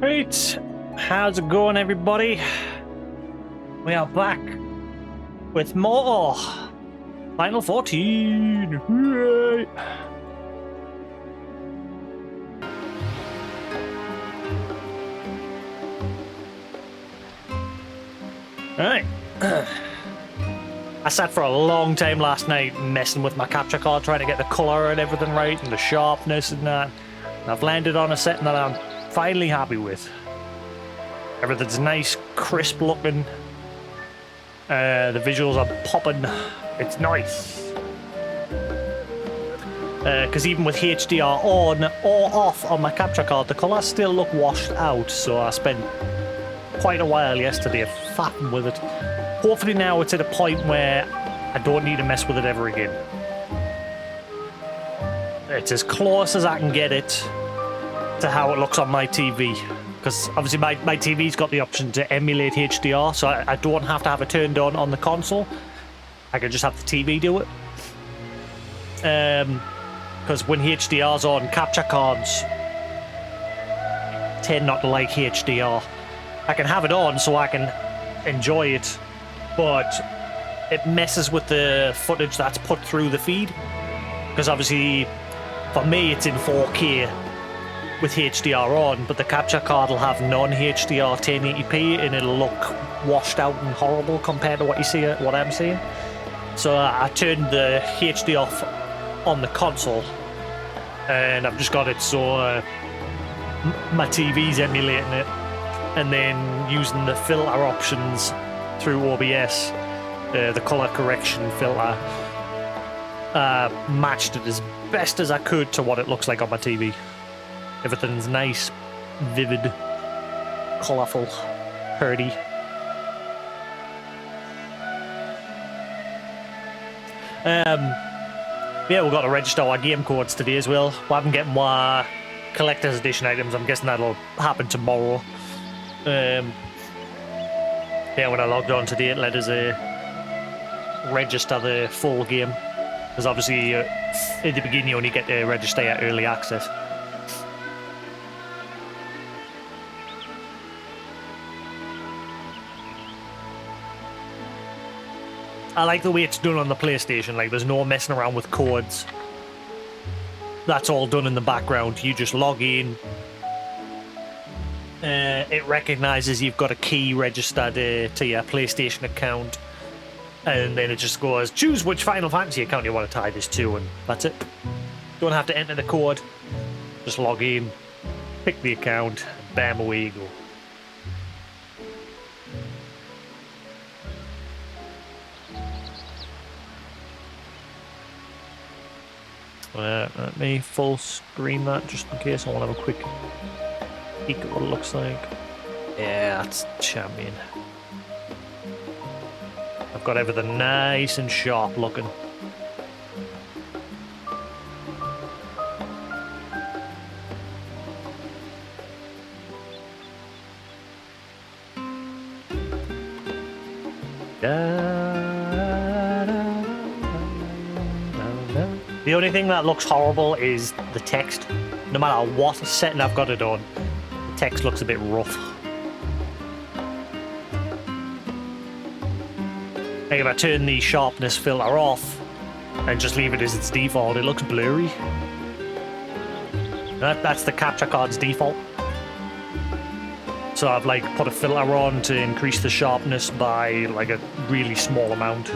Right, how's it going, everybody? We are back with more Final 14. Hooray! Alright. I sat for a long time last night messing with my capture card, trying to get the colour and everything right, and the sharpness and that. And I've landed on a setting that I'm finally happy with. Everything's nice, crisp looking. The visuals are popping. It's nice. Because even with HDR on or off on my capture card, the colours still look washed out. So I spent quite a while yesterday faffing with it. Hopefully now it's at a point where I don't need to mess with it ever again. It's as close as I can get it to how it looks on my TV, because obviously my TV's got the option to emulate HDR, so I don't have to have it turned on the console. I can just have the TV do it. Because when HDR's on, capture cards tend not to like HDR. I can have it on so I can enjoy it, but it messes with the footage that's put through the feed, because obviously for me it's in 4K with HDR on, but the capture card will have non-HDR 1080p and it'll look washed out and horrible compared to what you see, what I'm seeing. So I turned the HD off on the console, and I've just got it so my TV's emulating it, and then using the filter options through OBS, the color correction filter, matched it as best as I could to what it looks like on my TV. Everything's nice, vivid, colourful, pretty. Yeah, we've got to register our game codes today as well. We haven't get more collector's edition items. I'm guessing that'll happen tomorrow. Yeah, when I logged on today, it let us register the full game. Because obviously, at the beginning, you only get to register at early access. I like the way it's done on the PlayStation. Like, there's no messing around with codes. That's all done in the background. You just log in. It recognises you've got a key registered to your PlayStation account. And then it just goes, choose which Final Fantasy account you want to tie this to, and that's it. Don't have to enter the code. Just log in, pick the account, and bam, away you go. Let me full screen that just in case I want to have a quick peek at what it looks like. Yeah, that's champion. I've got everything nice and sharp looking. The only thing that looks horrible is the text. No matter what setting I've got it on, the text looks a bit rough. Like if I turn the sharpness filter off and just leave it as its default, it looks blurry. That's the capture card's default. So I've like put a filter on to increase the sharpness by like a really small amount.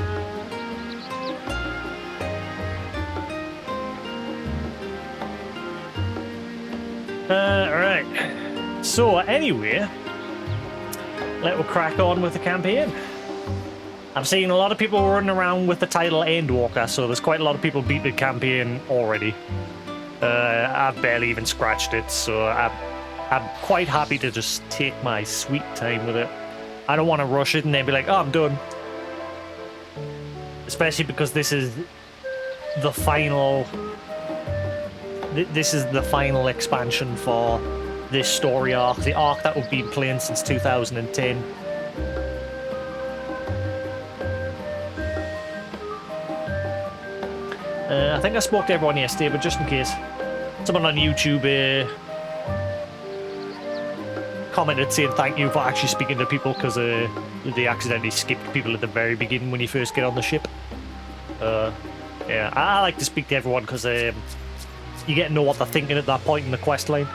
Alright. So anyway, let's crack on with the campaign. I've seen a lot of people running around with the title Endwalker, so there's quite a lot of people beat the campaign already. I've barely even scratched it, so I'm quite happy to just take my sweet time with it. I don't want to rush it and then be like, oh, I'm done. Especially because this is the final... This is the final expansion for this story arc. The arc that we've been playing since 2010. I think I spoke to everyone yesterday, but just in case. Someone on YouTube commented saying thank you for actually speaking to people because they accidentally skipped people at the very beginning when you first get on the ship. Yeah, I like to speak to everyone because you get to know what they're thinking at that point in the quest line.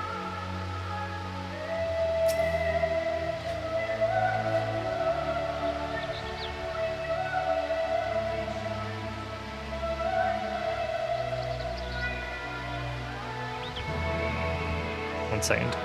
One second.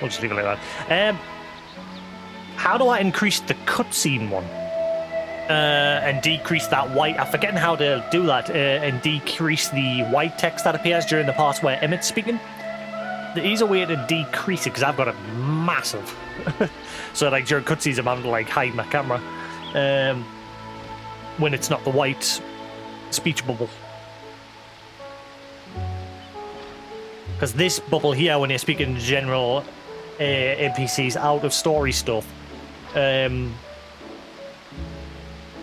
We'll just leave it like that. How do I increase the cutscene one? And decrease that white... I'm forgetting how to do that. And decrease the white text that appears during the parts where Emmett's speaking. There's a way to decrease it, because I've got it massive. So, like, during cutscenes, I'm having to, like, hide my camera. When it's not the white speech bubble. Because this bubble here, when you're speaking general NPCs out of story stuff,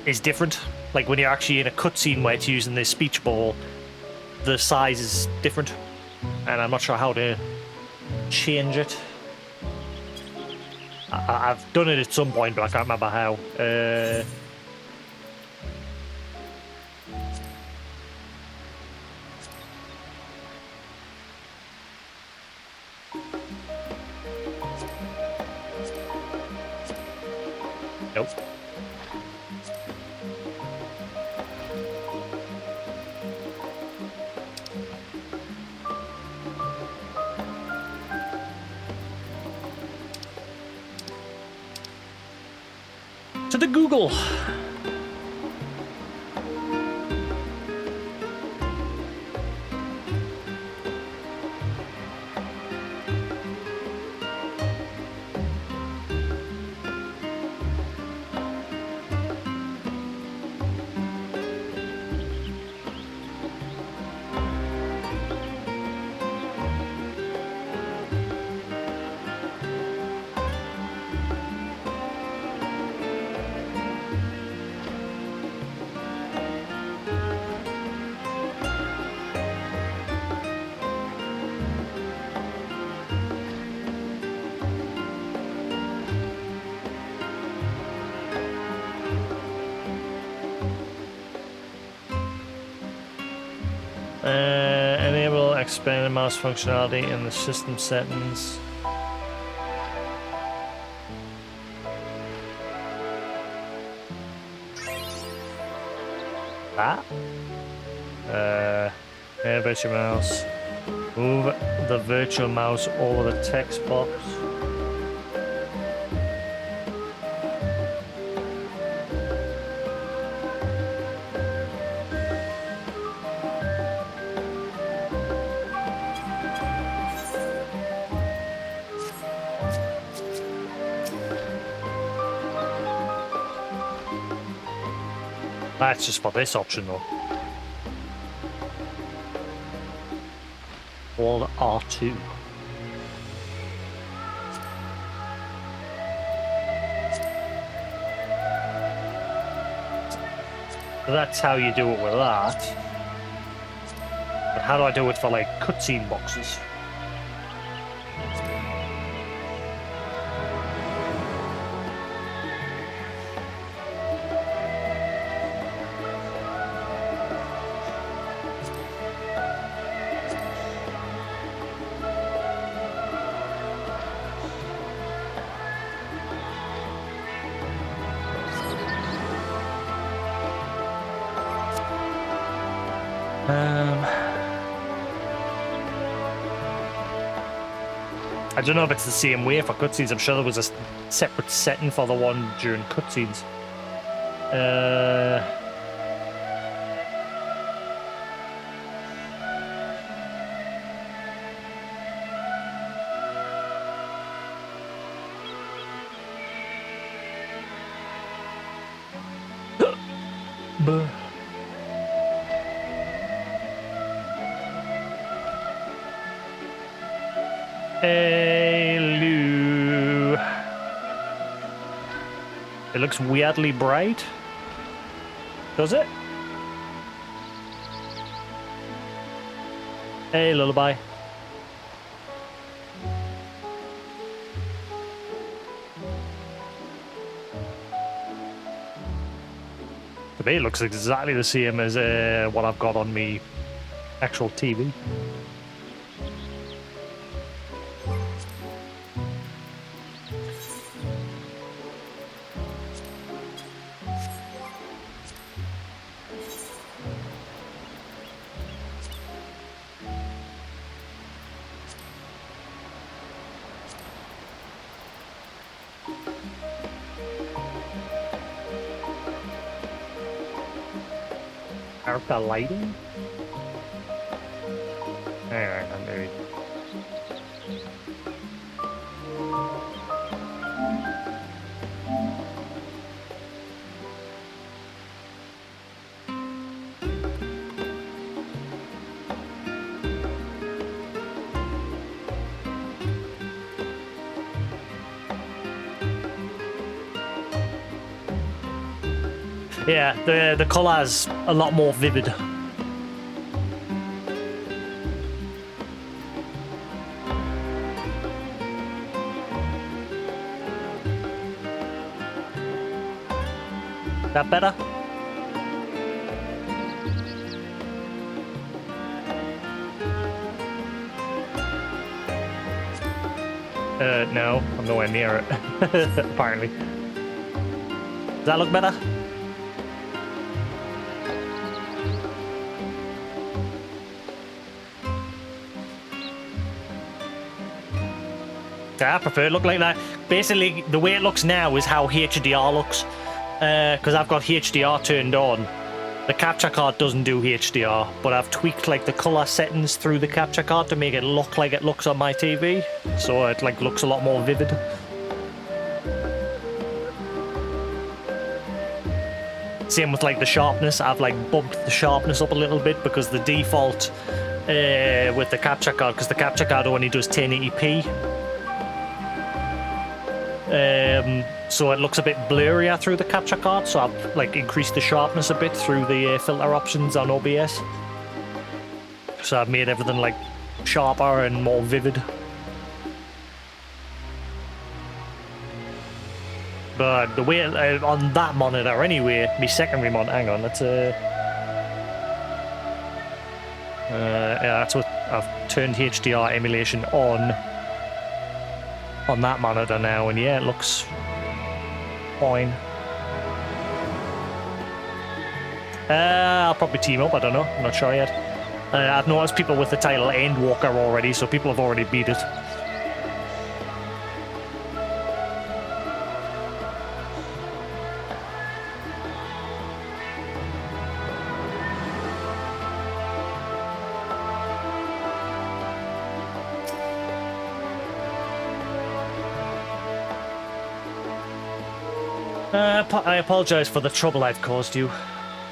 is different. Like when you're actually in a cutscene where it's using this speech bubble, the size is different. And I'm not sure how to change it. I've done it at some point, but I can't remember how. Nope. To the Google. Enable expanded mouse functionality in the system settings. That? Virtual mouse. Move the virtual mouse over the text box. That's just for this option though. Hold R2. So that's how you do it with that. But how do I do it for like cutscene boxes? I don't know if it's the same way for cutscenes. I'm sure there was a separate setting for the one during cutscenes. Buh. Hello. It looks weirdly bright. Does it? Hey, lullaby. To me, it looks exactly the same as what I've got on me actual TV. Character lighting? Alright, I'm married. Yeah, the colour's a lot more vivid. Is that better? No, I'm nowhere near it, apparently. Does that look better? I prefer it look like that. Basically, the way it looks now is how HDR looks. Because I've got HDR turned on. The capture card doesn't do HDR, but I've tweaked like the color settings through the capture card to make it look like it looks on my TV. So it like looks a lot more vivid. Same with like the sharpness. I've like bumped the sharpness up a little bit because the default with the capture card, because the capture card only does 1080p. So it looks a bit blurrier through the capture card, so I've like increased the sharpness a bit through the filter options on OBS. So I've made everything like sharper and more vivid. But the way on that monitor anyway, my secondary monitor, hang on, let's Yeah, that's what I've turned HDR emulation on that monitor now, and yeah, it looks fine. I'll probably team up, I don't know, I'm not sure yet. I've noticed people with the title Endwalker already, so people have already beat it. I apologize for the trouble I've caused you.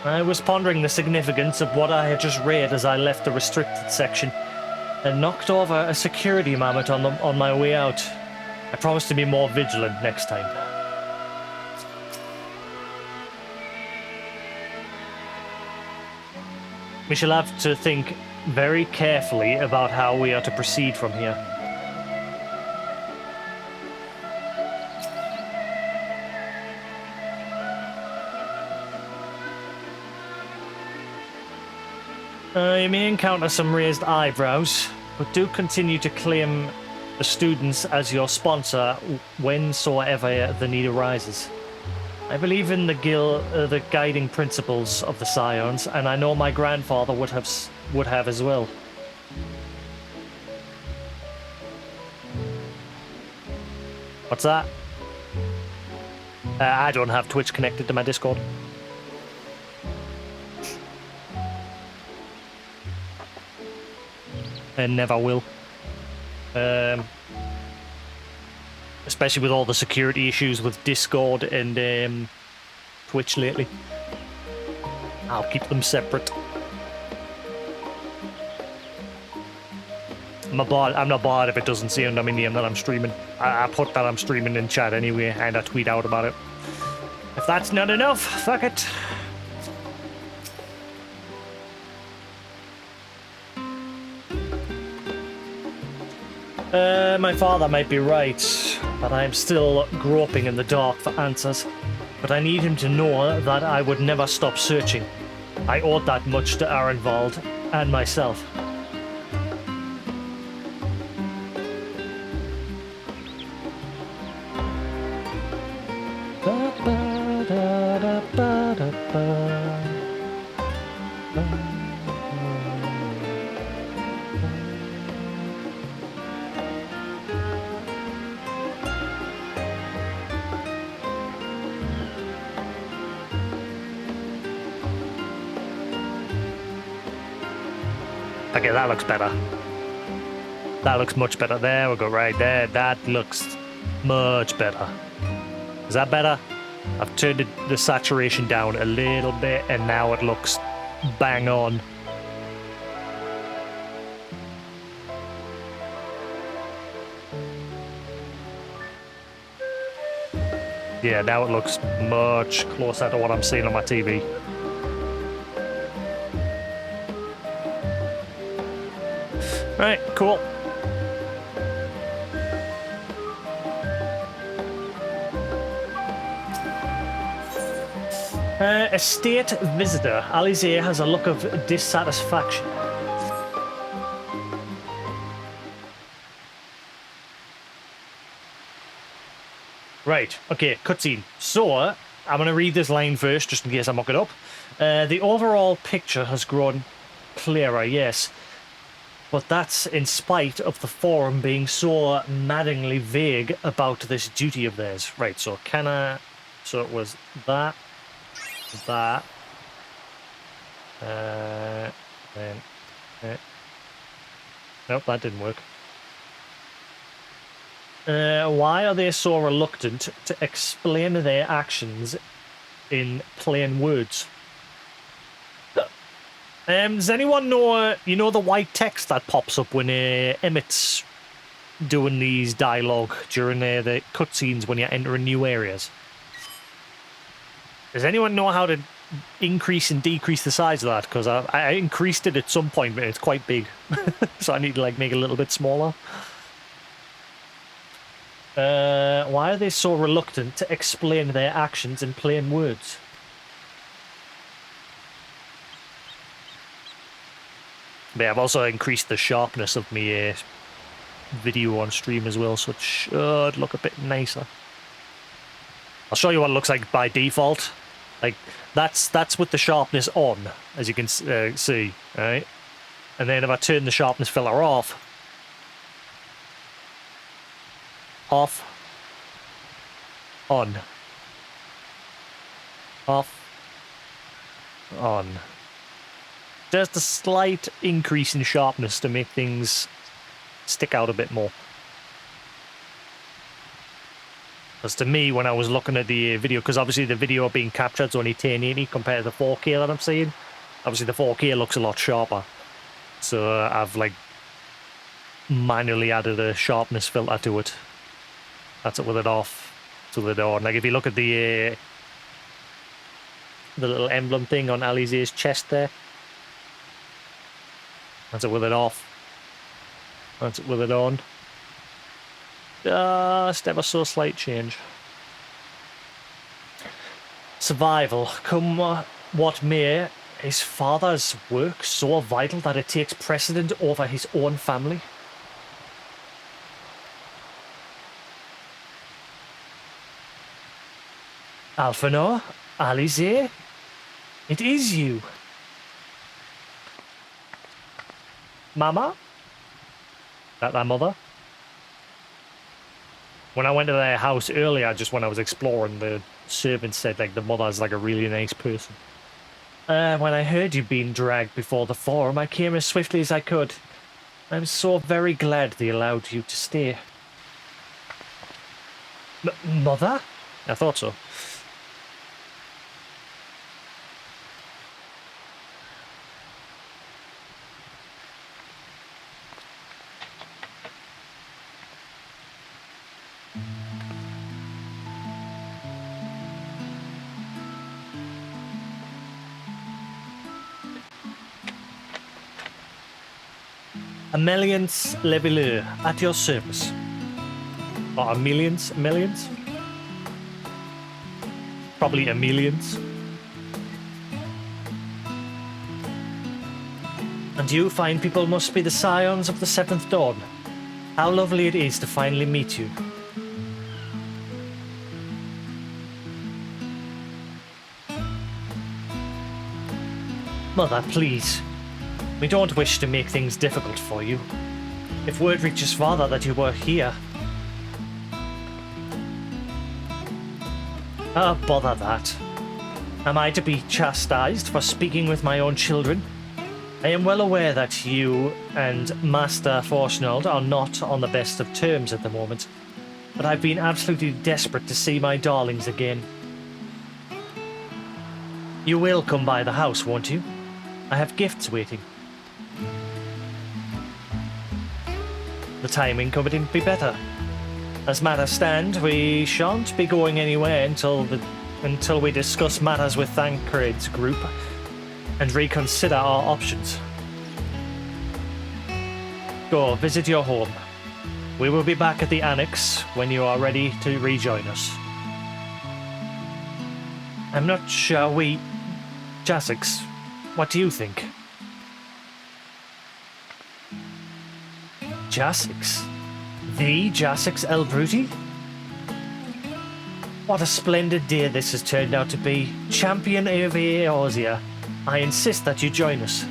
I was pondering the significance of what I had just read as I left the restricted section and knocked over a security mammoth on my way out. I promise to be more vigilant next time. We shall have to think very carefully about how we are to proceed from here. You may encounter some raised eyebrows, but do continue to claim the students as your sponsor whensoever the need arises. I believe in the guiding principles of the Scions, and I know my grandfather would have as well. What's that? I don't have Twitch connected to my Discord. And never will. Especially with all the security issues with Discord and Twitch lately. I'll keep them separate. I'm not bothered if it doesn't say under my name that I'm streaming. I put that I'm streaming in chat anyway, and I tweet out about it. If that's not enough, fuck it. My father might be right, but I am still groping in the dark for answers. But I need him to know that I would never stop searching. I owed that much to Arenvald and myself. Okay, that looks better. That looks much better. There we go, right there. That looks much better. Is that better? I've turned the saturation down a little bit, and now it looks bang on. Yeah, now it looks much closer to what I'm seeing on my TV. Right, cool. Estate visitor. Alize has a look of dissatisfaction. Right, okay, cutscene. So, I'm going to read this line first, just in case I muck it up. The overall picture has grown clearer, yes. But that's in spite of the forum being so maddeningly vague about this duty of theirs. Right, so can I... So it was that... then... Nope, that didn't work. Why are they so reluctant to explain their actions in plain words? Does anyone know, you know, the white text that pops up when Emmett's doing these dialogue during the cutscenes when you're entering new areas? Does anyone know how to increase and decrease the size of that? Because I increased it at some point, but it's quite big. So I need to, like, make it a little bit smaller. Why are they so reluctant to explain their actions in plain words? But yeah, I've also increased the sharpness of my video on stream as well, so it should look a bit nicer. I'll show you what it looks like by default. Like, that's with the sharpness on, as you can see, right? And then if I turn the sharpness filter off, on, off, on. Just a slight increase in sharpness to make things stick out a bit more. Because to me, when I was looking at the video, because obviously the video being captured is only 1080 compared to the 4K that I'm seeing. Obviously the 4K looks a lot sharper. So I've like manually added a sharpness filter to it. That's it with it off, to it on. Like if you look at the little emblem thing on Alize's chest there. That's it with it off. That's it with it on. Just ever so slight change. Survival. Come what may, his father's work so vital that it takes precedent over his own family. Alphanor? Alize? It is you. Mama? That mother? When I went to their house earlier, just when I was exploring, the servant said like the mother's like a really nice person. When I heard you'd been dragged before the forum, I came as swiftly as I could. I'm so very glad they allowed you to stay. Mother? I thought so. Ameliance Leveleur, at your service. Or Ameliance? Probably Ameliance. And you fine people must be the scions of the Seventh Dawn. How lovely it is to finally meet you. Mother, please. We don't wish to make things difficult for you. If word reaches father that you were here... Ah, bother that. Am I to be chastised for speaking with my own children? I am well aware that you and Master Forsnold are not on the best of terms at the moment, but I've been absolutely desperate to see my darlings again. You will come by the house, won't you? I have gifts waiting. The timing couldn't be better. As matters stand, we shan't be going anywhere until we discuss matters with Thancred's group and reconsider our options. Go, visit your home. We will be back at the Annex when you are ready to rejoin us. I'm not sure Jasix, what do you think? Jasix? The Jasix Elbruti? What a splendid day this has turned out to be. Champion of Eorzea, I insist that you join us.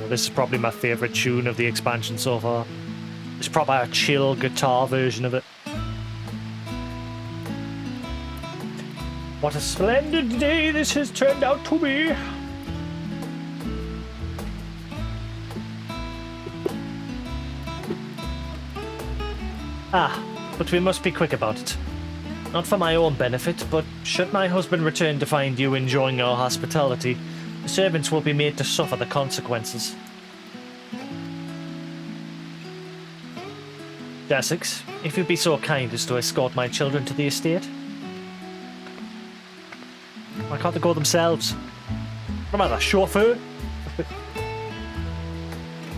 This is probably my favourite tune of the expansion so far. It's probably a chill guitar version of it. What a splendid day this has turned out to be. Ah, but we must be quick about it. Not for my own benefit, but should my husband return to find you enjoying our hospitality, the servants will be made to suffer the consequences. Jasix, if you'd be so kind as to escort my children to the estate. Why can't they go themselves? What am I, a chauffeur?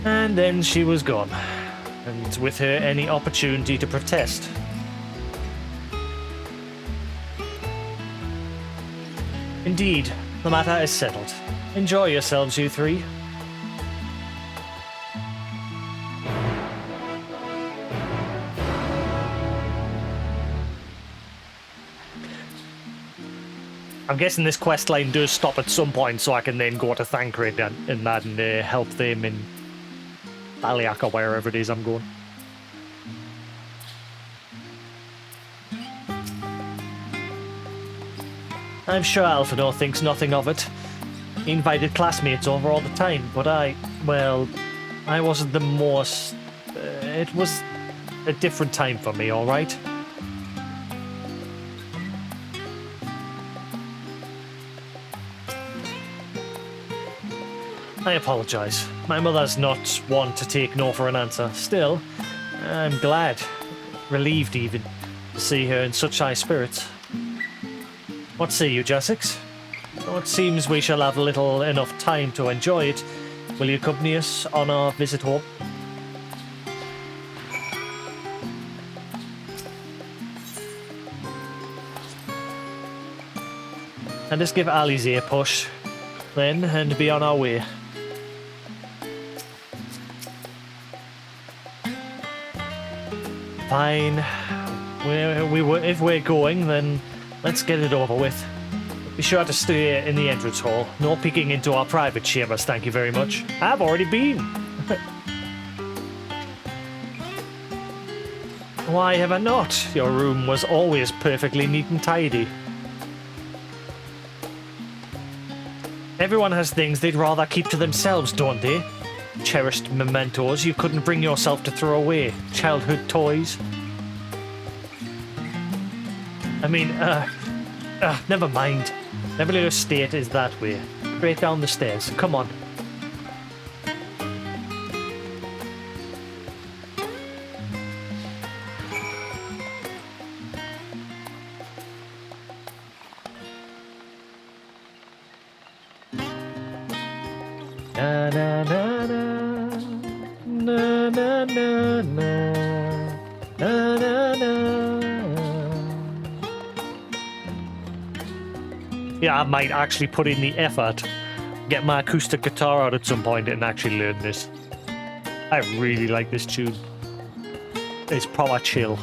And then she was gone. And with her any opportunity to protest. Indeed, the matter is settled. Enjoy yourselves, you three. I'm guessing this quest line does stop at some point, so I can then go to Thancred and help them in Baliak or wherever it is I'm going. I'm sure Alphinaud thinks nothing of it. He invited classmates over all the time, but I wasn't the most... it was a different time for me, alright? I apologise. My mother's not one to take no for an answer. Still, I'm glad, relieved even, to see her in such high spirits. What say you, Jasix? Oh, it seems we shall have little enough time to enjoy it. Will you accompany us on our visit home? And just give Alize a push, then, and be on our way. Fine. If we're going, then let's get it over with. Be sure to stay in the entrance hall. No peeking into our private chambers, thank you very much. I've already been. Why have I not? Your room was always perfectly neat and tidy. Everyone has things they'd rather keep to themselves, don't they? Cherished mementos you couldn't bring yourself to throw away. Childhood toys. I mean, never mind. Neverly Estate is that way. Straight down the stairs. Come on. Na na na na na na na na na na. Yeah, I might actually put in the effort, get my acoustic guitar out at some point and actually learn this. I really like this tune. It's proper chill.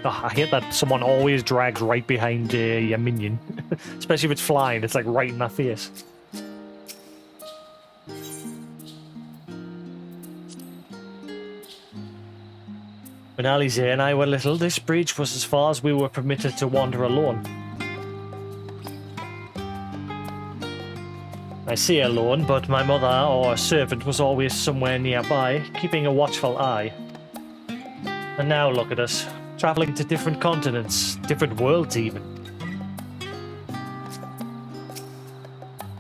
Oh, I hate that someone always drags right behind your minion. Especially if it's flying, it's like right in their face. When Alize and I were little, this bridge was as far as we were permitted to wander alone. I say alone, but my mother or a servant was always somewhere nearby, keeping a watchful eye. And now look at us, travelling to different continents, different worlds even.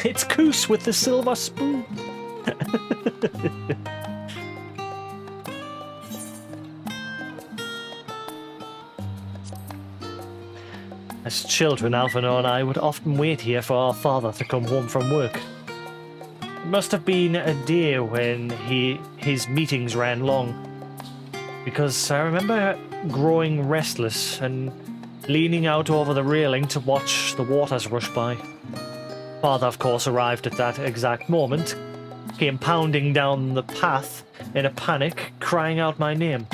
It's Koos with the silver spoon! As children, Alphinaud and I would often wait here for our father to come home from work. It must have been a day when his meetings ran long, because I remember growing restless and leaning out over the railing to watch the waters rush by. Father, of course, arrived at that exact moment, came pounding down the path in a panic, crying out my name.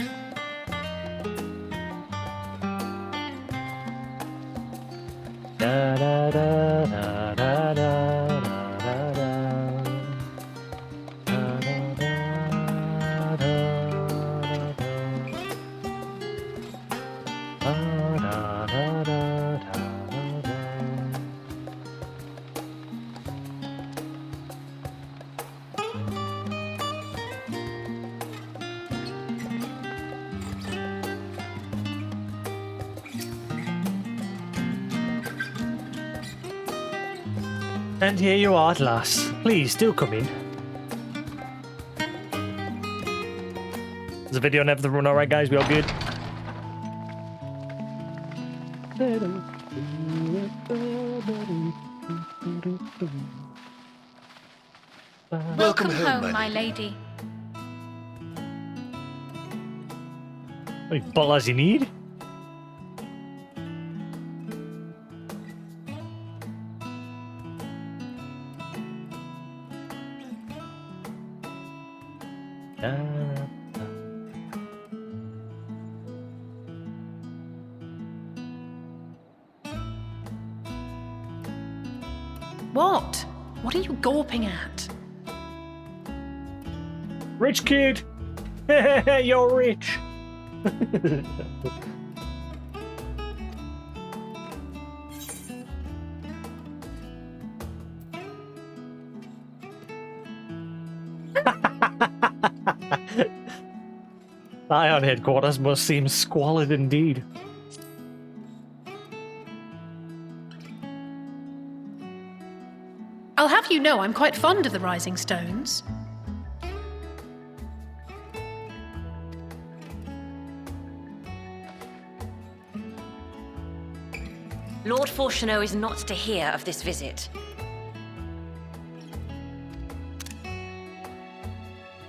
Da da da da da da da da And here you are at last. Please do come in. Is the video and everything alright, guys? We all good? Welcome home, my lady. many butlers you need? What? What are you gawping at? Rich kid! You're rich! Ion headquarters must seem squalid indeed. I'll have you know I'm quite fond of the Rising Stones. Lord Fortuneau is not to hear of this visit.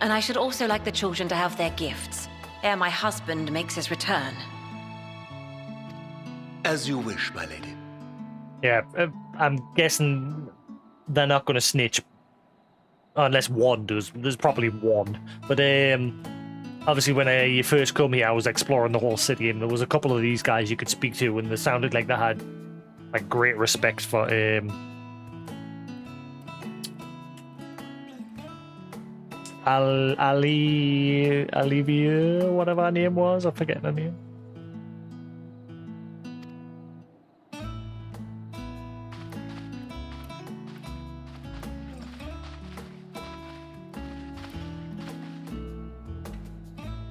And I should also like the children to have their gifts, ere my husband makes his return. As you wish, my lady. Yeah, I'm guessing they're not going to snitch. Unless one does. There's probably one. But obviously when you first come here, I was exploring the whole city, and there was a couple of these guys you could speak to, and they sounded like they had like great respect for Olivia, whatever her name was. I forget her name.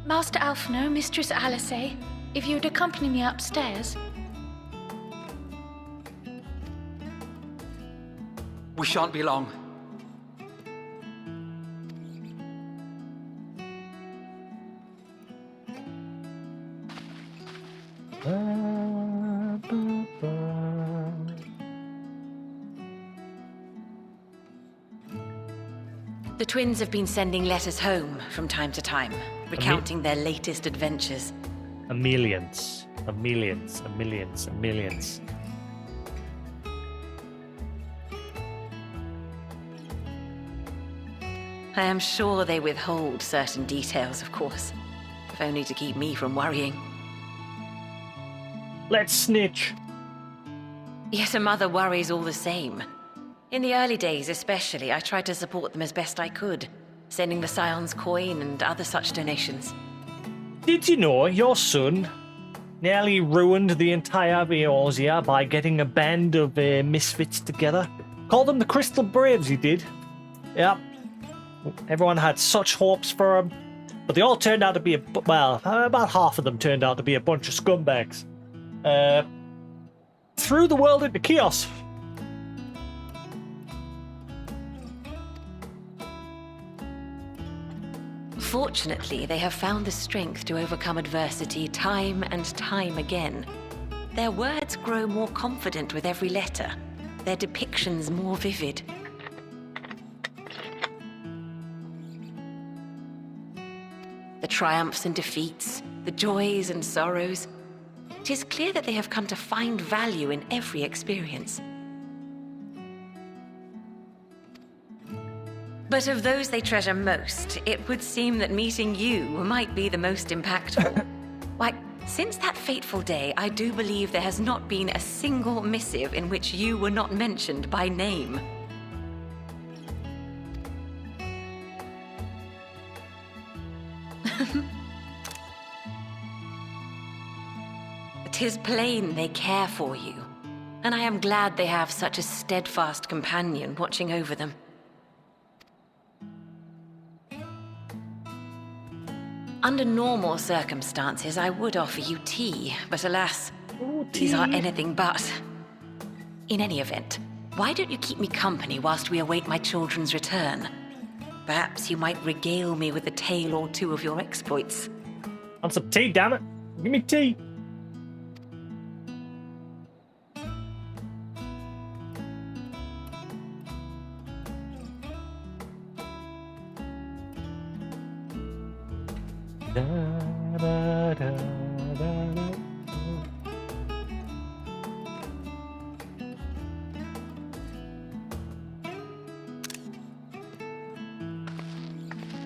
Master Alphino, Mistress Alice, if you would accompany me upstairs. We shan't be long. The twins have been sending letters home from time to time, recounting their latest adventures. A millions. I am sure they withhold certain details, of course, if only to keep me from worrying. Let's snitch. Yet a mother worries all the same. In the early days especially, I tried to support them as best I could, sending the Scion's coin and other such donations. Did you know your son nearly ruined the entire Veosia by getting a band of misfits together? Called them the Crystal Braves, he did. Yep. Everyone had such hopes for him, but they all turned out to be about half of them turned out to be a bunch of scumbags. Threw the world into chaos. Fortunately, they have found the strength to overcome adversity time and time again. Their words grow more confident with every letter, their depictions more vivid. The triumphs and defeats, the joys and sorrows. It is clear that they have come to find value in every experience. But of those they treasure most, it would seem that meeting you might be the most impactful. Why, since that fateful day, I do believe there has not been a single missive in which you were not mentioned by name. Tis plain they care for you, and I am glad they have such a steadfast companion watching over them. Under normal circumstances, I would offer you tea, but alas, these are anything but. In any event, why don't you keep me company whilst we await my children's return? Perhaps you might regale me with a tale or two of your exploits. Want some tea, damn it! Give me tea!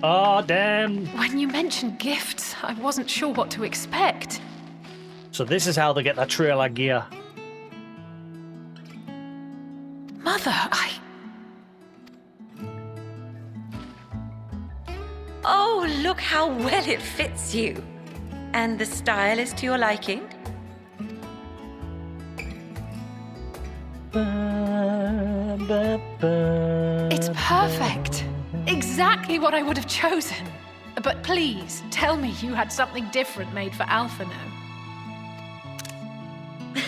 Oh, damn. When you mentioned gifts, I wasn't sure what to expect. So this is how they get that trailer gear. Mother, Oh, look how well it fits you. And the style is to your liking? It's perfect. Exactly what I would have chosen. But please, tell me you had something different made for Alphino.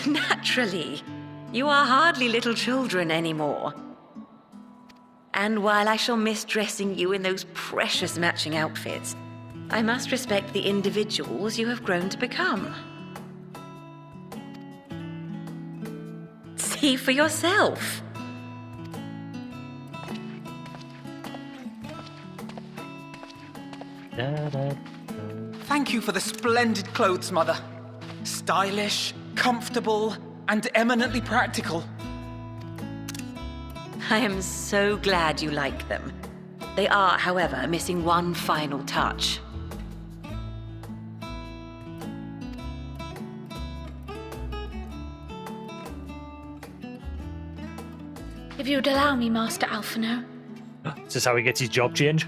Naturally. You are hardly little children anymore. And while I shall miss dressing you in those precious matching outfits, I must respect the individuals you have grown to become. See for yourself. Thank you for the splendid clothes, Mother. Stylish, comfortable, and eminently practical. I am so glad you like them. They are, however, missing one final touch. If you'd allow me, Master Alphino. Is this how he gets his job change?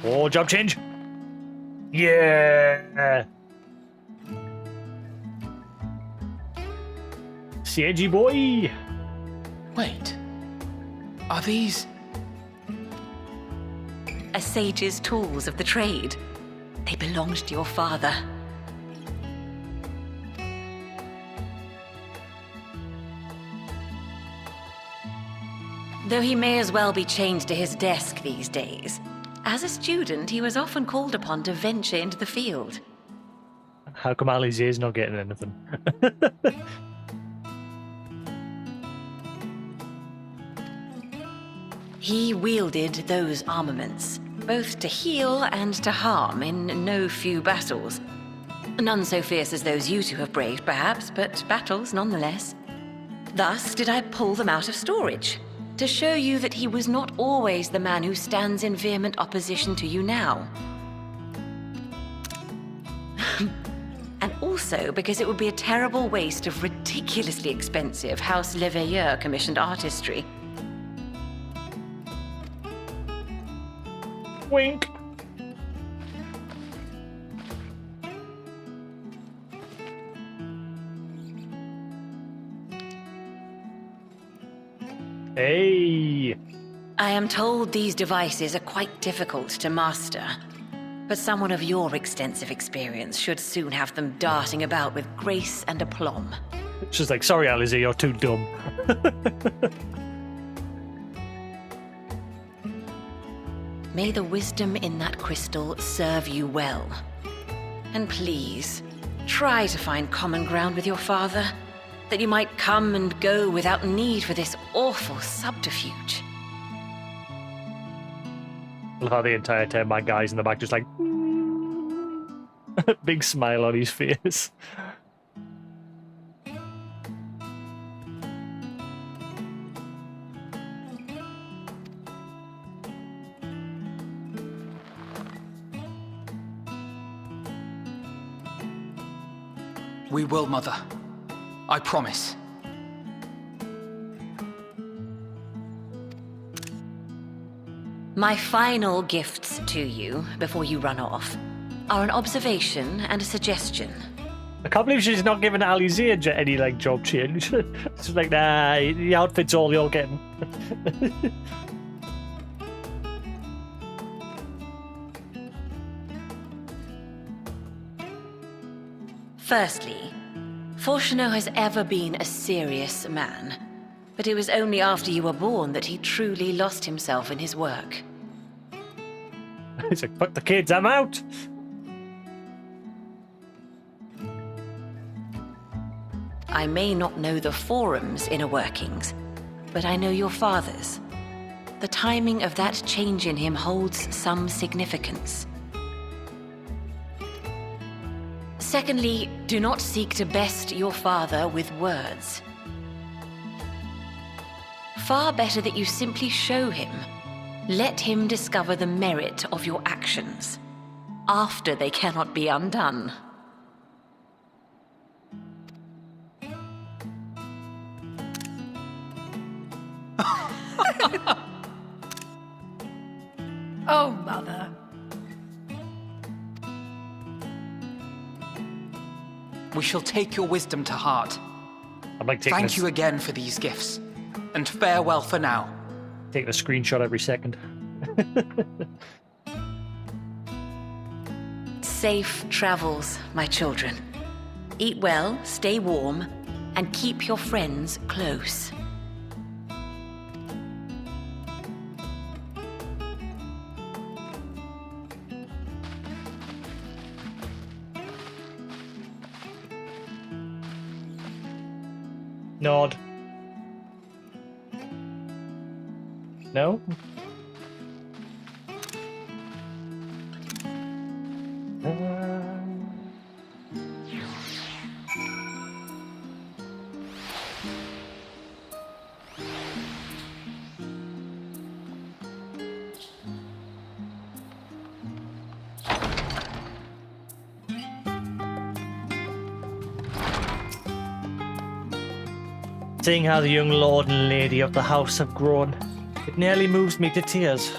Oh, job change. Yeah. CG boy. Wait. Are these... A sage's tools of the trade. They belonged to your father. Though he may as well be chained to his desk these days, as a student he was often called upon to venture into the field. How come Alizé's not getting anything? He wielded those armaments, both to heal and to harm in no few battles. None so fierce as those you two have braved, perhaps, but battles nonetheless. Thus did I pull them out of storage, to show you that he was not always the man who stands in vehement opposition to you now. And also because it would be a terrible waste of ridiculously expensive House Leveilleur commissioned artistry. Wink. Hey. I am told these devices are quite difficult to master, but someone of your extensive experience should soon have them darting about with grace and aplomb. She's like, sorry, Alizé, you're too dumb. May the wisdom in that crystal serve you well. And please, try to find common ground with your father, that you might come and go without need for this awful subterfuge. I love how the entire time my guy's in the back just like... big smile on his face. We will, Mother. I promise. My final gifts to you, before you run off, are an observation and a suggestion. I can't believe she's not giving Alizé any like job change. She's like, nah, the outfit's all you're getting. Firstly, Fortunato has ever been a serious man, but it was only after you were born that he truly lost himself in his work. He's like, fuck the kids, I'm out. I may not know the forum's inner workings, but I know your father's. The timing of that change in him holds some significance. Secondly, do not seek to best your father with words. Far better that you simply show him. Let him discover the merit of your actions, after they cannot be undone. Oh, Mother. We shall take your wisdom to heart. I'm like taking Thank you again for these gifts, and farewell for now. taking a screenshot every second. Safe travels, my children. Eat well, stay warm, and keep your friends close. Nod. No? Seeing how the young lord and lady of the house have grown, it nearly moves me to tears.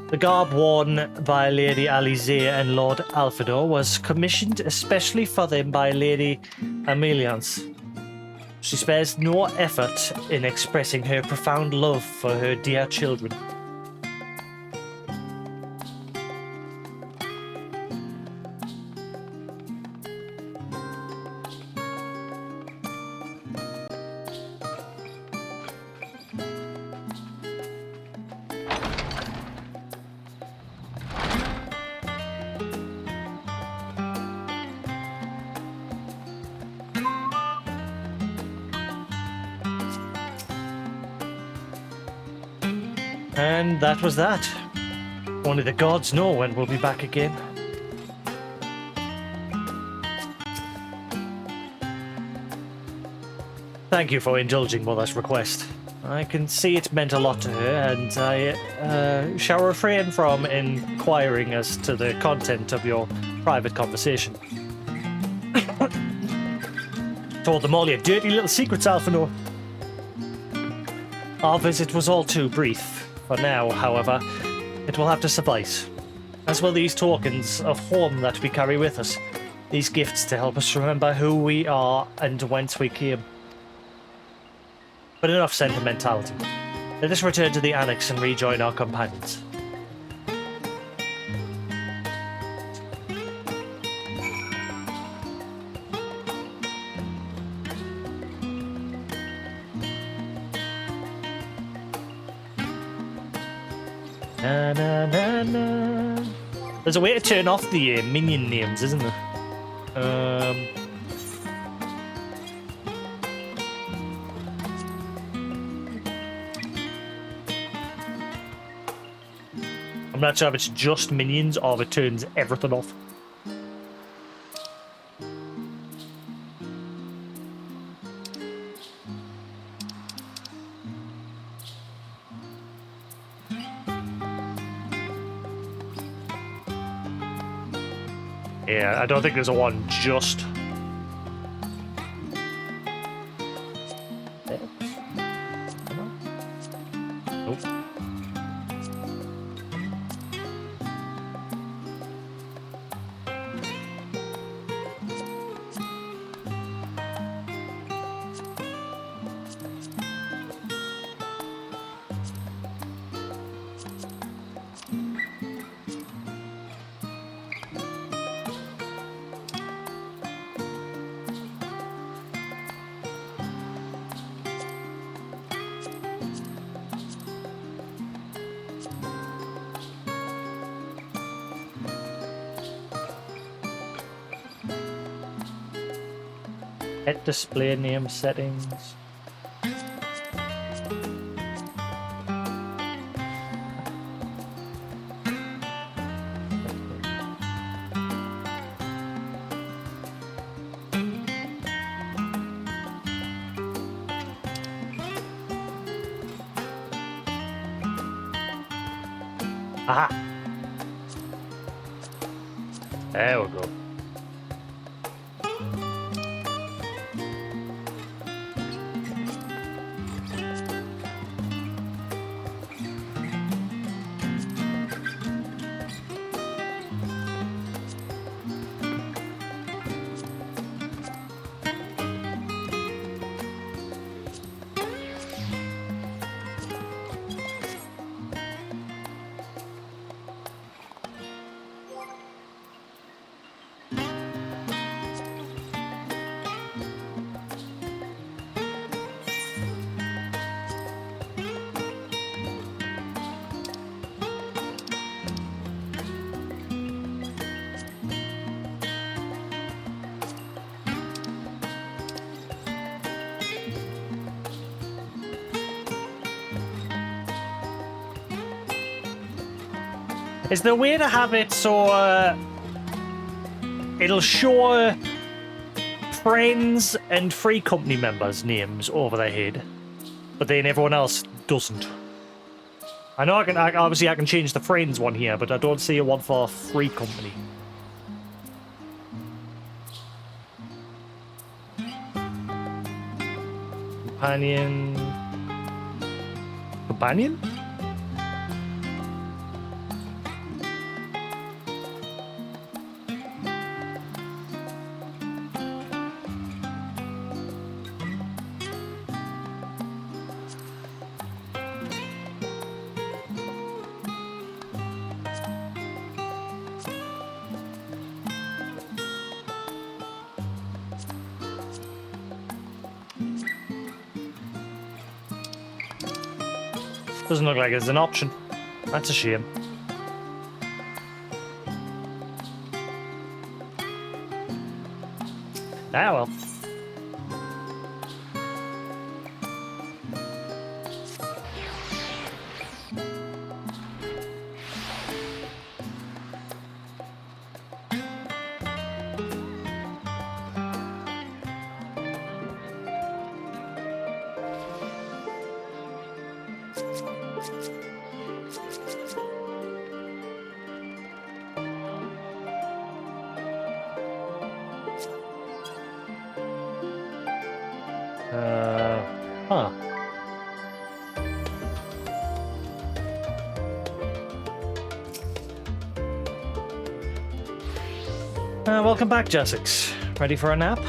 The garb worn by Lady Alize and Lord Alfredo was commissioned especially for them by Lady Ameliance. She spares no effort in expressing her profound love for her dear children. And that was that. Only the gods know when we'll be back again. Thank you for indulging Mother's request. I can see it meant a lot to her, and I shall refrain from inquiring as to the content of your private conversation. Told them all your dirty little secrets, Alphonor. Our visit was all too brief. For now, however, it will have to suffice, as will these tokens of home that we carry with us, these gifts to help us remember who we are and whence we came. But enough sentimentality. Let us return to the annex and rejoin our companions. Na, na, na, na. There's a way to turn off the minion names, isn't there? I'm not sure if it's just minions or if it turns everything off. Yeah, I don't think there's a one just. Nope. Pet display name settings. Aha! There we go. Is there a way to have it so it'll show friends and free company members' names over their head, but then everyone else doesn't? I know I can obviously I can change the friends one here, but I don't see a one for free company. Companion? Doesn't look like it's an option. That's a shame. Ah well. Huh. Welcome back, Jasix. Ready for a nap?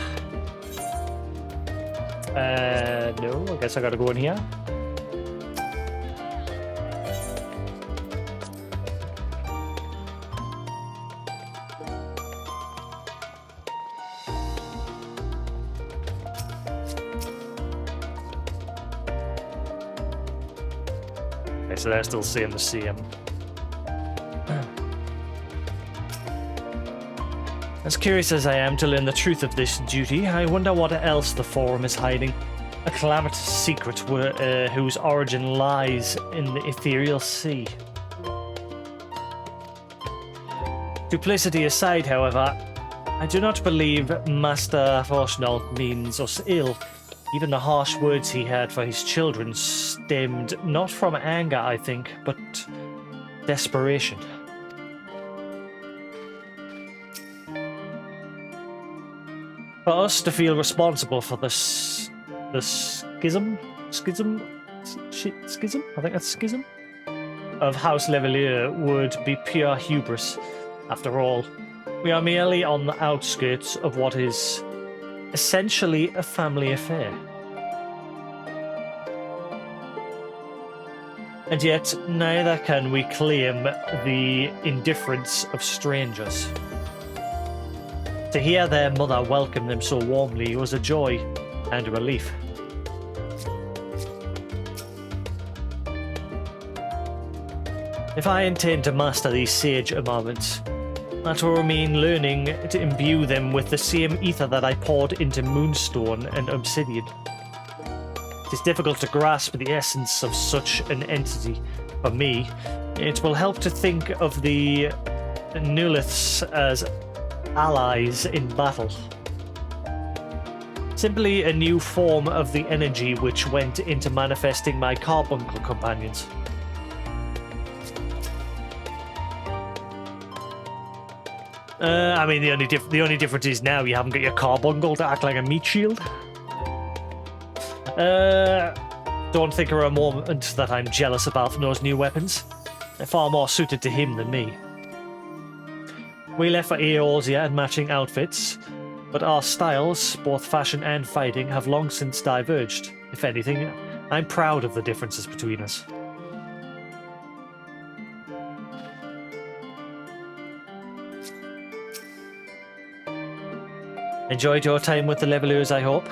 No, I guess I gotta go in here. So they're still seeing the CM. As curious as I am to learn the truth of this duty, I wonder what else the Forum is hiding. A calamitous secret whose origin lies in the ethereal sea. Duplicity aside, however, I do not believe Master Forshnal means us ill. Even the harsh words he had for his children stemmed not from anger, I think, but desperation. For us to feel responsible for the schism? I think that's schism? Of House Levelier would be pure hubris. After all, we are merely on the outskirts of what is essentially a family affair. And yet, neither can we claim the indifference of strangers. To hear their mother welcome them so warmly was a joy and a relief. If I intend to master these sage moments, That will remain learning to imbue them with the same ether that I poured into Moonstone and Obsidian. It is difficult to grasp the essence of such an entity. For me, it will help to think of the Nuliths as allies in battle. Simply a new form of the energy which went into manifesting my carbuncle companions. I mean, the only difference is now you haven't got your carbuncle to act like a meat shield. Don't think for a moment that I'm jealous about those new weapons. They're far more suited to him than me. We left for Eorzea and matching outfits, but our styles, both fashion and fighting, have long since diverged. If anything, I'm proud of the differences between us. Enjoyed your time with the Levelers, I hope.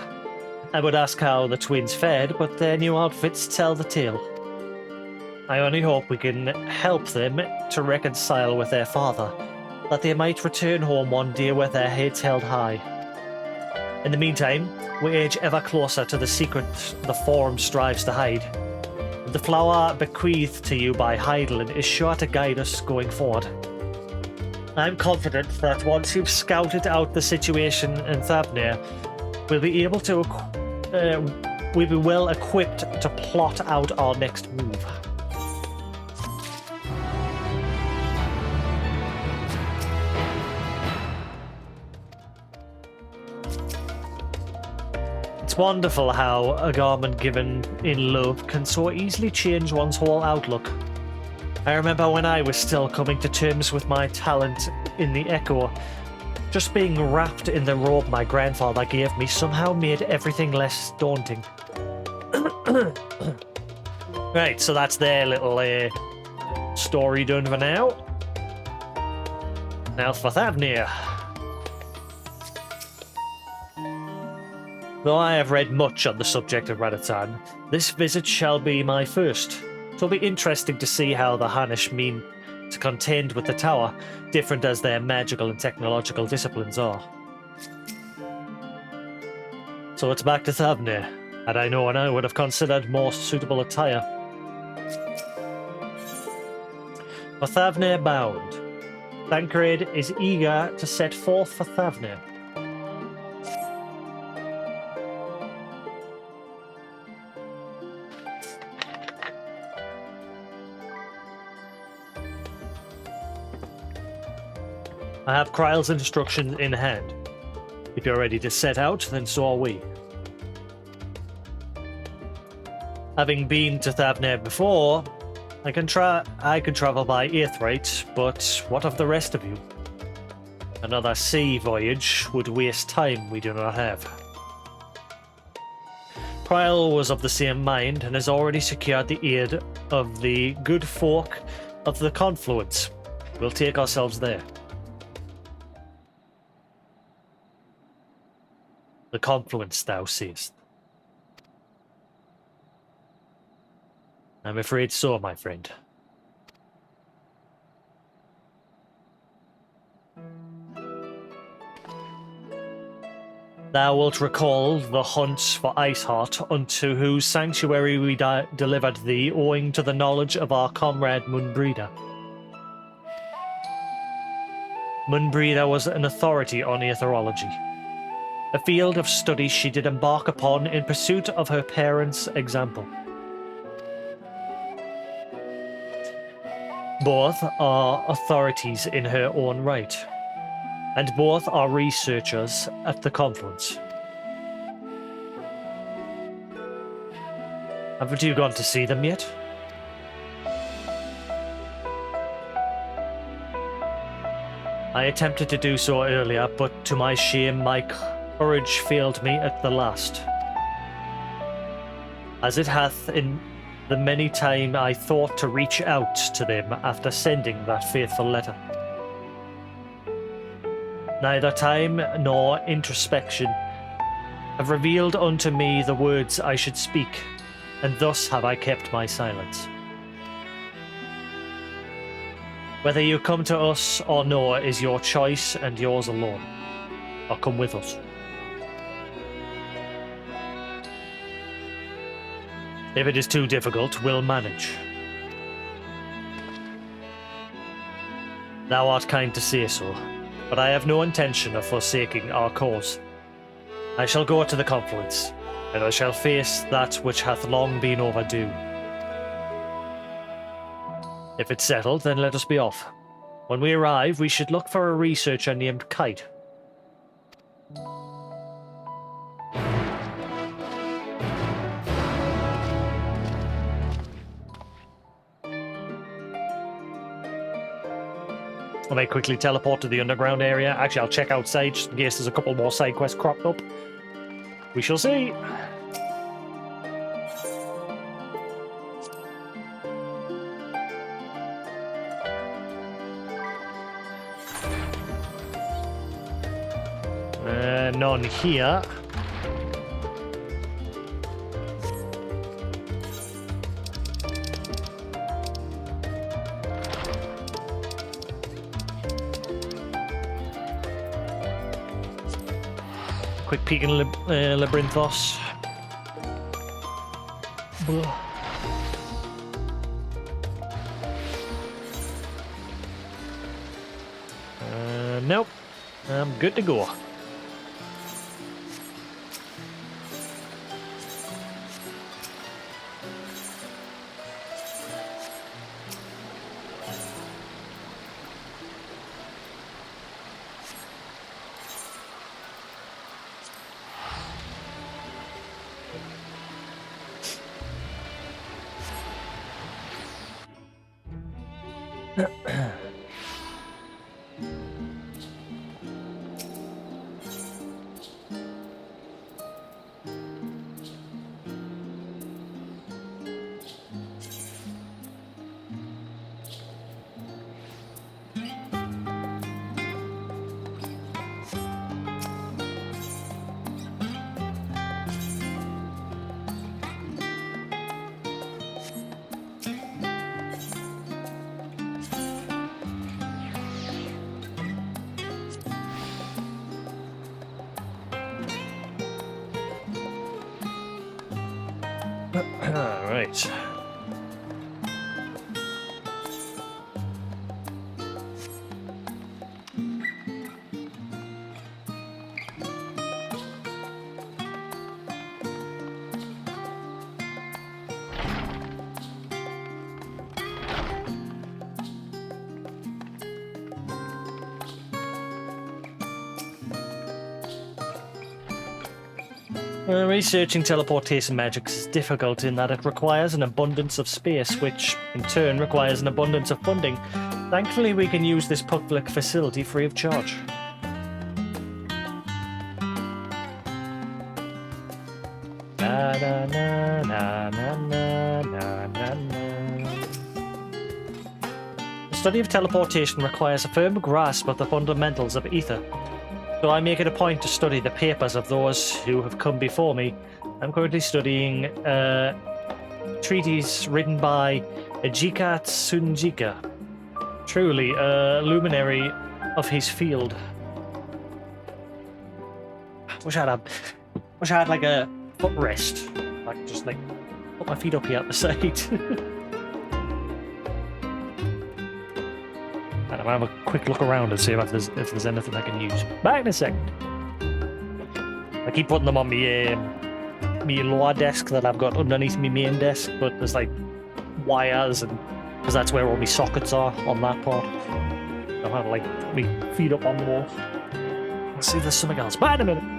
I would ask how the twins fared, but their new outfits tell the tale. I only hope we can help them to reconcile with their father, that they might return home one day with their heads held high. In the meantime, we edge ever closer to the secret the Forum strives to hide. The flower bequeathed to you by Heidelin is sure to guide us going forward. I'm confident that once you've scouted out the situation in Thavnair, we'll be able to we'll be well equipped to plot out our next move. It's wonderful how a garment given in love can so easily change one's whole outlook. I remember when I was still coming to terms with my talent in the Echo, just being wrapped in the robe my grandfather gave me somehow made everything less daunting. Right, so that's their little story done for now. Now for Thavnair. Though I have read much on the subject of Radatan, this visit shall be my first. It'll be interesting to see how the Hanish mean to contend with the tower, different as their magical and technological disciplines are. So it's back to Thavnair. Had I known, I would have considered more suitable attire. For Thavnair bound, Thancred is eager to set forth for Thavnair. I have Kryle's instructions in hand. If you're ready to set out, then so are we. Having been to Thavnair before, I can travel by Aetheryte, but what of the rest of you? Another sea voyage would waste time we do not have. Kryle was of the same mind and has already secured the aid of the good folk of the Confluence. We'll take ourselves there. The Confluence, thou sayest. I'm afraid so, my friend. Thou wilt recall the hunt for Iceheart, unto whose sanctuary we delivered thee, owing to the knowledge of our comrade Munbrida. Munbrida was an authority on aetherology, a field of study she did embark upon in pursuit of her parents' example. Both are authorities in her own right, and both are researchers at the Confluence. Haven't you gone to see them yet? I attempted to do so earlier, but to my shame, my courage failed me at the last, as it hath in the many time I thought to reach out to them after sending that faithful letter. Neither time nor introspection have revealed unto me the words I should speak, and thus have I kept my silence. Whether you come to us or no is your choice and yours alone. Or come with us. If it is too difficult, we'll manage. Thou art kind to say so, but I have no intention of forsaking our cause. I shall go to the confluence, and I shall face that which hath long been overdue. If it's settled, then let us be off. When we arrive, we should look for a researcher named Kite. I may quickly teleport to the underground area. Actually, I'll check outside just in case there's a couple more side quests cropped up. We shall see. None here. Quick peek in Labyrinthos. Nope. I'm good to go. Alright. Researching teleportation magic is difficult in that it requires an abundance of space, which in turn requires an abundance of funding. Thankfully, we can use this public facility free of charge. Na, na, na, na, na, na, na, na, na. The study of teleportation requires a firm grasp of the fundamentals of ether. So I make it a point to study the papers of those who have come before me. I'm currently studying a treatise written by Ejika Tsunjika, truly a luminary of his field. Wish I had like a footrest, like just like put my feet up here at the side. And I'll have a quick look around and see if there's anything I can use. Back in a second. I keep putting them on me lower desk that I've got underneath my main desk, but there's like wires, and because that's where all my sockets are on that part. I'll have like put my feet up on the wall. Let's see if there's something else. Back in a minute.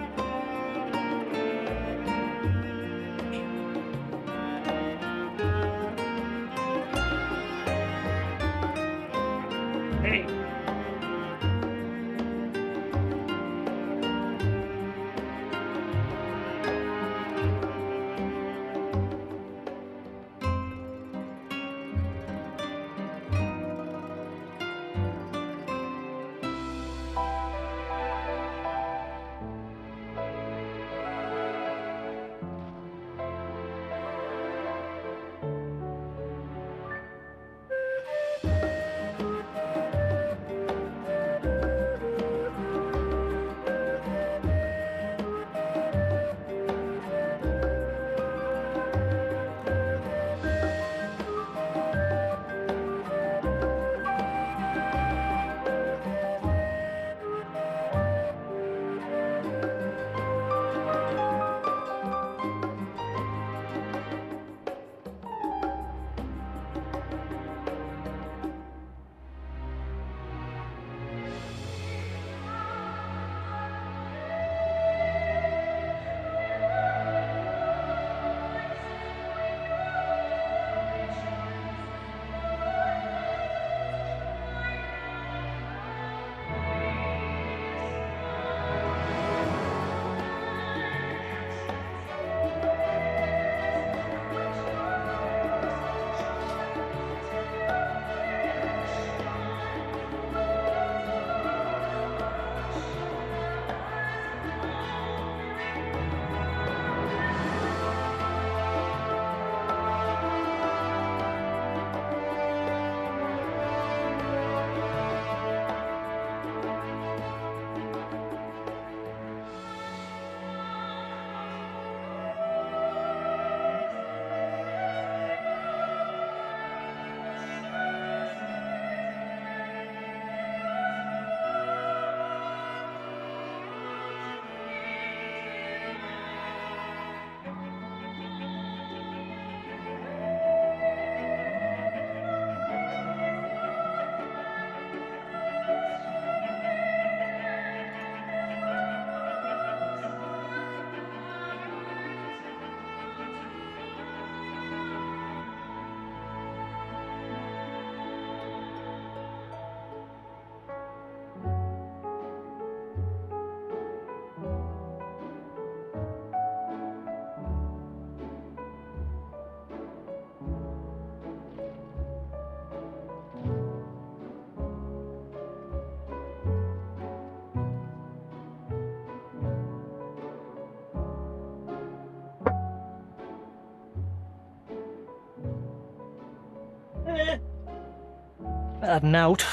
Adding out.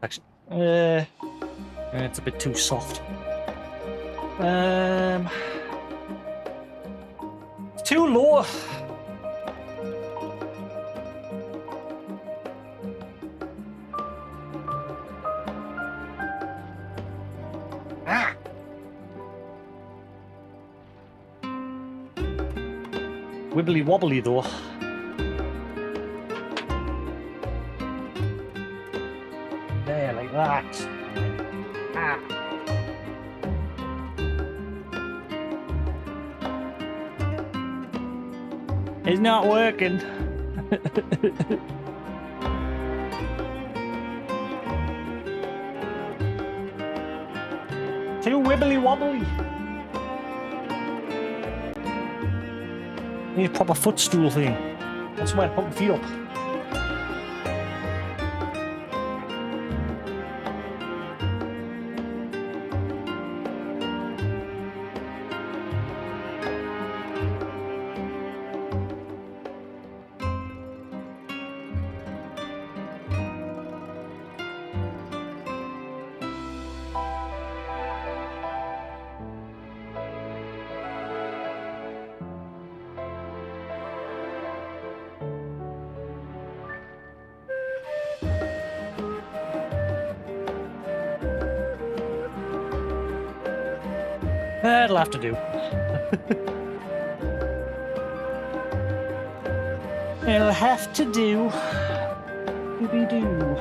Actually, it's a bit too soft. It's too low. Wibbly wobbly though. There, like that. Ah. It's not working. Too wibbly wobbly. Need a proper footstool thing. That's where I put my feet up. That'll have to do. It'll have to do. Doobie-doo.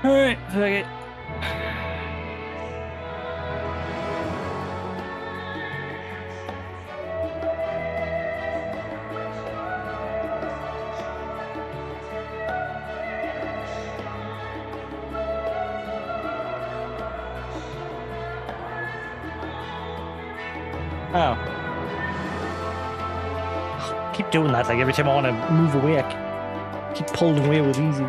Alright, fuck it. Oh. Keep doing that, like every time I want to move away, I keep pulling away with easy.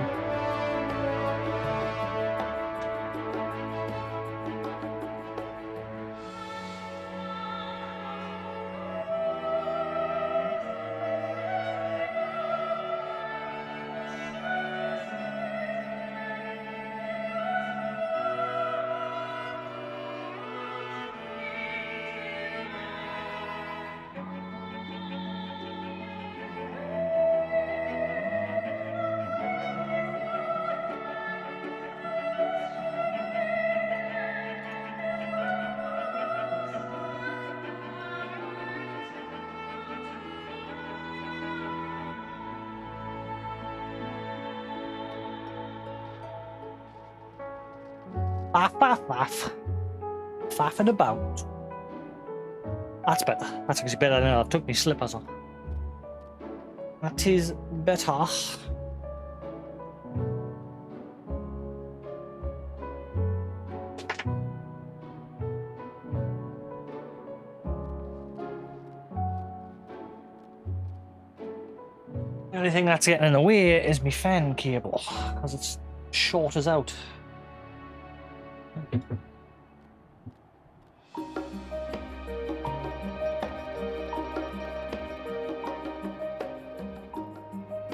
Faff, faff, faff. Faffing about. That's better. That's actually better than I've took my slippers off. That is better. The only thing that's getting in the way is my fan cable, because it's short as out.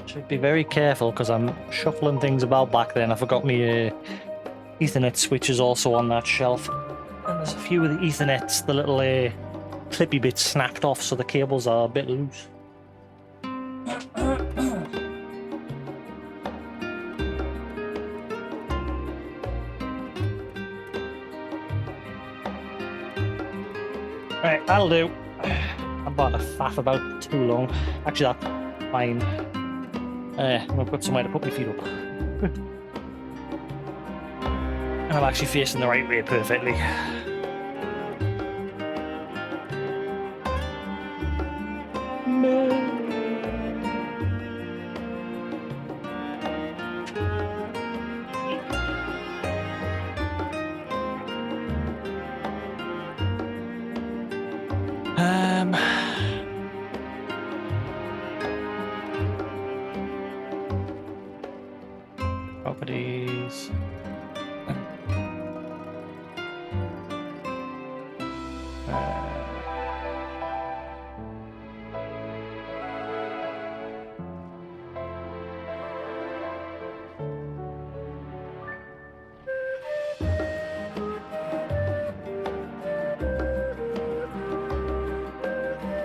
Should be very careful because I'm shuffling things about back then. I forgot my Ethernet switches also on that shelf. And there's a few of the Ethernets, the little clippy bits snapped off, so the cables are a bit loose. Right, that'll do. I'm about to faff about too long. Actually, that's fine. I've got somewhere to put my feet up. And I'm actually facing the right way perfectly. No. Properties.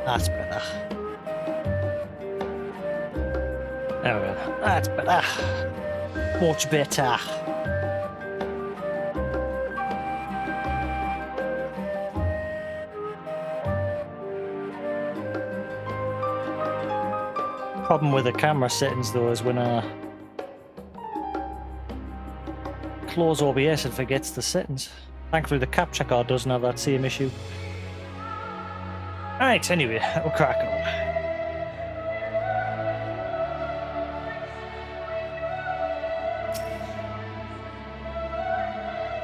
That's better. There we go. That's better. Much better. Problem with the camera settings though is when I close OBS it forgets the settings. Thankfully the capture card doesn't have that same issue. Alright, anyway, we'll crack on.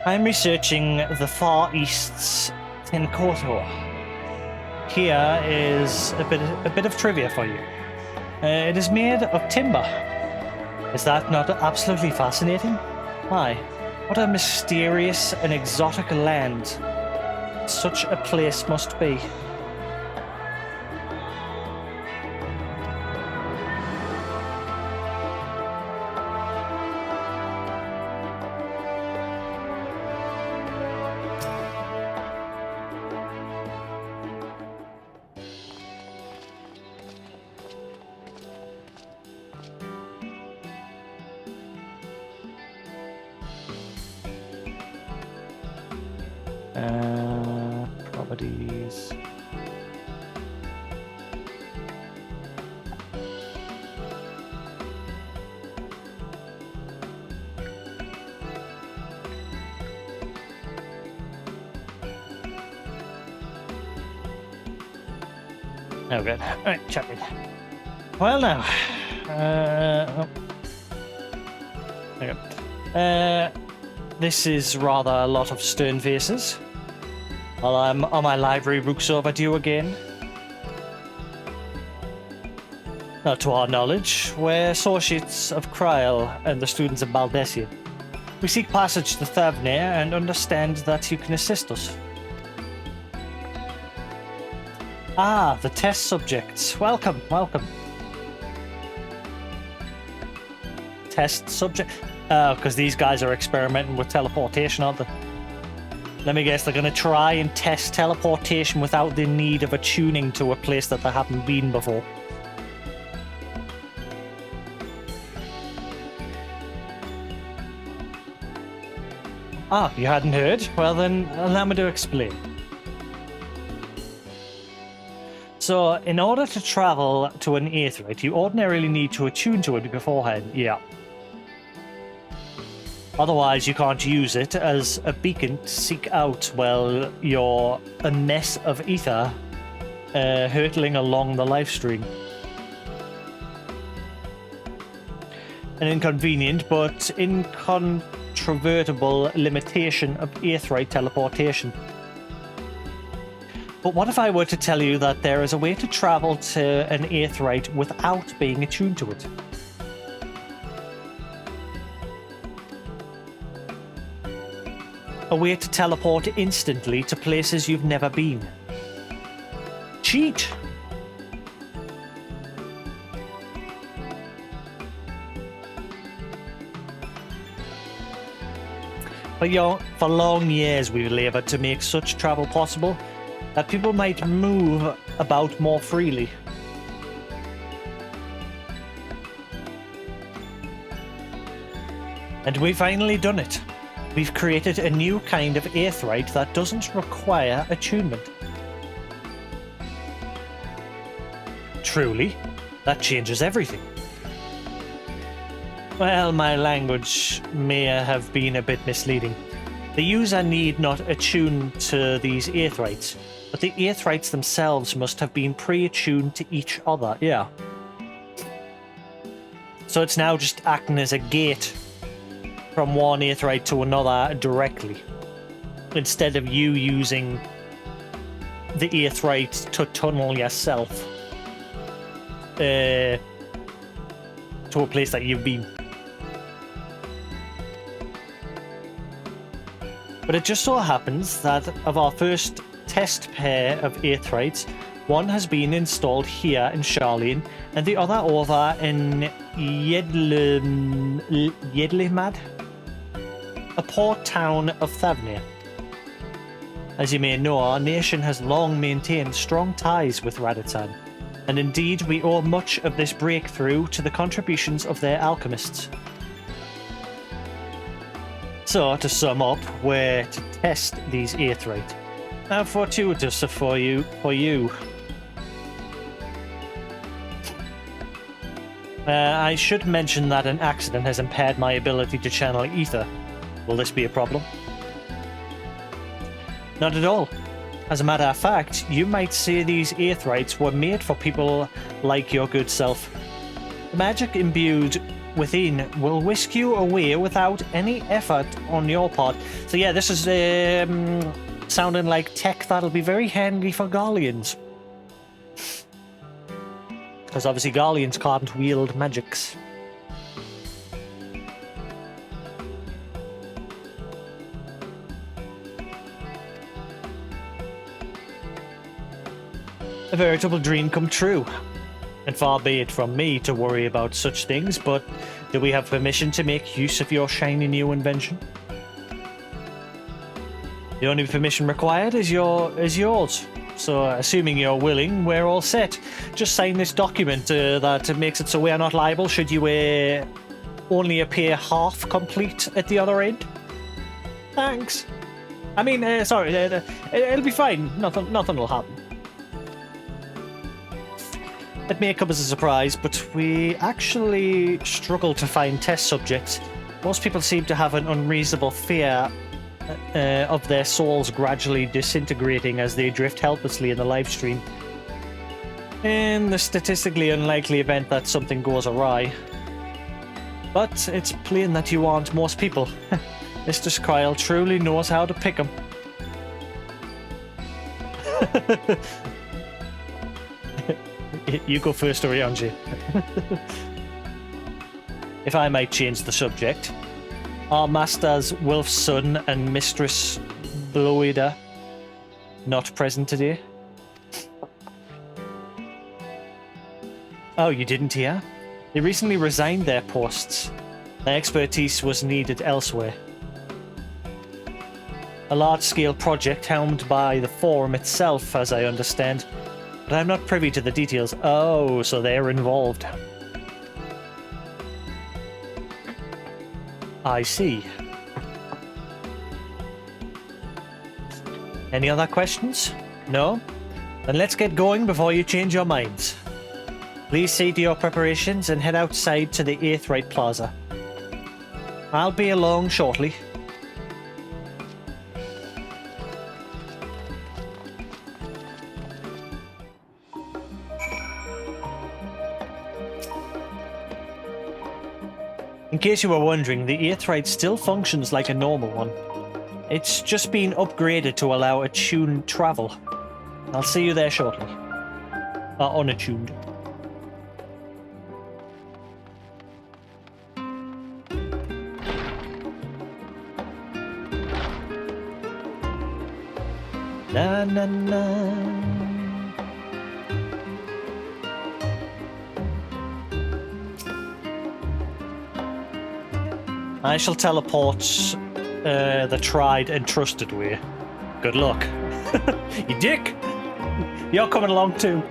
I'm researching the Far East's Tenkoto. Here is a bit of trivia for you. It is made of timber. Is that not absolutely fascinating? Why, what a mysterious and exotic land such a place must be. Properties. Oh, good. All right, check it. Well, now. There we go. This is rather a lot of stern faces. While I'm on my library books overdue again. Now, to our knowledge, we're associates of Kryl and the students of Baldesia. We seek passage to Thavnair and understand that you can assist us. Ah, the test subjects. Welcome, welcome. Test subject? Oh, because these guys are experimenting with teleportation, aren't they? Let me guess, they're going to try and test teleportation without the need of attuning to a place that they haven't been before. Ah, you hadn't heard? Well then, allow me to explain. So, in order to travel to an aetheryte, you ordinarily need to attune to it beforehand, yeah. Otherwise, you can't use it as a beacon to seek out while you're a mess of ether hurtling along the life stream. An inconvenient but incontrovertible limitation of aetheryte teleportation. But what if I were to tell you that there is a way to travel to an aetheryte without being attuned to it? A way to teleport instantly to places you've never been. Cheat! For long years we've laboured to make such travel possible that people might move about more freely. And we've finally done it. We've created a new kind of aetheryte that doesn't require attunement. Truly, that changes everything. Well, my language may have been a bit misleading. The user need not attune to these aetherytes, but the aetherytes themselves must have been pre-attuned to each other, yeah. So it's now just acting as a gate from one aetheryte to another directly, instead of you using the aetheryte to tunnel yourself to a place that you've been. But it just so happens that of our first test pair of Aetherites, one has been installed here in Charlene, and the other over in Yedlimad, a port town of Thavnair. As you may know, our nation has long maintained strong ties with Radatan, and indeed we owe much of this breakthrough to the contributions of their alchemists. So, to sum up, we're to test these Aetherite. How fortuitous for you. I should mention that an accident has impaired my ability to channel ether. Will this be a problem? Not at all. As a matter of fact, you might say these Aetherites were made for people like your good self. The magic imbued within will whisk you away without any effort on your part. So yeah, this is sounding like tech that'll be very handy for Garleans. Because obviously Garleans can't wield magics. A veritable dream come true. And far be it from me to worry about such things, but do we have permission to make use of your shiny new invention? The only permission required is yours. So, assuming you're willing, we're all set. Just sign this document that makes it so we're not liable should you only appear half complete at the other end. Thanks. I mean, sorry, it'll be fine. Nothing will happen. It may come as a surprise, but we actually struggle to find test subjects. Most people seem to have an unreasonable fear of their souls gradually disintegrating as they drift helplessly in the live stream. In the statistically unlikely event that something goes awry. But it's plain that you aren't most people. Mr. Skryl truly knows how to pick 'em. You go first, Orianji. If I might change the subject. Our masters Wolfson and Mistress Bloida not present today? Oh, you didn't hear? They recently resigned their posts. Their expertise was needed elsewhere. A large-scale project helmed by the Forum itself, as I understand. But I'm not privy to the details. Oh, so they're involved. I see. Any other questions? No? Then let's get going before you change your minds. Please see to your preparations and head outside to the Aetherite Plaza. I'll be along shortly. In case you were wondering, the Aetherite still functions like a normal one. It's just been upgraded to allow attuned travel. I'll see you there shortly. Unattuned. Na na na. I shall teleport the tried and trusted way. Good luck. You dick! You're coming along too.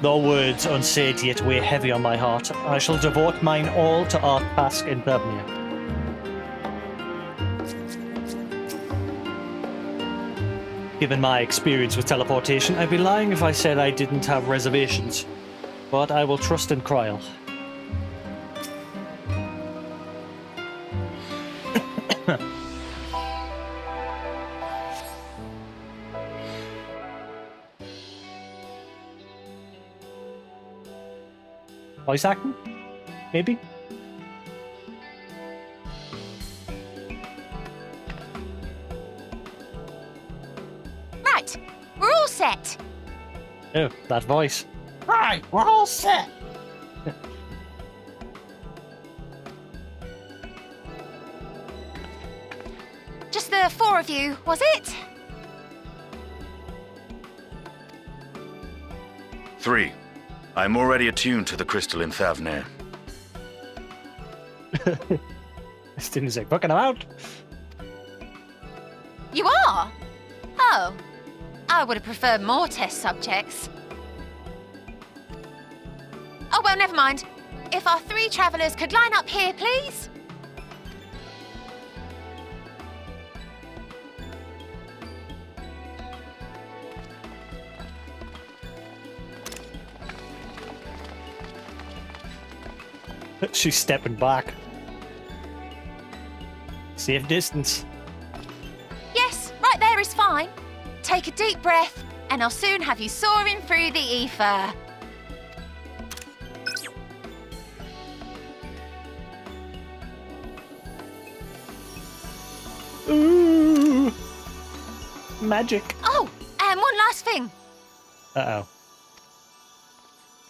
Though words unsaid yet weigh heavy on my heart, I shall devote mine all to our task in Thavnair. Given my experience with teleportation, I'd be lying if I said I didn't have reservations. But I will trust in Kryl. Voice acting? Maybe? Right, we're all set. Oh, that voice. Right, we're all set. Just the four of you, was it? 3. I'm already attuned to the crystal in Thavnair. As soon as I fucking I'm out. You are? Oh. I would have preferred more test subjects. Oh, well, never mind. If our 3 travellers could line up here, please. She's stepping back. Safe distance. Yes, right there is fine. Take a deep breath, and I'll soon have you soaring through the ether. Ooh. Magic. Oh, and one last thing. Uh-oh.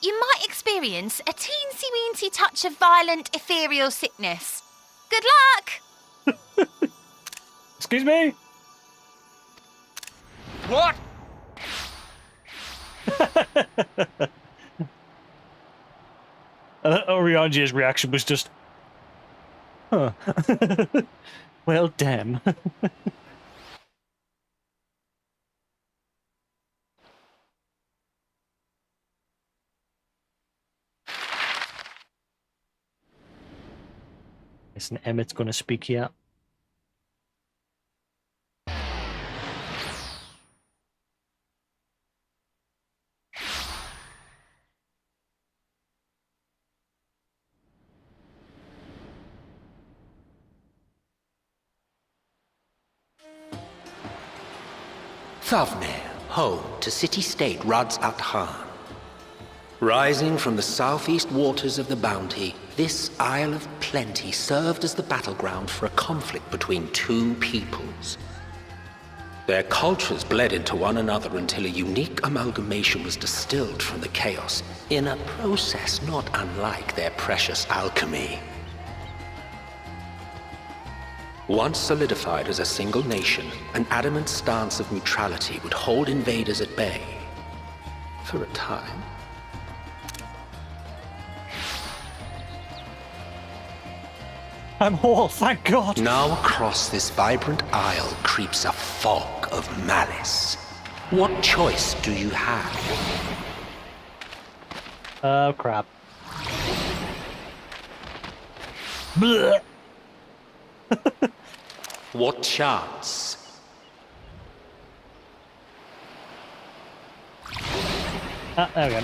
You might experience a teensy-weensy touch of violent ethereal sickness. Good luck! Excuse me? What? Orianji's reaction was just... Huh. Well, damn. Listen, Emmett's gonna speak here. Thavnair, home to city-state Rads at Han. Rising from the southeast waters of the Bounty, this Isle of Plenty served as the battleground for a conflict between 2 peoples. Their cultures bled into one another until a unique amalgamation was distilled from the chaos, in a process not unlike their precious alchemy. Once solidified as a single nation, an adamant stance of neutrality would hold invaders at bay. For a time. I'm whole, thank God. Now across this vibrant isle creeps a fog of malice. What choice do you have? Oh, crap. Blech. What chance? Ah, there we go.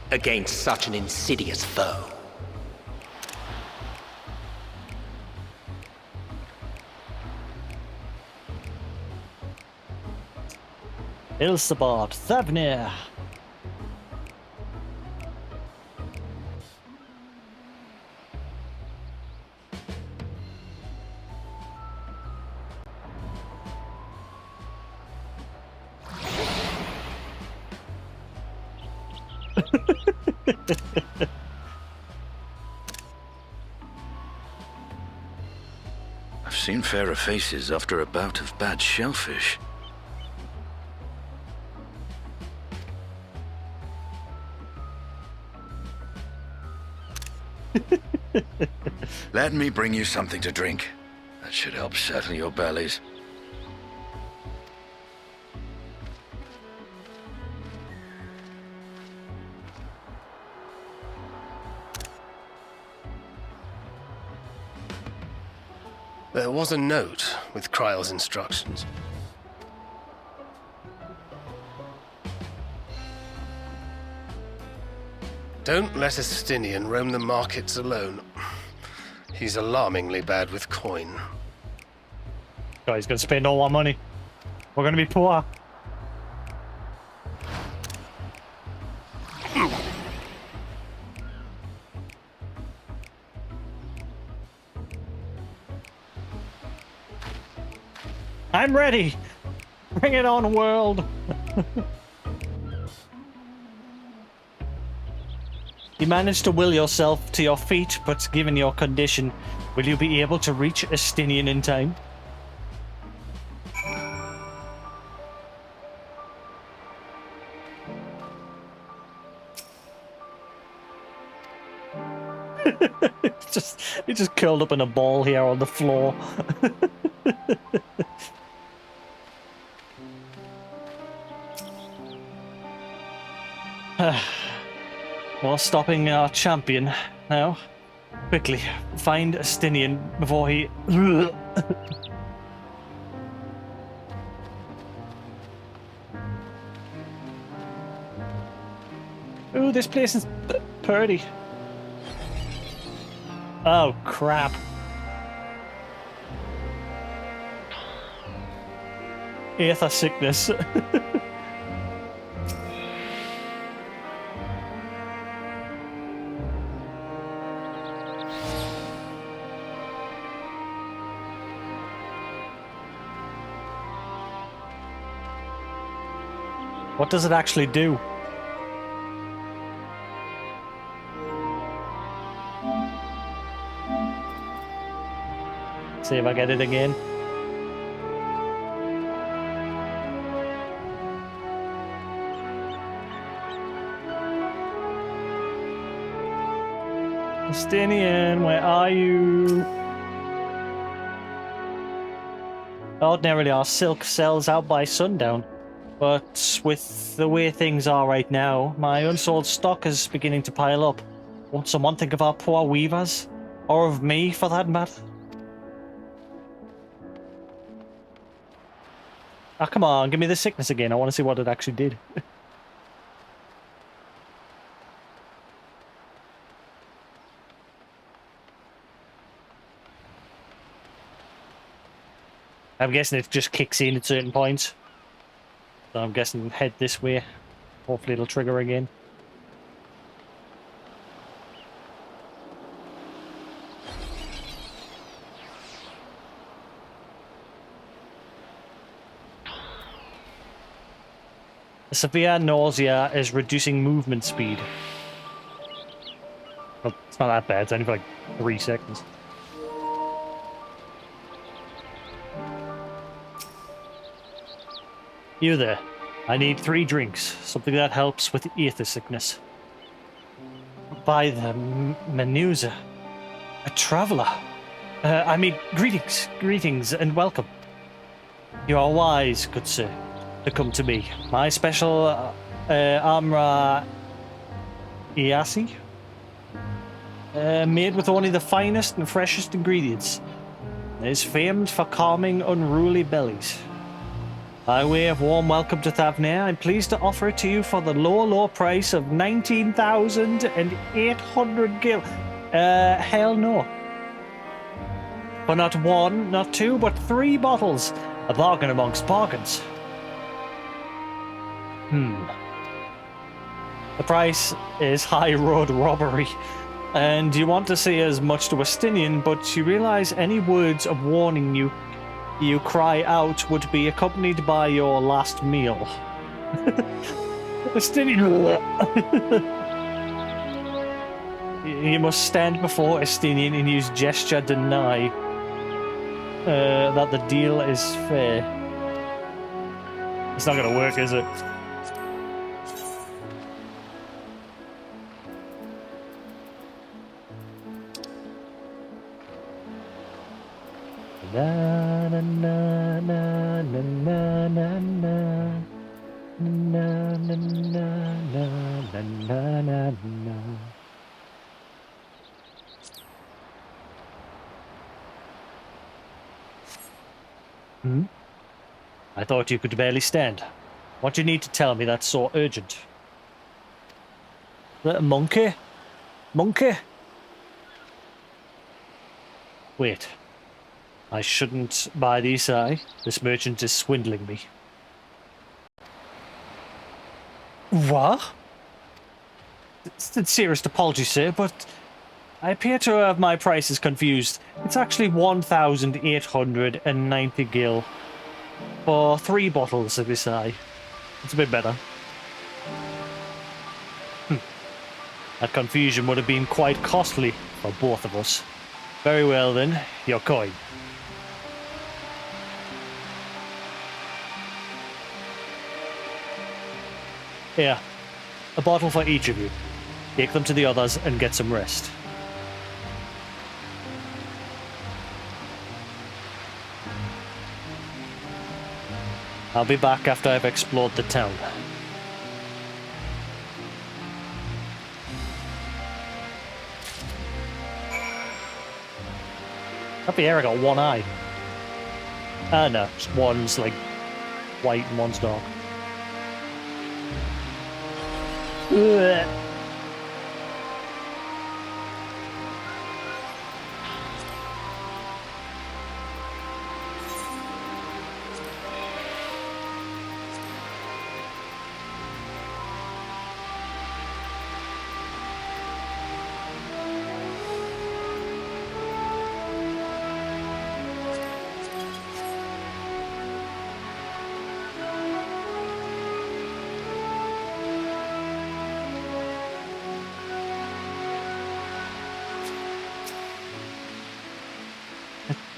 Against such an insidious foe. Ilsabard, Thavnair. I've seen fairer faces after a bout of bad shellfish. Let me bring you something to drink. That should help settle your bellies. There was a note with Kryle's instructions. Don't let a Stinian roam the markets alone. He's alarmingly bad with coin. Guy's gonna spend all our money. We're gonna be poor. I'm ready. Bring it on, world! You managed to will yourself to your feet, but given your condition, will you be able to reach Estinian in time? He just curled up in a ball here on the floor. Well, stopping our champion now. Quickly, find Estinian before he... Ooh, this place is pretty. Oh, crap. Aether sickness. What does it actually do? See if I get it again. Estinian, where are you? Ordinarily, our silk sells out by sundown. But with the way things are right now, my unsold stock is beginning to pile up. Won't someone think of our poor weavers? Or of me, for that matter? Ah, come on, give me the sickness again. I want to see what it actually did. I'm guessing it just kicks in at certain points. So I'm guessing head this way. Hopefully it'll trigger again. Severe nausea is reducing movement speed. Well, it's not that bad. It's only for like 3 seconds. You there. I need 3 drinks. Something that helps with aether sickness. By the Menusa. A traveler. Greetings and welcome. You are wise, good sir, to come to me. My special Amra Iasi. Made with only the finest and freshest ingredients. It is famed for calming unruly bellies. By way of warm welcome to Thavnair, I'm pleased to offer it to you for the low price of 19,800 gil. Hell no. For not 1, not 2, but 3 bottles. A bargain amongst bargains. The price is high road robbery. And you want to say as much to Estinian, but you realize any words of warning you cry out would be accompanied by your last meal. Estinian. You must stand before Estinian and use gesture deny that the deal is fair. It's not gonna work, is it? Na na na na na na na na na na na na. I thought you could barely stand. What do you need to tell me that's so urgent? That a monkey? Monkey? Wait. I shouldn't buy these, This merchant is swindling me. What? Sincerest apologies, sir, but I appear to have my prices confused. It's actually 1,890 gil. for 3 bottles of this eye. It's a bit better. That confusion would have been quite costly for both of us. Very well then, your coin. Here, a bottle for each of you. Take them to the others and get some rest. I'll be back after I've explored the town. Up here I got one eye. No, just one's like white and one's dark. Ugh.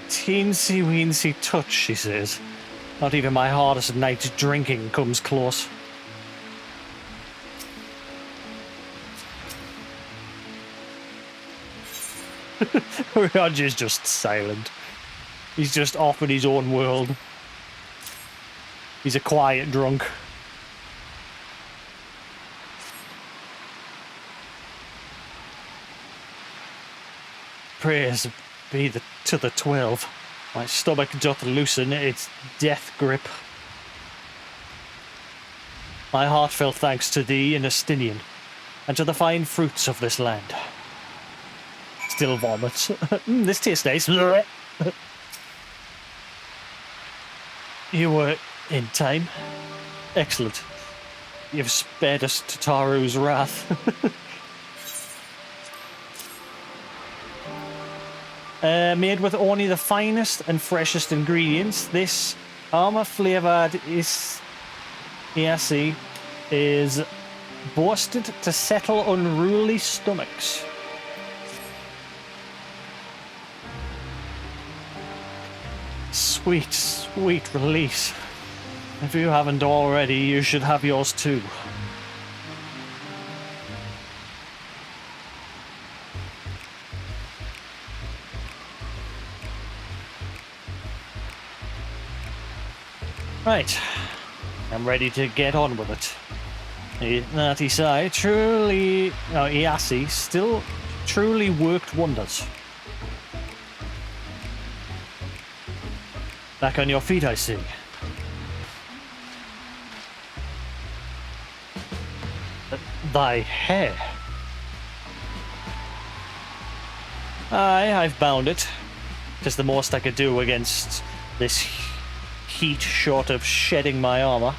Teensy weensy touch, she says. Not even my hardest night's drinking comes close. Roger's just silent. He's just off in his own world. He's a quiet drunk. Praise be to the 12. My stomach doth loosen its death grip. My heartfelt thanks to thee and Estinian, and to the fine fruits of this land. Still vomits. This tastes nice. You were in time. Excellent. You've spared us Tataru's wrath. Made with only the finest and freshest ingredients, this armor-flavoured Iasi is boasted to settle unruly stomachs. Sweet, sweet release. If you haven't already, you should have yours too. Right, I'm ready to get on with it. That Isai truly, Iasi still truly worked wonders. Back on your feet, I see. Thy hair. Aye, I've bound it. 'Tis the most I could do against this heat short of shedding my armor.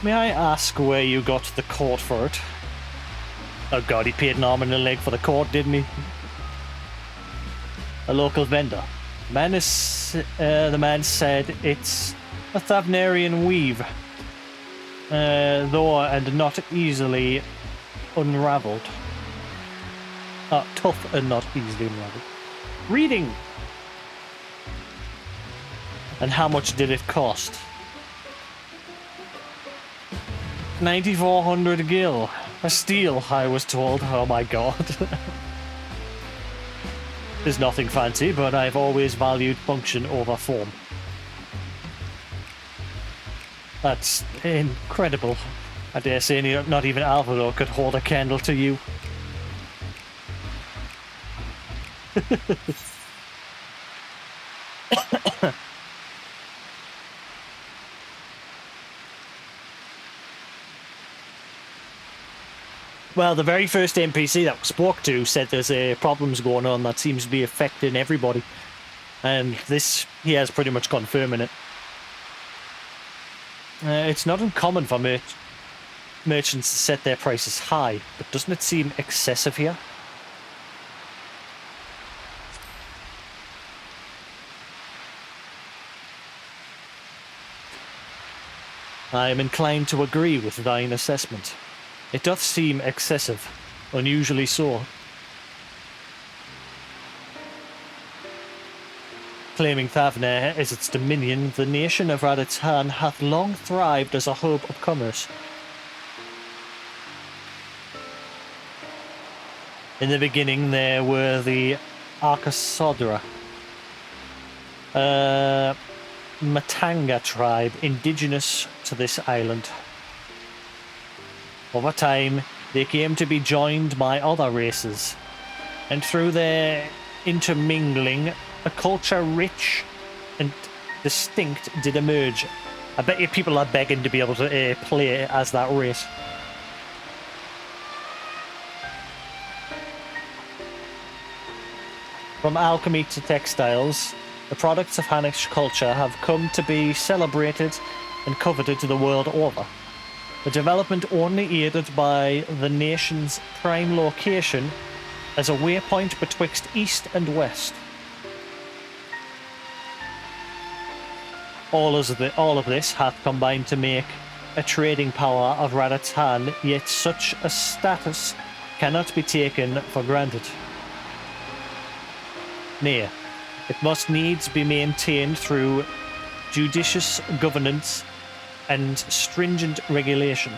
May I ask where you got the cord for it? Oh god, he paid an arm and a leg for the cord, didn't he? A local vendor. The man said it's a Thavnairian weave, though and not easily unraveled. Tough and not easily unraveled. Reading! And how much did it cost? 9,400 gil. A steal, I was told. Oh my god. There's nothing fancy, but I've always valued function over form. That's incredible. I dare say not even Alvaro could hold a candle to you. Well, the very first NPC that we spoke to said there's problems going on that seems to be affecting everybody. And this, he has pretty much confirming it. It's not uncommon for merchants to set their prices high, but doesn't it seem excessive here? I am inclined to agree with thine assessment. It doth seem excessive, unusually so. Claiming Thavnair as its dominion, the nation of Raditz-Han hath long thrived as a hub of commerce. In the beginning there were the Arkasodra, Matanga tribe indigenous to this island. Over time, they came to be joined by other races, and through their intermingling, a culture rich and distinct did emerge. I bet you people are begging to be able to play as that race. From alchemy to textiles, the products of Hanik's culture have come to be celebrated and coveted the world over. A development only aided by the nation's prime location as a waypoint betwixt east and west. All of this hath combined to make a trading power of Raditz-Han, yet such a status cannot be taken for granted. Nay, it must needs be maintained through judicious governance and stringent regulation,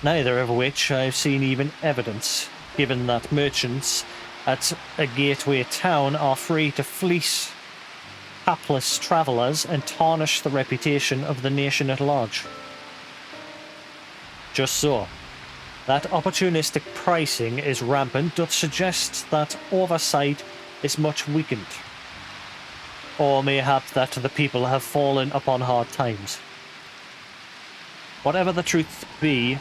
neither of which I've seen even evidence, given that merchants at a gateway town are free to fleece hapless travellers and tarnish the reputation of the nation at large. Just so. That opportunistic pricing is rampant doth suggest that oversight is much weakened. Or mayhap that the people have fallen upon hard times. Whatever the truth be, it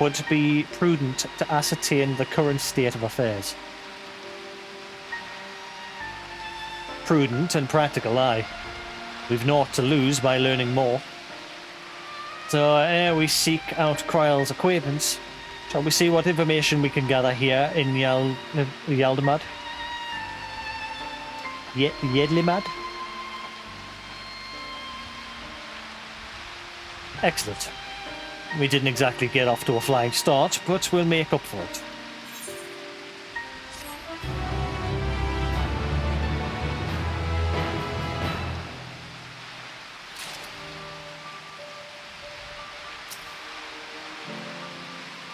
would be prudent to ascertain the current state of affairs. Prudent and practical, aye. We've naught to lose by learning more. So ere we seek out Kryle's acquaintance, shall we see what information we can gather here in Yaldamad? Yedlimad? Excellent. We didn't exactly get off to a flying start, but we'll make up for it.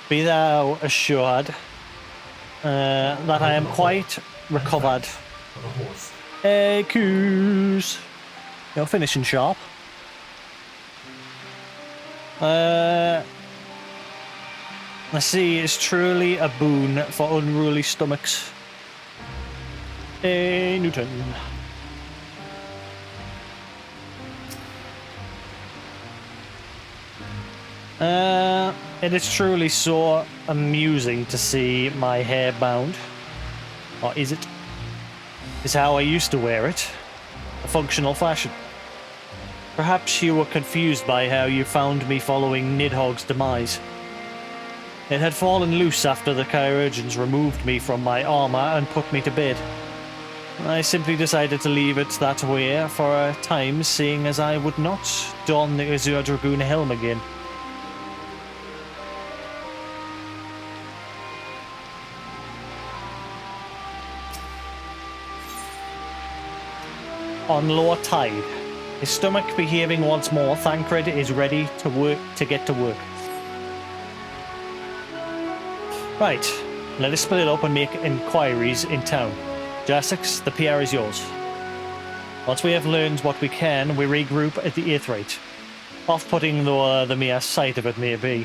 Be thou assured that I am quite recovered. Hey, coos. You're finishing sharp. The sea is truly a boon for unruly stomachs. Hey, Newton. It is truly so amusing to see my hair bound. Or is it? Is how I used to wear it. A functional fashion. Perhaps you were confused by how you found me following Nidhogg's demise. It had fallen loose after the chirurgeons removed me from my armor and put me to bed. I simply decided to leave it that way for a time, seeing as I would not don the Azure Dragoon helm again. On lower tide, his stomach behaving once more, Thancred is ready to get to work. Right, let us split up and make inquiries in town. Jasix, the PR is yours. Once we have learned what we can, we regroup at the Aetheryte. Off-putting though the mere sight of it may be.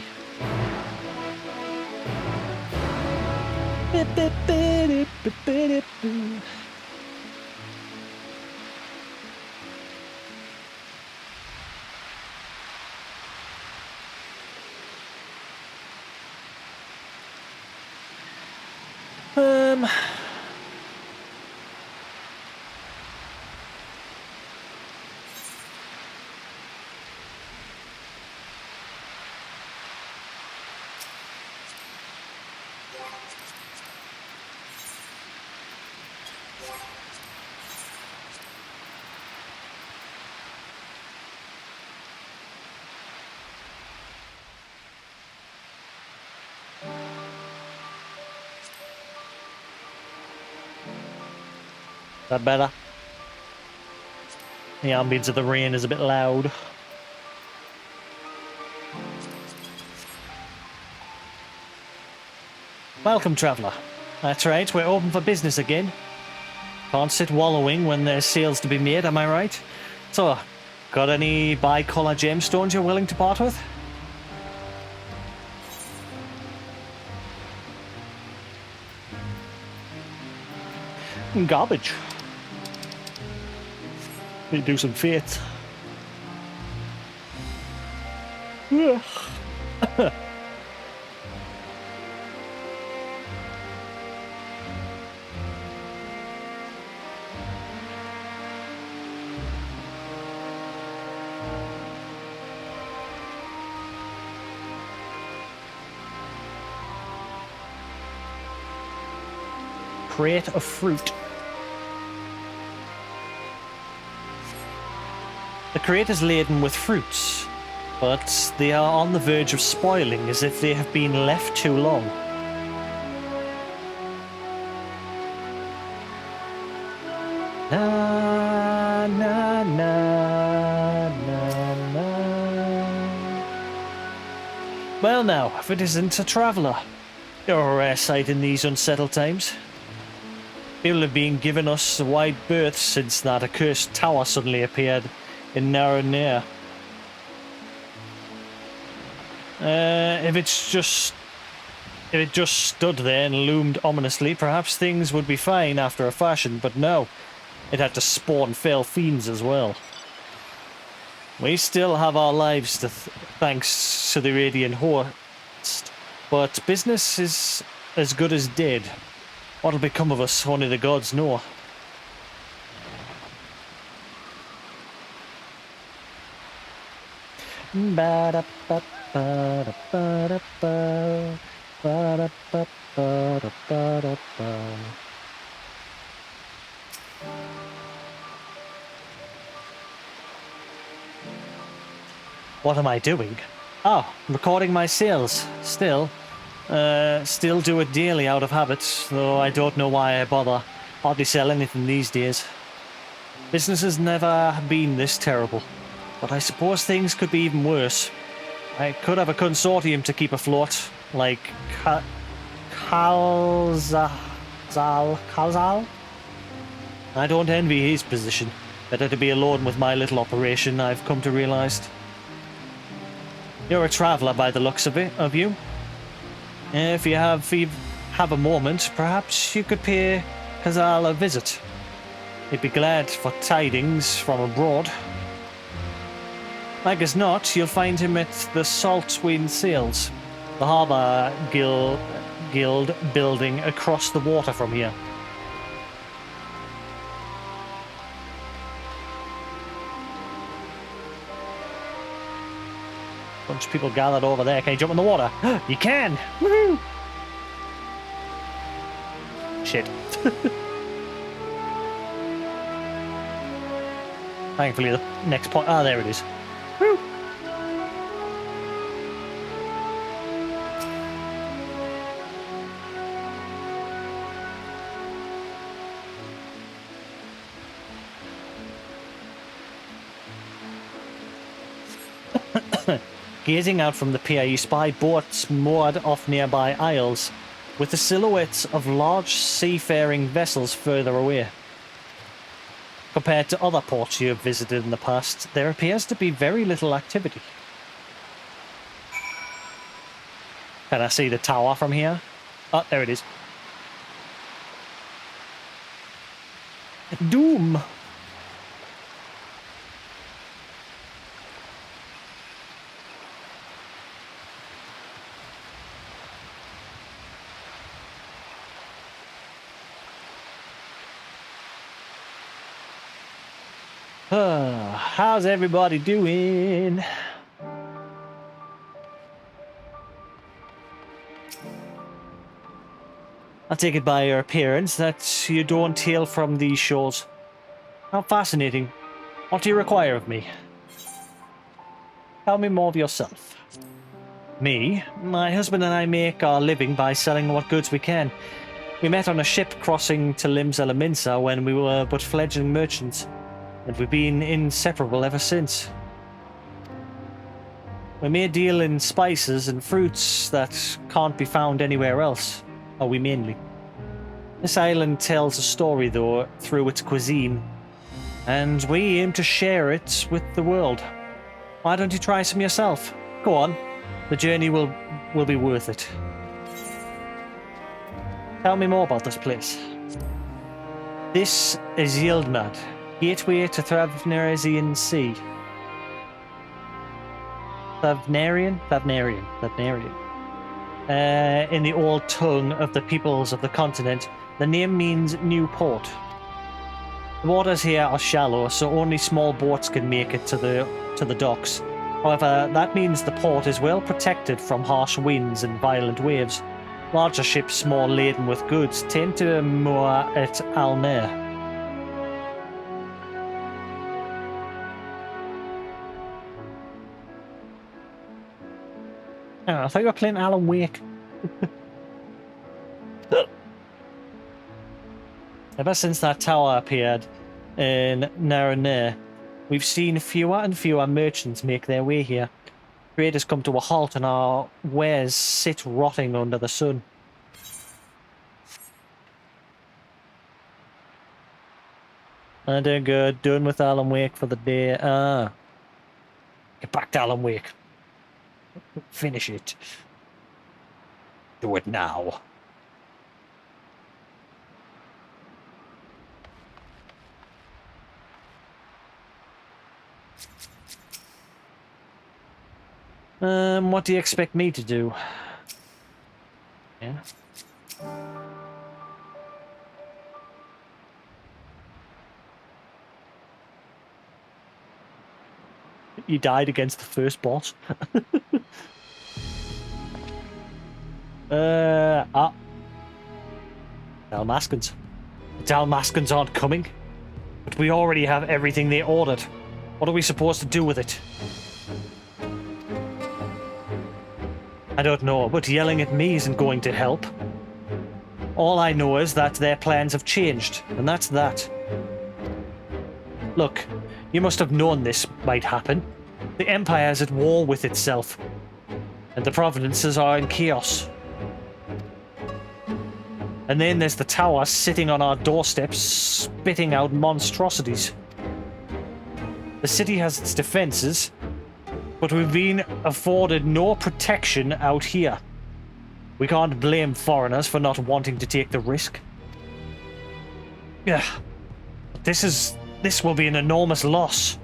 That better? The ambience of the rain is a bit loud. Welcome, traveller. That's right, we're open for business again. Can't sit wallowing when there's sales to be made, am I right? So, got any bi-colour gemstones you're willing to part with? Garbage. Need to do some faith. Crate of fruit. The crate is laden with fruits, but they are on the verge of spoiling as if they have been left too long. Na, na, na, na, na. Well now, if it isn't a traveller, you're a rare sight in these unsettled times. People have been giving us a wide berth since that accursed tower suddenly appeared in Thavnair. If it just stood there and loomed ominously, perhaps things would be fine after a fashion, but no. It had to spawn fell fiends as well. We still have our lives thanks to the Radiant Host, but business is as good as dead. What'll become of us, only the gods know. What am I doing? Oh, recording my sales. Still do it daily out of habit, though I don't know why I bother. Hardly sell anything these days. Business has never been this terrible, but I suppose things could be even worse. I could have a consortium to keep afloat, like Kalzal. I don't envy his position. Better to be alone with my little operation, I've come to realize. You're a traveller by the looks of you. If you have a moment, perhaps you could pay Kazal a visit. He'd be glad for tidings from abroad. Like as not, you'll find him at the Saltwind Sails, the harbour guild building across the water from here. Bunch of people gathered over there. Can you jump in the water? You can! Woohoo! Shit. Thankfully, the next point. Ah, there it is. Woo! Gazing out from the pier, you spy boats moored off nearby isles, with the silhouettes of large seafaring vessels further away. Compared to other ports you have visited in the past, there appears to be very little activity. Can I see the tower from here? Oh, there it is. Doom! How's everybody doing? I take it by your appearance that you don't hail from these shores. How fascinating. What do you require of me? Tell me more of yourself. Me? My husband and I make our living by selling what goods we can. We met on a ship crossing to Lims Elemensa when we were but fledgling merchants, and we've been inseparable ever since. We may deal in spices and fruits that can't be found anywhere else, or we mainly. This island tells a story, though, through its cuisine, and we aim to share it with the world. Why don't you try some yourself? Go on. The journey will be worth it. Tell me more about this place. This is Yildmad, gateway to Thavnairian Sea. Thavnairian. In the old tongue of the peoples of the continent, the name means new port. The waters here are shallow, so only small boats can make it to the docks. However, that means the port is well protected from harsh winds and violent waves. Larger ships, more laden with goods, tend to moor at Alnair. Oh, I thought you were playing Alan Wake. Ever since that tower appeared in Naranir, we've seen fewer and fewer merchants make their way here. Trade has come to a halt and our wares sit rotting under the sun. I'm doing good. Done with Alan Wake for the day. Get back to Alan Wake. Finish it. Do it now. What do you expect me to do? Yeah. You died against the first boss. Dalmaskins. The Dalmaskins aren't coming. But we already have everything they ordered. What are we supposed to do with it? I don't know, but yelling at me isn't going to help. All I know is that their plans have changed, and that's that. Look, you must have known this might happen. The Empire's at war with itself, and the provinces are in chaos. And then there's the tower sitting on our doorsteps, spitting out monstrosities. The city has its defenses, but we've been afforded no protection out here. We can't blame foreigners for not wanting to take the risk. Yeah, this will be an enormous loss.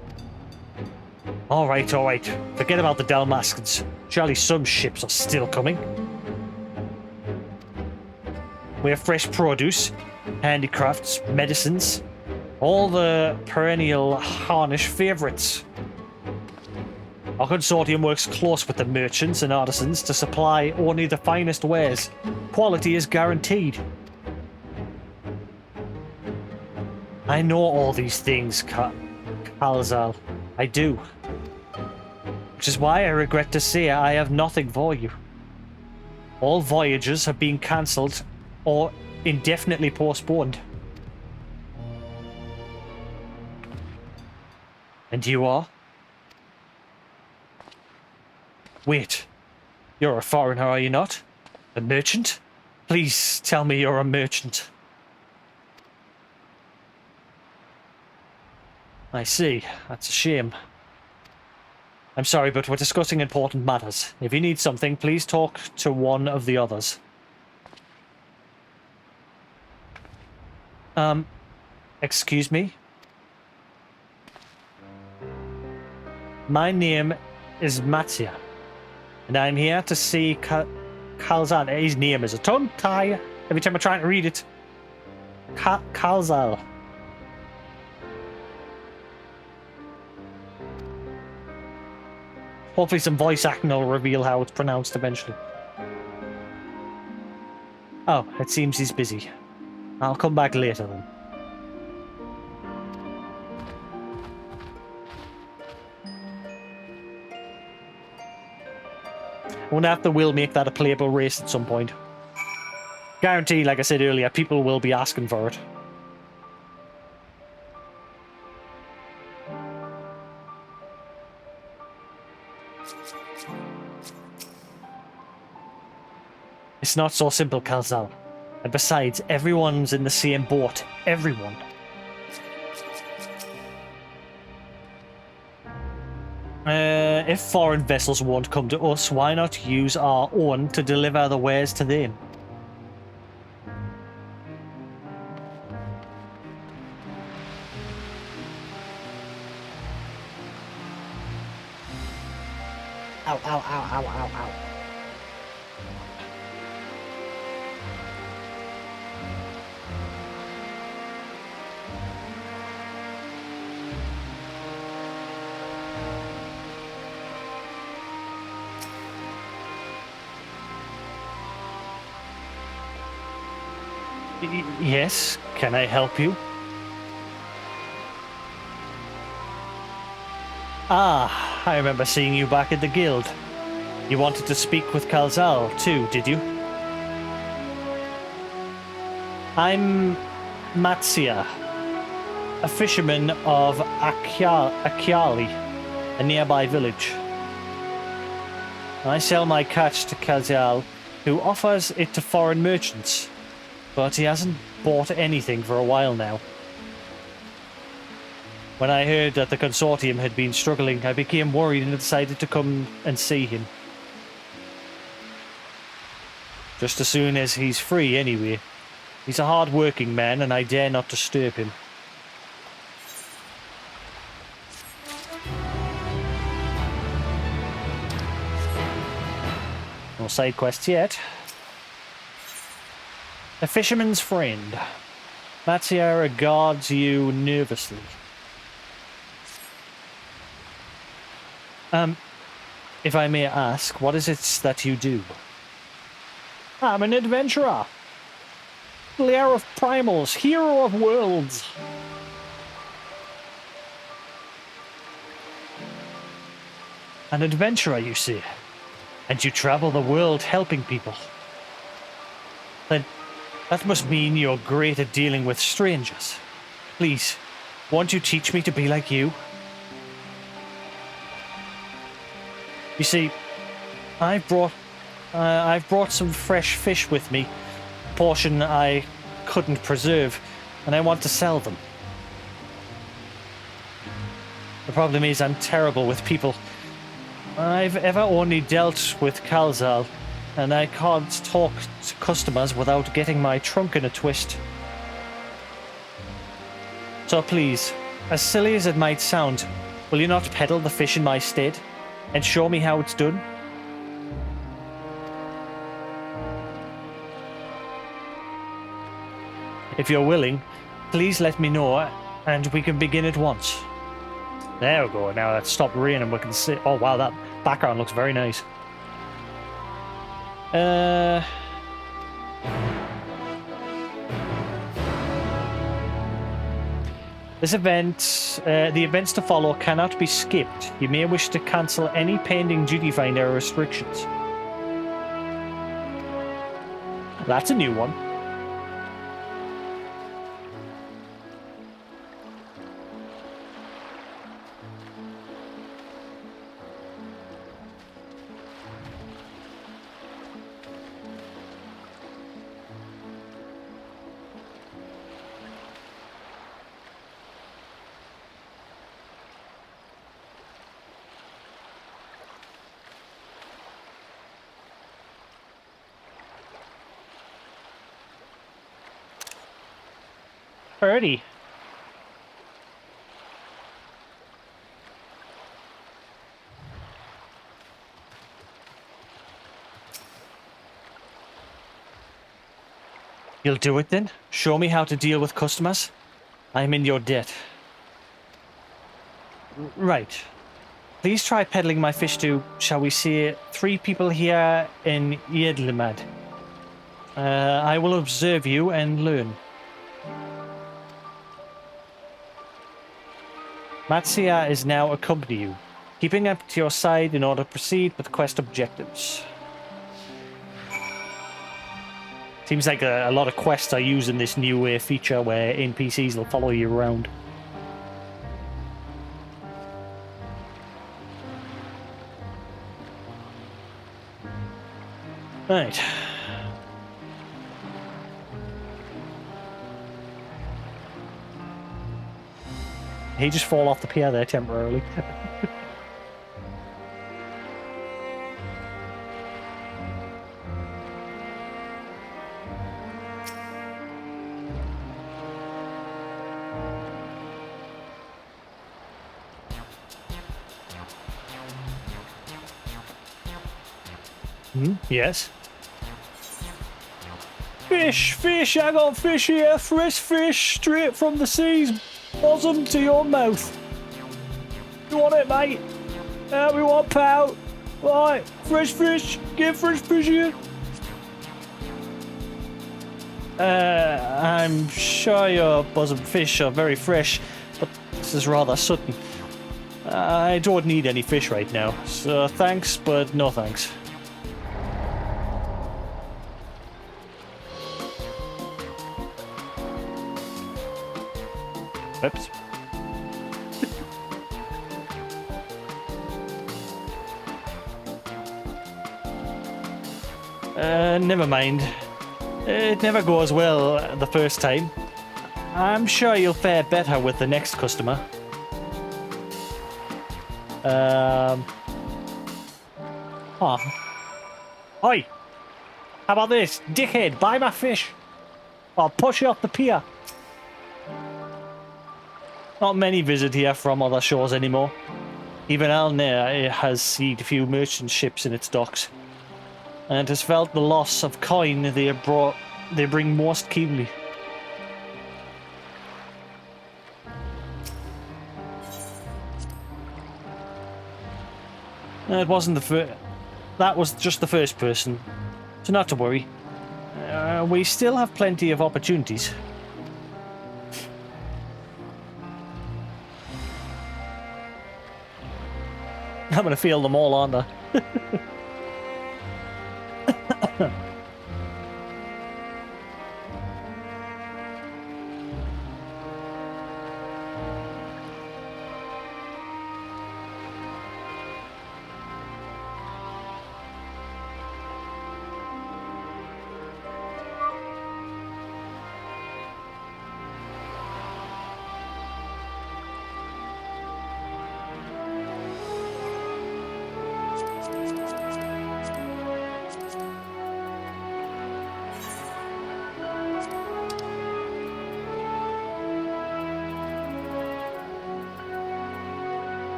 All right. Forget about the Dalmaskins. Surely some ships are still coming. We have fresh produce, handicrafts, medicines, all the perennial Harnish favourites. Our consortium works close with the merchants and artisans to supply only the finest wares. Quality is guaranteed. I know all these things, Kalzal. I do. Which is why I regret to say I have nothing for you. All voyages have been cancelled or indefinitely postponed. And you are? Wait, you're a foreigner, are you not? A merchant? Please tell me you're a merchant. I see. That's a shame. I'm sorry, but we're discussing important matters. If you need something, please talk to one of the others. Excuse me? My name is Mattia, and I'm here to see Kalzal. His name is a tongue tie every time I try to read it. Kalzal. Hopefully some voice acting will reveal how it's pronounced eventually. Oh, it seems he's busy. I'll come back later then. I wonder if they will make that a playable race at some point. Guarantee, like I said earlier, people will be asking for it. It's not so simple, Kalzal. And besides, everyone's in the same boat. Everyone. If foreign vessels won't come to us, why not use our own to deliver the wares to them? Ow, ow, ow, ow, ow, ow. Yes, can I help you? Ah, I remember seeing you back at the guild. You wanted to speak with Kalzal too, did you? I'm Matsia, a fisherman of Akiali, a nearby village. I sell my catch to Kalzal, who offers it to foreign merchants. But he hasn't bought anything for a while now. When I heard that the consortium had been struggling, I became worried and decided to come and see him. Just as soon as he's free, anyway. He's a hard-working man, and I dare not disturb him. No side quests yet. A fisherman's friend. Matsia regards you nervously. If I may ask, what is it that you do? I'm an adventurer. Slayer of primals, hero of worlds. An adventurer, you say? And you travel the world helping people? Then that must mean you're great at dealing with strangers. Please, won't you teach me to be like you? You see, I've brought some fresh fish with me, a portion I couldn't preserve, and I want to sell them. The problem is I'm terrible with people. I've ever only dealt with Kalzal, and I can't talk to customers without getting my trunk in a twist. So please, as silly as it might sound, will you not peddle the fish in my stead and show me how it's done? If you're willing, please let me know and we can begin at once. There we go. Now it's stopped raining. We can see. Oh wow, that background looks very nice. This event, the events to follow cannot be skipped. You may wish to cancel any pending duty finder restrictions. That's a new one. Alrighty. You'll do it then? Show me how to deal with customers? I'm in your debt. Right. Please try peddling my fish to, shall we say, 3 people here in Yedlimad. I will observe you and learn. Matsia is now accompanying you, keeping up to your side in order to proceed with quest objectives. Seems like a lot of quests are using this new feature where NPCs will follow you around. Right. He just fall off the pier there temporarily. Yes. Fish, I got fish here, fresh fish, straight from the seas, bosom to your mouth. You want it, mate? We want pout. Right, fresh fish, get fresh fish here. I'm sure your bosom fish are very fresh, but this is rather sudden. I don't need any fish right now, so thanks, but no thanks. Oops. Never mind. It never goes well the first time. I'm sure you'll fare better with the next customer. Oi! How about this? Dickhead, buy my fish! I'll push you off the pier. Not many visit here from other shores anymore. Even Thavnair has seen a few merchant ships in its docks, and has felt the loss of coin they bring most keenly. It wasn't the first. That was just the first person, so not to worry. We still have plenty of opportunities. I'm gonna feel them all, aren't I?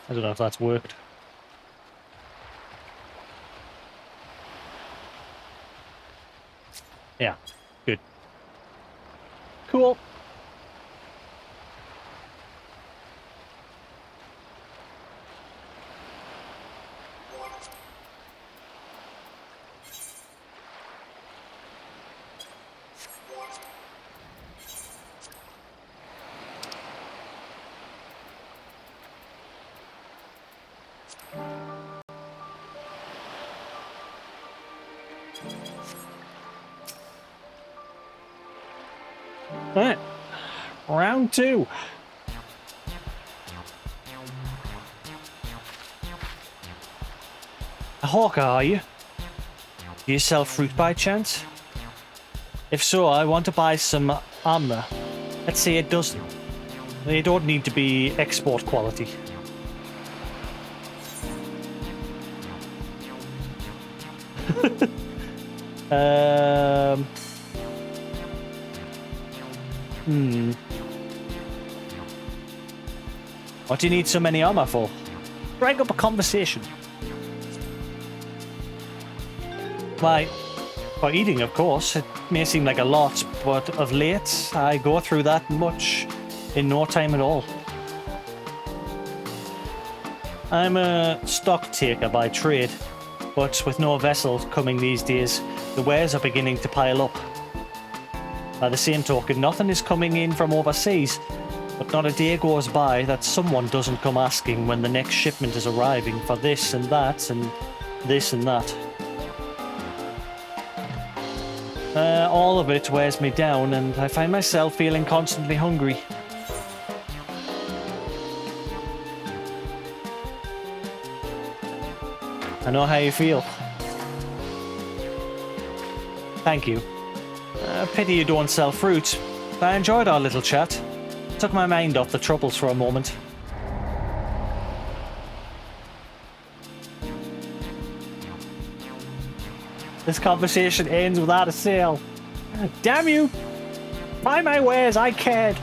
I don't know if that's worked. Yeah, good. Cool. Alright, round two. A hawker, are you? Do you sell fruit by chance? If so, I want to buy some armor. Let's say a dozen. They don't need to be export quality. What do you need so many armor for? Strike up a conversation. Why, for eating, of course. It may seem like a lot, but of late, I go through that much in no time at all. I'm a stock taker by trade, but with no vessels coming these days, the wares are beginning to pile up. By the same token, nothing is coming in from overseas, but not a day goes by that someone doesn't come asking when the next shipment is arriving for this and that and this and that. All of it wears me down, and I find myself feeling constantly hungry. I know how you feel. Thank you. Pity you don't sell fruit, but I enjoyed our little chat. Took my mind off the troubles for a moment. This conversation ends without a sale. Damn you! Buy my wares, I cared.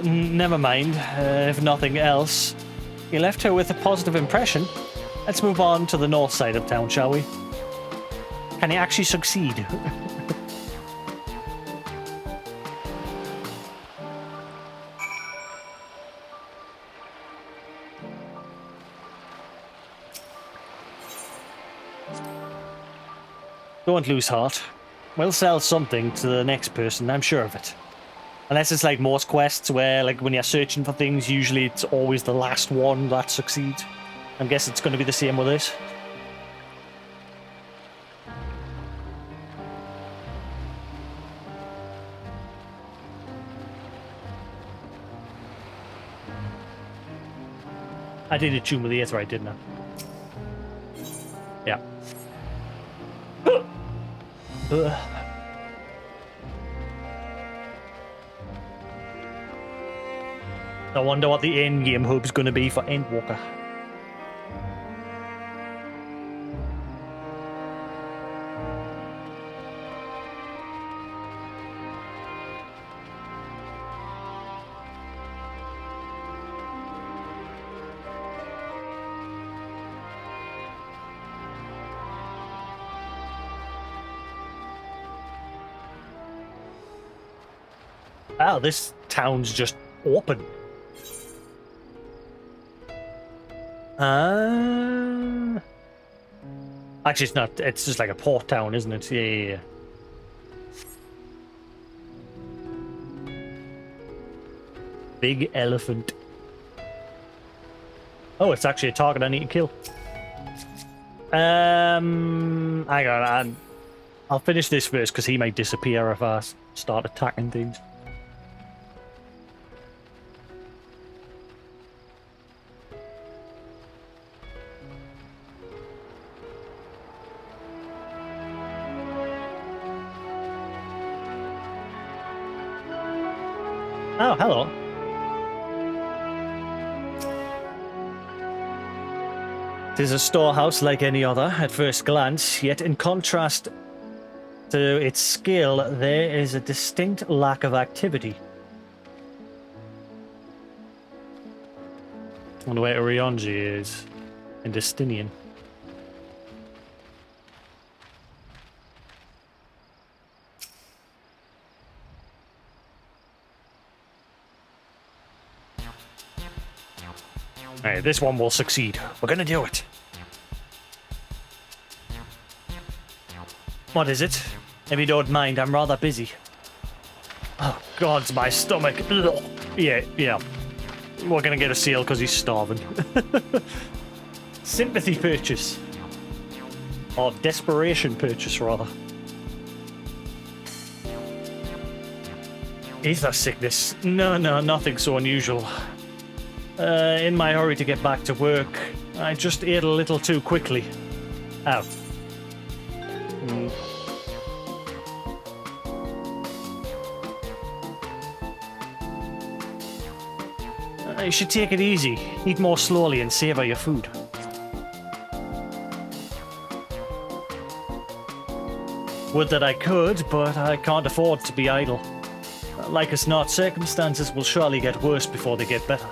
Never mind, if nothing else. You left her with a positive impression. Let's move on to the north side of town, shall we? Can he actually succeed? Don't lose heart. We'll sell something to the next person, I'm sure of it. Unless it's like most quests where, like, when you're searching for things, usually it's always the last one that succeeds. I guess it's going to be the same with this. I did attune with the Aetheryte, didn't I? Yeah. I wonder what the endgame hub's going to be for Endwalker. Wow, this town's just open. Actually, it's not. It's just like a port town, isn't it? Yeah. Big elephant. Oh, it's actually a target I need to kill. Hang on. I'll finish this first because he might disappear if I start attacking things. Oh, hello. It is a storehouse like any other at first glance, yet in contrast to its scale, there is a distinct lack of activity. I wonder where Orionji is in Destinian. Alright, this one will succeed. We're gonna do it. What is it? If you don't mind, I'm rather busy. Oh, God, my stomach. Ugh. Yeah. We're gonna get a seal because he's starving. Sympathy purchase. Or desperation purchase, rather. Ether sickness. No, nothing so unusual. In my hurry to get back to work, I just ate a little too quickly. Ow. You should take it easy. Eat more slowly and savor your food. Would that I could, but I can't afford to be idle. Like as not, circumstances will surely get worse before they get better.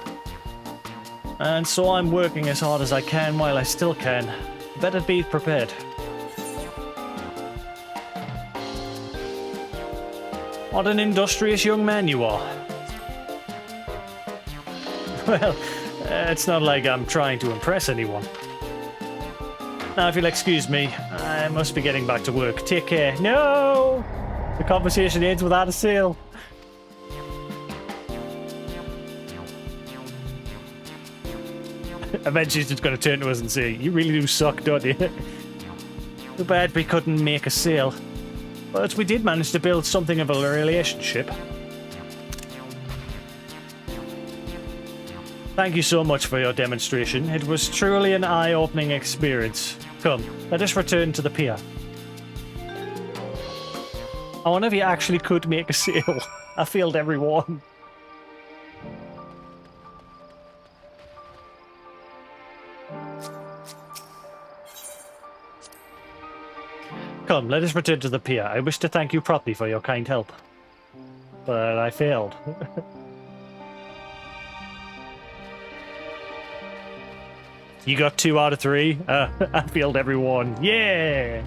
And so I'm working as hard as I can while I still can. Better be prepared. What an industrious young man you are. Well, it's not like I'm trying to impress anyone. Now, if you'll excuse me, I must be getting back to work. Take care. No! The conversation ends without a sale. Eventually, she's just going to turn to us and say, "You really do suck, don't you?" Too bad we couldn't make a sale. But we did manage to build something of a relationship. Thank you so much for your demonstration. It was truly an eye-opening experience. Come, let us return to the pier. I wonder if you actually could make a sale. I failed everyone. Come, let us return to the pier. I wish to thank you properly for your kind help. But I failed. You got 2 out of 3? I failed everyone. Yeah!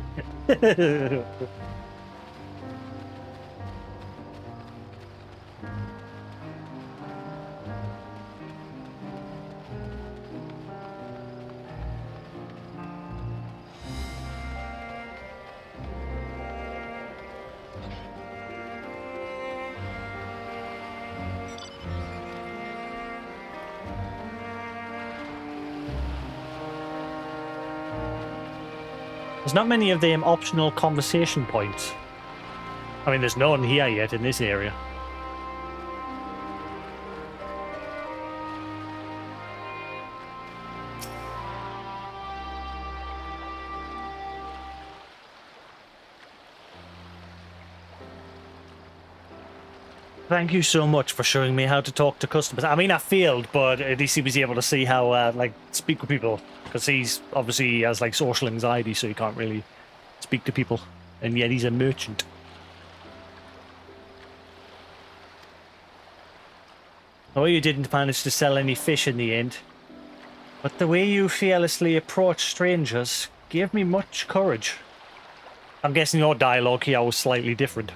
There's not many of them optional conversation points. I mean, there's none here yet in this area. Thank you so much for showing me how to talk to customers. I mean, I failed, but at least he was able to see how, like, speak with people. Because he's obviously has, like, social anxiety, so he can't really speak to people. And yet he's a merchant. Oh, you didn't manage to sell any fish in the end. But the way you fearlessly approached strangers gave me much courage. I'm guessing your dialogue here was slightly different.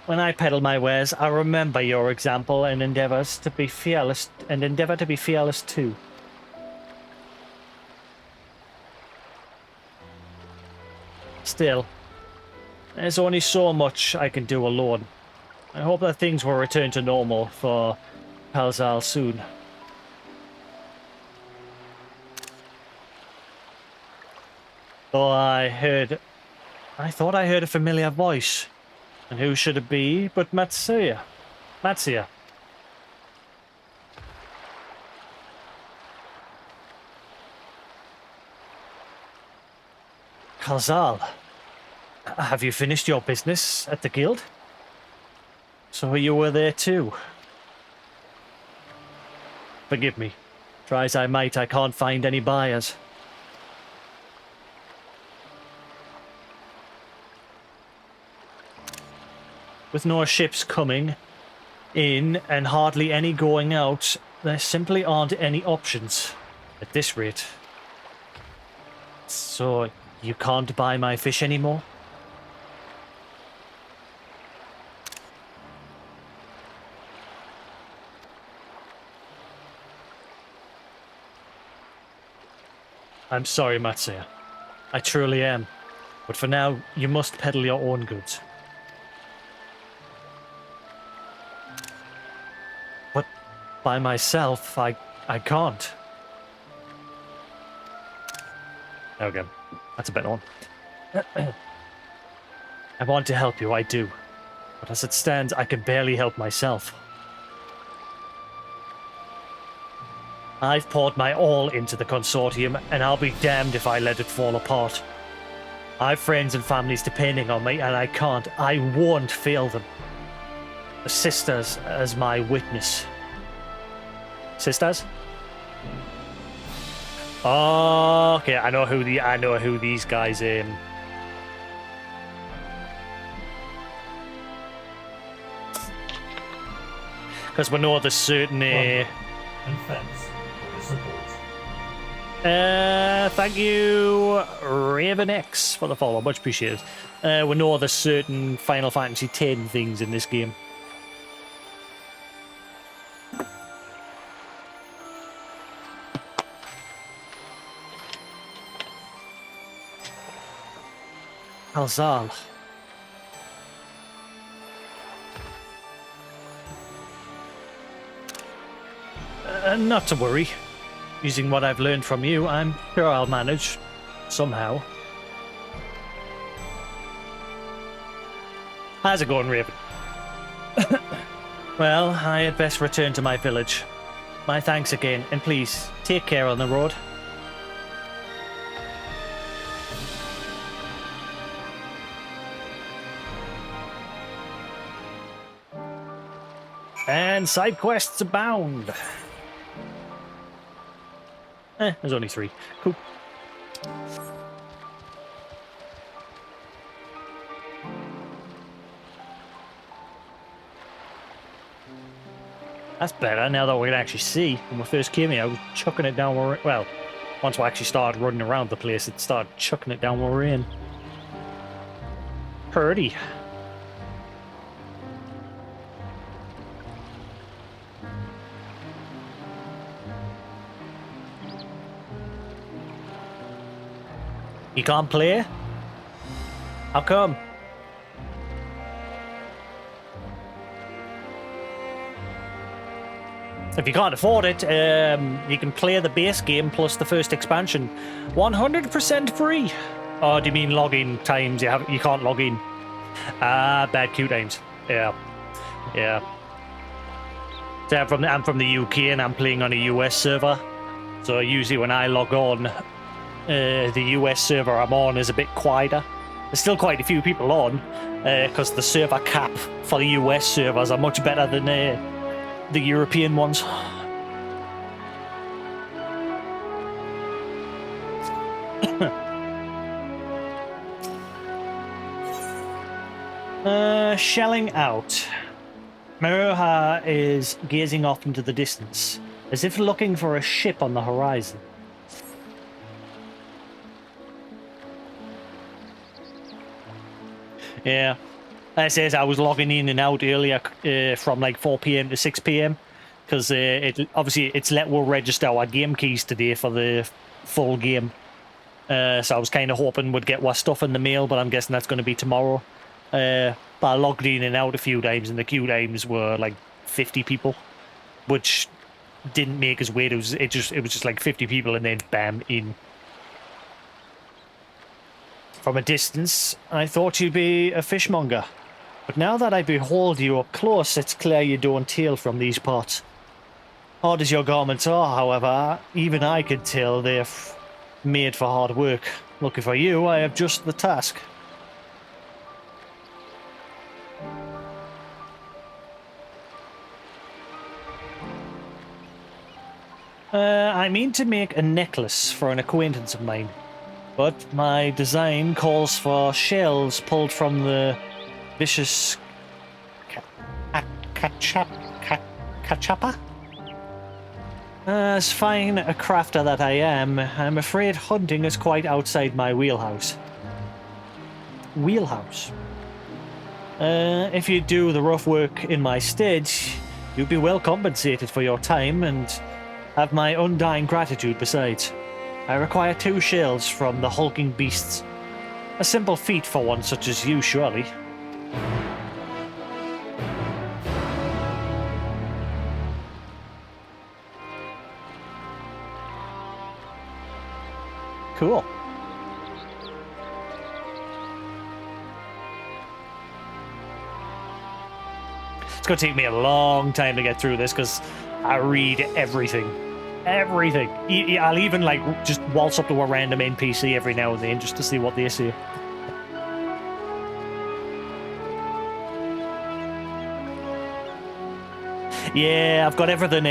When I peddle my wares, I remember your example and endeavor to be fearless too. Still, there's only so much I can do alone. I hope that things will return to normal for Palzal soon. Though I thought I heard a familiar voice. And who should it be but Matsuya? Matsuya. Khazal, have you finished your business at the guild? So you were there too. Forgive me. Try as I might, I can't find any buyers. With no ships coming in and hardly any going out, there simply aren't any options at this rate. So you can't buy my fish anymore? I'm sorry, Matsuya. I truly am. But for now, you must peddle your own goods. But by myself, I can't. Okay, that's a better one. I want to help you, I do. But as it stands, I can barely help myself. I've poured my all into the consortium, and I'll be damned if I let it fall apart. I've friends and families depending on me, and I won't fail them. The sisters as my witness. Sisters? Oh, okay, I know who these guys because we know there's certain and thanks for the support. Thank you, Raven X, for the follow. Much appreciated. We know there's certain Final Fantasy X things in this game. Alzal. Not to worry. Using what I've learned from you, I'm sure I'll manage. Somehow. How's it going, Raven? Well, I had best return to my village. My thanks again, and please, take care on the road. And side quests abound. There's only 3. Cool. That's better now that we can actually see. When we first came here, I was chucking it down where... Well, once we actually started running around the place, it started chucking it down where we're in. Purdy. You can't play? How come? If you can't afford it, you can play the base game plus the first expansion. 100% free. Oh, do you mean login times? You can't log in. Bad queue times. Yeah. Yeah. So I'm from the UK and I'm playing on a US server. So usually when I log on, the US server I'm on is a bit quieter. There's still quite a few people on, because the server cap for the US servers are much better than the European ones. Shelling out. Maruha is gazing off into the distance, as if looking for a ship on the horizon. Yeah. That says I was logging in and out earlier from like 4 PM to 6 PM because it's let we'll register our game keys today for the full game. So I was kind of hoping we'd get our stuff in the mail, but I'm guessing that's going to be tomorrow. But I logged in and out a few times, and the queue times were like 50 people, which didn't make us wait. It was just like 50 people, and then bam, in. From a distance, I thought you'd be a fishmonger. But now that I behold you up close, it's clear you don't hail from these parts. Odd as your garments are, however, even I could tell they're made for hard work. Lucky for you, I have just the task. I mean to make a necklace for an acquaintance of mine. But my design calls for shells pulled from the vicious cachapa? As fine a crafter that I am, I'm afraid hunting is quite outside my wheelhouse. If you do the rough work in my stead, you'll be well compensated for your time and have my undying gratitude besides. I require 2 shells from the hulking beasts. A simple feat for one such as you, surely. Cool. It's going to take me a long time to get through this because I read everything. Everything. I'll even like just waltz up to a random NPC every now and then just to see what they say. Yeah, I've got everything.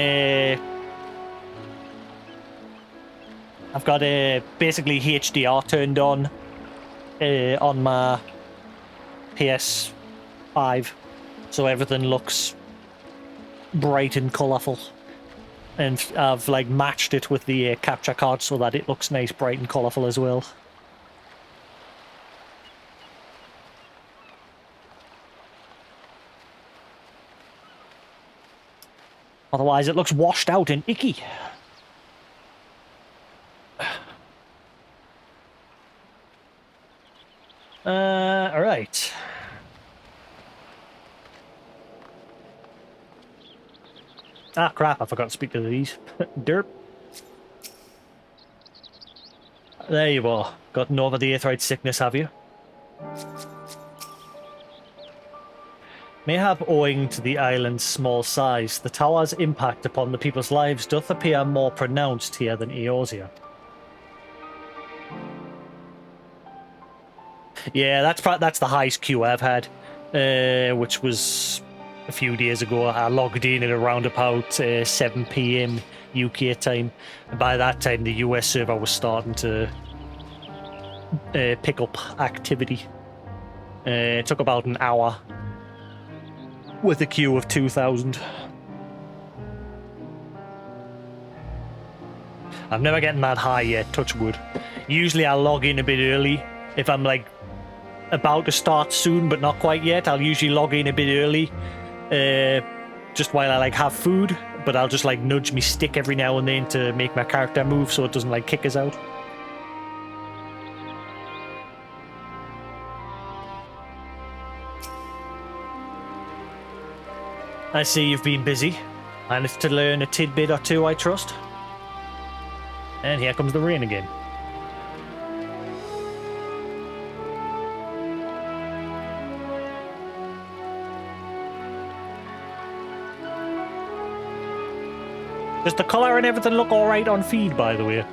I've got basically HDR turned on my PS5, so everything looks bright and colourful. And I've like matched it with the capture card so that it looks nice, bright and colourful as well. Otherwise it looks washed out and icky. Alright. Ah, crap, I forgot to speak to these. Derp. There you are. Gotten over the Aetheryte sickness, have you? Mayhap owing to the island's small size, the tower's impact upon the people's lives doth appear more pronounced here than Eorzea. Yeah, that's the highest queue I've had, which was a few days ago. I logged in at around about 7 PM UK time, and by that time the US server was starting to pick up activity. It took about an hour with a queue of 2,000. I've never gotten that high yet, touch wood. Usually I'll log in a bit early if I'm like about to start soon but not quite yet. I'll usually log in a bit early just while I like have food, but I'll just like nudge me stick every now and then to make my character move so it doesn't like kick us out. I see you've been busy. Managed to learn a tidbit or two, I trust. And here comes the rain again. Does the colour and everything look alright on feed, by the way?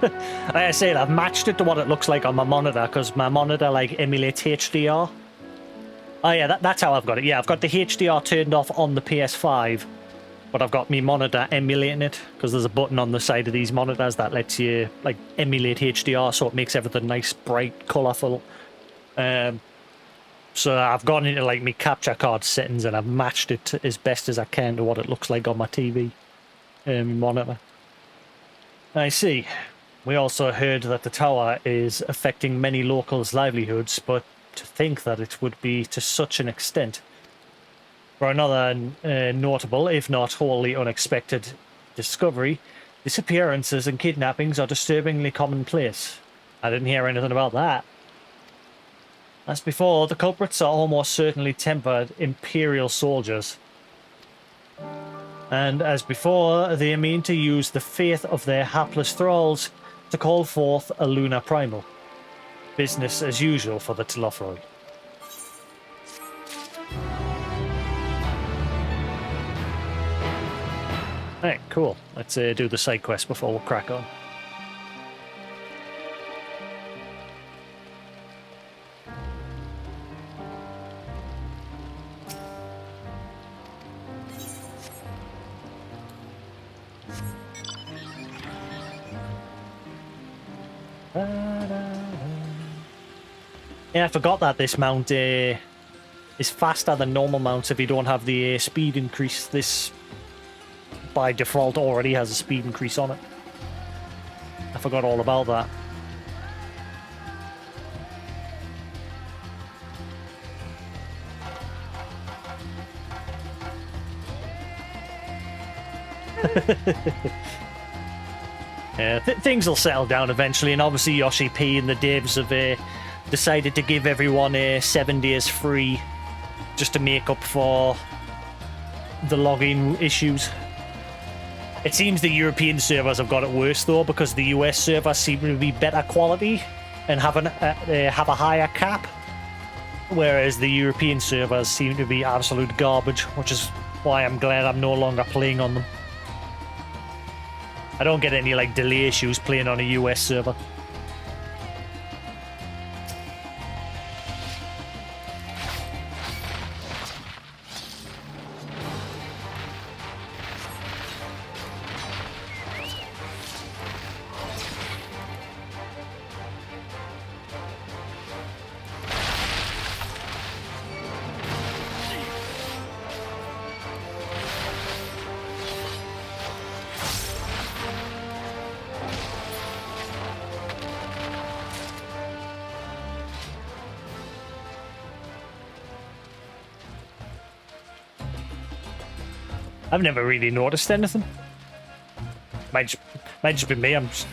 Like I said, I've matched it to what it looks like on my monitor, because my monitor like emulates HDR. Oh yeah, that's how I've got it. Yeah, I've got the HDR turned off on the PS5, but I've got my monitor emulating it, because there's a button on the side of these monitors that lets you like emulate HDR, so it makes everything nice, bright, colourful. So I've gone into like my capture card settings and I've matched it as best as I can to what it looks like on my TV monitor. I see. We also heard that the tower is affecting many locals' livelihoods, but to think that it would be to such an extent. For another notable, if not wholly unexpected, discovery, disappearances and kidnappings are disturbingly commonplace. I didn't hear anything about that. As before, the culprits are almost certainly tempered Imperial soldiers. And as before, they mean to use the faith of their hapless thralls to call forth a lunar primal. Business as usual for the Telothroi. Alright, cool. Let's do the side quest before we crack on. Yeah, I forgot that this mount is faster than normal mounts if you don't have the speed increase. This, by default, already has a speed increase on it. I forgot all about that. Yeah, things will settle down eventually, and obviously Yoshi P and the devs have decided to give everyone 7 days free just to make up for the login issues. It seems the European servers have got it worse though, because the US servers seem to be better quality and have a higher cap, whereas the European servers seem to be absolute garbage, which is why I'm glad I'm no longer playing on them. I don't get any like delay issues playing on a US server. I've never really noticed anything. Might just be me, I'm just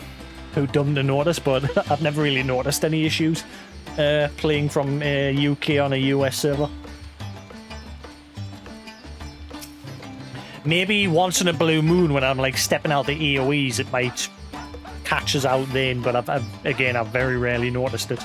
too dumb to notice, but I've never really noticed any issues playing from UK on a US server. Maybe once in a blue moon when I'm like stepping out the AoEs, it might catch us out then, but I've very rarely noticed it.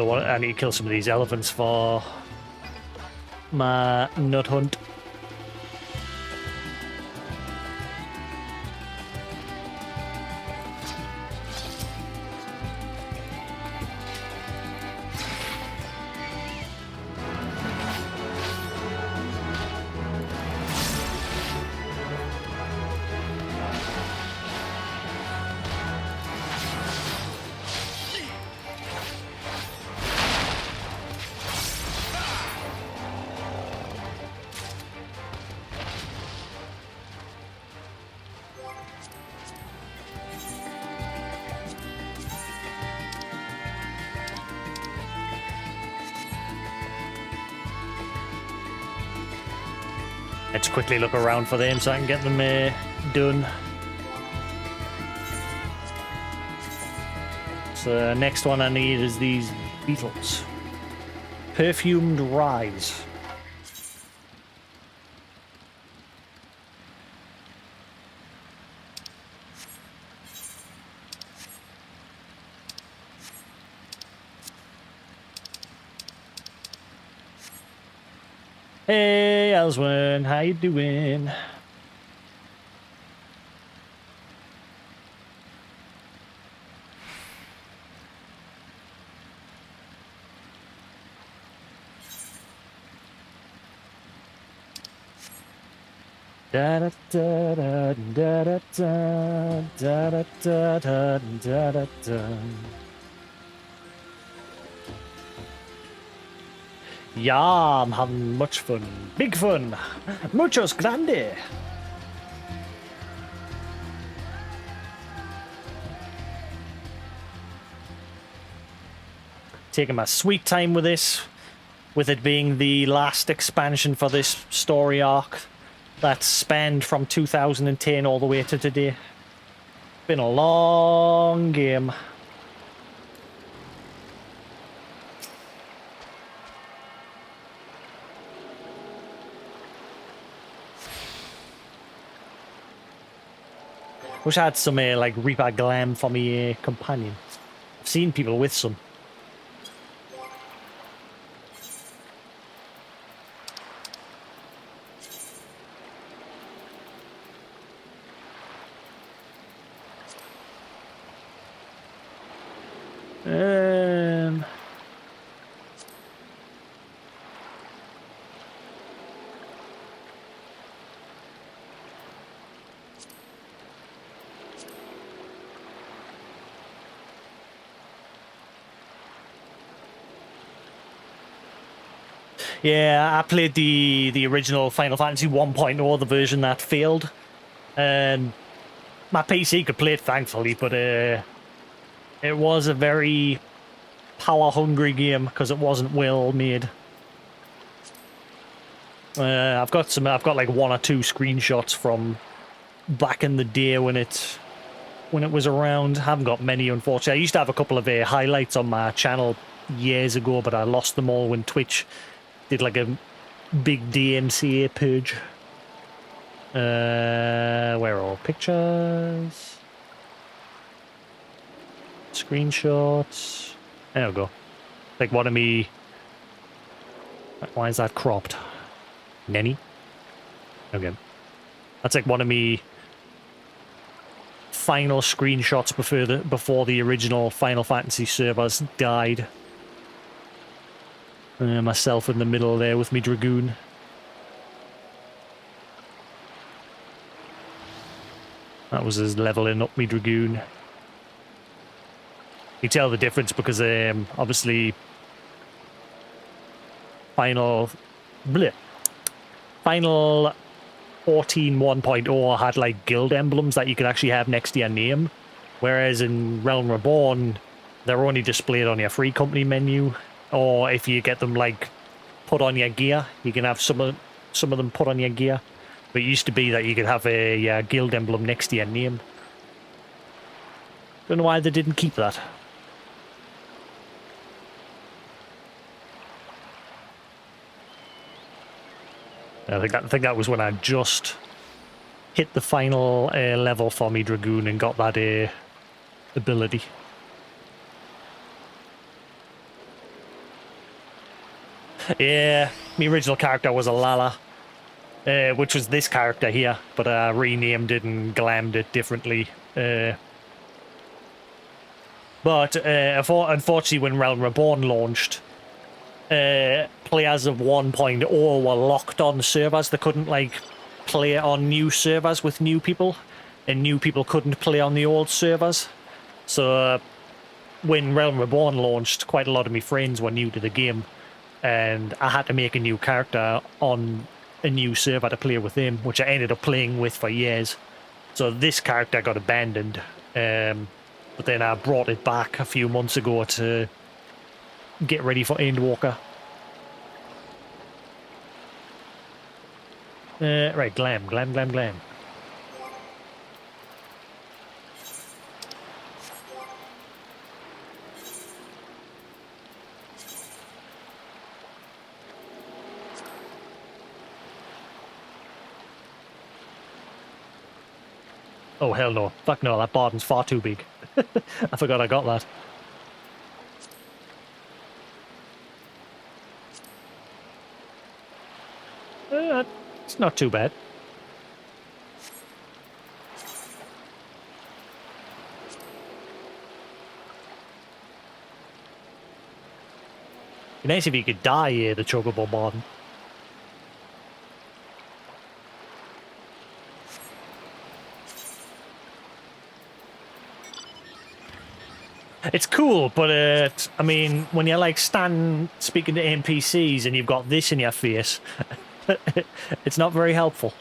I need to kill some of these elephants for my nut hunt. Let's quickly look around for them so I can get them done. So next one I need is these beetles. Perfumed Rise. Hey, Elswin, how you doing? Da da da da da da da da da da da da da. Yeah, I'm having much fun. Big fun. Muchos grande. Taking my sweet time with this, with it being the last expansion for this story arc that spanned from 2010 all the way to today. Been a long game. Wish I had some like Reaper Glam for me companion. I've seen people with some. Yeah, I played the original Final Fantasy 1.0, the version that failed. And my PC could play it, thankfully, but it was a very power-hungry game because it wasn't well made. I've got like one or two screenshots from back in the day when it was around. I haven't got many, unfortunately. I used to have a couple of highlights on my channel years ago, but I lost them all when Twitch did like a big DMCA purge. Where are all pictures? Screenshots. There we go. Like one of me. Why is that cropped? Nenny? Okay. That's like one of me final screenshots before the original Final Fantasy servers died. Myself in the middle there with me Dragoon. That was us leveling up me Dragoon. You tell the difference because obviously Final 14 1.0 had like guild emblems that you could actually have next to your name, whereas in Realm Reborn, they're only displayed on your free company menu, or if you get them like put on your gear, you can have some of them put on your gear. But it used to be that you could have a guild emblem next to your name. Don't know why they didn't keep that. I think that was when I just hit the final level for me Dragoon and got that ability. Yeah, my original character was a Lala, which was this character here, but I renamed it and glammed it differently. But unfortunately, when Realm Reborn launched, players of 1.0 were locked on servers. They couldn't like play on new servers with new people, and new people couldn't play on the old servers. So when Realm Reborn launched, quite a lot of my friends were new to the game, and I had to make a new character on a new server to play with them, which I ended up playing with for years. So this character got abandoned, but then I brought it back a few months ago to get ready for Endwalker. Right, glam. Oh, hell no. Fuck no, that Barden's far too big. I forgot I got that. It's not too bad. It'd be nice if you could die here, the Chocobo Barden. It's cool, but I mean, when you're like speaking to NPCs and you've got this in your face, it's not very helpful.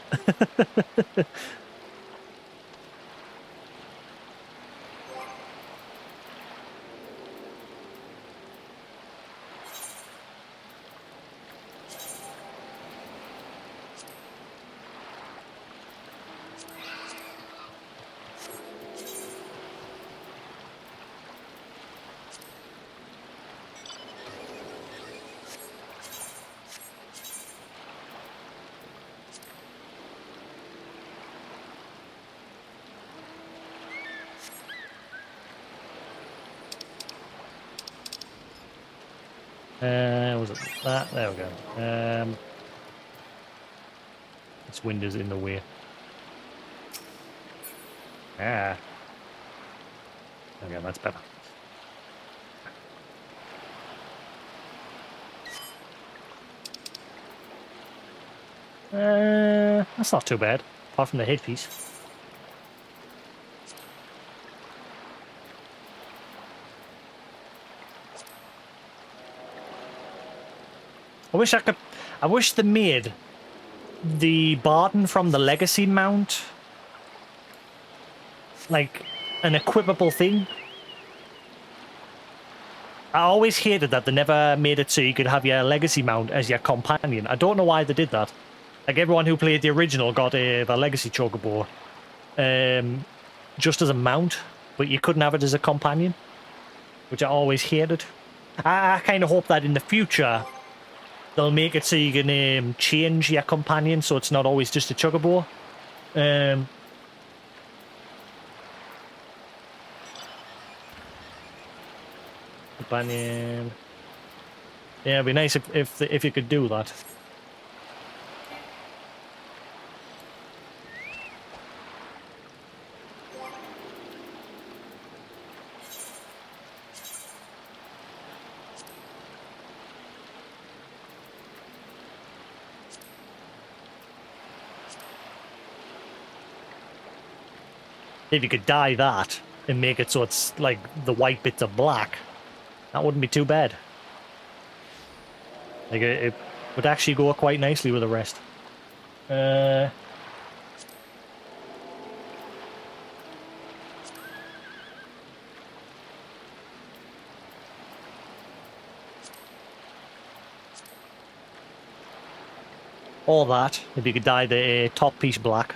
Was it that? There we go. This window's in the way. Ah. Okay, that's better. That's not too bad, apart from the headpiece. I wish they made the Barden from the Legacy mount like an equipable thing. I always hated that they never made it so you could have your Legacy mount as your companion. I don't know why they did that. Like, everyone who played the original got the Legacy Chocobo just as a mount, but you couldn't have it as a companion, which I always hated. I kind of hope that in the future they'll make it so you can change your companion so it's not always just a Chocobo. Companion. Yeah, it'd be nice if you could do that. If you could dye that and make it so it's like the white bits are black, that wouldn't be too bad. Like, it would actually go quite nicely with the rest. Or that, if you could dye the top piece black.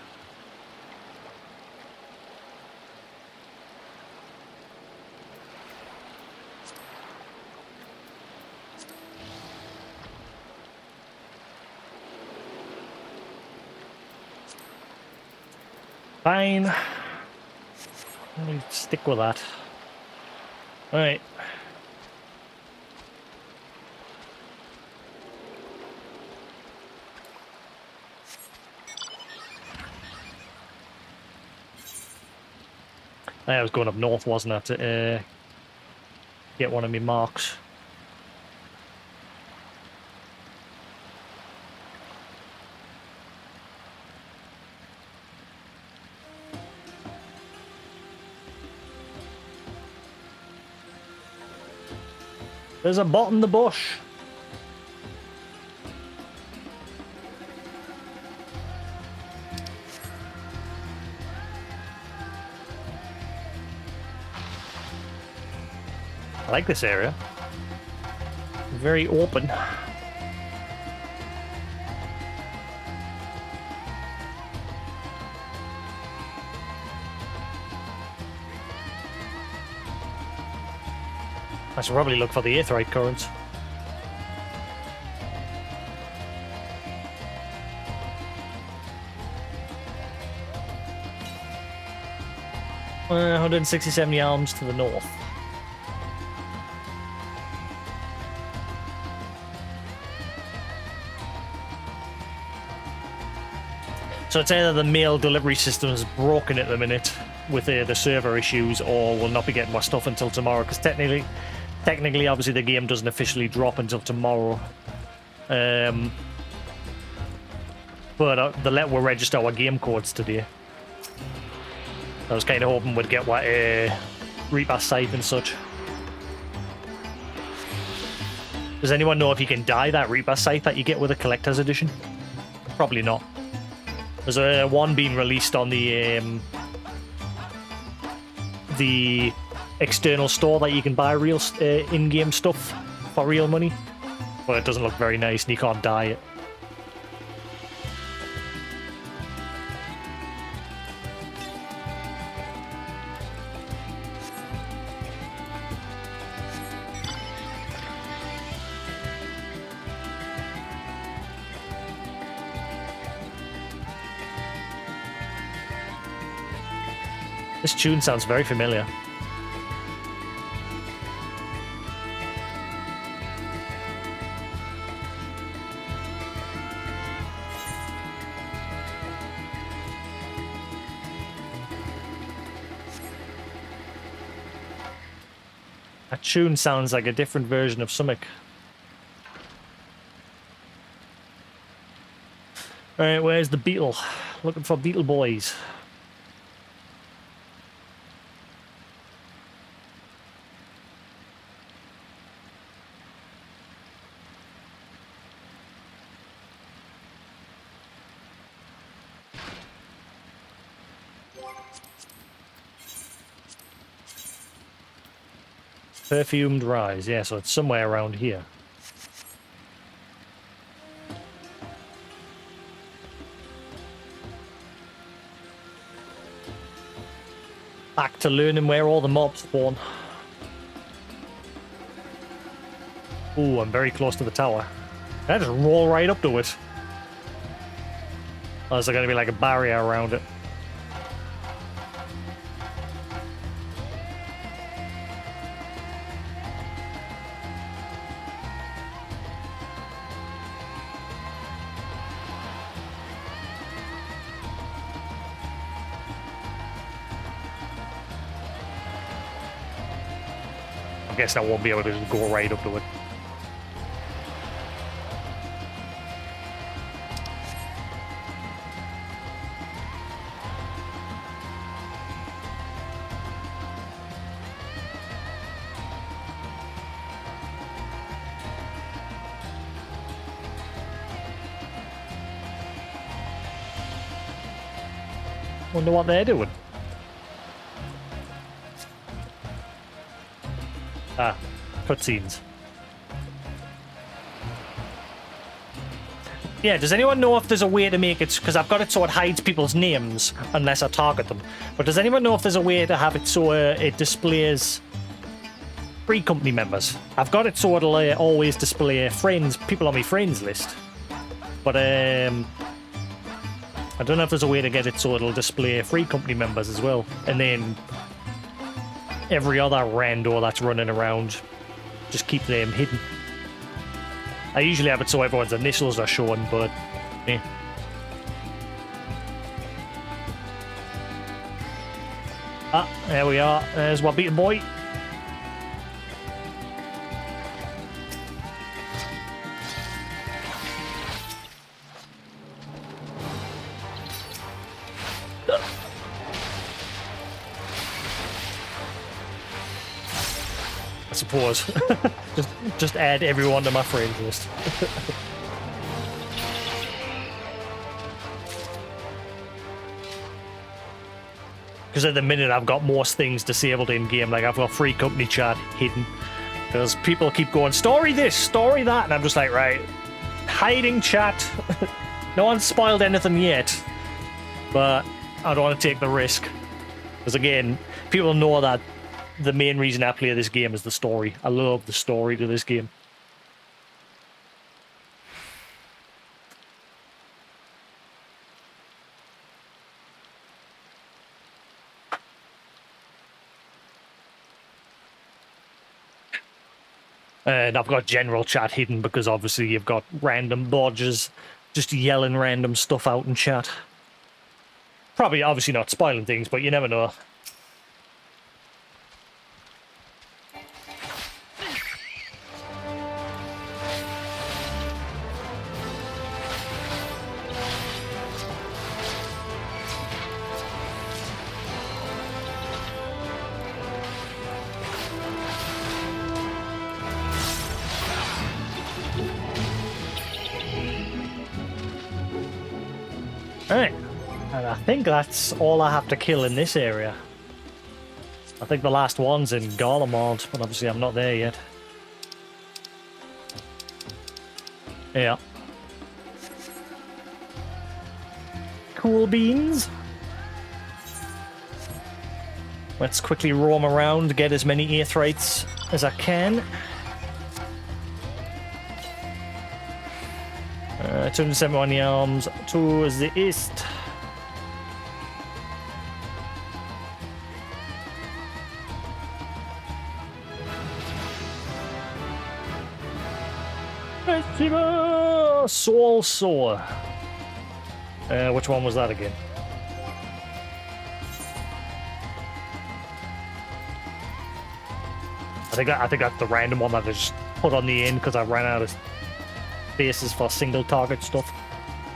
Fine. Let me stick with that. Alright. I was going up north, wasn't I, to get one of my marks. There's a bot in the bush. I like this area. Very open. I should probably look for the aetheryte currents. Uh, 167 yards to the north. So it's either the mail delivery system is broken at the minute with the server issues, or we'll not be getting more stuff until tomorrow, because technically, obviously, the game doesn't officially drop until tomorrow. But the let we'll register our game codes today. I was kind of hoping we'd get what Reaper Scythe and such. Does anyone know if you can dye that Reaper Scythe that you get with a collector's edition? Probably not. There's one being released on the external store that you can buy real in-game stuff for real money, but it doesn't look very nice and you can't dye it. This tune sounds very familiar. That tune sounds like a different version of Summick. Alright, where's the beetle? Looking for beetle boys. Perfumed Rise, yeah, so it's somewhere around here. Back to learning where all the mobs spawn. Ooh, I'm very close to the tower. I just roll right up to it. Or is there going to be like a barrier around it? I guess I won't be able to just go right up to it. Wonder what they're doing. Ah, cutscenes. Yeah, does anyone know if there's a way to make it, because I've got it so it hides people's names unless I target them, but does anyone know if there's a way to have it so it displays free company members? I've got it so it'll always display friends, people on my friends list, but I don't know if there's a way to get it so it'll display free company members as well, and then every other rando that's running around, just keep them hidden. I usually have it so everyone's initials are shown, but yeah. Ah, there we are. There's my beaten boy. I suppose. just add everyone to my friends list. Because at the minute I've got most things disabled in game, like I've got free company chat hidden. Because people keep going, story this, story that, and I'm just like, right, hiding chat. No one's spoiled anything yet, but I don't want to take the risk. Because again, people know that the main reason I play this game is the story. I love the story to this game. And I've got general chat hidden because obviously you've got random dodgers just yelling random stuff out in chat. Probably obviously not spoiling things, but you never know. Alright, and I think that's all I have to kill in this area. I think the last one's in Garlemald, but obviously I'm not there yet. Yeah. Cool beans. Let's quickly roam around, get as many aethrites as I can. 271 yalms towards the east. Festival Soul Soar. Which one was that again? I think that's the random one that I just put on the end because I ran out of bases for single target stuff.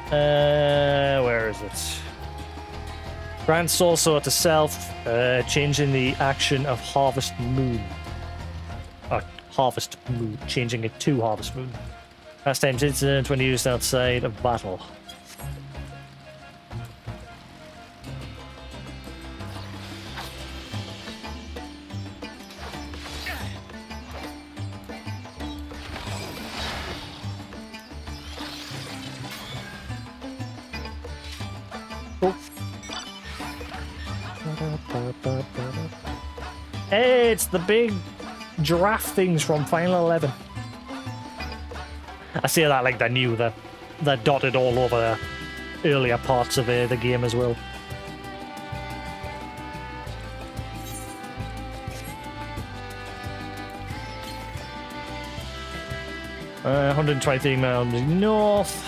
Where is it? Grant Soul Sword to self, changing the action of Harvest Moon. Harvest Moon, changing it to Harvest Moon. Last time's incident when used outside of battle. Hey, it's the big giraffe things from Final 11. I say that like they're new, they're dotted all over the earlier parts of the game as well. Uh, 123 miles north.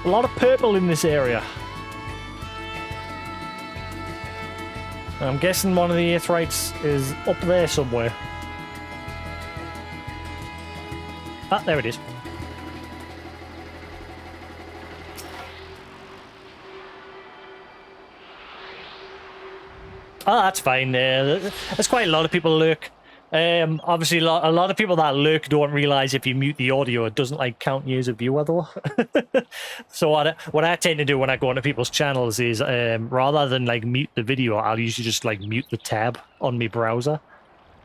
A lot of purple in this area. I'm guessing one of the aethrites is up there somewhere. Ah, there it is. Oh, that's fine. There's quite a lot of people lurk. Obviously, a lot of people that lurk don't realize if you mute the audio, it doesn't like count you as a viewer though. So what I tend to do when I go onto people's channels is rather than like mute the video, I'll usually just like mute the tab on my browser.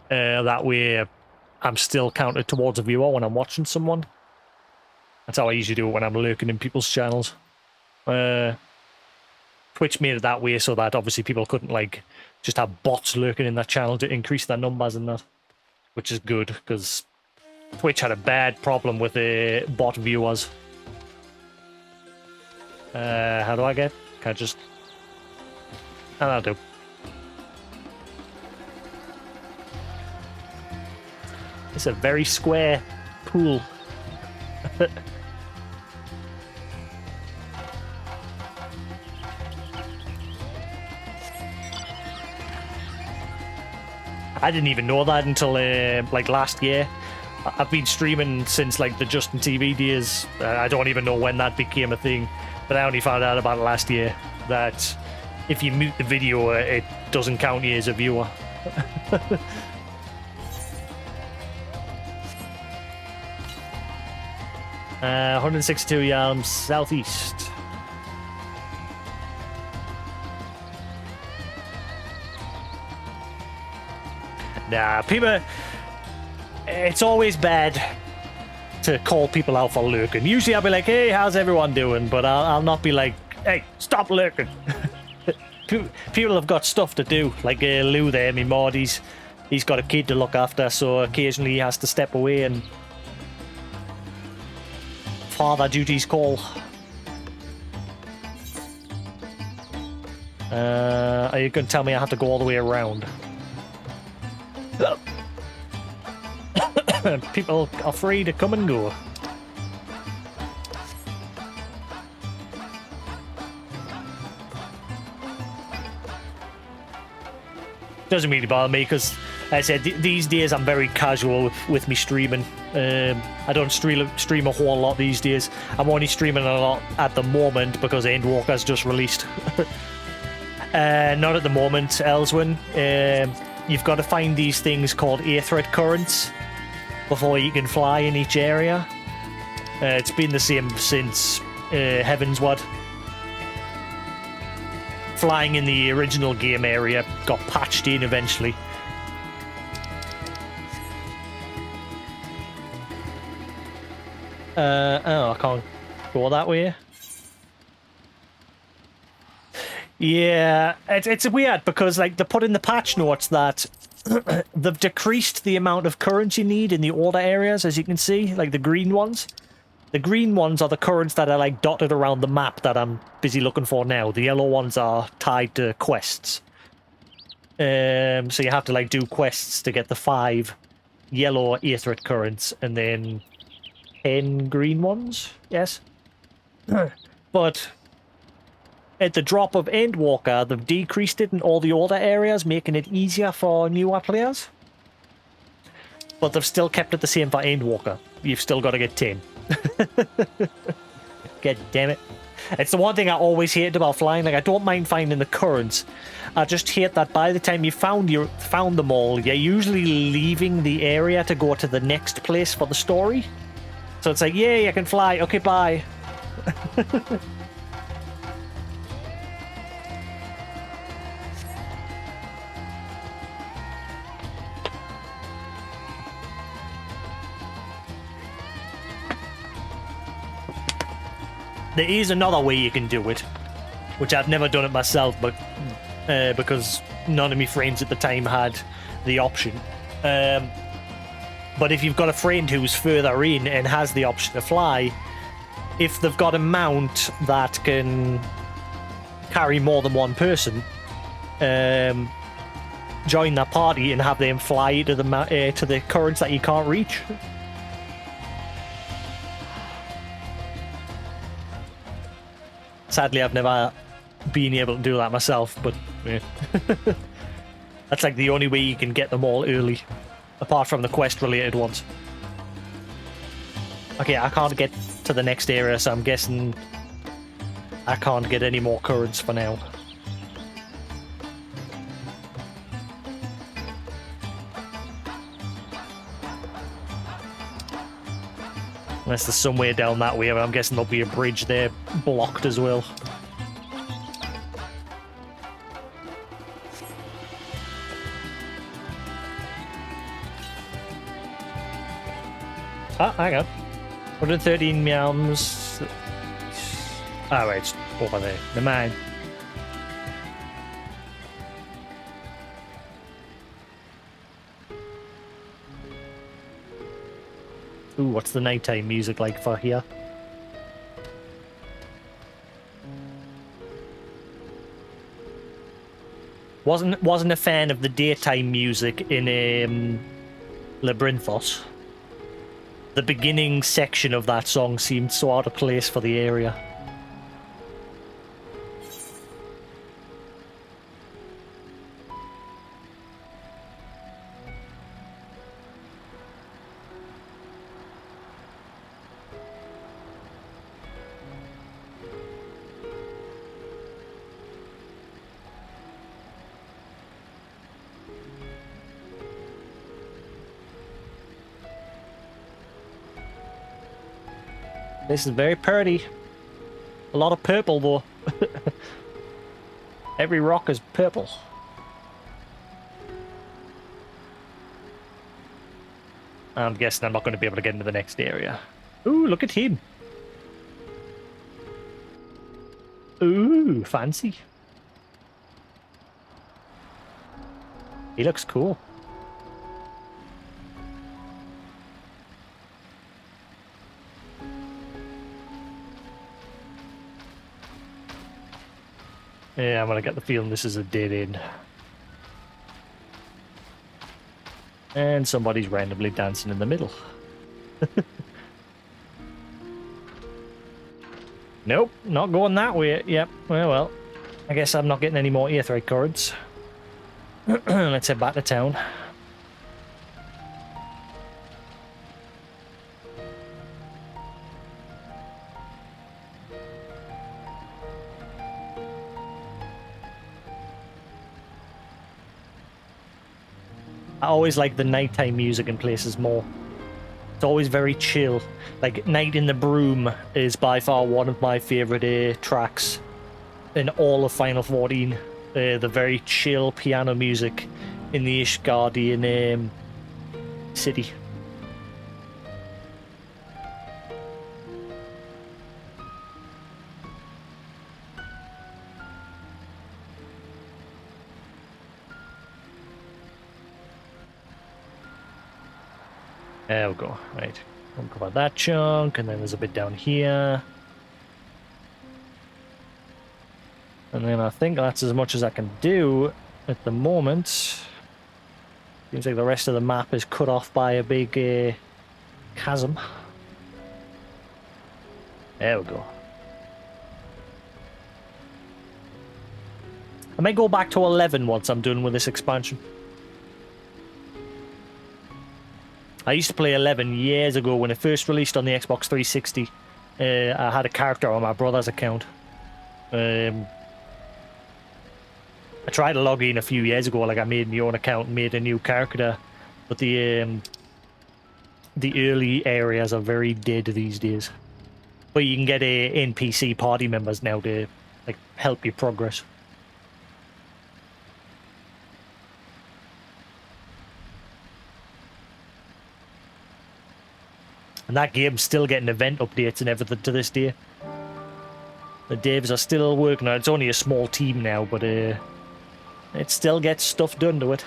That way I'm still counted towards a viewer when I'm watching someone. That's how I usually do it when I'm lurking in people's channels. Twitch made it that way so that obviously people couldn't like just have bots lurking in that channel to increase their numbers and that, which is good because Twitch had a bad problem with the bot viewers. How do I get? Can I just? Oh, that'll do. It's a very square pool. I didn't even know that until like last year. I've been streaming since like the Justin TV days. I don't even know when that became a thing, but I only found out about it last year that if you mute the video, it doesn't count you as a viewer. 162 yards southeast. Nah, people... It's always bad to call people out for lurking. Usually I'll be like, hey, how's everyone doing? But I'll not be like, hey, stop lurking. People have got stuff to do. Like Lou there, me mod, he's got a kid to look after, so occasionally he has to step away and father duties call. Are you going to tell me I have to go all the way around? People are free to come and go. Doesn't really bother me because, as I said, these days I'm very casual with me streaming. I don't stream a whole lot these days. I'm only streaming a lot at the moment because Endwalker's just released. Not at the moment, Elswin. You've got to find these things called aetheric currents before you can fly in each area. It's been the same since Heavensward. Flying in the original game area got patched in eventually. Oh, I can't go that way. Yeah, it's weird because like they put in the patch notes that they've decreased the amount of currents you need in the older areas, as you can see, like the green ones. The green ones are the currents that are like dotted around the map that I'm busy looking for now. The yellow ones are tied to quests. So you have to like do quests to get the 5 yellow aetheric currents and then 10 green ones. Yes. But at the drop of Endwalker, they've decreased it in all the older areas, making it easier for newer players. But they've still kept it the same for Endwalker. You've still got to get 10. God damn it. It's the one thing I always hated about flying. Like, I don't mind finding the currents. I just hate that by the time you found them all, you're usually leaving the area to go to the next place for the story. So it's like, yay, I can fly. Okay, bye. There is another way you can do it, which I've never done it myself, but because none of my friends at the time had the option. But if you've got a friend who's further in and has the option to fly, if they've got a mount that can carry more than one person, join that party and have them fly to the currents that you can't reach. Sadly, I've never been able to do that myself, but yeah. That's like the only way you can get them all early, apart from the quest-related ones. Okay, I can't get to the next area, so I'm guessing I can't get any more currents for now. Unless there's somewhere down that way, but I'm guessing there'll be a bridge there blocked as well. Ah, hang on. 113 meows. Ah, wait, it's over there. Never mind. Ooh, what's the nighttime music like for here? Wasn't a fan of the daytime music in Labyrinthos. The beginning section of that song seemed so out of place for the area. This is very pretty. A lot of purple though. Every rock is purple. I'm guessing I'm not going to be able to get into the next area. Ooh, look at him. Ooh, fancy. He looks cool. Yeah, I'm gonna get the feeling this is a dead end. And somebody's randomly dancing in the middle. Nope, not going that way. Yep, well. I guess I'm not getting any more aetheryte cards. Let's head back to town. I always like the nighttime music in places more. It's always very chill. Like Night in the Broom is by far one of my favorite tracks in all of Final 14. The very chill piano music in the Ishgardian city. There we go. Right. We'll cover that chunk, and then there's a bit down here. And then I think that's as much as I can do at the moment. Seems like the rest of the map is cut off by a big chasm. There we go. I may go back to 11 once I'm done with this expansion. I used to play 11 years ago when it first released on the Xbox 360. I had a character on my brother's account. I tried to log in a few years ago, like I made my own account and made a new character, but the early areas are very dead these days. But you can get NPC party members now to like help you progress. And that game's still getting event updates and everything to this day. The devs are still working on it. It's only a small team now, but it still gets stuff done to it.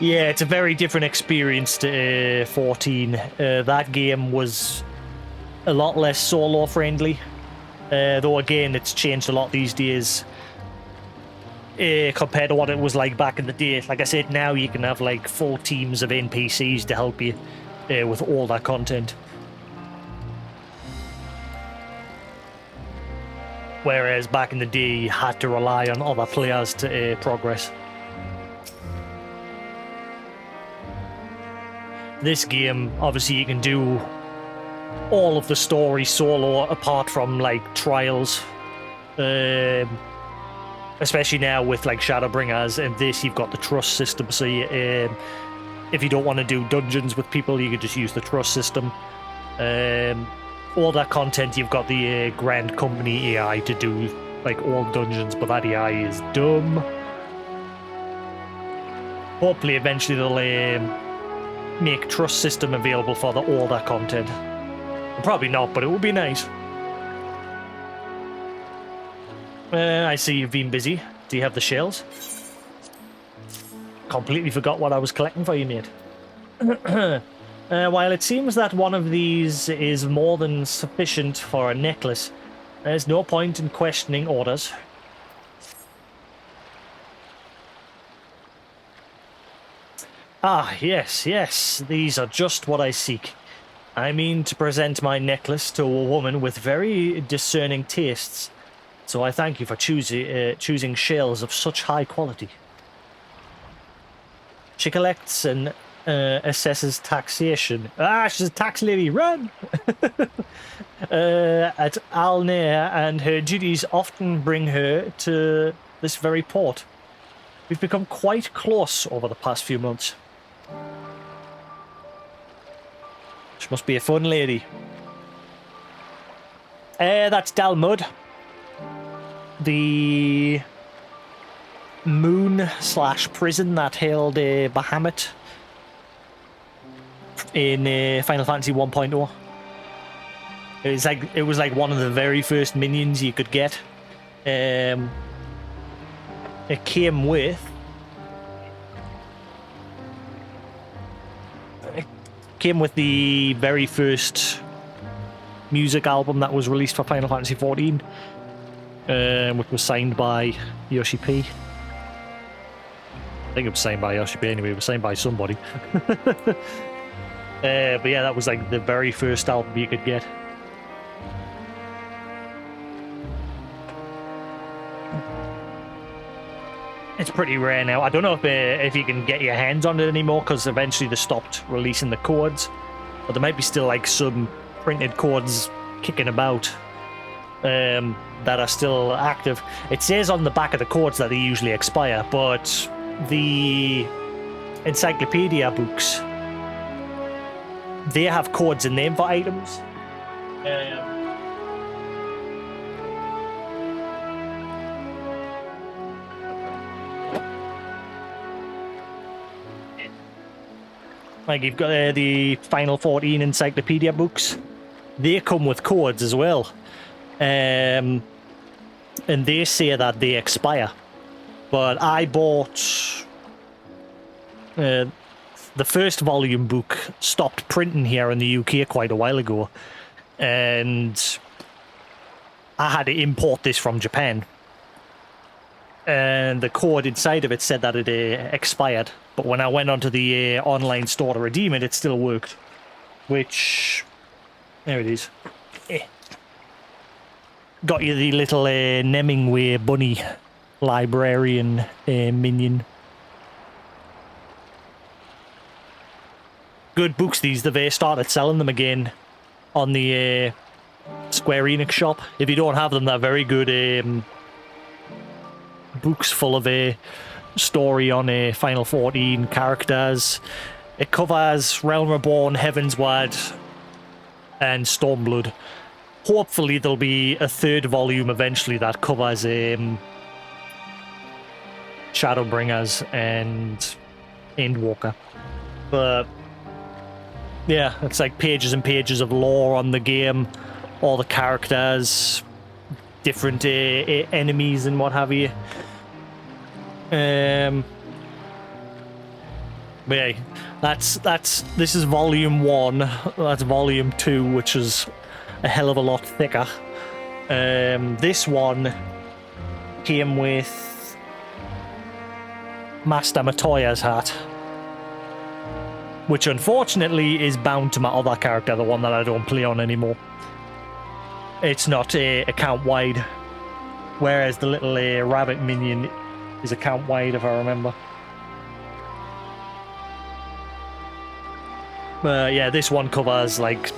Yeah, it's a very different experience to 14. That game was a lot less solo friendly, though again it's changed a lot these days compared to what it was like back in the day. Like I said, now you can have like full teams of NPCs to help you with all that content, whereas back in the day you had to rely on other players to progress. This game, obviously you can do all of the story solo apart from like trials, especially now with like Shadowbringers and this, you've got the trust system, so you, if you don't want to do dungeons with people, you can just use the trust system. all that content, you've got the Grand Company AI to do like all dungeons, but that AI is dumb. Hopefully, eventually they'll make trust system available for all that content. Probably not, but it would be nice. I see you've been busy. Do you have the shells? Completely forgot what I was collecting for you, mate. While it seems that one of these is more than sufficient for a necklace, there's no point in questioning orders. Ah, yes, these are just what I seek. I mean to present my necklace to a woman with very discerning tastes, so I thank you for choosing shells of such high quality. She collects and assesses taxation. Ah, she's a tax lady, run! At Thavnair, and her duties often bring her to this very port. We've become quite close over the past few months. She must be a fun lady. That's Dalmud. The moon/prison that held Bahamut in Final Fantasy 1.0. It was like one of the very first minions you could get. It came with the very first music album that was released for Final Fantasy 14, which was signed by Yoshi P. I think it was signed by Yoshi P anyway. It was signed by somebody. But yeah, that was like the very first album you could get. It's pretty rare now. I don't know if you can get your hands on it anymore, because eventually they stopped releasing the codes. But there might be still like some printed codes kicking about that are still active. It says on the back of the codes that they usually expire, but the encyclopedia books, they have codes in them for items. Like you've got the Final 14 encyclopedia books. They come with codes as well. And they say that they expire. But I bought... the first volume book stopped printing here in the UK quite a while ago. And I had to import this from Japan. And the code inside of it said that it expired. But when I went onto the online store to redeem it, it still worked. Which... there it is. Got you the little Nemingway bunny librarian minion. Good books these. They've started selling them again on the Square Enix shop. If you don't have them, they're very good books full of story on Final 14 characters. It covers Realm Reborn, Heavensward, and Stormblood. Hopefully there'll be a third volume eventually that covers Shadowbringers and Endwalker. But yeah, it's like pages and pages of lore on the game, all the characters, different enemies and what have you. But yeah, this is volume 1. That's volume 2, which is a hell of a lot thicker. This one came with Master Matoya's hat, which unfortunately is bound to my other character, the one that I don't play on anymore. It's not account wide, whereas the little rabbit minion is account wide, if I remember. Yeah, this one covers like...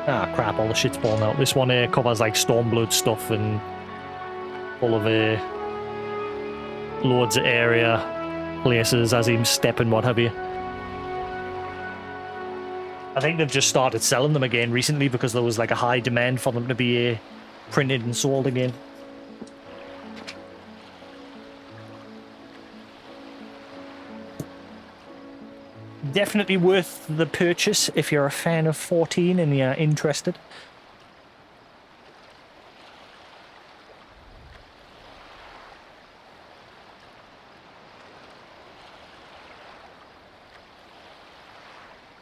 ah, crap, all the shit's falling out. This one covers like Stormblood stuff and full of loads of area, places, as him step and what have you. I think they've just started selling them again recently because there was like a high demand for them to be printed and sold again. Definitely worth the purchase if you're a fan of 14 and you're interested.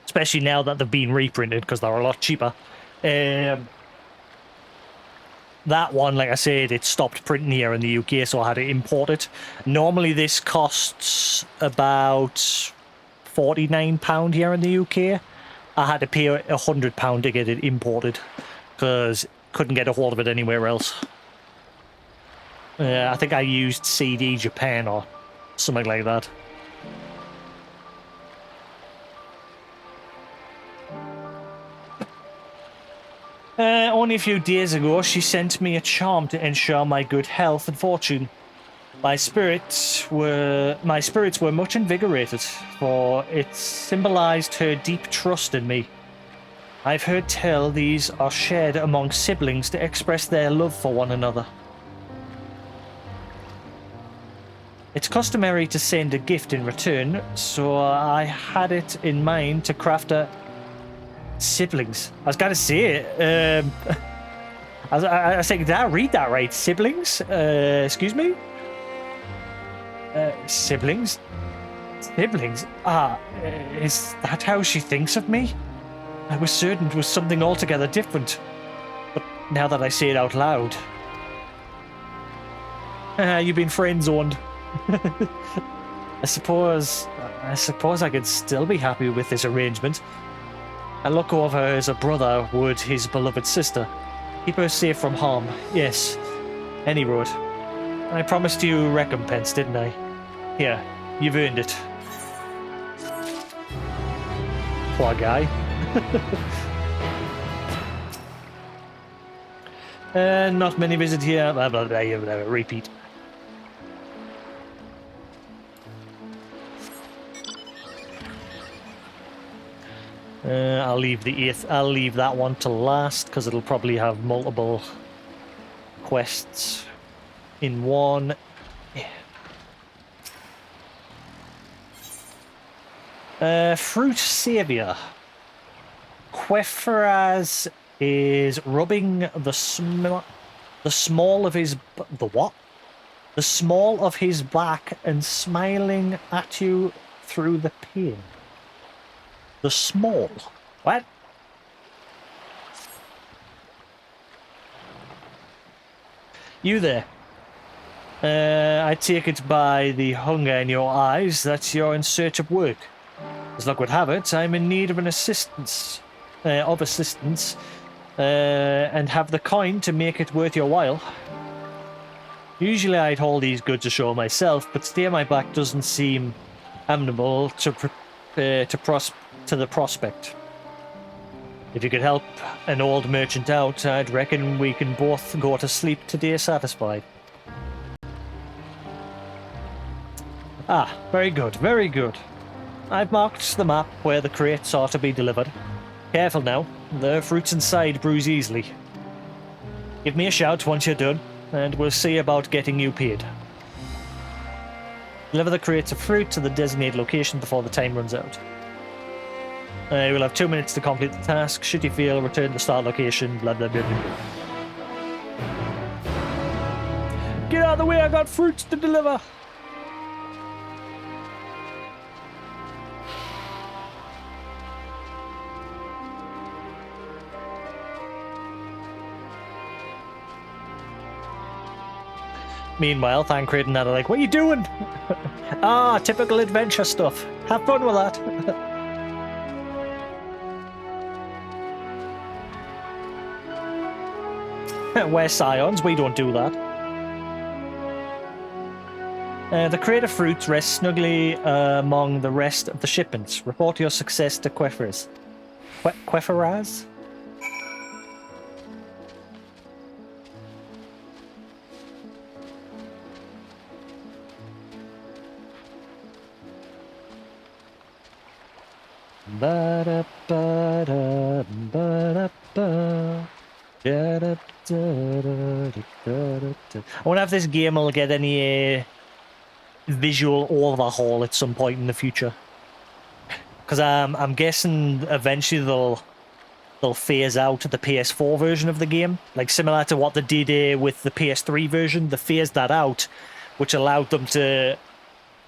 Especially now that they've been reprinted because they're a lot cheaper. That one, like I said, it stopped printing here in the UK, so I had to import it. Normally this costs about £49 here in the UK. I had to pay £100 to get it imported because couldn't get a hold of it anywhere else. I think I used CD Japan or something like that. Only a few days ago, she sent me a charm to ensure my good health and fortune. My spirits were much invigorated, for it symbolized her deep trust in me. I've heard tell these are shared among siblings to express their love for one another. It's customary to send a gift in return, so I had it in mind to craft a siblings. I was gonna say it. I was thinking, did I read that right? Siblings? Excuse me? Siblings? Siblings? Is that how she thinks of me? I was certain it was something altogether different. But now that I say it out loud... you've been friend-zoned. I suppose I could still be happy with this arrangement. I look over her as a brother would his beloved sister. Keep her safe from harm. Yes, any road. I promised you recompense, didn't I? Here, you've earned it. Poor guy. Not many visit here. Blah, blah, blah, blah, blah, repeat. I'll leave that one to last because it'll probably have multiple quests in one. Fruit Savior. Queferaz is rubbing the small of his back and smiling at you through the pain. The small. What? You there. I take it by the hunger in your eyes that you're in search of work. As luck would have it, I'm in need of assistance, and have the coin to make it worth your while. Usually I'd hold these goods ashore myself, but stay on my back doesn't seem amenable to the prospect. If you could help an old merchant out, I'd reckon we can both go to sleep today satisfied. Ah, very good, very good. I've marked the map where the crates are to be delivered. Careful now, the fruits inside bruise easily. Give me a shout once you're done, and we'll see about getting you paid. Deliver the crates of fruit to the designated location before the time runs out. You will have 2 minutes to complete the task. Should you fail, return to the start location, blah blah blah blah. Get out of the way, I got fruits to deliver! Meanwhile, Thancred and Nat are like, what are you doing? Ah, typical adventure stuff. Have fun with that. We're scions, we don't do that. The crate of fruits rests snugly among the rest of the shipments. Report your success to Queferaz. Queferaz? Ba-da-ba-da. wonder if this game will get any visual overhaul at some point in the future. Because I'm guessing eventually they'll phase out the PS4 version of the game, like similar to what they did with the PS3 version. They phased that out, which allowed them to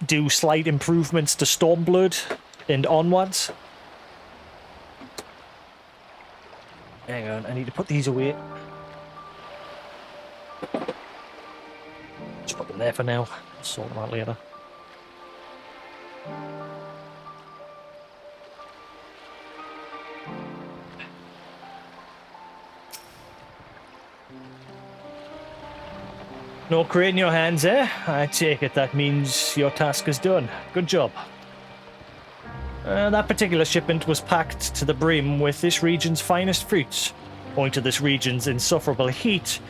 do slight improvements to Stormblood and onwards. Hang on, I need to put these away. Just put them there for now. I'll sort them out later. No crate in your hands, eh? I take it that means your task is done. Good job. That particular shipment was packed to the brim with this region's finest fruits, owing to this region's insufferable heat,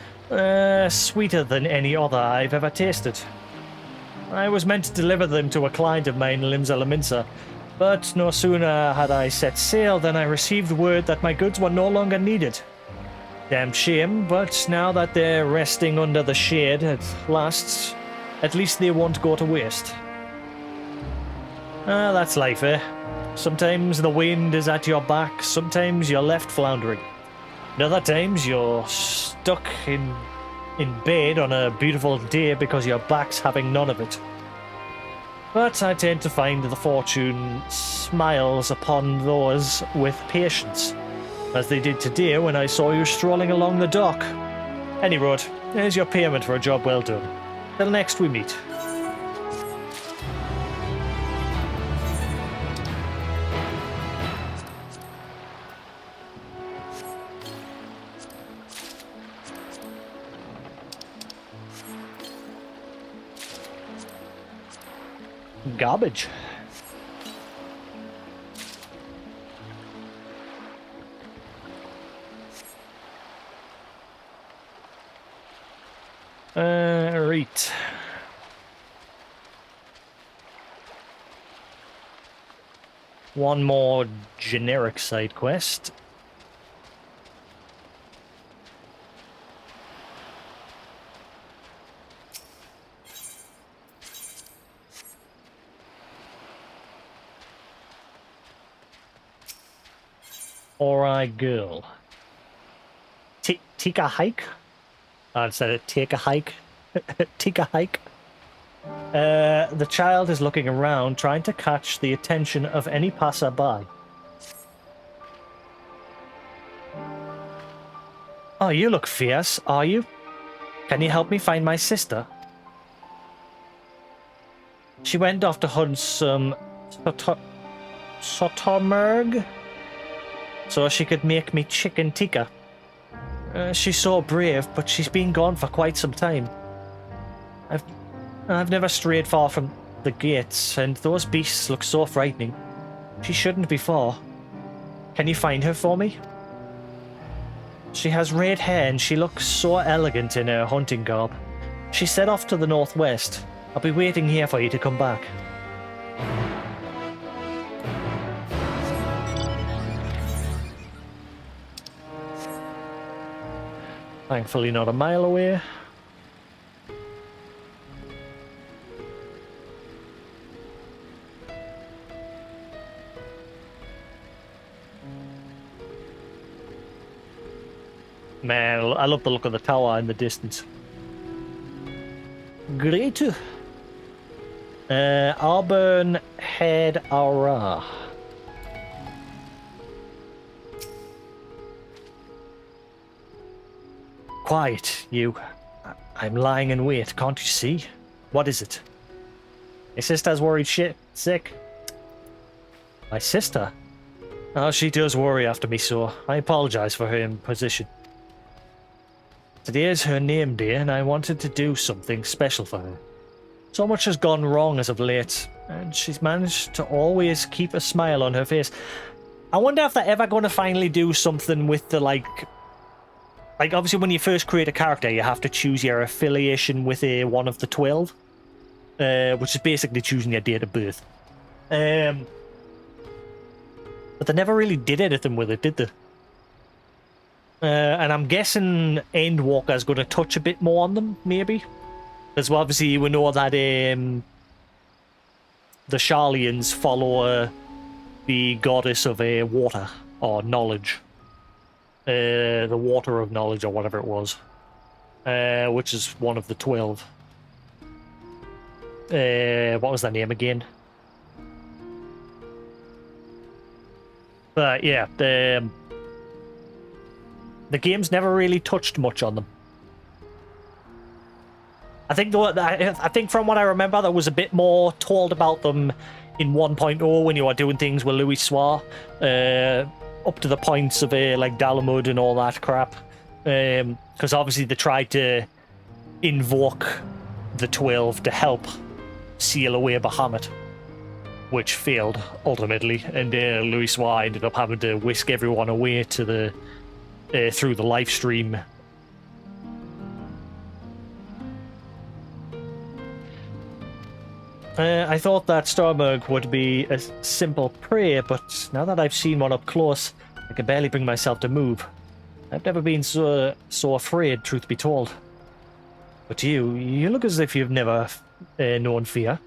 sweeter than any other I've ever tasted. I was meant to deliver them to a client of mine, Limsa Laminsa, but no sooner had I set sail than I received word that my goods were no longer needed. Damn shame, but now that they're resting under the shade at last, at least they won't go to waste. That's life, eh? Sometimes the wind is at your back, sometimes you're left floundering. And other times you're stuck in bed on a beautiful day because your back's having none of it. But I tend to find the fortune smiles upon those with patience, as they did today when I saw you strolling along the dock. Any road, here's your payment for a job well done. Till next we meet. Garbage. Right. One more generic side quest. Alright, girl. Take a hike? Instead of take a hike. Take a hike. The child is looking around, trying to catch the attention of any passerby. Oh, you look fierce, are you? Can you help me find my sister? She went off to hunt some sotomerg, so she could make me chicken tikka. She's so brave, but she's been gone for quite some time. I've never strayed far from the gates, and those beasts look so frightening. She shouldn't be far. Can you find her for me? She has red hair and she looks so elegant in her hunting garb. She set off to the northwest. I'll be waiting here for you to come back. Thankfully not a mile away. Man, I love the look of the tower in the distance. Great. Auburn Head Aura. Quiet, you. I'm lying in wait, can't you see? What is it? My sister's worried sick. My sister? Oh, she does worry after me, so I apologize for her imposition. Today is her name day, and I wanted to do something special for her. So much has gone wrong as of late, and she's managed to always keep a smile on her face. I wonder if they're ever going to finally do something with the, like obviously when you first create a character, you have to choose your affiliation with one of the 12, which is basically choosing your date of birth. But they never really did anything with it, did they? And I'm guessing Endwalker's going to touch a bit more on them, maybe. Because obviously we know that the Sharlians follow the goddess of water, or knowledge. The water of knowledge, or whatever it was. Which is one of the 12. What was that name again? But yeah, the game's never really touched much on them. I think from what I remember, there was a bit more told about them in 1.0 when you were doing things with Louis Soir, up to the points of like Dalamud and all that crap. Because obviously they tried to invoke the 12 to help seal away Bahamut, which failed ultimately, and Louis Soir ended up having to whisk everyone away to the through the live stream. I thought that Stormberg would be a simple prey, but now that I've seen one up close, I can barely bring myself to move. I've never been so afraid, truth be told. But you look as if you've never known fear.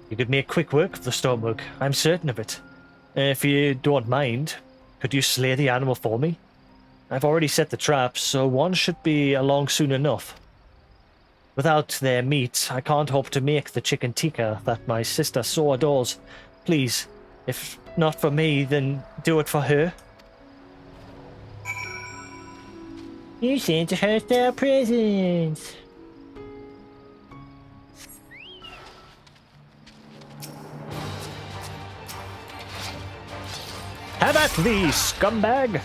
You could make quick work of the Stormberg, I'm certain of it. If you don't mind, could you slay the animal for me? I've already set the traps, so one should be along soon enough. Without their meat, I can't hope to make the chicken tikka that my sister so adores. Please, if not for me, then do it for her. You sent her their presents. Have at thee, scumbag!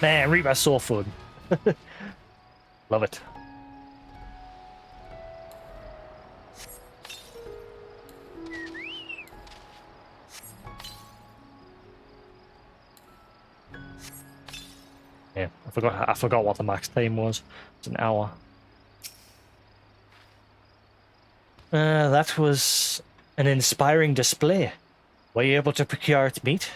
Man, Reaper's so fun. Love it. Yeah, I forgot what the max time was. It's an hour. That was an inspiring display. Were you able to procure its meat?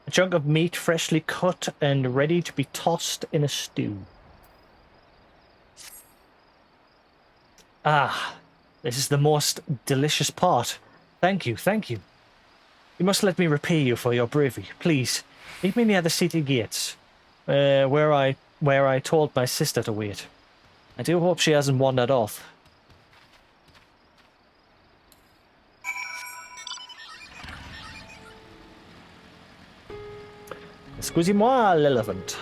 A chunk of meat freshly cut and ready to be tossed in a stew. Ah, this is the most delicious part. Thank you, thank you. You must let me repay you for your bravery. Please, meet me near the city gates, where I told my sister to wait. I do hope she hasn't wandered off. Excusez-moi, l'elephant.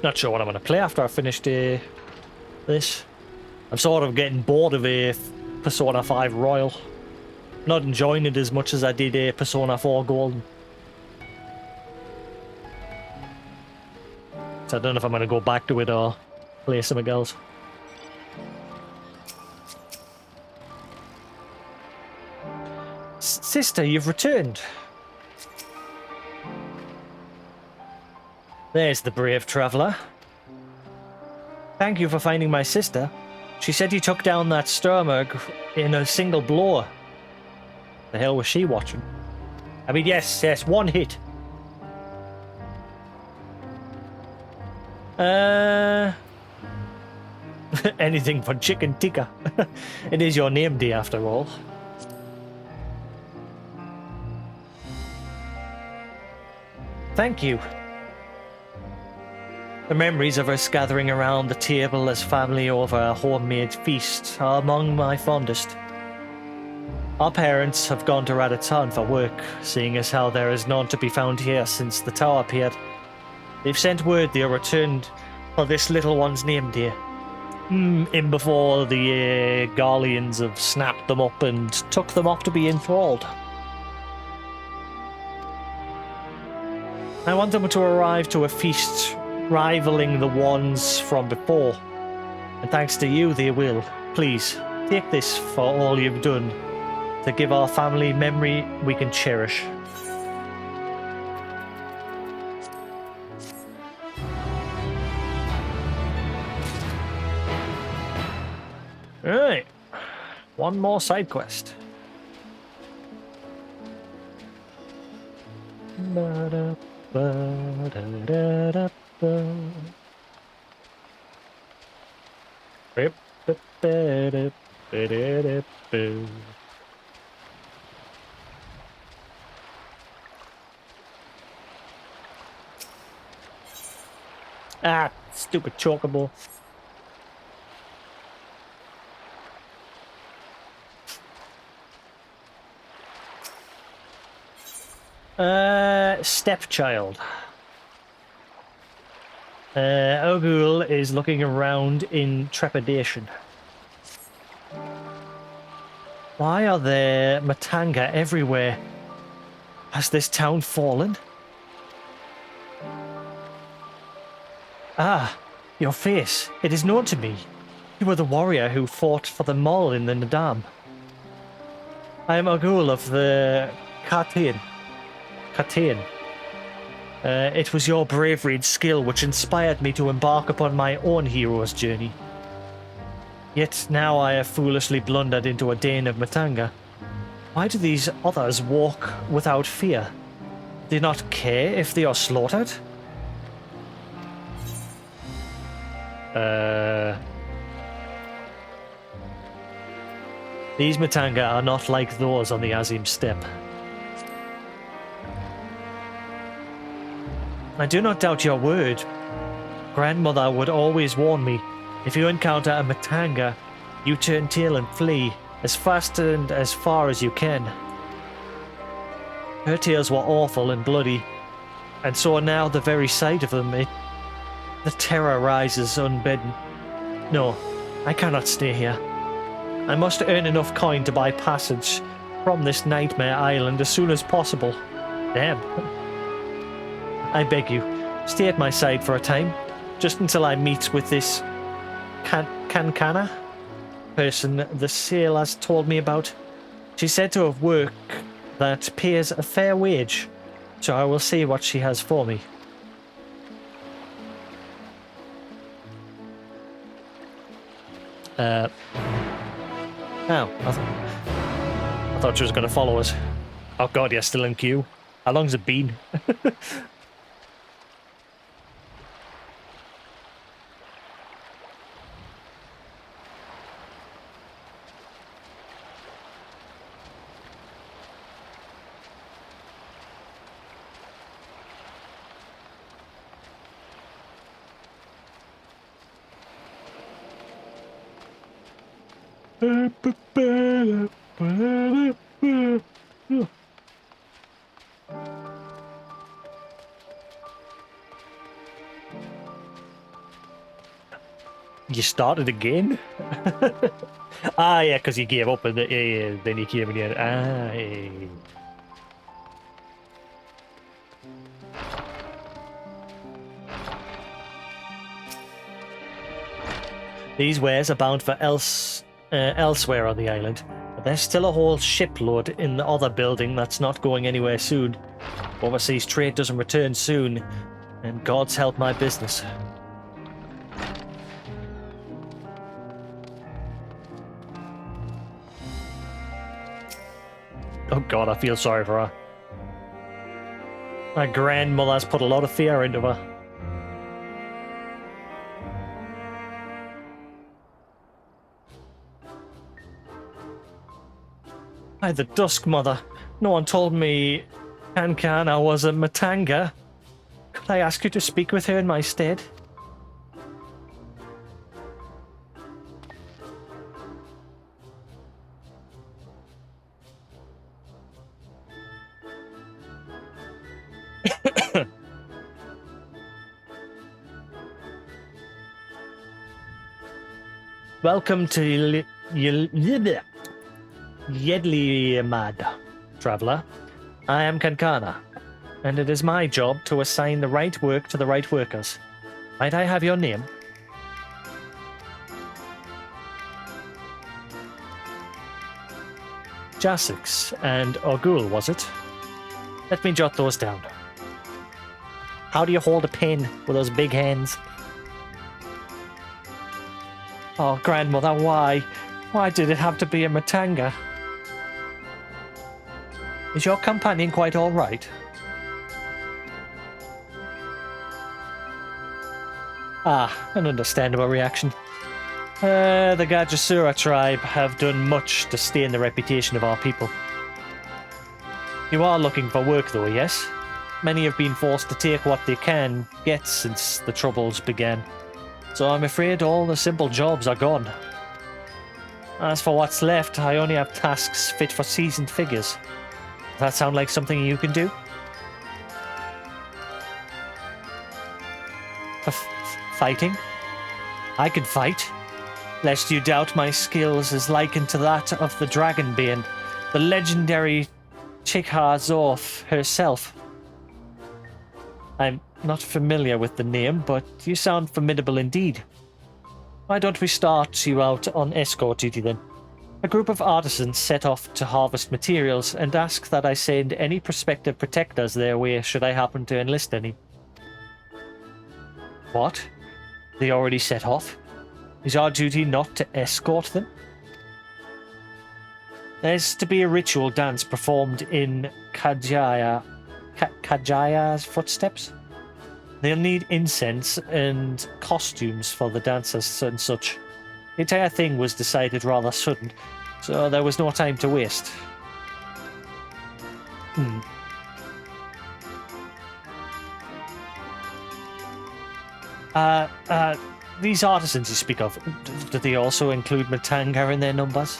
Not sure what I'm going to play after I finish this. I'm sort of getting bored of Persona 5 Royal. Not enjoying it as much as I did Persona 4 Golden. So I don't know if I'm going to go back to it or play something else. Sister, you've returned. There's the brave traveller. Thank you for finding my sister. She said you took down that Sturmurg in a single blow. The hell was she watching? I mean, yes, one hit. Anything for chicken tikka. It is your name day after all. Thank you. The memories of us gathering around the table as family over a homemade feast are among my fondest. Our parents have gone to Radatan for work, seeing as how there is none to be found here since the tower appeared. They've sent word they are returned for this little one's name day. in before the Garleans have snapped them up and took them off to be enthralled. I want them to arrive to a feast rivaling the ones from before. And thanks to you, they will. Please, take this for all you've done to give our family memory we can cherish. Alright. One more side quest. Ah, stupid chocobo. Stepchild. Ogul is looking around in trepidation. Why are there Matanga everywhere? Has this town fallen? Ah, your face. It is known to me. You were the warrior who fought for the mall in the Nadam. I am Ogul of the Khatin. It was your bravery and skill which inspired me to embark upon my own hero's journey. Yet now I have foolishly blundered into a Dane of Matanga. Why do these others walk without fear? Do not care if they are slaughtered? These Matanga are not like those on the Azim steppe. I do not doubt your word. Grandmother would always warn me, if you encounter a Matanga, you turn tail and flee, as fast and as far as you can. Her tales were awful and bloody, and so now the very sight of them, the terror rises unbidden. No, I cannot stay here. I must earn enough coin to buy passage from this nightmare island as soon as possible. Damn. I beg you, stay at my side for a time, just until I meet with this Kankana person the sail has told me about. She's said to have work that pays a fair wage, so I will see what she has for me. Oh, I thought she was going to follow us. Oh god, you're still in queue. How long's it been? You started again? Ah, yeah, because you gave up and then you came again. Ah, yeah. These wares are bound for elsewhere on the island, but there's still a whole shipload in the other building that's not going anywhere soon. Overseas trade doesn't return soon, and God's help my business. Oh god, I feel sorry for her. My grandmother's put a lot of fear into her. By the Dusk Mother, no one told me Kankana was a Matanga. Could I ask you to speak with her in my stead? Welcome to Yedliamad, traveler. I am Kankana, and it is my job to assign the right work to the right workers. Might I have your name? Jasix and Orgul, was it? Let me jot those down. How do you hold a pen with those big hands? Oh, grandmother, why? Why did it have to be a matanga? Is your companion quite all right? Ah, an understandable reaction. The Gajasura tribe have done much to stain the reputation of our people. You are looking for work though, yes? Many have been forced to take what they can get since the Troubles began. So I'm afraid all the simple jobs are gone. As for what's left, I only have tasks fit for seasoned figures. Does that sound like something you can do? Fighting? I can fight. Lest you doubt my skills is likened to that of the Dragonbane, the legendary Chikhar Zorf herself. I'm not familiar with the name, but you sound formidable indeed. Why don't we start you out on escort duty then? A group of artisans set off to harvest materials and ask that I send any prospective protectors their way should I happen to enlist any. What? They already set off? Is our duty not to escort them? There's to be a ritual dance performed in Kajaya's footsteps. They'll need incense and costumes for the dancers and such. The entire thing was decided rather sudden, so there was no time to waste. These artisans you speak of, do they also include Matanga in their numbers?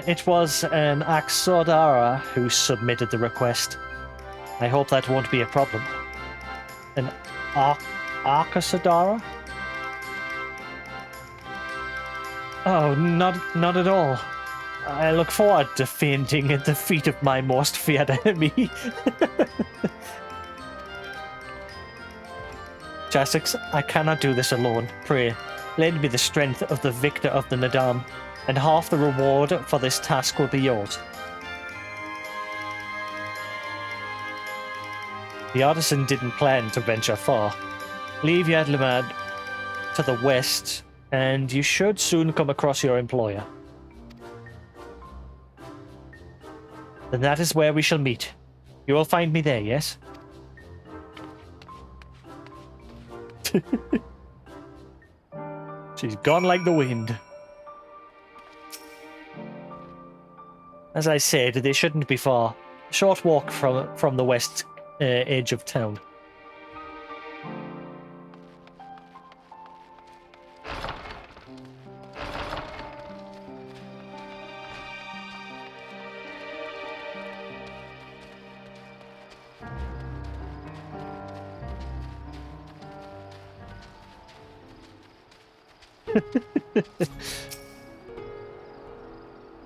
It was an Axodara who submitted the request. I hope that won't be a problem. An Arkasodara? Oh, not at all. I look forward to fainting at the feet of my most feared enemy. Jasix, I cannot do this alone. Pray, lend me the strength of the victor of the Nadam, and half the reward for this task will be yours. The artisan didn't plan to venture far. Leave Yadlimad to the west, and you should soon come across your employer. Then that is where we shall meet. You will find me there, yes? She's gone like the wind. As I said, they shouldn't be far. A short walk from the west edge of town.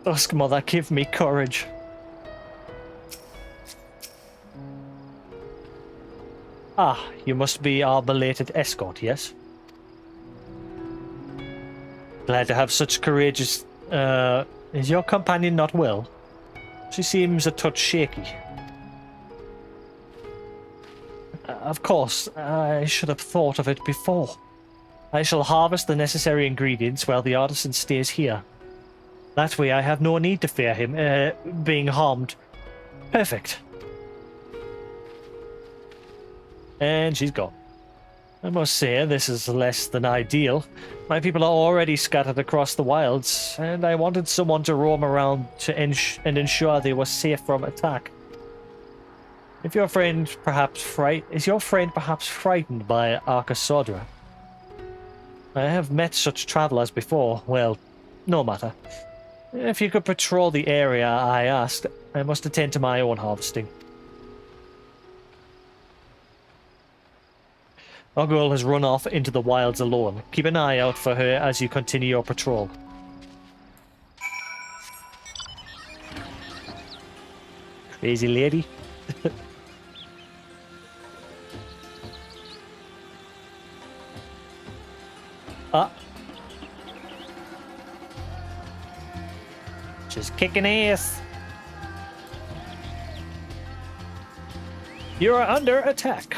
Dusk Mother, give me courage. Ah, you must be our belated escort, yes? Glad to have such courageous... is your companion not well? She seems a touch shaky. Of course, I should have thought of it before. I shall harvest the necessary ingredients while the artisan stays here. That way I have no need to fear him being harmed. Perfect. And she's gone. I must say, this is less than ideal. My people are already scattered across the wilds, and I wanted someone to roam around and ensure they were safe from attack. If your friend perhaps is your friend perhaps frightened by Arkasodra? I have met such travelers before. Well, no matter. If you could patrol the area I asked, I must attend to my own harvesting. Our girl has run off into the wilds alone. Keep an eye out for her as you continue your patrol. Crazy lady. Ah. Just kicking ass. You are under attack.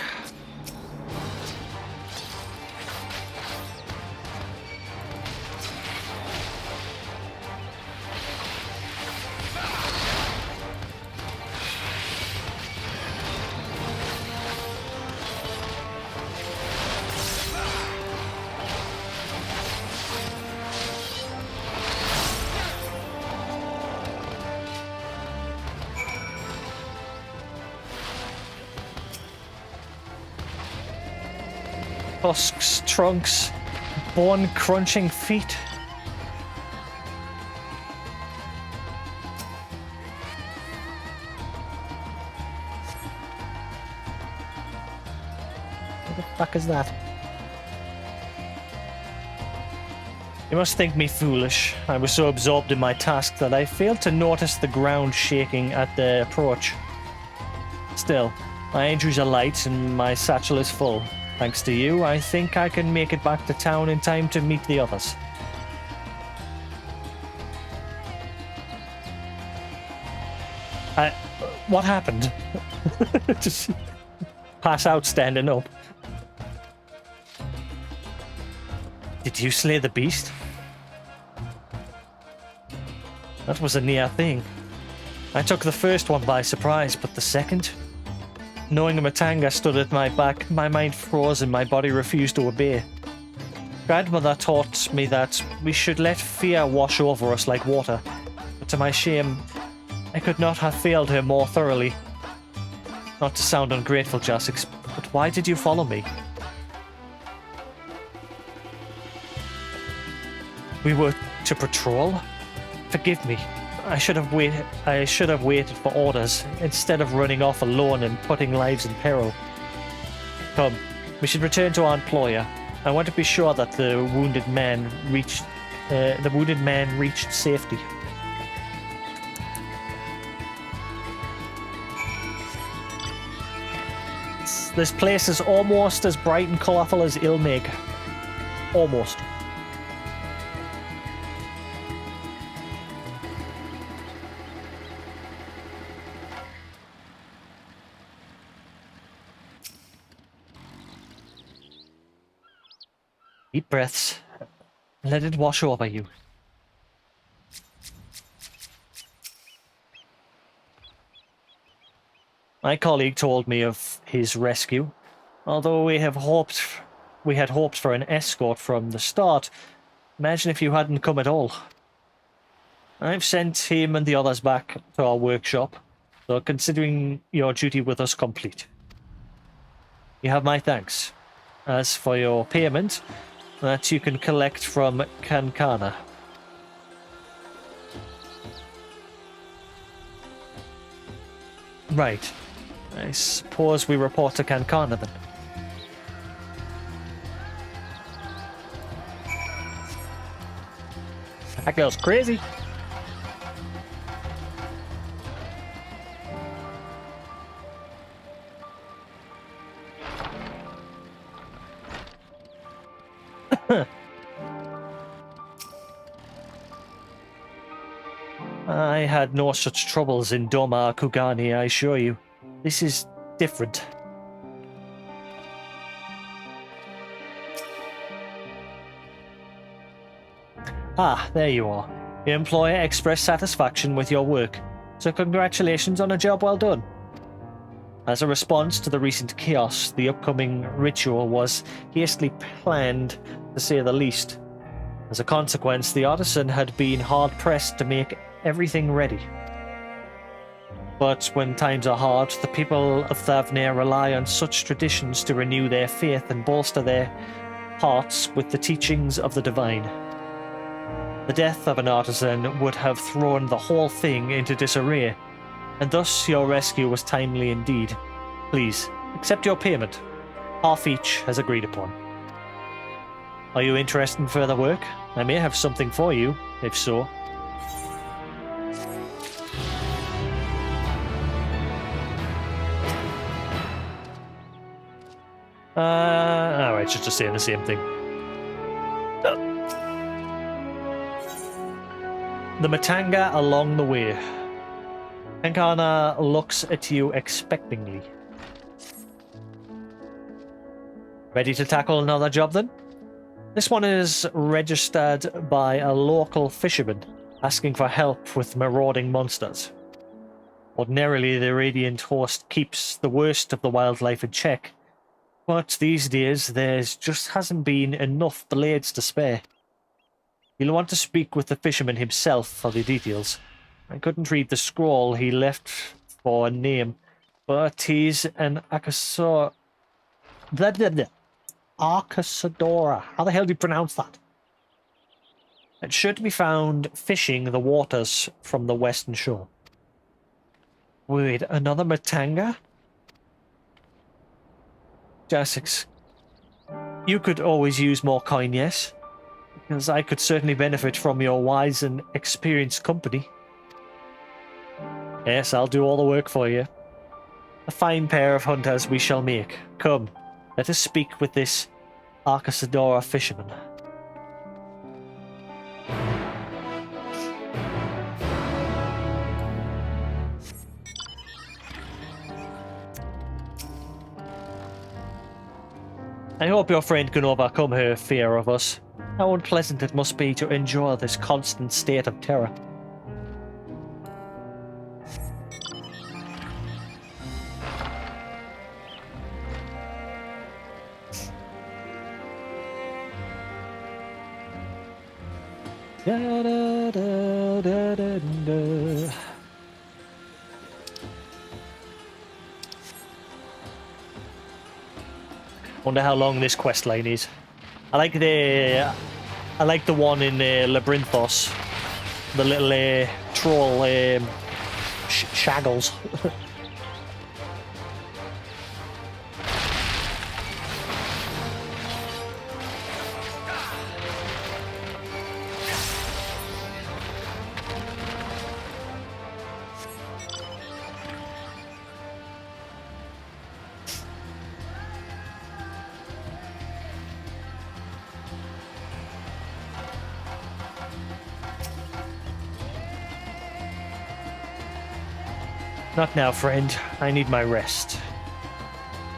Husks, trunks, bone-crunching feet. What the fuck is that? You must think me foolish. I was so absorbed in my task that I failed to notice the ground shaking at the approach. Still, my injuries are light and my satchel is full. Thanks to you, I think I can make it back to town in time to meet the others. What happened? Just pass out standing up. Did you slay the beast? That was a near thing. I took the first one by surprise, but the second? Knowing a Matanga stood at my back, my mind froze and my body refused to obey. Grandmother taught me that we should let fear wash over us like water, but to my shame, I could not have failed her more thoroughly. Not to sound ungrateful, Jasix, but why did you follow me? We were to patrol? Forgive me. I should have waited for orders instead of running off alone and putting lives in peril. Come, we should return to our employer. I want to be sure that the wounded man reached safety. This place is almost as bright and colourful as Ilmig. Almost. Deep breaths. Let it wash over you. My colleague told me of his rescue. Although we had hoped for an escort from the start. Imagine if you hadn't come at all. I've sent him and the others back to our workshop, so considering your duty with us complete. You have my thanks. As for your payment, that you can collect from Kankana. Right. I suppose we report to Kankana then. That girl's crazy. I had no such troubles in Doma Kugani, I assure you. This is different. Ah, there you are. Your employer expressed satisfaction with your work, so congratulations on a job well done. As a response to the recent chaos, the upcoming ritual was hastily planned, to say the least. As a consequence, the artisan had been hard-pressed to make everything ready. But when times are hard, the people of Thavnair rely on such traditions to renew their faith and bolster their hearts with the teachings of the divine. The death of an artisan would have thrown the whole thing into disarray, and thus your rescue was timely indeed. Please, accept your payment. Half each as agreed upon. Are you interested in further work? I may have something for you, if so. Alright, she's just saying the same thing. The Matanga along the way. Enkana looks at you expectingly. Ready to tackle another job then? This one is registered by a local fisherman, asking for help with marauding monsters. Ordinarily, the Radiant Host keeps the worst of the wildlife in check, but these days there just hasn't been enough blades to spare. You'll want to speak with the fisherman himself for the details. I couldn't read the scroll he left for a name, but he's an Akasadora. Arcasadora. How the hell do you pronounce that? It should be found fishing the waters from the western shore. Wait, another Matanga? Jasix, you could always use more coin, yes? Because I could certainly benefit from your wise and experienced company. Yes, I'll do all the work for you. A fine pair of hunters we shall make. Come, let us speak with this Arcasadora fisherman. I hope your friend can overcome her fear of us. How unpleasant it must be to endure this constant state of terror. Da, da, da, da, da, da. Wonder how long this quest line is. I like the one in Labyrinthos, the little troll shaggles. Not now, friend. I need my rest.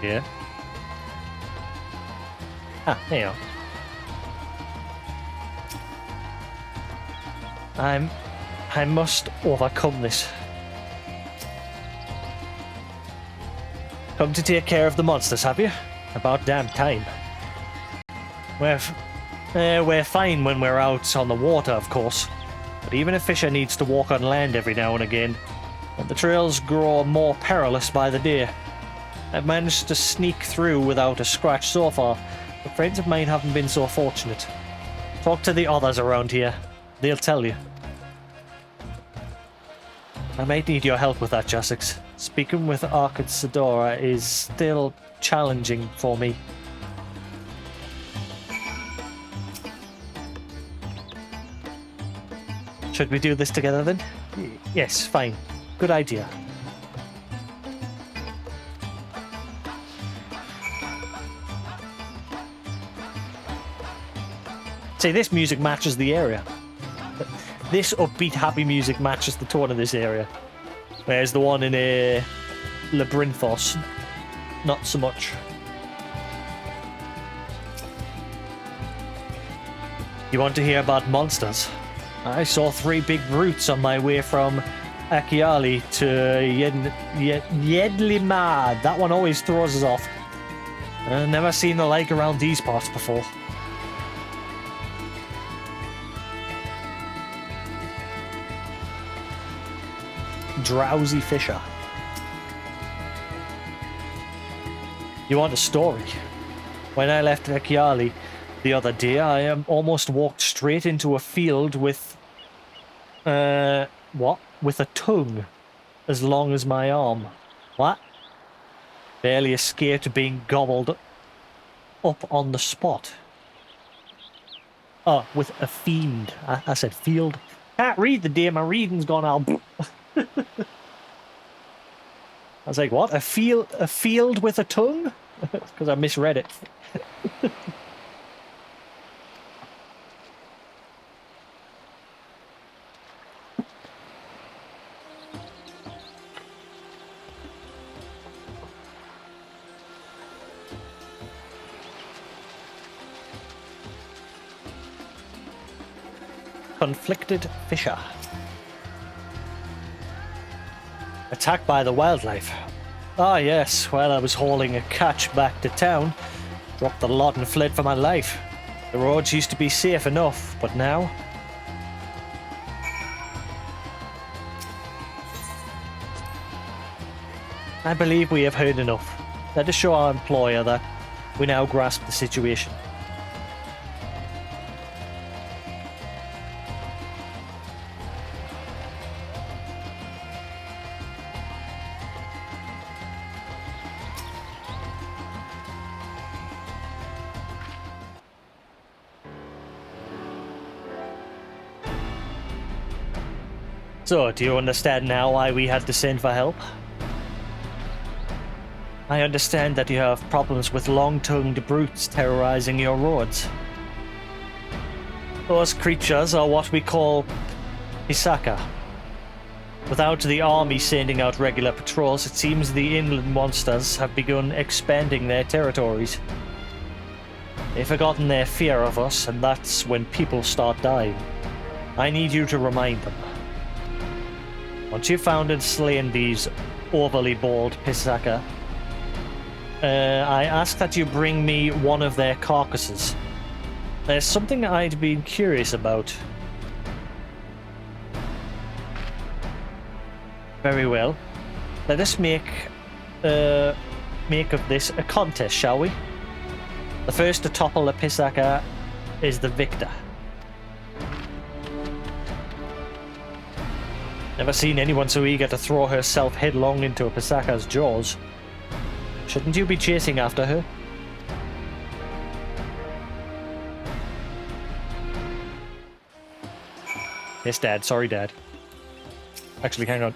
Yeah? Ah, there you are. I must overcome this. Come to take care of the monsters, have you? About damn time. We're fine when we're out on the water, of course. But even a fisher needs to walk on land every now and again. And the trails grow more perilous by the day. I've managed to sneak through without a scratch so far, but friends of mine haven't been so fortunate. Talk to the others around here. They'll tell you. I might need your help with that, Jasix. Speaking with Arcasadora is still challenging for me. Should we do this together then? Yes, fine. Good idea. See, this music matches the area. This upbeat, happy music matches the tone of this area. Whereas the one in Labyrinthos, not so much. You want to hear about monsters? I saw 3 big brutes on my way from Akiali to Yedlimad. That one always throws us off. I've never seen the like around these parts before. Drowsy fisher. You want a story? When I left Akiali the other day, I almost walked straight into a field with... what? With a tongue. as long as my arm. What? Barely escaped being gobbled up on the spot. Oh, with a fiend. I said field. Can't read the day, my reading's gone out. I was like, what? A field with a tongue? Because I misread it. Conflicted fisher. Attacked by the wildlife. Ah yes, well I was hauling a catch back to town. Dropped the lot and fled for my life. The roads used to be safe enough, but now... I believe we have heard enough. Let us show our employer that we now grasp the situation. So, do you understand now why we had to send for help? I understand that you have problems with long-tongued brutes terrorizing your roads. Those creatures are what we call Pisaka. Without the army sending out regular patrols, it seems the inland monsters have begun expanding their territories. They've forgotten their fear of us, and that's when people start dying. I need you to remind them. Once you've found and slain these overly bald Pisaka, I ask that you bring me one of their carcasses. There's something I'd been curious about. Very well. Let us make of this a contest, shall we? The first to topple a Pisaka is the victor. Never seen anyone so eager to throw herself headlong into a Pisaka's jaws. Shouldn't you be chasing after her? Yes, Dad. Sorry, Dad. Actually, hang on.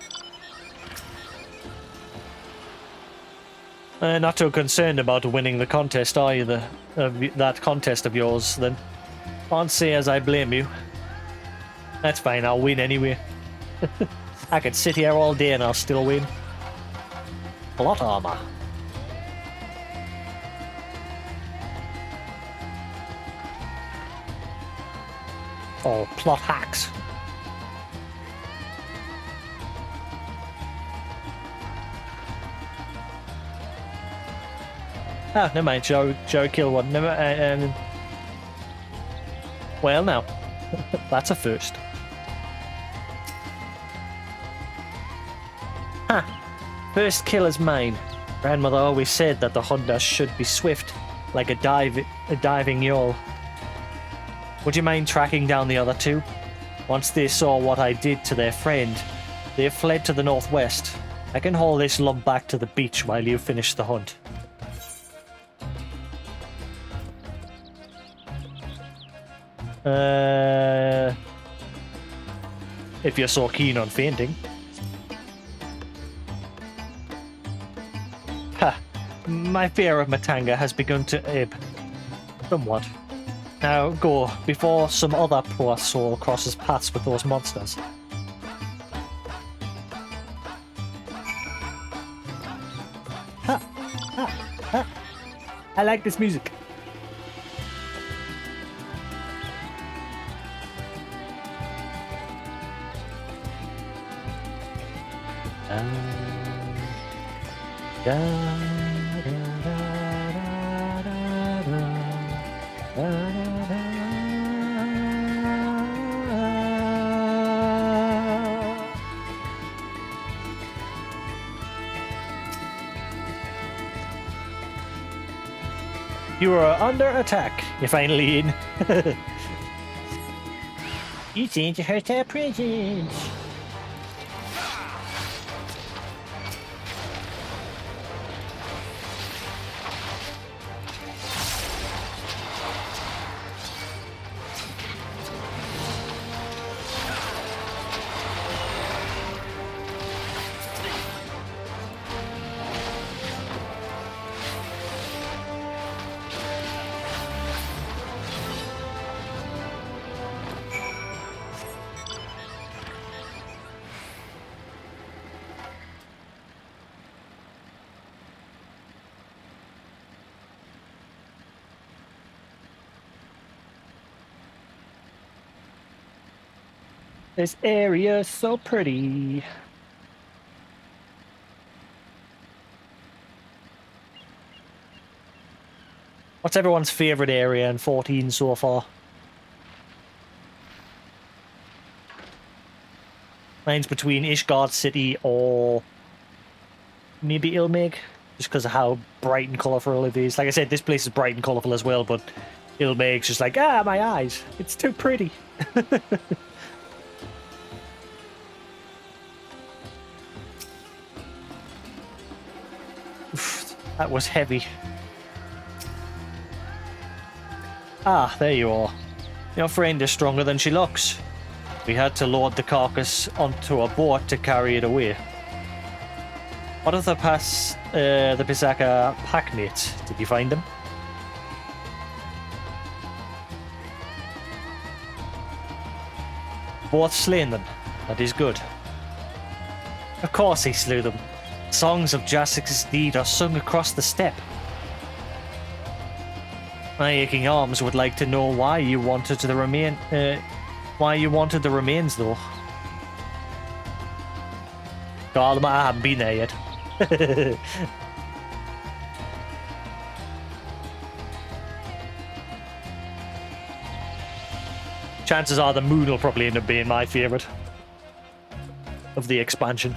Not too concerned about winning the contest, are you? That contest of yours, then. Can't say as I blame you. That's fine, I'll win anyway. I could sit here all day and I'll still win. Plot armor. Oh, plot hacks. Ah, never mind. Joe killed one. Never. Well, now that's a first. First kill is mine. Grandmother always said that the hunter should be swift, like a diving yawl. Would you mind tracking down the other two? Once they saw what I did to their friend, they have fled to the northwest. I can haul this lump back to the beach while you finish the hunt. If you're so keen on fainting. Ha! My fear of Matanga has begun to ebb. Somewhat. Now go, before some other poor soul crosses paths with those monsters. Ha! Ha! Ha! I like this music. You are under attack. You're finally in. You seem to hurt our presence. This area is so pretty. What's everyone's favourite area in 14 so far? Mine's between Ishgard City or maybe Ilmig, just because of how bright and colourful it is. Like I said, this place is bright and colourful as well, but Ilmig's just like, my eyes. It's too pretty. Oof, that was heavy. Ah, there you are. Your friend is stronger than she looks. We had to load the carcass onto a boat to carry it away. What of the Pisaka packmates? Did you find them? Both slain them. That is good. Of course he slew them. Songs of Jasix's deed are sung across the steppe. My aching arms would like to know why you wanted the remains, though. God, I haven't been there yet. Chances are the moon will probably end up being my favourite of the expansion.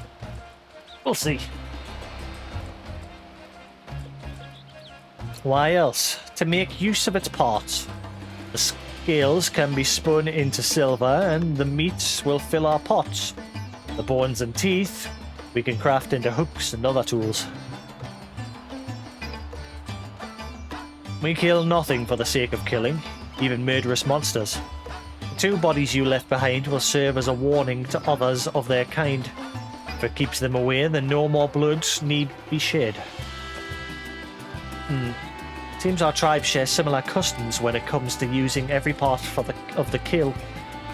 We'll see. Why else? To make use of its parts. The scales can be spun into silver and the meats will fill our pots. The bones and teeth we can craft into hooks and other tools. We kill nothing for the sake of killing, even murderous monsters. The 2 bodies you left behind will serve as a warning to others of their kind. If it keeps them away, then no more blood need be shed. Seems our tribe shares similar customs when it comes to using every part of the kill.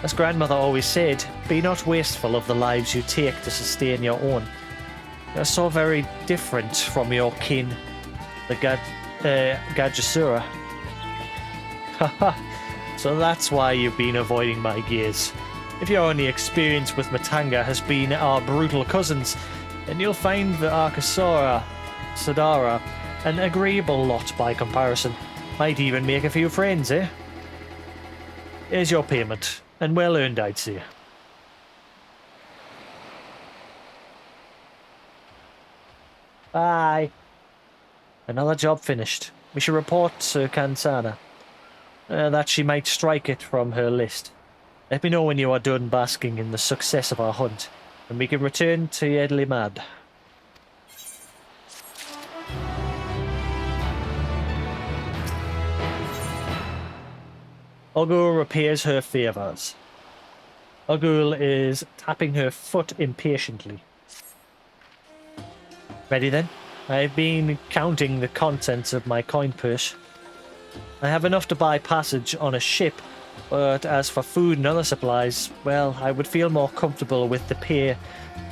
As grandmother always said, be not wasteful of the lives you take to sustain your own. You're so very different from your kin, the Gajasura. Haha, so that's why you've been avoiding my gaze. If your only experience with Matanga has been our brutal cousins, then you'll find the Arkasora, Sadara, an agreeable lot by comparison. Might even make a few friends, eh? Here's your payment, and well earned, I'd say. Bye. Another job finished. We should report to Kansana, that she might strike it from her list. Let me know when you are done basking in the success of our hunt, and we can return to Yedlimad. Ogul repairs her favours. Ogul is tapping her foot impatiently. Ready then? I've been counting the contents of my coin purse. I have enough to buy passage on a ship, but as for food and other supplies, well, I would feel more comfortable with the pay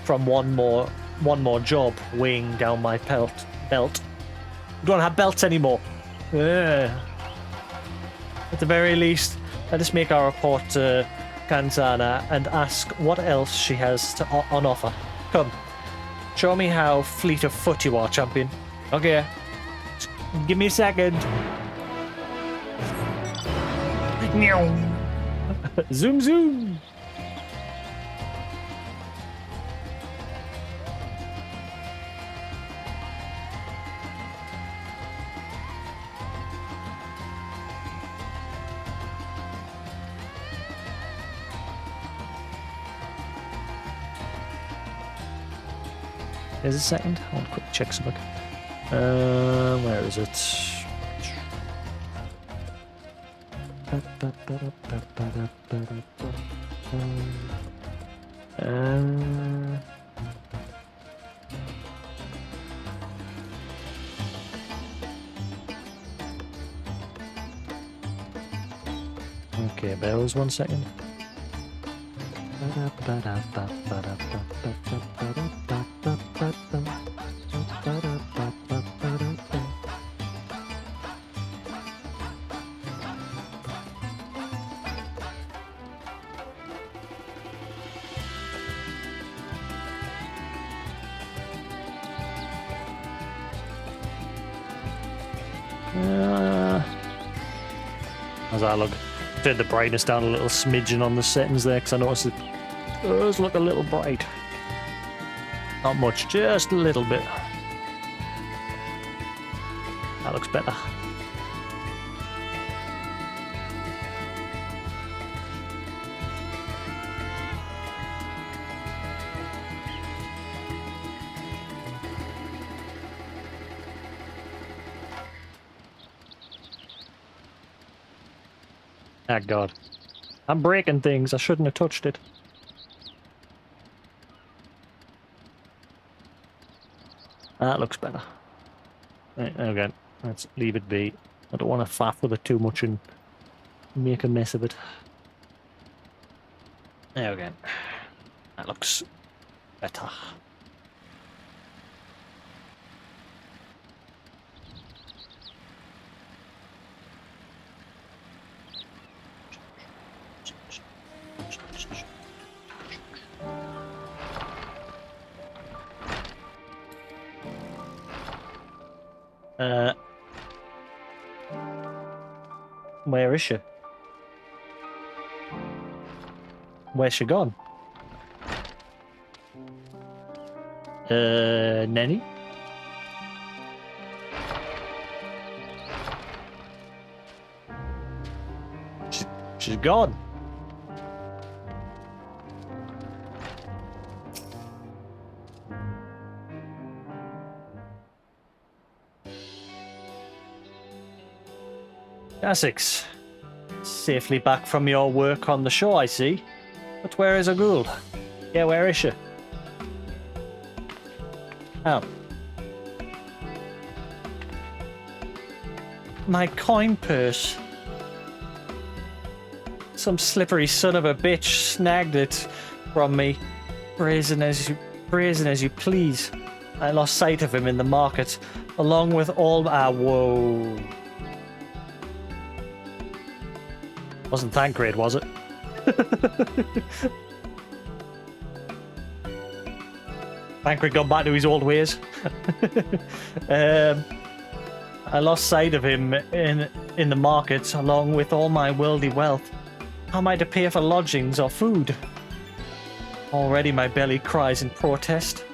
from one more job weighing down my belt. We don't have belts anymore. Ugh. At the very least, let us make our report to Kansana and ask what else she has on offer. Come, show me how fleet of foot you are, champion. Okay, give me a second. Zoom zoom. There's a second. I want to quick check something. Where is it? Okay, bear with 1 second. How's that look? Turn the brightness down a little smidgen on the settings there, because I noticed it does look a little bright. Not much, just a little bit. That looks better. Ah, God. I'm breaking things. I shouldn't have touched it. That looks better. Right, okay. Let's leave it be. I don't want to faff with it too much and make a mess of it. There we go. That looks better. Where is she? Where's she gone? Nenny? She's gone. Jasix, safely back from your work on the shore, I see. But where is Agul? Yeah, where is she? Oh. My coin purse. Some slippery son of a bitch snagged it from me, brazen as you please. I lost sight of him in the market, along with all. Whoa. Wasn't that great, was it? Thancred gone back to his old ways. I lost sight of him in the markets, along with all my worldly wealth. How am I to pay for lodgings or food? Already my belly cries in protest.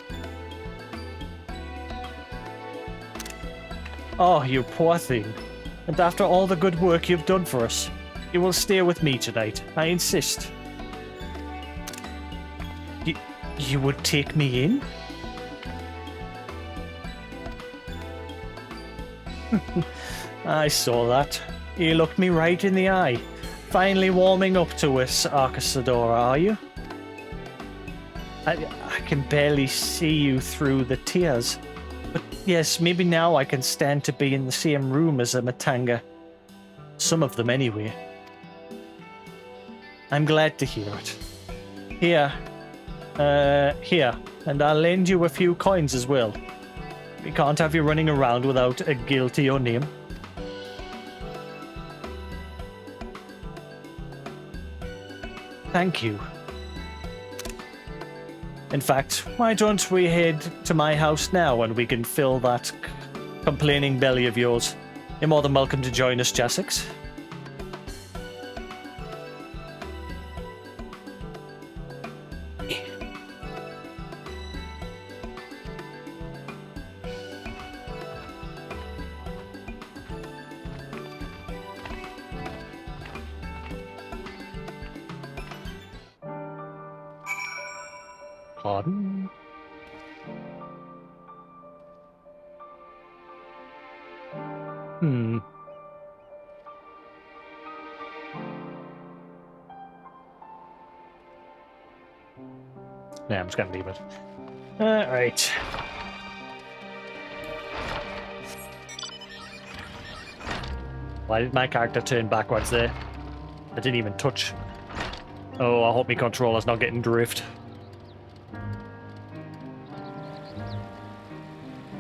Oh, you poor thing. And after all the good work you've done for us, you will stay with me tonight. I insist. You would take me in? I saw that. You looked me right in the eye. Finally warming up to us, Arcasadora, are you? I can barely see you through the tears. But yes, maybe now I can stand to be in the same room as a Matanga. Some of them anyway. I'm glad to hear it. Here, and I'll lend you a few coins as well. We can't have you running around without a guilt to your name. Thank you. In fact, why don't we head to my house now and we can fill that complaining belly of yours? You're more than welcome to join us, Jasix. Pardon? Yeah, I'm just gonna leave it. Alright. Why did my character turn backwards there? I didn't even touch. Oh, I hope my controller's not getting drift.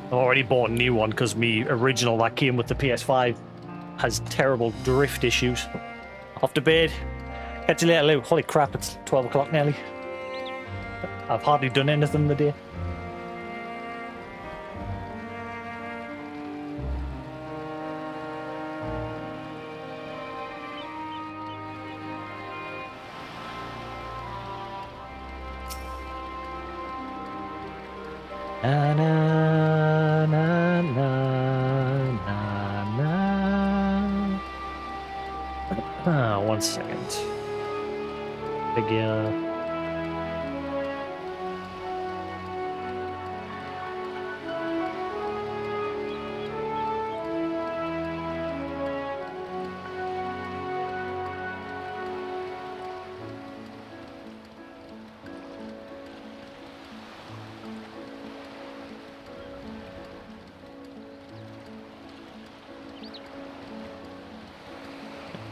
I've already bought a new one because my original that came with the PS5 has terrible drift issues. Off to bed. Catch you later, Lou. Holy crap, it's 12 o'clock nearly. I've hardly done anything today. Na na na na na na. Ah, 1 second. Figure.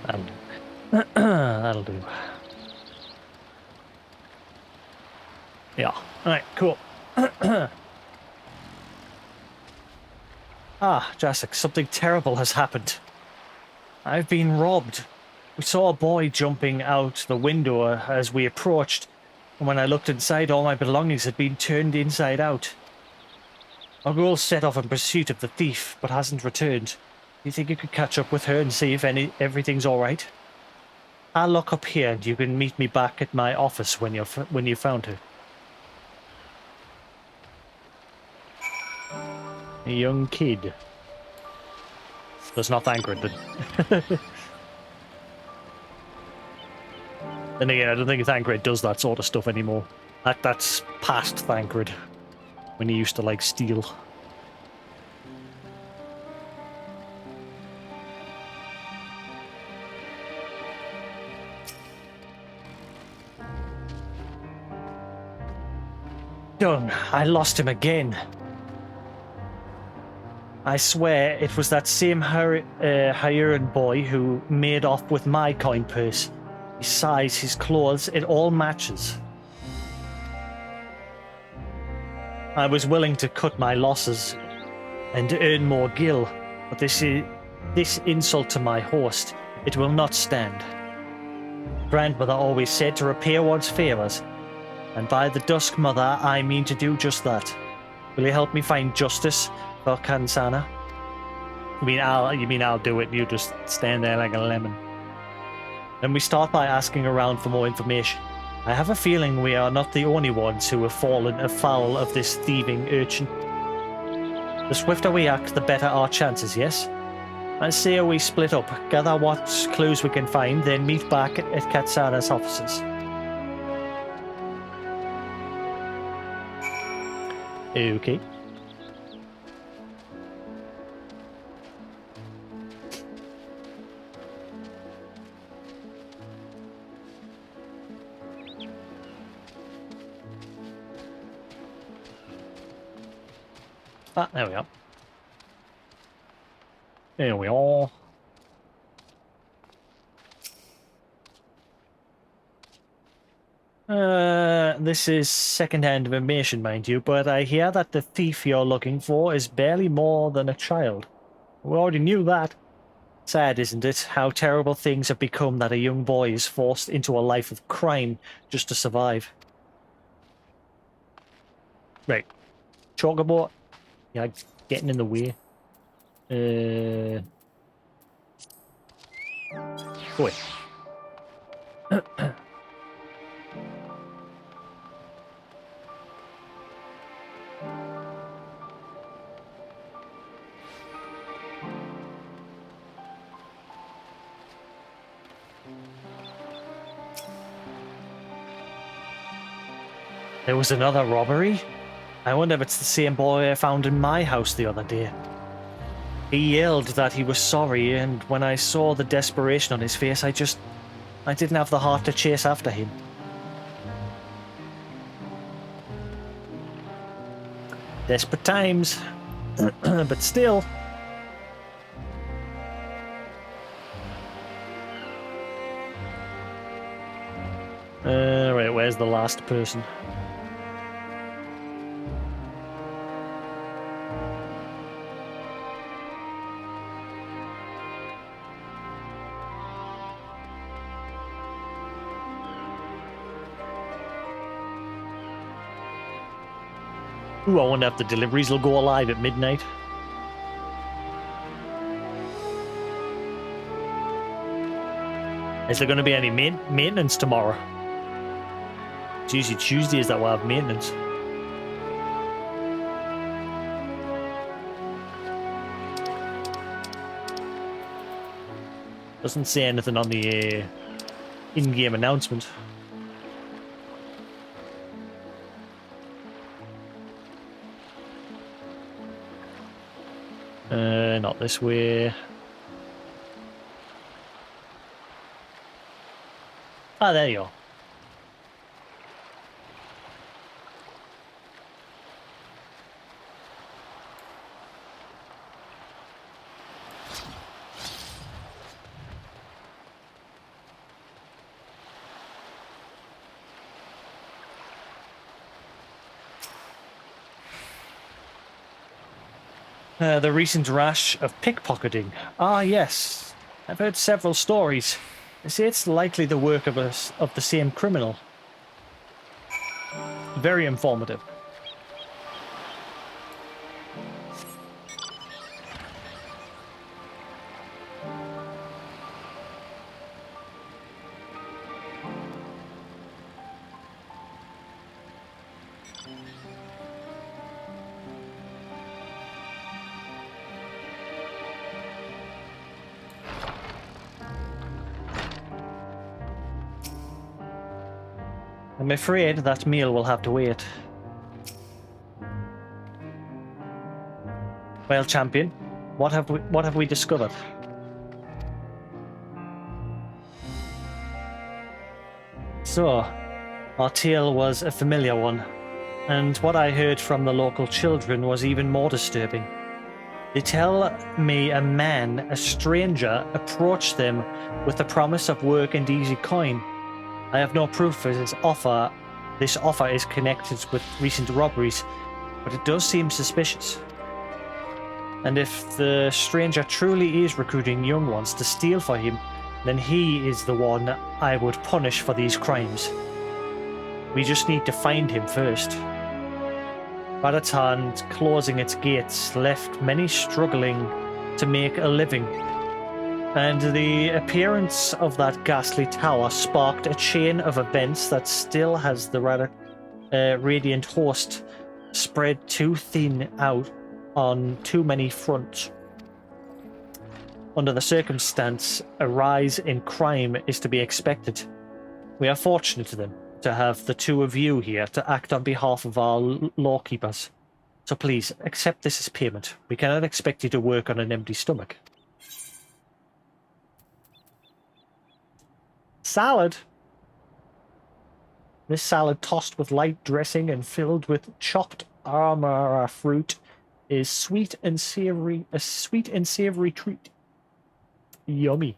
That'll do. That'll do. Yeah. Alright, cool. Jasix, something terrible has happened. I've been robbed. We saw a boy jumping out the window as we approached, and when I looked inside, all my belongings had been turned inside out. Our girl set off in pursuit of the thief, but hasn't returned. Do you think you could catch up with her and see if everything's all right? I'll lock up here, and you can meet me back at my office when you found her. A young kid. Does not Thancred. Then again, I don't think Thancred does that sort of stuff anymore. That's past Thancred, when he used to like steal. Done. I lost him again. I swear it was that same Hyaran boy who made off with my coin purse. His size, his clothes, it all matches. I was willing to cut my losses and earn more gil, but this insult to my host, it will not stand. Grandmother always said to repay one's favours, and by the Dusk Mother, I mean to do just that. Will you help me find justice for Kansana? You mean I'll do it, you just stand there like a lemon. Then we start by asking around for more information. I have a feeling we are not the only ones who have fallen afoul of this thieving urchin. The swifter we act, the better our chances, yes? I say we split up, gather what clues we can find, then meet back at Katsana's offices. Okay. There we are. There we are. This is second-hand information, mind you, but I hear that the thief you're looking for is barely more than a child. We already knew that. Sad, isn't it, how terrible things have become that a young boy is forced into a life of crime just to survive. Right. Chocobo. Yeah, getting in the way. Go away. There was another robbery? I wonder if it's the same boy I found in my house the other day. He yelled that he was sorry, and when I saw the desperation on his face, I didn't have the heart to chase after him. Desperate times. But still. Right, where's the last person? Ooh, I wonder if the deliveries will go live at midnight. Is there going to be any maintenance tomorrow? It's usually Tuesdays that we'll have maintenance. Doesn't say anything on the in-game announcement. Not this way. Ah, there you are. The recent rash of pickpocketing. Ah, yes. I've heard several stories. They say it's likely the work of the same criminal. Very informative. I'm afraid that meal will have to wait. Well, champion, what have we discovered? So, our tale was a familiar one, and what I heard from the local children was even more disturbing. They tell me a man, a stranger, approached them with the promise of work and easy coin. I have no proof for this offer is connected with recent robberies, but it does seem suspicious. And if the stranger truly is recruiting young ones to steal for him, then he is the one I would punish for these crimes. We just need to find him first. Radatan, closing its gates, left many struggling to make a living. And the appearance of that ghastly tower sparked a chain of events that still has the radiant host spread too thin out on too many fronts. Under the circumstance, a rise in crime is to be expected. We are fortunate then to have the two of you here to act on behalf of our lawkeepers. So please, accept this as payment. We cannot expect you to work on an empty stomach. Salad. This salad, tossed with light dressing and filled with chopped amara fruit, is a sweet and savory treat. Yummy.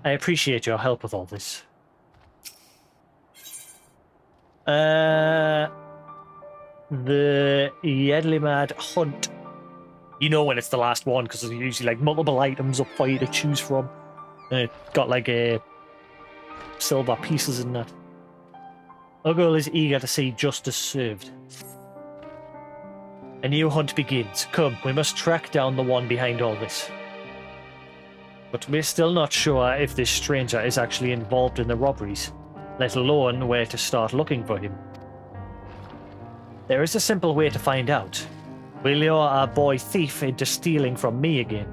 I appreciate your help with all this. The Yedlimad hunt. You know when it's the last one because there's usually like multiple items up for you to choose from. And it got like silver pieces in that. Uggle is eager to see justice served. A new hunt begins. Come, we must track down the one behind all this. But we're still not sure if this stranger is actually involved in the robberies, let alone where to start looking for him. There is a simple way to find out. We lure our boy thief into stealing from me again.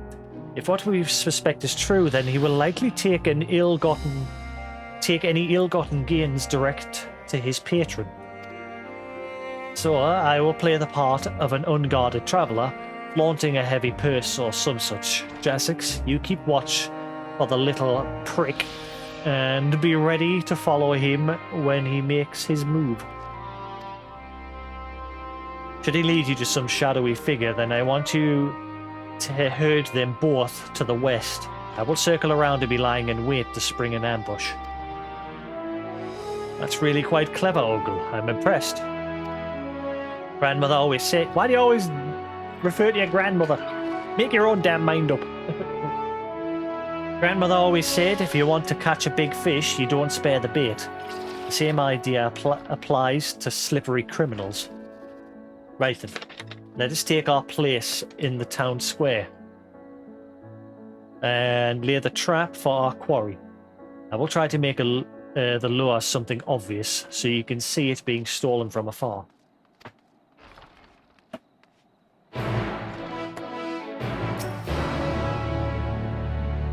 If what we suspect is true, then he will likely take any ill-gotten gains direct to his patron. So I will play the part of an unguarded traveller, flaunting a heavy purse or some such. Jasix, you keep watch for the little prick, and be ready to follow him when he makes his move. Should he lead you to some shadowy figure, then I want you to herd them both to the west. I will circle around and be lying in wait to spring an ambush. That's really quite clever, Ogle. I'm impressed. Grandmother always said... Why do you always refer to your grandmother? Make your own damn mind up. Grandmother always said, if you want to catch a big fish, you don't spare the bait. The same idea applies to slippery criminals. Right then, let us take our place in the town square and lay the trap for our quarry. I will try to make the lure something obvious so you can see it being stolen from afar.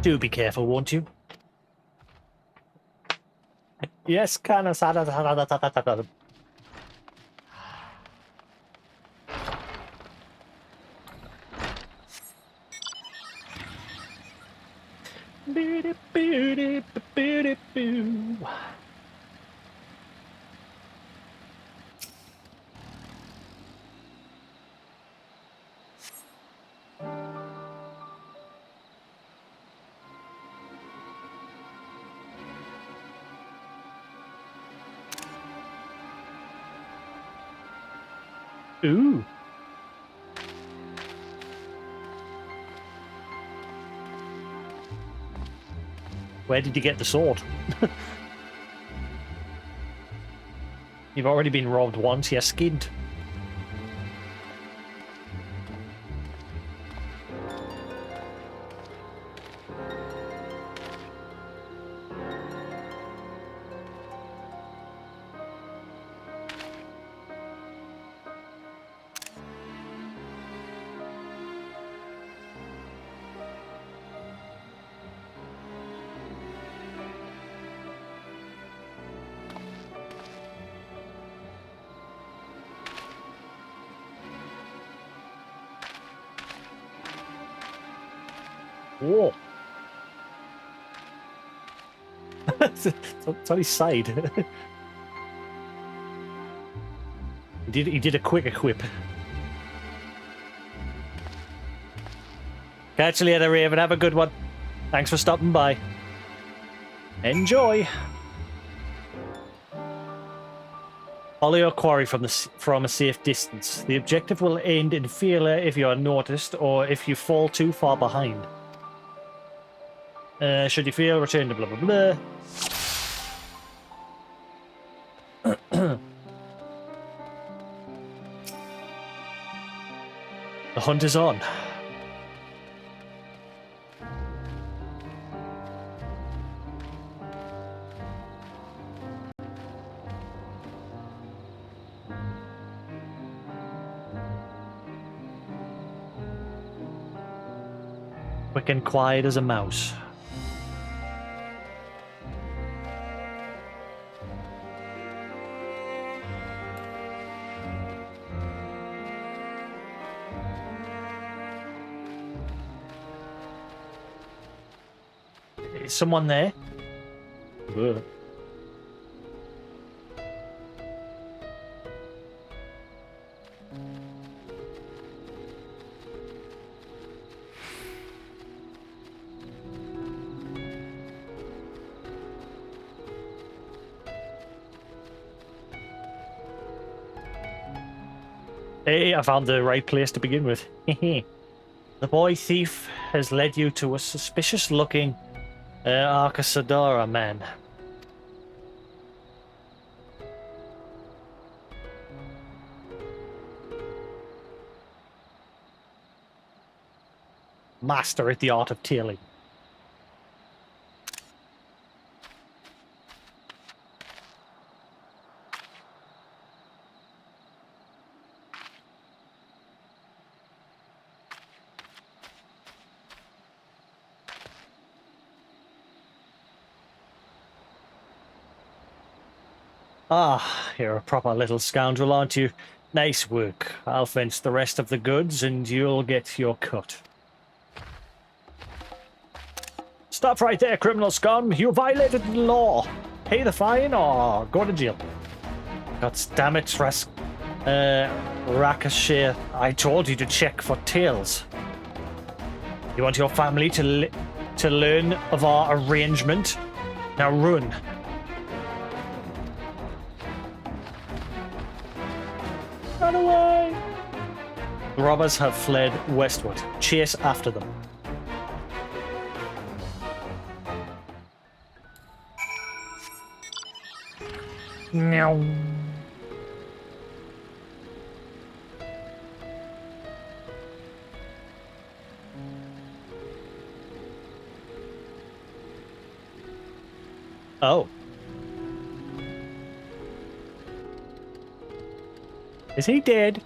Do be careful, won't you? Yes, kind of. Ooh. Where did you get the sword? You've already been robbed once, you're skinned. Whoa. It's on his side. He did a quick equip. Catch you later, Raven. Have a good one. Thanks for stopping by. Enjoy. Follow your quarry from a safe distance. The objective will end in failure if you are noticed or if you fall too far behind. Should you fail, return to blah blah blah. The hunt is on. Quick and quiet as a mouse. Is someone there? Ugh. Hey, I found the right place to begin with. The boy thief has led you to a suspicious-looking Arcasadora man. Master at the art of tailing. Ah, you're a proper little scoundrel, aren't you? Nice work. I'll fence the rest of the goods and you'll get your cut. Stop right there, criminal scum. You violated the law. Pay the fine or go to jail. God damn it, Rakashir. I told you to check for tails. You want your family to learn of our arrangement? Now run. Run away! The robbers have fled westward. Chase after them. Meow. Oh. Is he dead?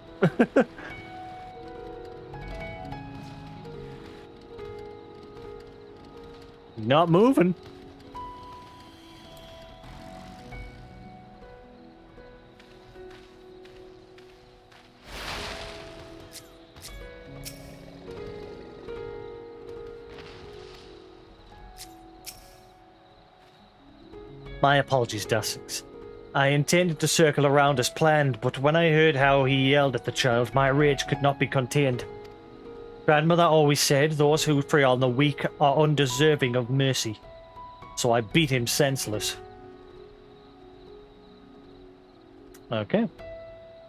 Not moving. My apologies, Jasix. I intended to circle around as planned, but when I heard how he yelled at the child, my rage could not be contained. Grandmother always said those who prey on the weak are undeserving of mercy, so I beat him senseless. Okay.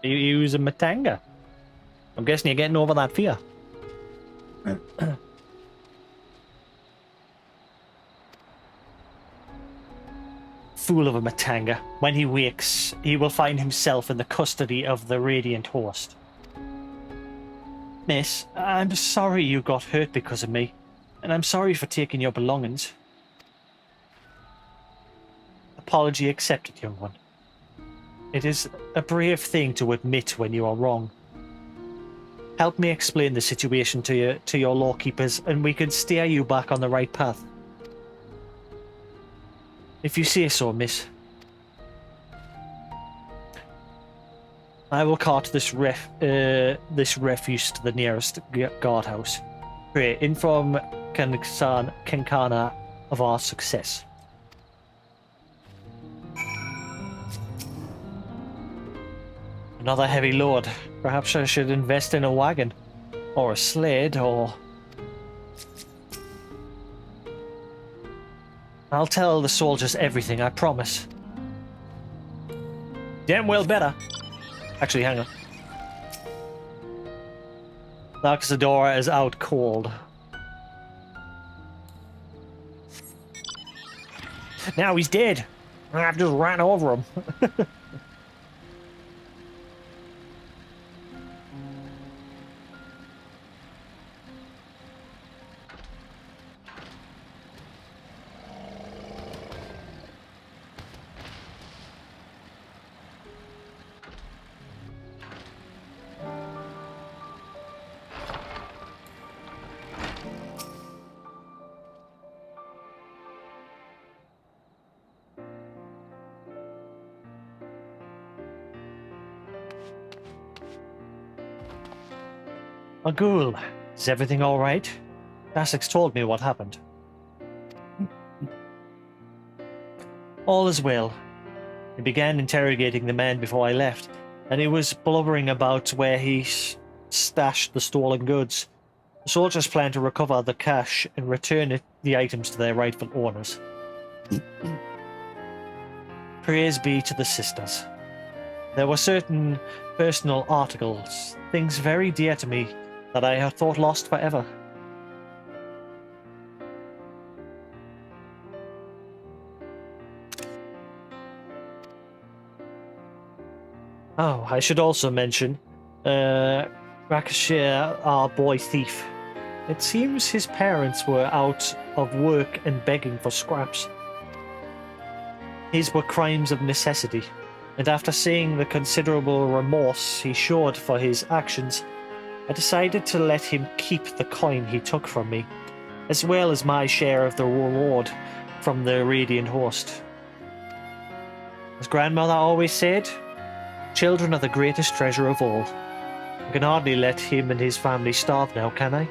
You use a matanga. I'm guessing you're getting over that fear. Fool of a matanga. When he wakes, he will find himself in the custody of the Radiant Host. Miss, I'm sorry you got hurt because of me, and I'm sorry for taking your belongings. Apology accepted, young one. It is a brave thing to admit when you are wrong. Help me explain the situation to your lawkeepers, and we can steer you back on the right path. If you say so, miss. I will cart this refuse to the nearest guardhouse. Pray, inform Kinkana of our success. Another heavy load. Perhaps I should invest in a wagon, or a sled, or... I'll tell the soldiers everything, I promise. Damn well better. Actually, hang on. Narcosadora is out cold. Now he's dead. I've just ran over him. Agul, is everything all right? Jasix told me what happened. All is well. He began interrogating the man before I left, and he was blubbering about where he stashed the stolen goods. The soldiers plan to recover the cash and return the items to their rightful owners. Praise be to the sisters. There were certain personal articles, things very dear to me, that I had thought lost forever. Oh, I should also mention, Rakashir, our boy thief. It seems his parents were out of work and begging for scraps. These were crimes of necessity, and after seeing the considerable remorse he showed for his actions, I decided to let him keep the coin he took from me, as well as my share of the reward from the Radiant Host. As grandmother always said, children are the greatest treasure of all. I can hardly let him and his family starve now, can I?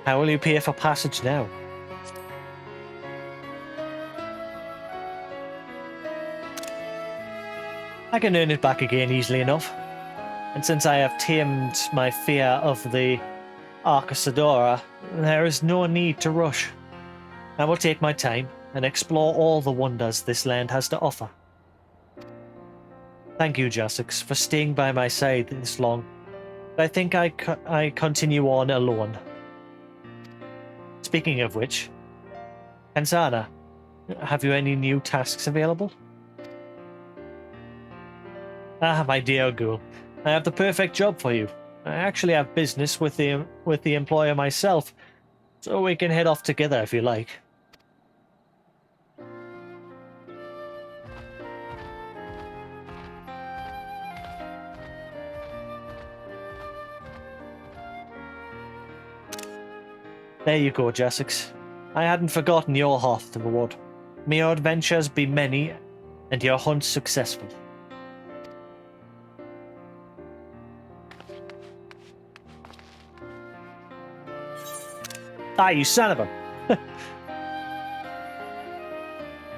How will you pay for passage now? I can earn it back again easily enough. And since I have tamed my fear of the Arcasadora, there is no need to rush. I will take my time and explore all the wonders this land has to offer. Thank you, Jasix, for staying by my side this long. I think I continue on alone. Speaking of which, Kanzana, have you any new tasks available? Ah, my dear Ghoul, I have the perfect job for you. I actually have business with the employer myself, so we can head off together if you like. There you go, Jasix. I hadn't forgotten your half the reward. May your adventures be many, and your hunt successful. Ah, you son of a...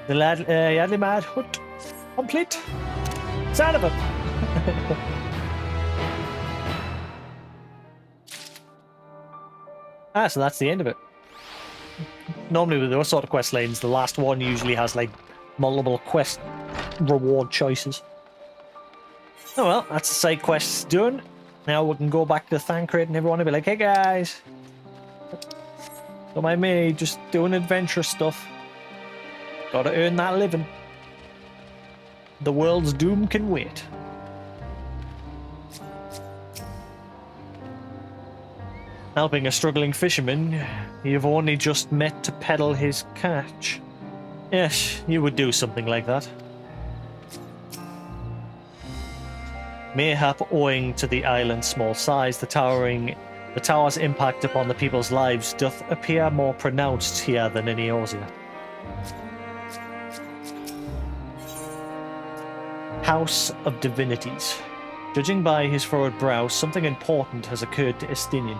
The Yadley Mad hunt complete. Son of a... So that's the end of it. Normally with those sort of quest lanes, the last one usually has like multiple quest reward choices. Oh well, that's the side quests done. Now we can go back to Thancred and everyone will be like, hey guys, don't mind me, just doing adventure stuff. Gotta earn that living. The world's doom can wait. Helping a struggling fisherman you've only just met to peddle his catch. Yes, you would do something like that. Mayhap owing to the island's small size, the tower's impact upon the people's lives doth appear more pronounced here than in Eorzea. House of Divinities. Judging by his furrowed brow, something important has occurred to Estinian.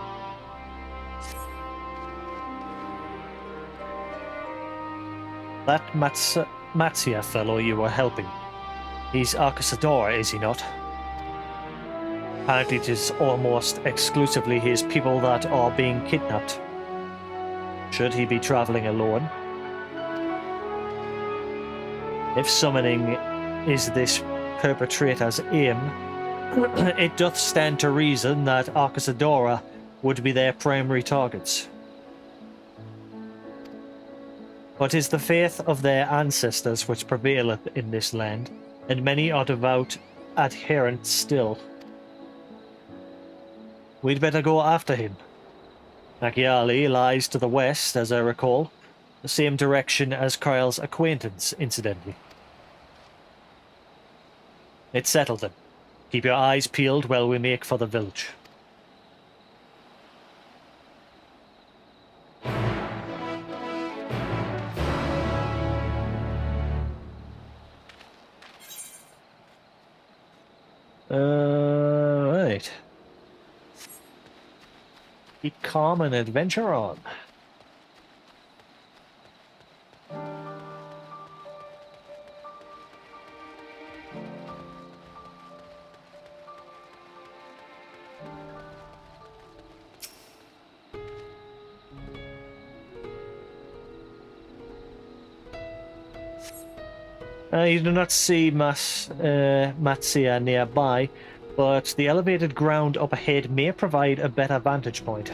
That Matsia fellow you were helping. He's Arcasadora, is he not? Apparently it is almost exclusively his people that are being kidnapped. Should he be travelling alone? If summoning is this perpetrator's aim, it doth stand to reason that Arcasadora would be their primary targets. But is the faith of their ancestors which prevaileth in this land, and many are devout adherents still. We'd better go after him. Nagiali lies to the west, as I recall, the same direction as Kryle's acquaintance, incidentally. It's settled then. Keep your eyes peeled while we make for the village. Right. Keep calm and adventure on. You do not see Matsia nearby, but the elevated ground up ahead may provide a better vantage point.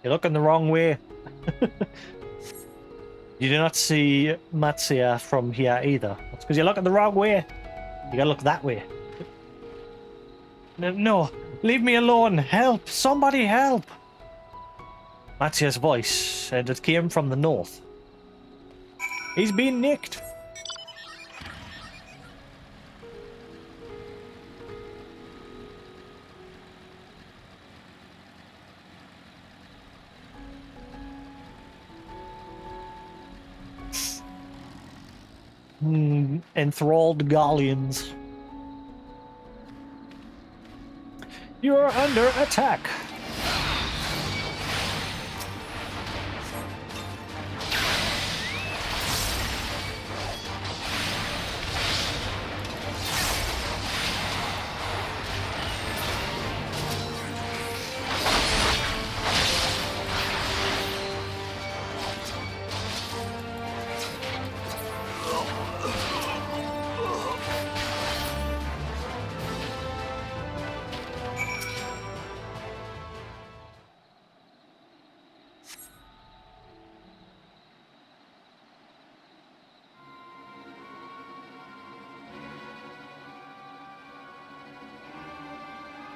You're looking the wrong way. You do not see Matsia from here either. That's because you're looking the wrong way. You gotta look that way. No, leave me alone. Help! Somebody help! Matsia's voice, and it came from the north. He's been nicked. Enthralled Gallians. You're under attack.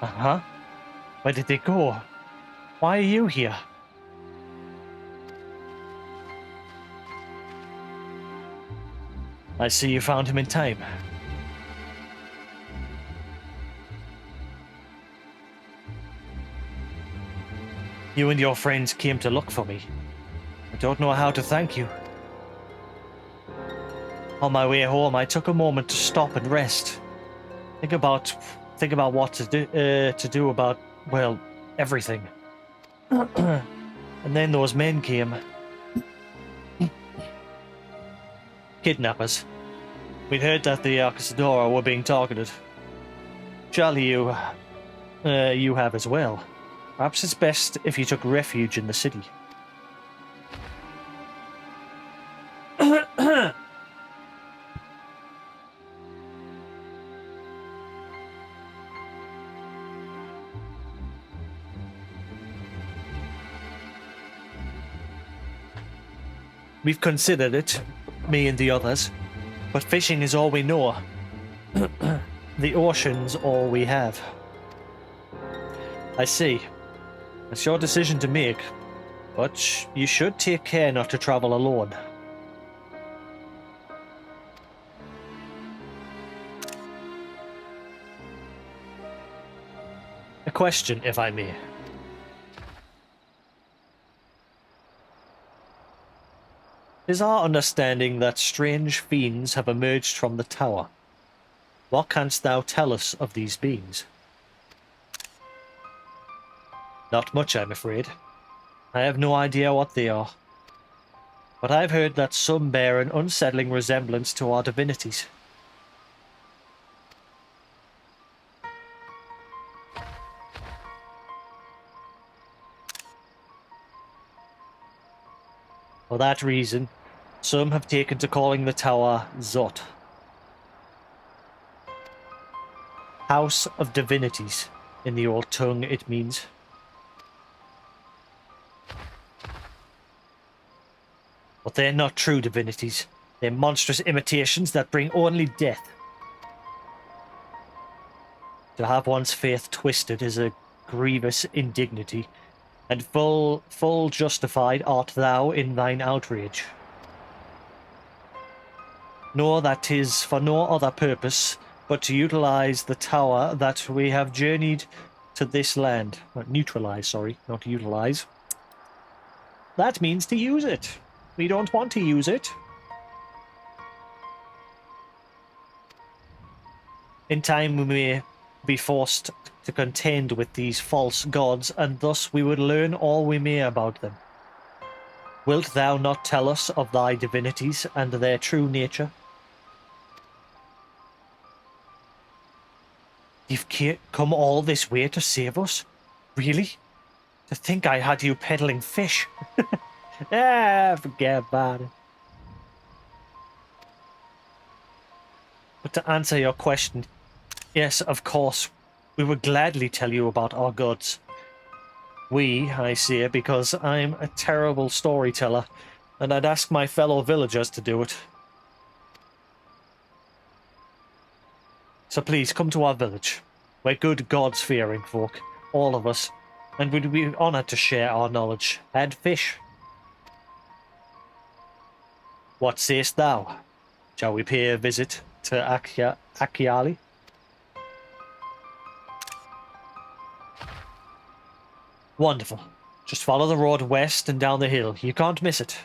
Uh-huh. Where did they go? Why are you here? I see you found him in time. You and your friends came to look for me. I don't know how to thank you. On my way home, I took a moment to stop and rest. Think about what to do about, well, everything. And then those men came. Kidnappers. We'd heard that the Arcasadora were being targeted. Surely you have as well. Perhaps it's best if you took refuge in the city. We've considered it, me and the others, but fishing is all we know. The ocean's all we have. I see. It's your decision to make, but you should take care not to travel alone. A question, if I may. Is our understanding that strange fiends have emerged from the tower? What canst thou tell us of these beings? Not much, I'm afraid. I have no idea what they are. But I've heard that some bear an unsettling resemblance to our divinities. For that reason, some have taken to calling the tower Zot. House of Divinities. In the old tongue, it means. But they're not true divinities. They're monstrous imitations that bring only death. To have one's faith twisted is a grievous indignity, and full justified art thou in thine outrage. Know that 'tis for no other purpose but to utilize the tower that we have journeyed to this land. Neutralize, sorry, not utilize. That means to use it. We don't want to use it. In time we may be forced to contend with these false gods, and thus we would learn all we may about them. Wilt thou not tell us of thy divinities and their true nature? You've come all this way to save us? Really? To think I had you peddling fish? Forget about it. But to answer your question, yes, of course, we would gladly tell you about our gods. We, I say, because I'm a terrible storyteller, and I'd ask my fellow villagers to do it. So please, come to our village. We're good gods-fearing folk, all of us, and we'd be honoured to share our knowledge, and fish. What sayest thou? Shall we pay a visit to Akiali? Wonderful. Just follow the road west and down the hill. You can't miss it.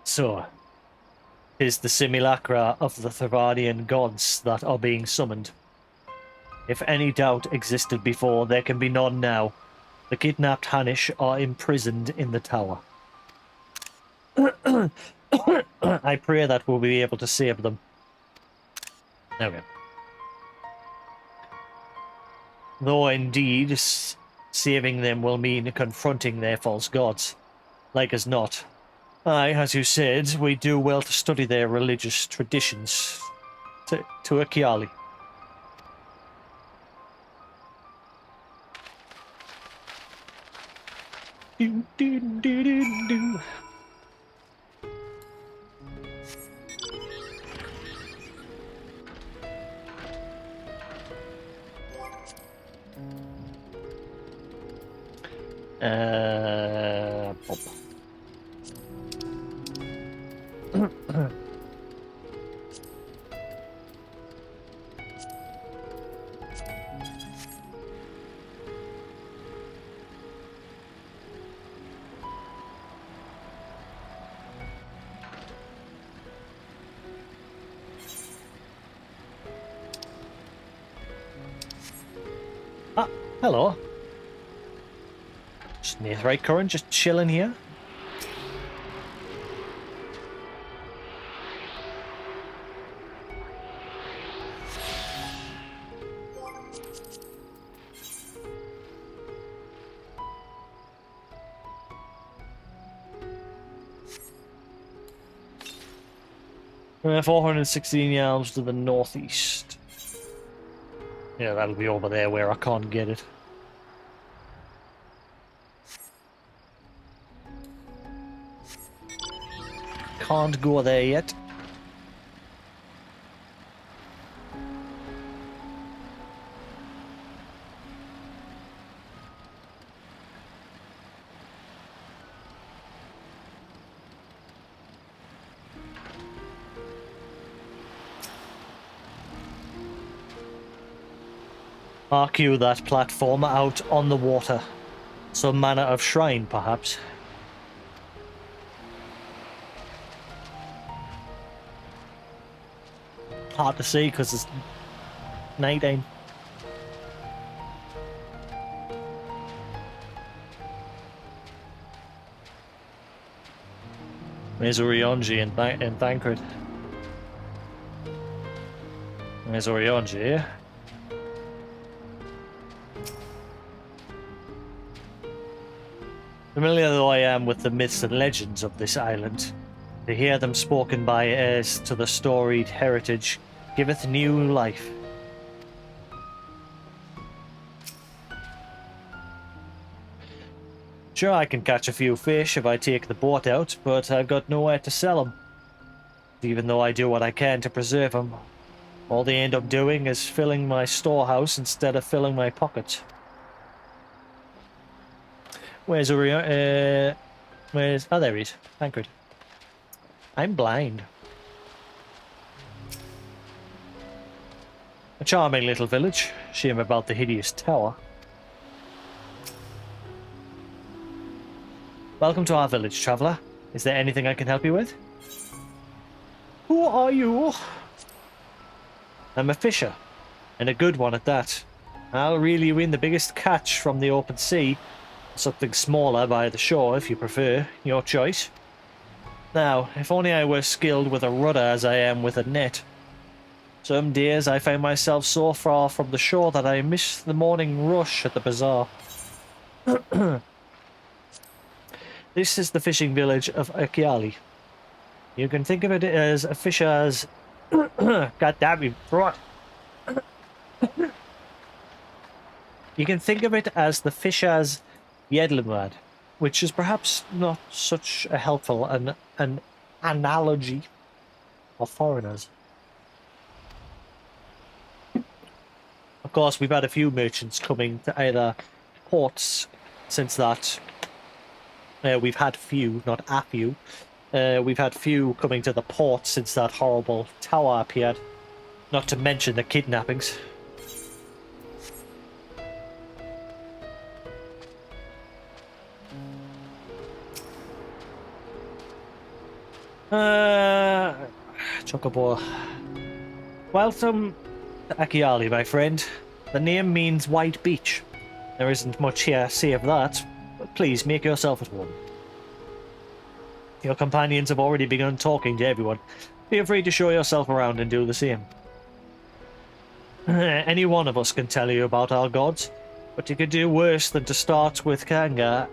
So, 'tis the simulacra of the Thavnairian gods that are being summoned. If any doubt existed before, there can be none now. The kidnapped Hanish are imprisoned in the tower. I pray that we'll be able to save them. Okay. Though indeed, saving them will mean confronting their false gods. Like as not. Aye, as you said, we do well to study their religious traditions. To Akiali. Do, do, do, do, do. Pop. 'Ah, hello. Just near the right current, just chilling here. We're 416 yards to the northeast. Yeah, that'll be over there where I can't get it. Can't go there yet. Mark you that platform out on the water. Some manner of shrine, perhaps. Hard to see because it's nighttime. There's Orionji in Thancred. There's Orionji. Familiar though I am with the myths and legends of this island, to hear them spoken by heirs to the storied heritage giveth new life. Sure, I can catch a few fish if I take the boat out, but I've got nowhere to sell them. Even though I do what I can to preserve them, all they end up doing is filling my storehouse instead of filling my pockets. Where's Orion? Where's... Oh, there he is. Thancred. I'm blind. A charming little village. Shame about the hideous tower. Welcome to our village, traveller. Is there anything I can help you with? Who are you? I'm a fisher, and a good one at that. I'll reel you in the biggest catch from the open sea. Something smaller by the shore, if you prefer. Your choice. Now, if only I were skilled with a rudder as I am with a net. Some days I find myself so far from the shore that I miss the morning rush at the bazaar. This is the fishing village of Akiali. You can think of it as a fisher's... God damn you, throat! You can think of it as the fisher's Yedlinrad, which is perhaps not such a helpful an analogy for foreigners. Of course, we've had a few merchants coming to either ports since that. We've had few, not a few. We've had few coming to the port since that horrible tower appeared. Not to mention the kidnappings. Chocobo. Welcome to Akiali, my friend. The name means white beach. There isn't much here save that, but please make yourself at home. Your companions have already begun talking to everyone. Feel free to show yourself around and do the same. Any one of us can tell you about our gods, but you could do worse than to start with Kanga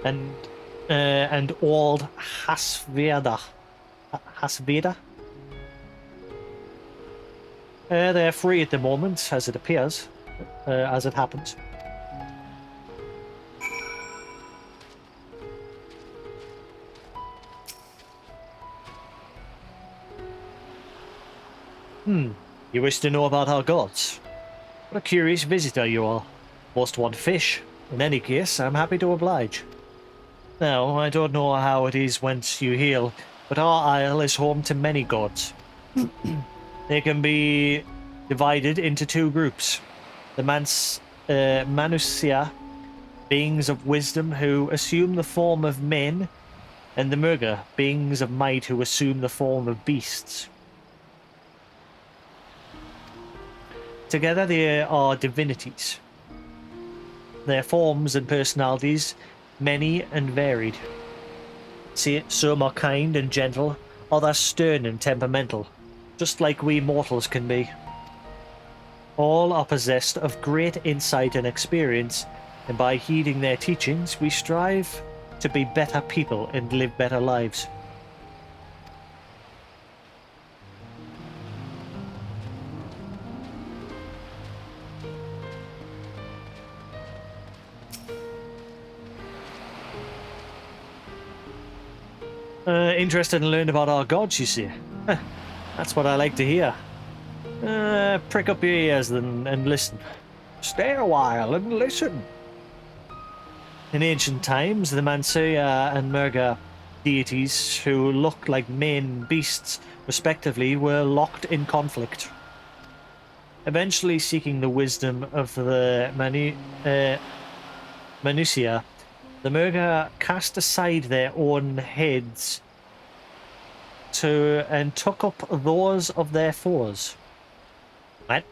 and old Hasveda. Hasveda? They're free at the moment, as it appears, as it happens. You wish to know about our gods? What a curious visitor you are. Most want fish. In any case, I'm happy to oblige. Now, I don't know how it is whence you hail, but our isle is home to many gods. They can be divided into two groups. The Manusia, beings of wisdom who assume the form of men, and the Murga, beings of might who assume the form of beasts. Together they are divinities. Their forms and personalities many and varied. Some are kind and gentle, others stern and temperamental, just like we mortals can be. All are possessed of great insight and experience, and by heeding their teachings, we strive to be better people and live better lives. Interested in learning about our gods, you see? That's what I like to hear. Prick up your ears and listen. Stay a while and listen. In ancient times, the Mansuya and Murga deities, who looked like men beasts, respectively, were locked in conflict. Eventually seeking the wisdom of the Manusia, the Murga cast aside their own heads and took up those of their foes. What?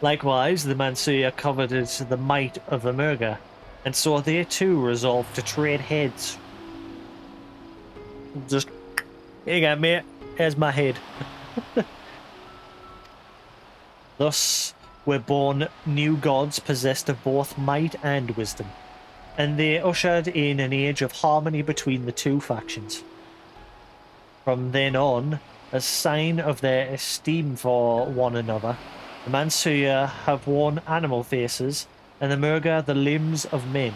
Likewise, the Mansuya coveted the might of the Murga, and so they too resolved to trade heads. Just, here you go, mate. Here's my head. Thus were born new gods possessed of both might and wisdom, and they ushered in an age of harmony between the two factions. From then on, as sign of their esteem for one another, the Mansuya have worn animal faces, and the Murga the limbs of men.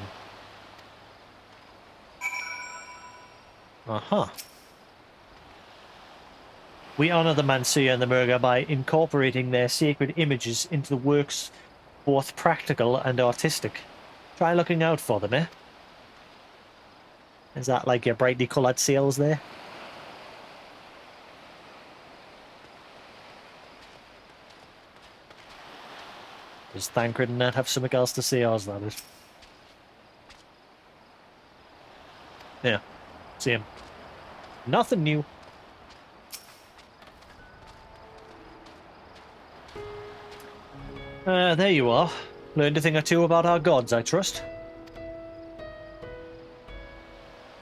We honor the Mansuya and the Murga by incorporating their sacred images into the works, both practical and artistic. Try looking out for them, eh? Is that like your brightly coloured sails there? Does Thancred and Nat have something else to say, or is that it? Yeah, same. Nothing new. There you are. Learned a thing or two about our gods, I trust.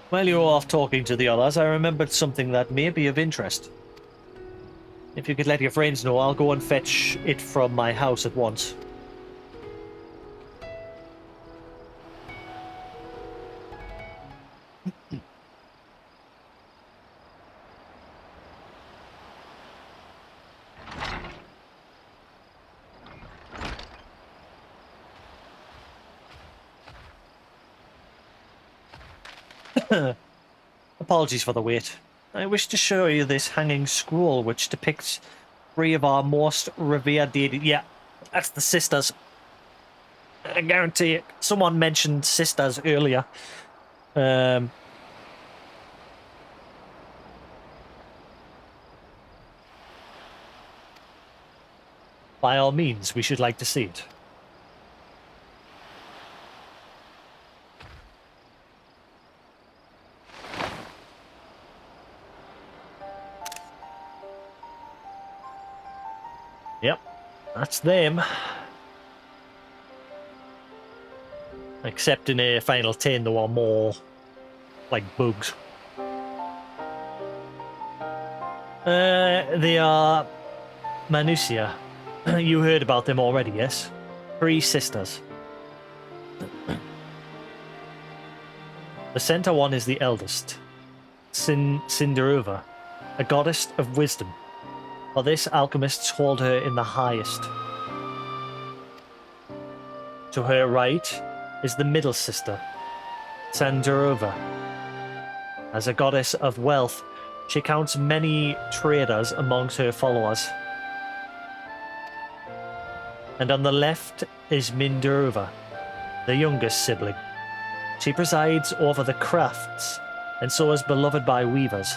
While you were off talking to the others, I remembered something that may be of interest. If you could let your friends know, I'll go and fetch it from my house at once. Apologies for the wait. I wish to show you this hanging scroll which depicts 3 of our most revered deities. Yeah, that's the sisters. I guarantee it. Someone mentioned sisters earlier. By all means, we should like to see it. Yep, that's them. Except in a Final 10 there were more like bugs. They are Manusia. You heard about them already, yes? 3 sisters. The center one is the eldest, Cinderova, a goddess of wisdom. For this, alchemists hold her in the highest. To her right is the middle sister, Sandurova. As a goddess of wealth, She counts many traders amongst her followers. And on the left is Mindurva, the youngest sibling. She presides over the crafts, and so is beloved by weavers.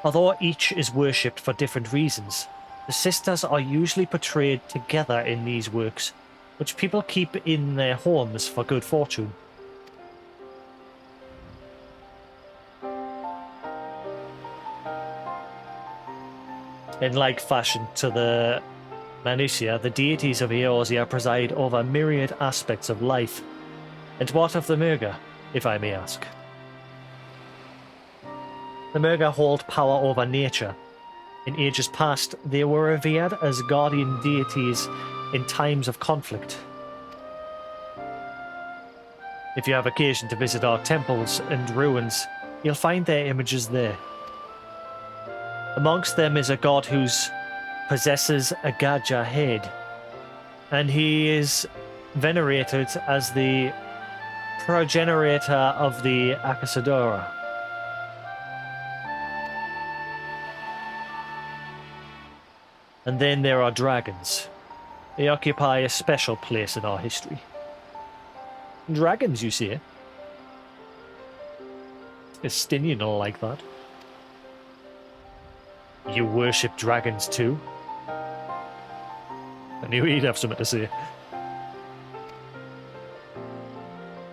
Although each is worshipped for different reasons, the sisters are usually portrayed together in these works, which people keep in their homes for good fortune. In like fashion to the Manusia, the deities of Eorzea preside over myriad aspects of life. And what of the Murga, if I may ask? The Murga hold power over nature. In ages past, they were revered as guardian deities in times of conflict. If you have occasion to visit our temples and ruins, you'll find their images there. Amongst them is a god who possesses a Gaja head, and he is venerated as the progenitor of the Akasadora. And then there are dragons. They occupy a special place in our history. Dragons, you see? Estinian will like that. You worship dragons too? I knew he'd have something to say.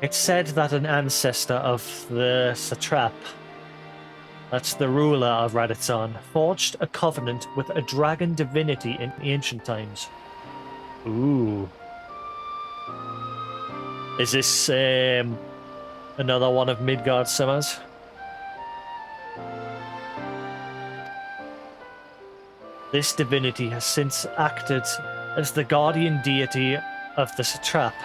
It's said that an ancestor of the satrap, that's the ruler of Raditsan, forged a covenant with a dragon divinity in ancient times. Ooh. Is this another one of Midgard's summers? This divinity has since acted as the guardian deity of the satrap.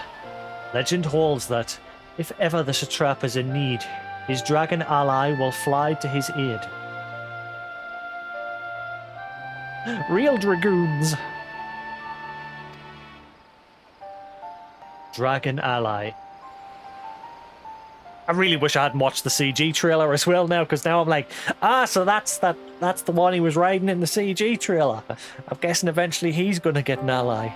Legend holds that if ever the satrap is in need, his dragon ally will fly to his aid. Real dragoons. Dragon ally. I really wish I hadn't watched the CG trailer as well now, because now I'm like, so that's the one he was riding in the CG trailer. I'm guessing eventually he's going to get an ally.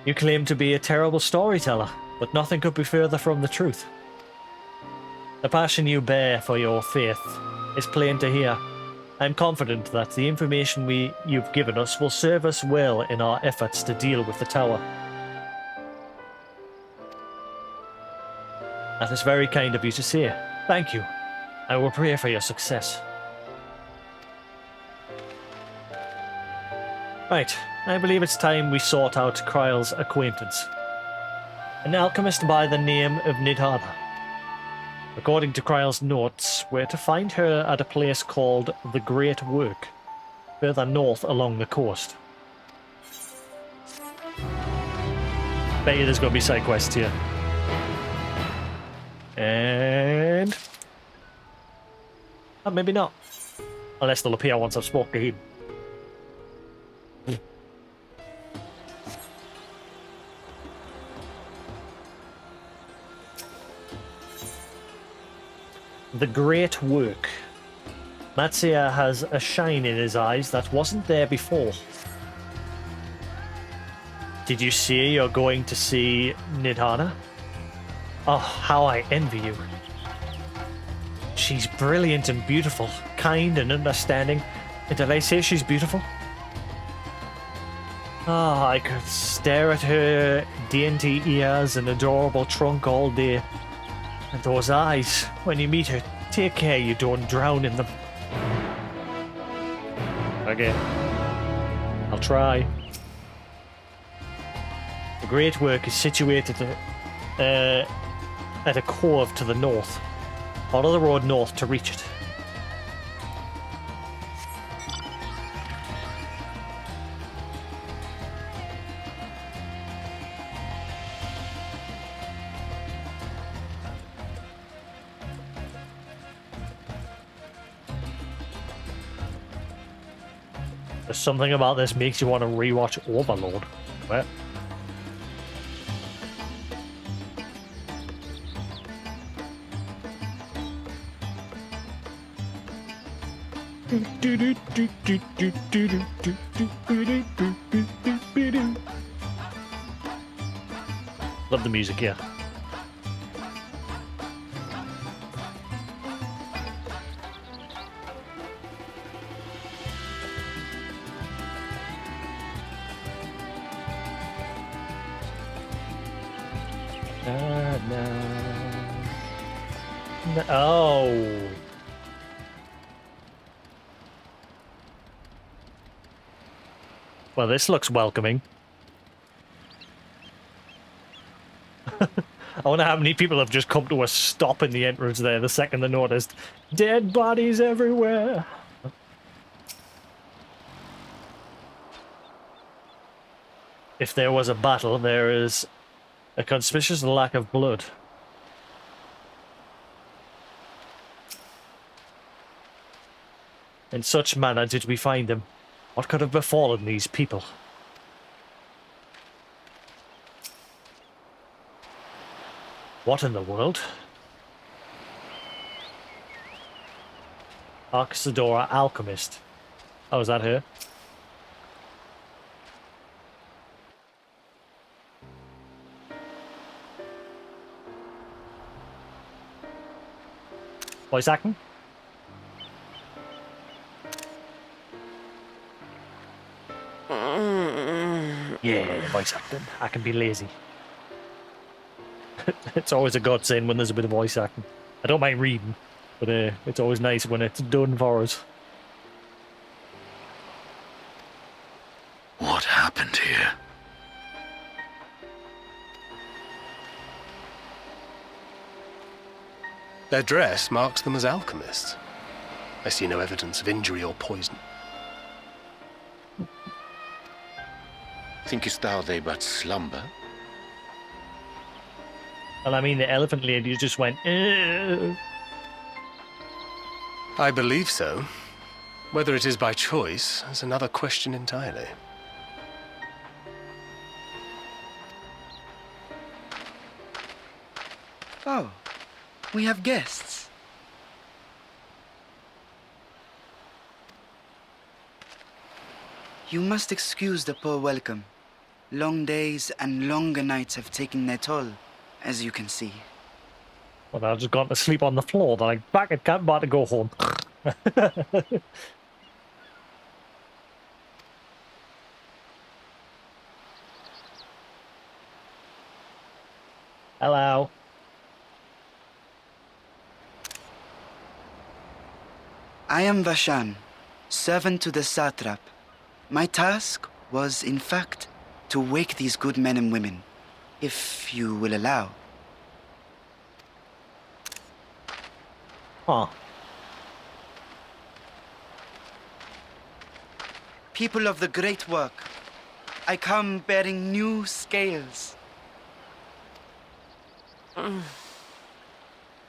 You claim to be a terrible storyteller, but nothing could be further from the truth. The passion you bear for your faith is plain to hear. I'm confident that the information you've given us will serve us well in our efforts to deal with the tower. That is very kind of you to say. Thank you. I will pray for your success. Right, I believe it's time we sort out Kryle's acquaintance. An alchemist by the name of Nidhana. According to Kryle's notes, we're to find her at a place called the Great Work, further north along the coast. Bet you there's going to be side quests here. And... oh, maybe not. Unless they'll appear once I've spoken to him. The Great Work. Matsuya has a shine in his eyes that wasn't there before. Did you say you're going to see Nidhana? Oh, how I envy you. She's brilliant and beautiful, kind and understanding. And did I say she's beautiful? Oh, I could stare at her dainty ears and adorable trunk all day. And those eyes, when you meet her, take care you don't drown in them. Okay. I'll try. The Great Work is situated at a cove to the north. Follow the road north to reach it. There's something about this makes you want to rewatch Overlord. What? Love the music, yeah. No. Oh. Well, this looks welcoming. I wonder how many people have just come to a stop in the entrance there the second they noticed. Dead bodies everywhere. If there was a battle, there is a conspicuous lack of blood. In such manner did we find them. What could have befallen these people? What in the world? Arxadora Alchemist. Oh, is that her? Voice acting? Yeah, voice acting. I can be lazy. It's always a godsend when there's a bit of voice acting. I don't mind reading, but it's always nice when it's done for us. What happened here? Their dress marks them as alchemists. I see no evidence of injury or poison. Thinkest thou they but slumber? Well, I mean, the elephant lady just went, "Ugh." I believe so. Whether it is by choice is another question entirely. Oh, we have guests. You must excuse the poor welcome. Long days and longer nights have taken their toll, as you can see. Well, I've just gone to sleep on the floor. They're like, back at camp, about to go home. Hello. I am Vashan, servant to the satrap. My task was, in fact, to wake these good men and women, if you will allow. Huh. People of the great work, I come bearing new scales.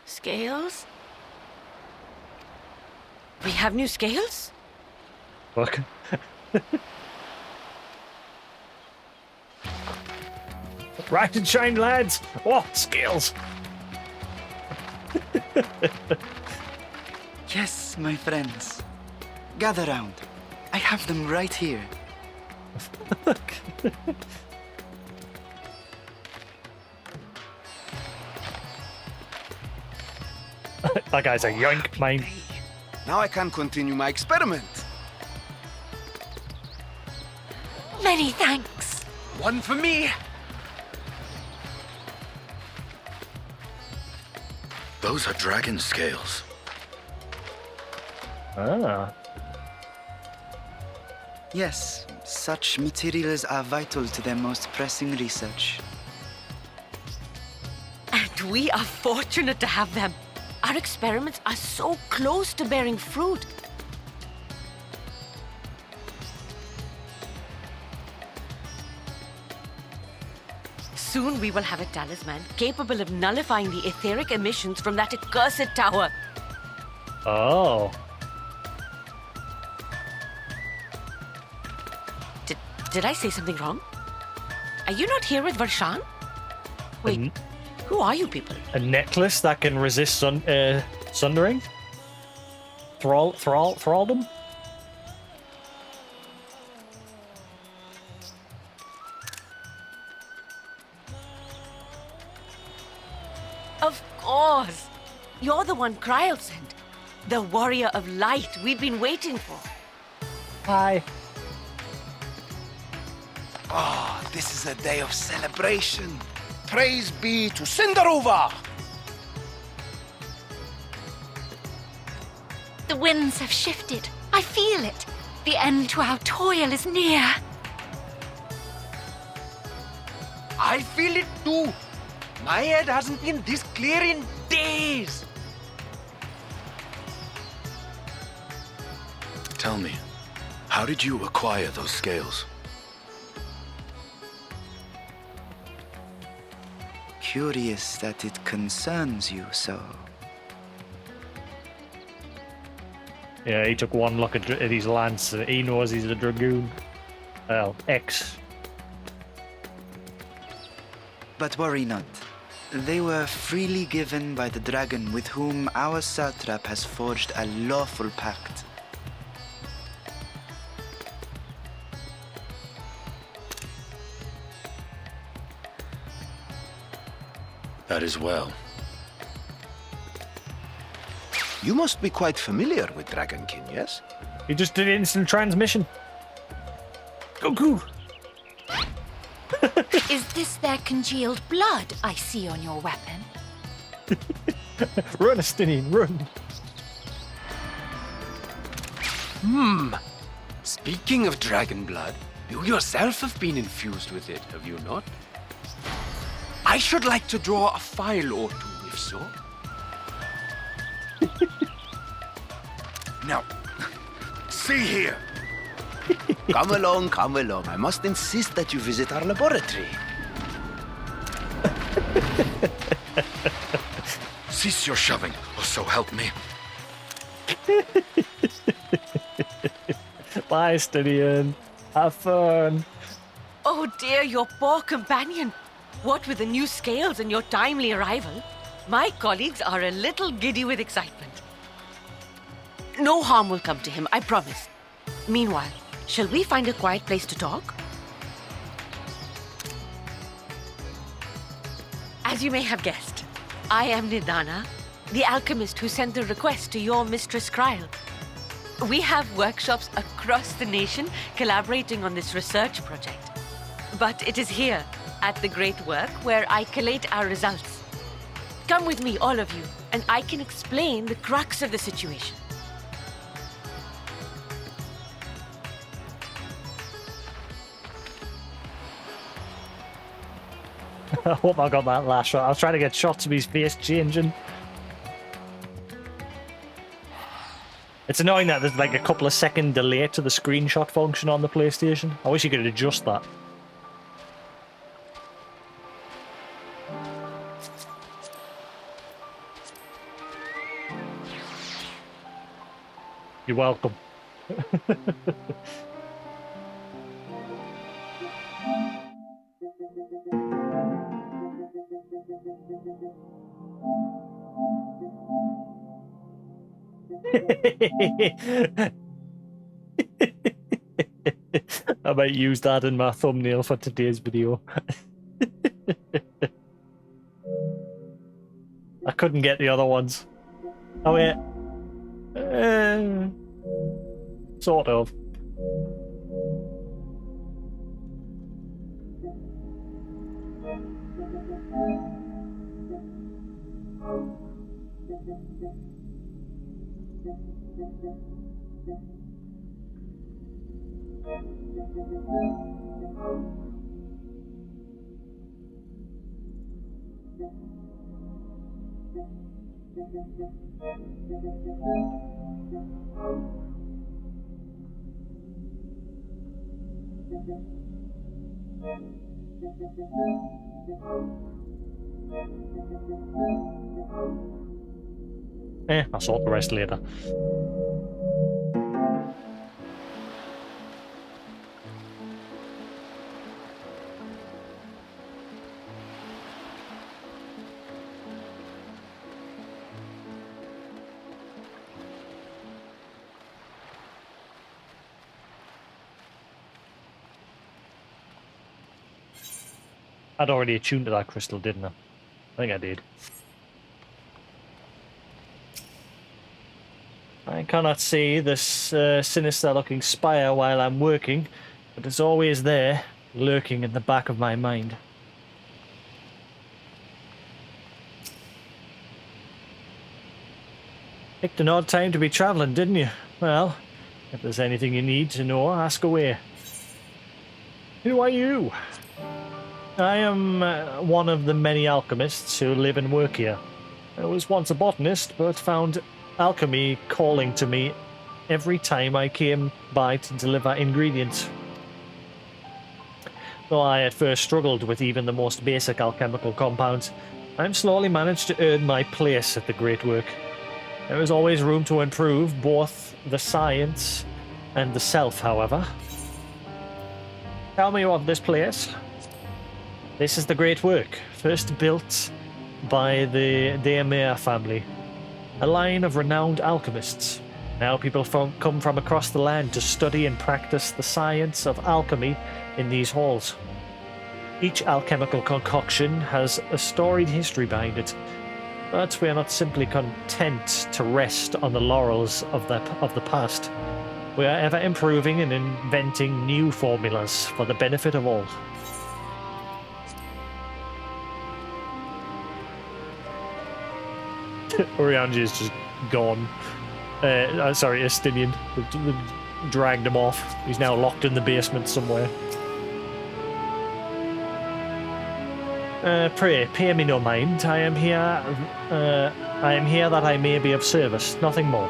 Scales? We have new scales? Fuck. Rise and shine, lads! Oh, skills! Yes, my friends. Gather round. I have them right here. That guy's a yoink, mate. Now I can continue my experiment. Many thanks. One for me. Those are dragon scales. Ah. Yes, such materials are vital to their most pressing research. And we are fortunate to have them. Our experiments are so close to bearing fruit. Soon we will have a talisman capable of nullifying the etheric emissions from that accursed tower. Oh. Did I say something wrong? Are you not here with Varshan? Wait, who are you people? A necklace that can resist sundering? Thraldom? Of course! You're the one Kryl sent. The warrior of light we've been waiting for. Hi. Ah, this is a day of celebration. Praise be to Cinderova! The winds have shifted. I feel it. The end to our toil is near. I feel it too. My head hasn't been this clear in days. Tell me, how did you acquire those scales? Curious that it concerns you so. Yeah, he took one look at his lance. He knows he's a dragoon. Well, ex. But worry not. They were freely given by the dragon with whom our satrap has forged a lawful pact. That is well. You must be quite familiar with Dragonkin, yes? He just did instant transmission. Goku! Is this their congealed blood I see on your weapon? Run, Astinian, run! Speaking of dragon blood, you yourself have been infused with it, have you not? I should like to draw a file or two, if so. Now, see here. Come along, come along. I must insist that you visit our laboratory. Cease your shoving, or so help me. Bye, Astinian. Have fun. Oh dear, your poor companion. What with the new scales and your timely arrival, my colleagues are a little giddy with excitement. No harm will come to him, I promise. Meanwhile, shall we find a quiet place to talk? As you may have guessed, I am Nidana, the alchemist who sent the request to your Mistress Kryl. We have workshops across the nation collaborating on this research project. But it is here, at the Great Work, where I collate our results. Come with me, all of you, and I can explain the crux of the situation. I hope I got that last shot. I was trying to get shots of his face changing. It's annoying that there's like a couple of second delay to the screenshot function on the PlayStation. I wish you could adjust that. You're welcome. I might use that in my thumbnail for today's video. I couldn't get the other ones. Oh wait. Sort of. I'll sort the rest later. I'd already attuned to that crystal, didn't I? I think I did. I cannot see this sinister-looking spire while I'm working, but it's always there, lurking in the back of my mind. Picked an odd time to be travelling, didn't you? Well, if there's anything you need to know, ask away. Who are you? I am one of the many alchemists who live and work here. I was once a botanist, but found alchemy calling to me every time I came by to deliver ingredients. Though I at first struggled with even the most basic alchemical compounds, I've slowly managed to earn my place at the great work. There is always room to improve both the science and the self, however. Tell me of this place. This is the great work, first built by the Thavnair family, a line of renowned alchemists. Now people come from across the land to study and practice the science of alchemy in these halls. Each alchemical concoction has a storied history behind it, but we are not simply content to rest on the laurels of the past. We are ever improving and inventing new formulas for the benefit of all. Orianji is just gone. Sorry, Estinian. Dragged him off. He's now locked in the basement somewhere. Pay me no mind. I am here that I may be of service, nothing more.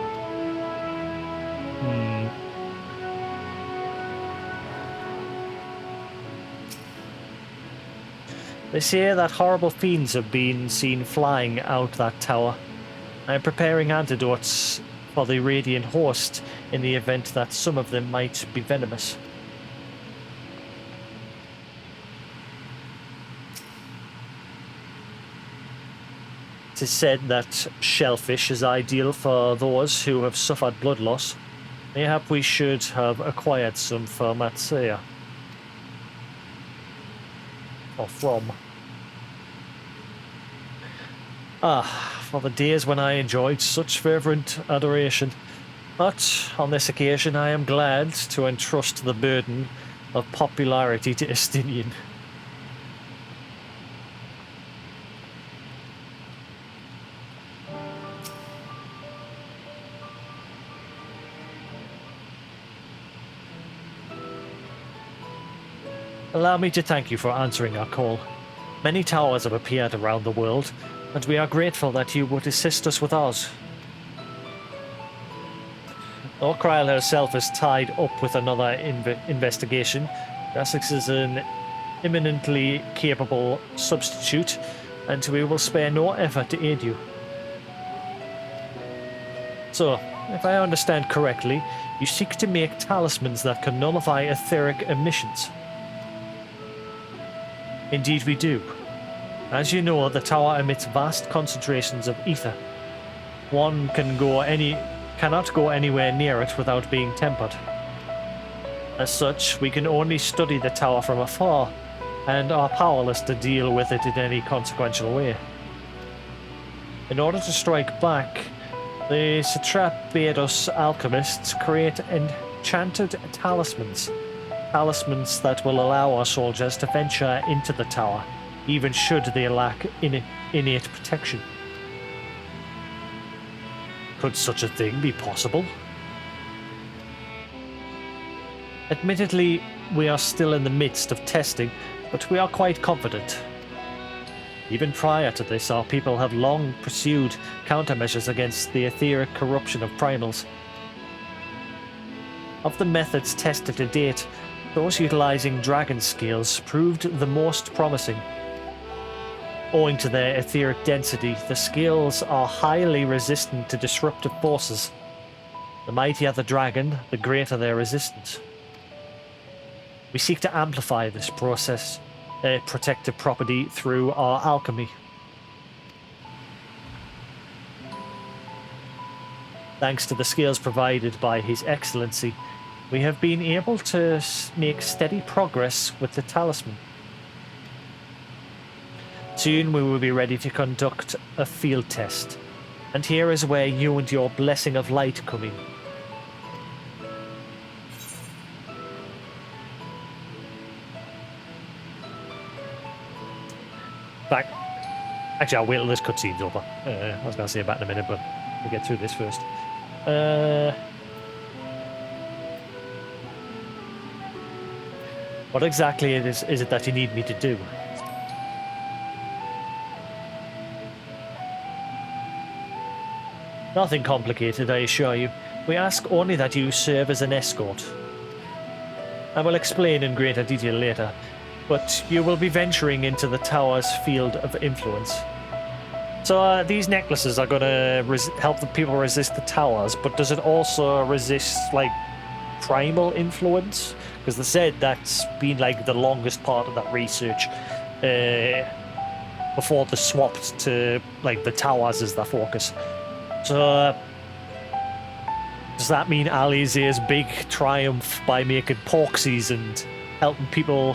They say that horrible fiends have been seen flying out that tower. I am preparing antidotes for the radiant host in the event that some of them might be venomous. It is said that shellfish is ideal for those who have suffered blood loss. Mayhap we should have acquired some for Matsaya. Or from. For the days when I enjoyed such fervent adoration. But on this occasion I am glad to entrust the burden of popularity to Estinian. Allow me to thank you for answering our call. Many towers have appeared around the world, and we are grateful that you would assist us with ours. Though Kryl herself is tied up with another investigation, Jasix is an eminently capable substitute, and we will spare no effort to aid you. So, if I understand correctly, you seek to make talismans that can nullify etheric emissions. Indeed we do. As you know, the tower emits vast concentrations of ether. One cannot go anywhere near it without being tempered. As such, we can only study the tower from afar, and are powerless to deal with it in any consequential way. In order to strike back, the satrap bade us alchemists create enchanted talismans. Talismans that will allow our soldiers to venture into the tower, even should they lack innate protection. Could such a thing be possible? Admittedly, we are still in the midst of testing, but we are quite confident. Even prior to this, our people have long pursued countermeasures against the etheric corruption of primals. Of the methods tested to date, those utilizing dragon scales proved the most promising. Owing to their etheric density, the scales are highly resistant to disruptive forces. The mightier the dragon, the greater their resistance. We seek to amplify this protective property through our alchemy. Thanks to the scales provided by His Excellency, we have been able to make steady progress with the talisman. Soon we will be ready to conduct a field test. And here is where you and your blessing of light come in. Back. Actually, I'll wait till this cutscene's over. I was going to say that in a minute, but we'll get through this first. What exactly is it that you need me to do? Nothing complicated, I assure you. We ask only that you serve as an escort. I will explain in greater detail later, but you will be venturing into the tower's field of influence. So these necklaces are going to help the people resist the towers, but does it also resist, like, primal influence? Because they said that's been, like, the longest part of that research before they swapped to, like, the towers as their focus. So, does that mean Alizé's big triumph by making porksies and helping people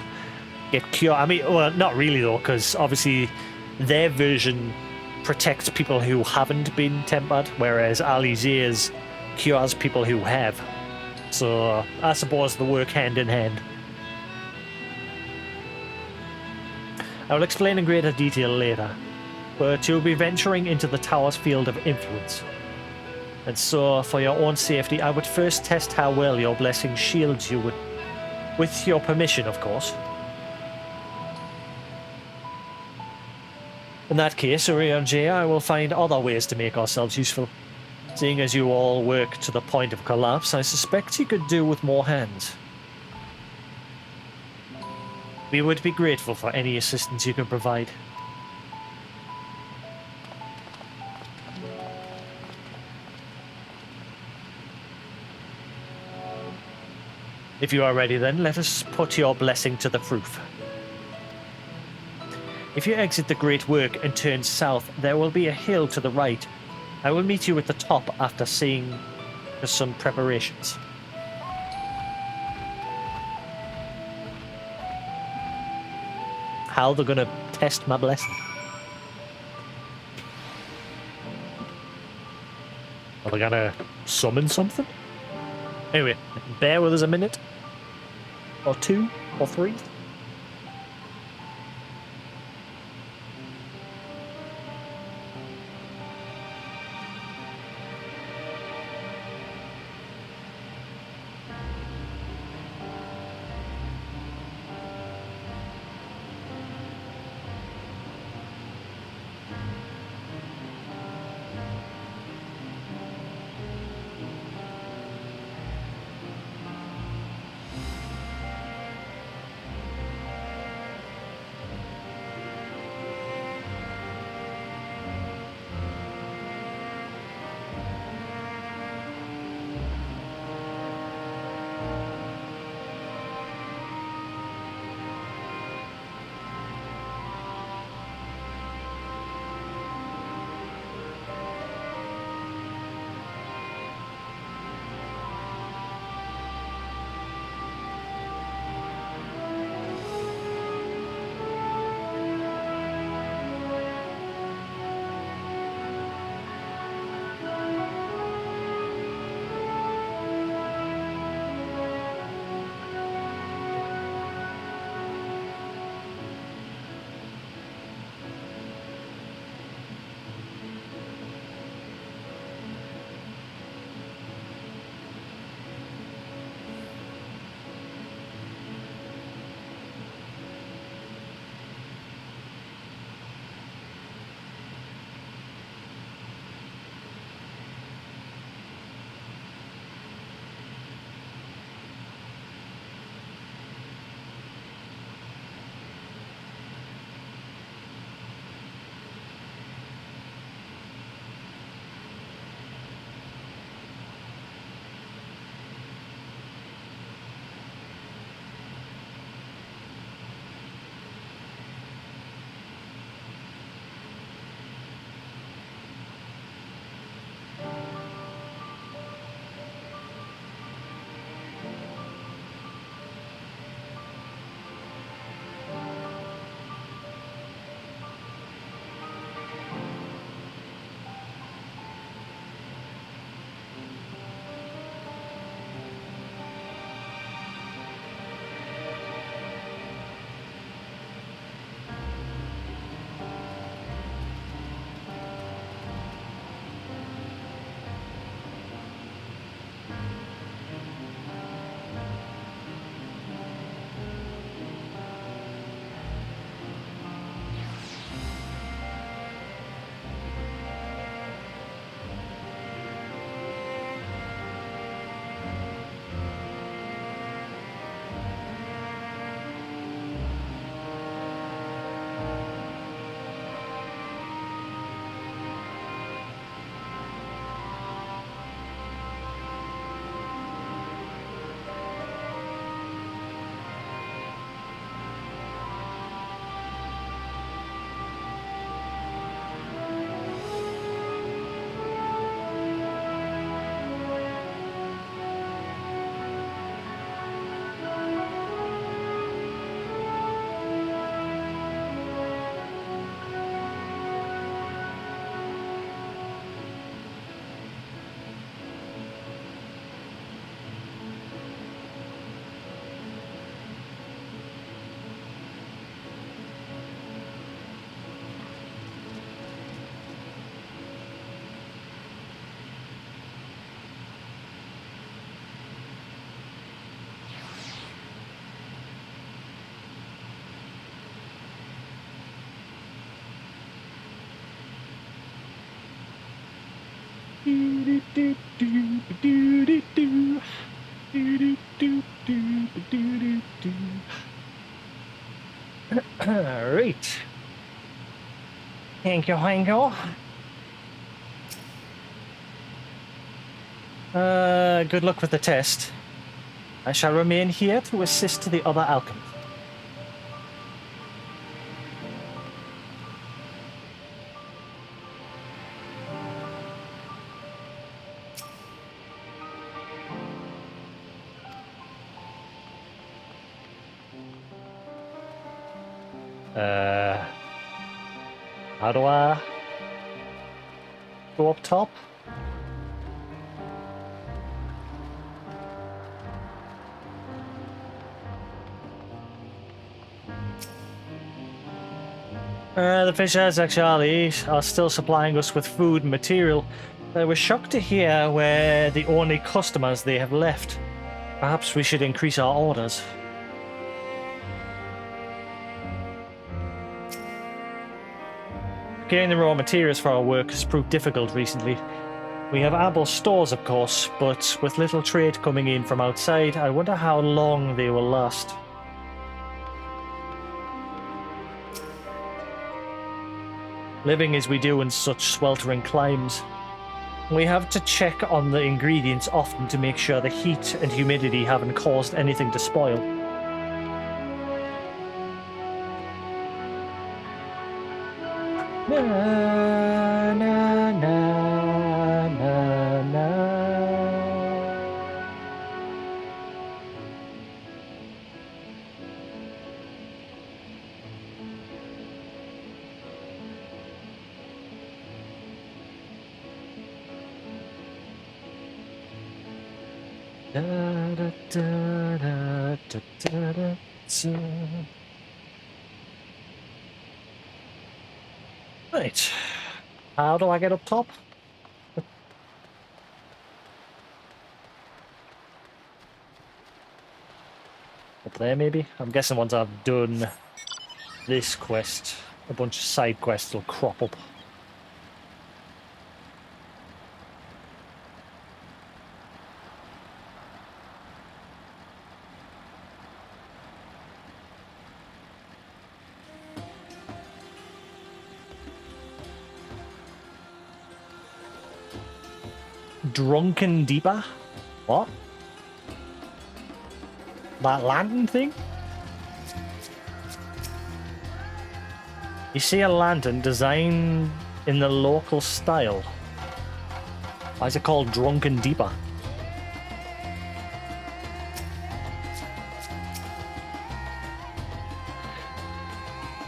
get cured? I mean, well, not really though, because obviously their version protects people who haven't been tempered, whereas Alizé's cures people who have. So, I suppose they work hand in hand. I will explain in greater detail later, but you'll be venturing into the tower's field of influence. And so, for your own safety, I would first test how well your blessing shields you with your permission, of course. In that case, Urion, I will find other ways to make ourselves useful. Seeing as you all work to the point of collapse, I suspect you could do with more hands. We would be grateful for any assistance you can provide. If you are ready then, let us put your blessing to the proof. If you exit the Great Work and turn south, there will be a hill to the right. I will meet you at the top after seeing some preparations. How they're gonna test my blessing? Are they gonna summon something? Anyway, bear with us a minute. Or two, or three. Alright. Thank you, Hanko. Good luck with the test. I shall remain here to assist the other alchemists. How do I go up top? The fishers actually are still supplying us with food and material. I was shocked to hear we're the only customers they have left. Perhaps we should increase our orders. Getting the raw materials for our work has proved difficult recently. We have ample stores, of course, but with little trade coming in from outside, I wonder how long they will last. Living as we do in such sweltering climes, we have to check on the ingredients often to make sure the heat and humidity haven't caused anything to spoil. Na, na, na, na, na. Da, da, da, da, da, da, da, da. Right. How do I get up top? Up there, maybe? I'm guessing once I've done this quest, a bunch of side quests will crop up. Drunken Deeper? What? That lantern thing? You see a lantern designed in the local style. Why is it called Drunken Deeper?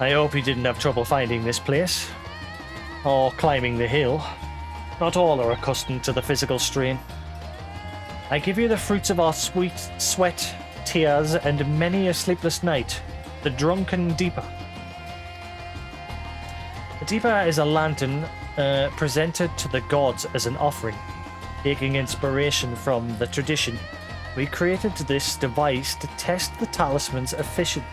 I hope you didn't have trouble finding this place, or climbing the hill. Not all are accustomed to the physical strain. I give you the fruits of our sweet sweat, tears, and many a sleepless night, the Drunken Deeper. The Deeper is a lantern presented to the gods as an offering. Taking inspiration from the tradition, we created this device to test the talisman's efficacy.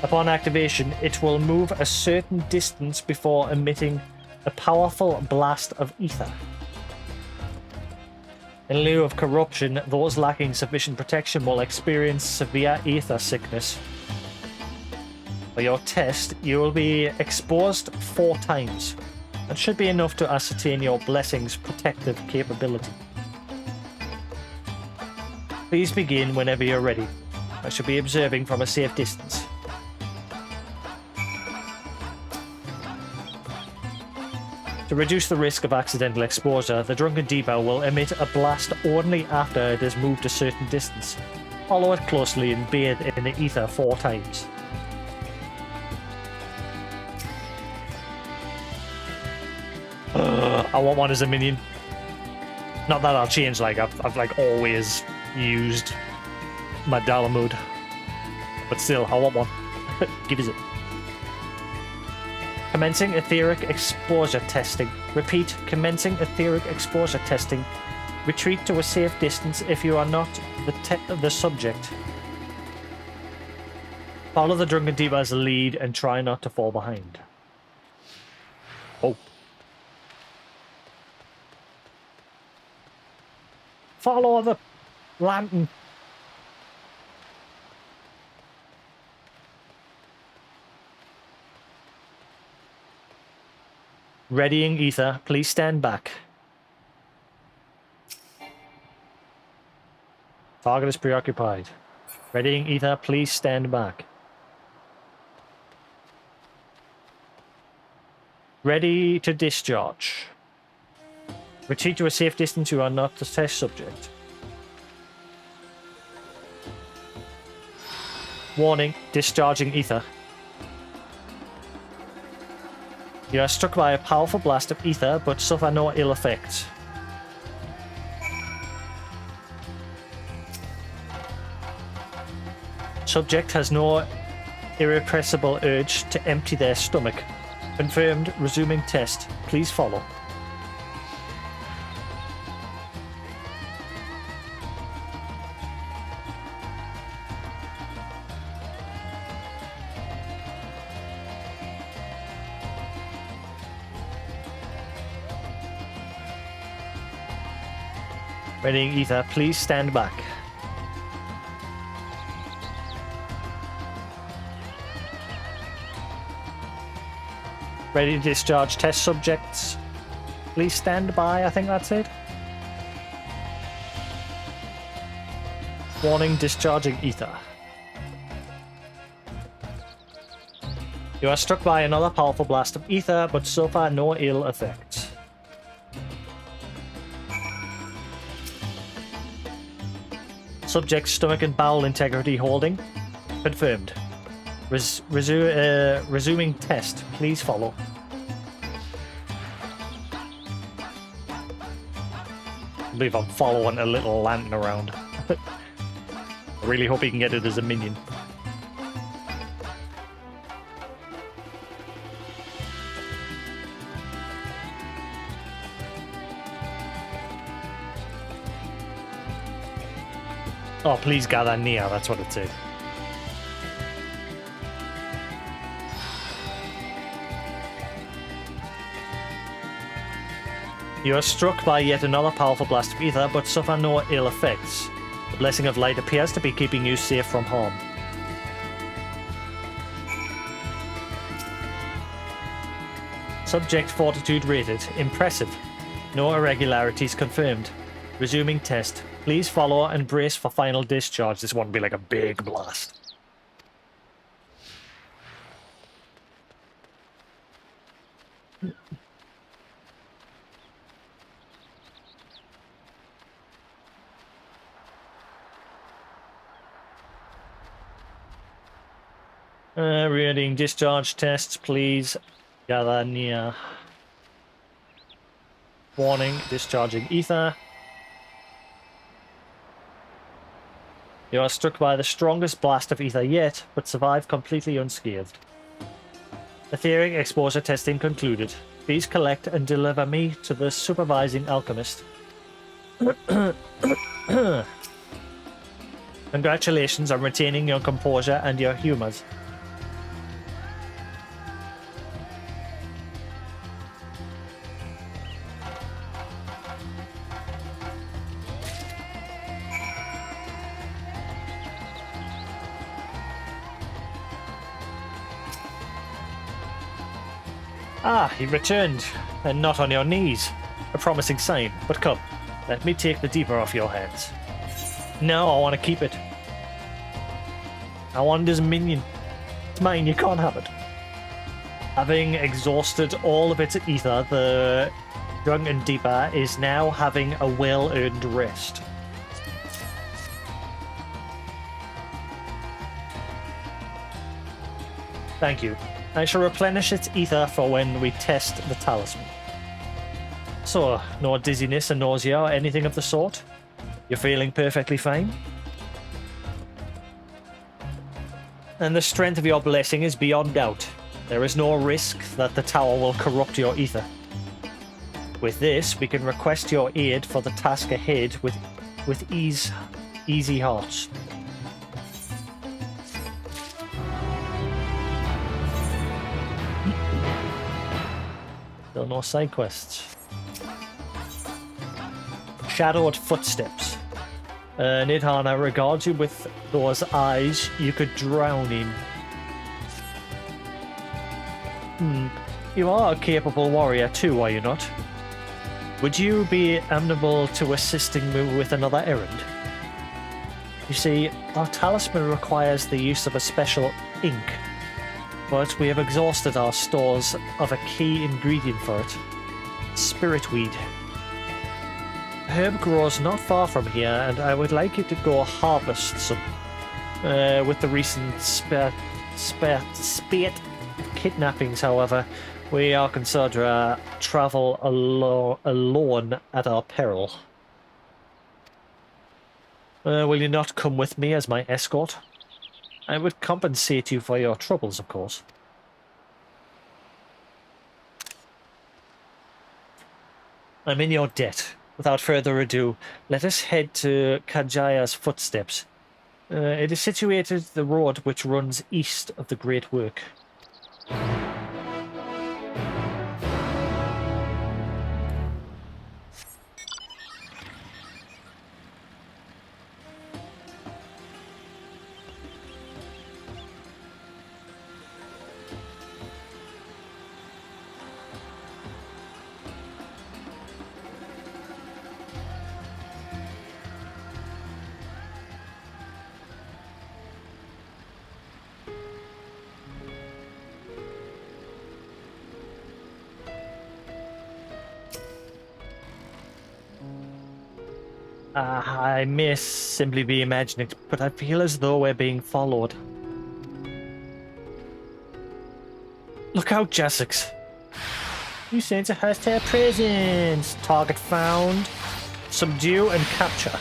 Upon activation, it will move a certain distance before emitting a powerful blast of ether. In lieu of corruption, those lacking sufficient protection will experience severe ether sickness. For your test, you will be exposed 4 times, and should be enough to ascertain your blessing's protective capability. Please begin whenever you're ready. I shall be observing from a safe distance. To reduce the risk of accidental exposure, the Drunken Deeper will emit a blast only after it has moved a certain distance. Follow it closely and bathe in the ether 4 times. I want one as a minion. Not that I'll change, like I've like always used my Dalamud. But still, I want one. Give us it. Commencing etheric exposure testing. Repeat, commencing etheric exposure testing. Retreat to a safe distance if you are not the subject. Follow the Drunken Deeper as a lead and try not to fall behind. Oh. Follow the lantern. Readying ether. Please stand back. Target is preoccupied. Readying ether. Please stand back. Ready to discharge. Retreat to a safe distance. You are not the test subject. Warning. Discharging ether. You are struck by a powerful blast of ether, but suffer no ill effects. Subject has no irrepressible urge to empty their stomach. Confirmed. Resuming test. Please follow. Readying ether. Please stand back. Ready to discharge test subjects. Please stand by. I think that's it. Warning. Discharging ether. You are struck by another powerful blast of ether, but so far no ill effects. Subject stomach and bowel integrity holding. Confirmed. Resuming test. Please follow. I believe I'm following a little lantern around. I really hope he can get it as a minion. Oh, please gather near, that's what it said. You are struck by yet another powerful blast of ether, but suffer no ill effects. The blessing of light appears to be keeping you safe from harm. Subject fortitude rated. Impressive. No irregularities confirmed. Resuming test. Please follow and brace for final discharge. This one will be like a big blast. Reading discharge tests, please gather near. Warning, discharging ether. You are struck by the strongest blast of ether yet, but survive completely unscathed. Etheric exposure testing concluded. Please collect and deliver me to the supervising alchemist. Congratulations on retaining your composure and your humors. Ah, you returned, and not on your knees. A promising sign, but come, let me take the deeper off your hands. No, I want to keep it. I want this minion. It's mine, you can't have it. Having exhausted all of its ether, the drunken deeper is now having a well-earned rest. Thank you. I shall replenish its ether for when we test the talisman. So, no dizziness or nausea or anything of the sort? You're feeling perfectly fine? And the strength of your blessing is beyond doubt. There is no risk that the tower will corrupt your ether. With this, we can request your aid for the task ahead with easy hearts. So So no side quests. Shadowed footsteps. Nidhana regards you with those eyes you could drown in. You are a capable warrior too, are you not? Would you be amenable to assisting me with another errand? You see, our talisman requires the use of a special ink, but we have exhausted our stores of a key ingredient for it. Spiritweed. The herb grows not far from here, and I would like you to go harvest some. With the recent spate kidnappings, however, we are concerned to travel alone at our peril. Will you not come with me as my escort? I would compensate you for your troubles, of course. I'm in your debt. Without further ado, let us head to Kajaya's footsteps. It is situated the road which runs east of the Great Work. I may simply be imagining it, but I feel as though we're being followed. Look out, Jasix. You sent a host to her presence. Target found. Subdue and capture.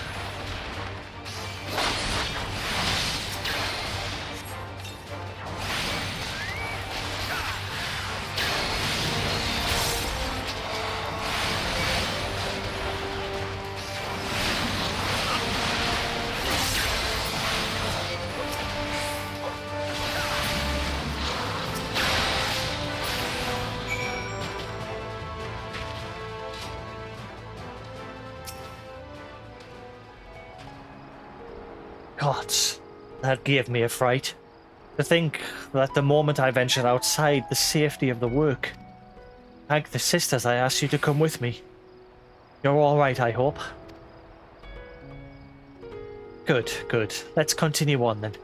Gods, that gave me a fright. To think that the moment I ventured outside the safety of the work. Thank the sisters I asked you to come with me. You're all right, I hope. Good, good. Let's continue on then.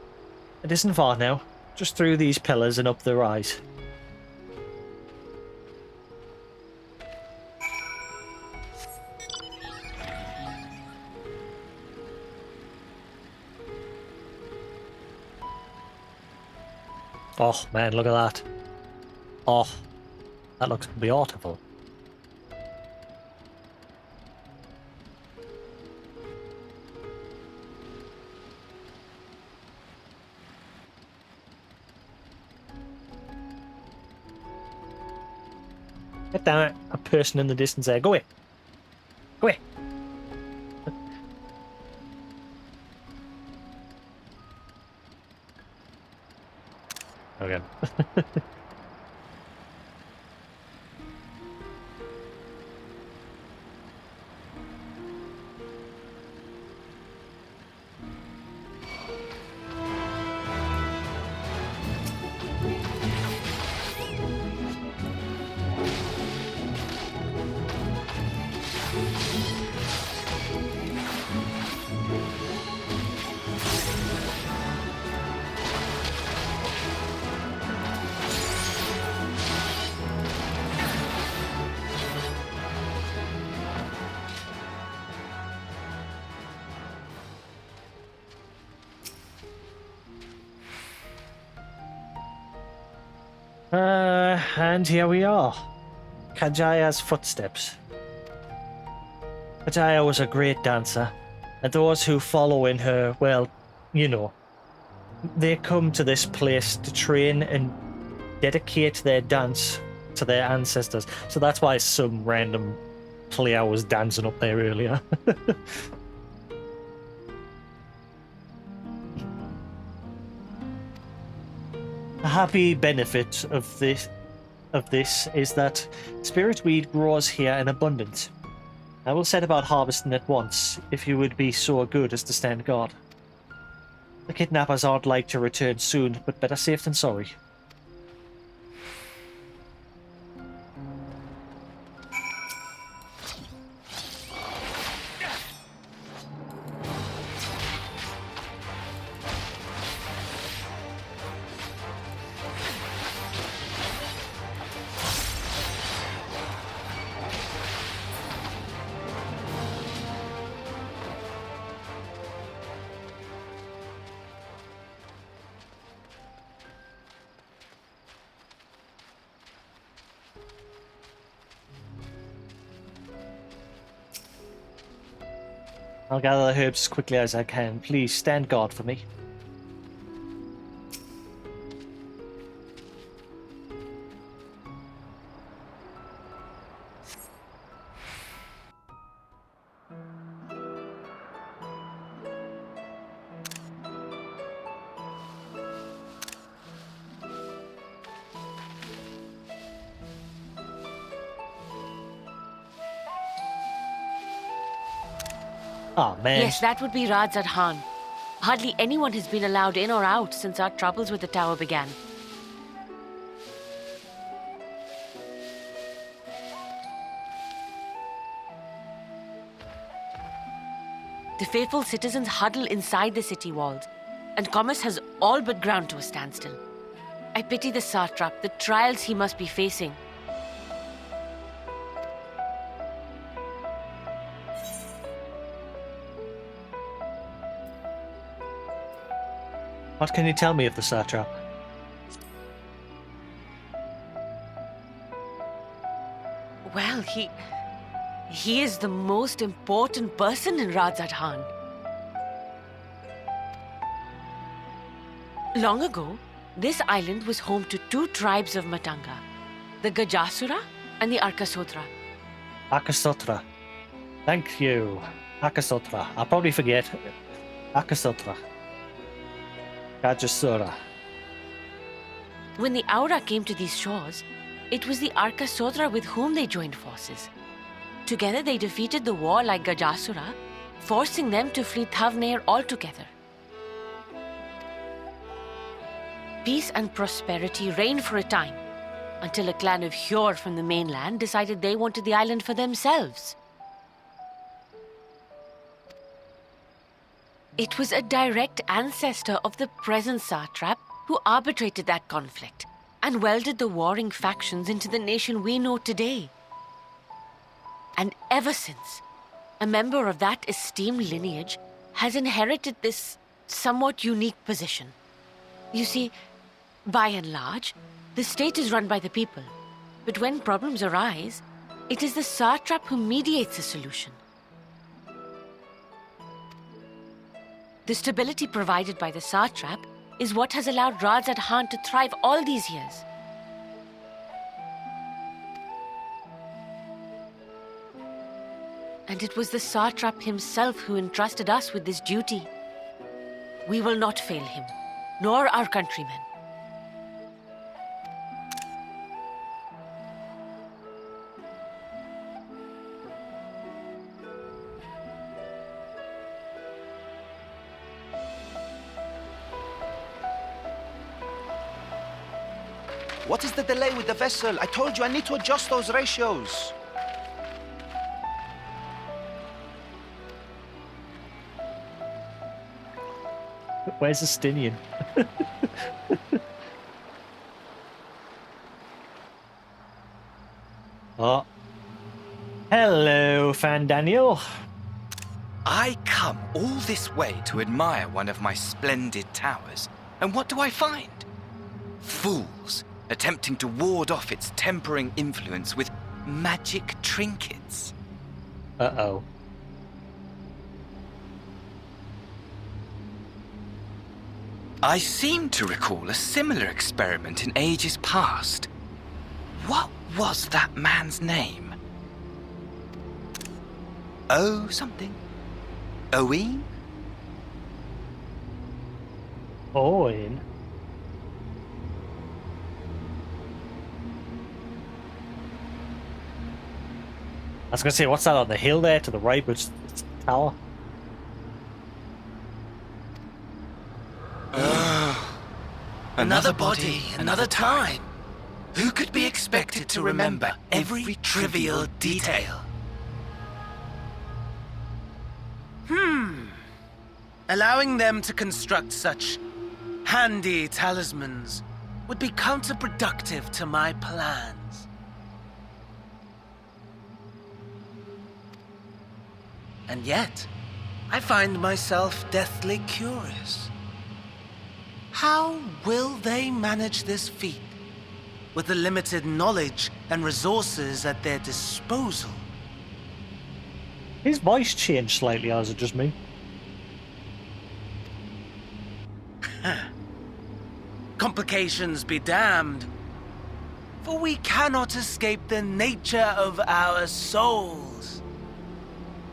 It isn't far now. Just through these pillars and up the rise. Oh man, look at that. Oh, that looks beautiful. Get down, a person in the distance there. Go away. Go away. Okay. And here we are. Kajaya's footsteps. Kajaya was a great dancer, and those who follow in her, well, you know, they come to this place to train and dedicate their dance to their ancestors. So that's why some random player was dancing up there earlier. A happy benefit of this of this is that spirit weed grows here in abundance. I will set about harvesting it once, if you would be so good as to stand guard. The kidnappers aren't like to return soon, but better safe than sorry. I'll gather the herbs as quickly as I can. Please stand guard for me. Oh, man. Yes, that would be Radzat Khan. Hardly anyone has been allowed in or out since our troubles with the tower began. The faithful citizens huddle inside the city walls, and commerce has all but ground to a standstill. I pity the satrap, the trials he must be facing. What can you tell me of the satrap? Well, he is the most important person in Radzat Khan. Long ago, this island was home to two tribes of Matanga, the Gajasura and the Arkasotra. Arkasotra. Thank you. Arkasotra. I'll probably forget. Arkasotra. Gajasura. When the Aura came to these shores, it was the Arkasotra with whom they joined forces. Together they defeated the warlike Gajasura, forcing them to flee Thavnair altogether. Peace and prosperity reigned for a time, until a clan of Hjor from the mainland decided they wanted the island for themselves. It was a direct ancestor of the present satrap who arbitrated that conflict and welded the warring factions into the nation we know today. And ever since, a member of that esteemed lineage has inherited this somewhat unique position. You see, by and large, the state is run by the people, but when problems arise, it is the satrap who mediates a solution. The stability provided by the satrap is what has allowed Radzat Khan to thrive all these years. And it was the satrap himself who entrusted us with this duty. We will not fail him, nor our countrymen. What is the delay with the vessel? I told you I need to adjust those ratios. Where's Estinian? Oh. Hello, Fan Daniel. I come all this way to admire one of my splendid towers, and what do I find? Fools attempting to ward off its tempering influence with magic trinkets. Uh-oh. I seem to recall a similar experiment in ages past. What was that man's name? Oh, something. Owen? Owen? I was gonna say, what's that on the hill there to the right, but it's a tower? Another body, another time. Who could be expected to remember every trivial detail? Allowing them to construct such handy talismans would be counterproductive to my plans. And yet, I find myself deathly curious. How will they manage this feat with the limited knowledge and resources at their disposal? His voice changed slightly, or is it just me? Complications be damned, for we cannot escape the nature of our souls.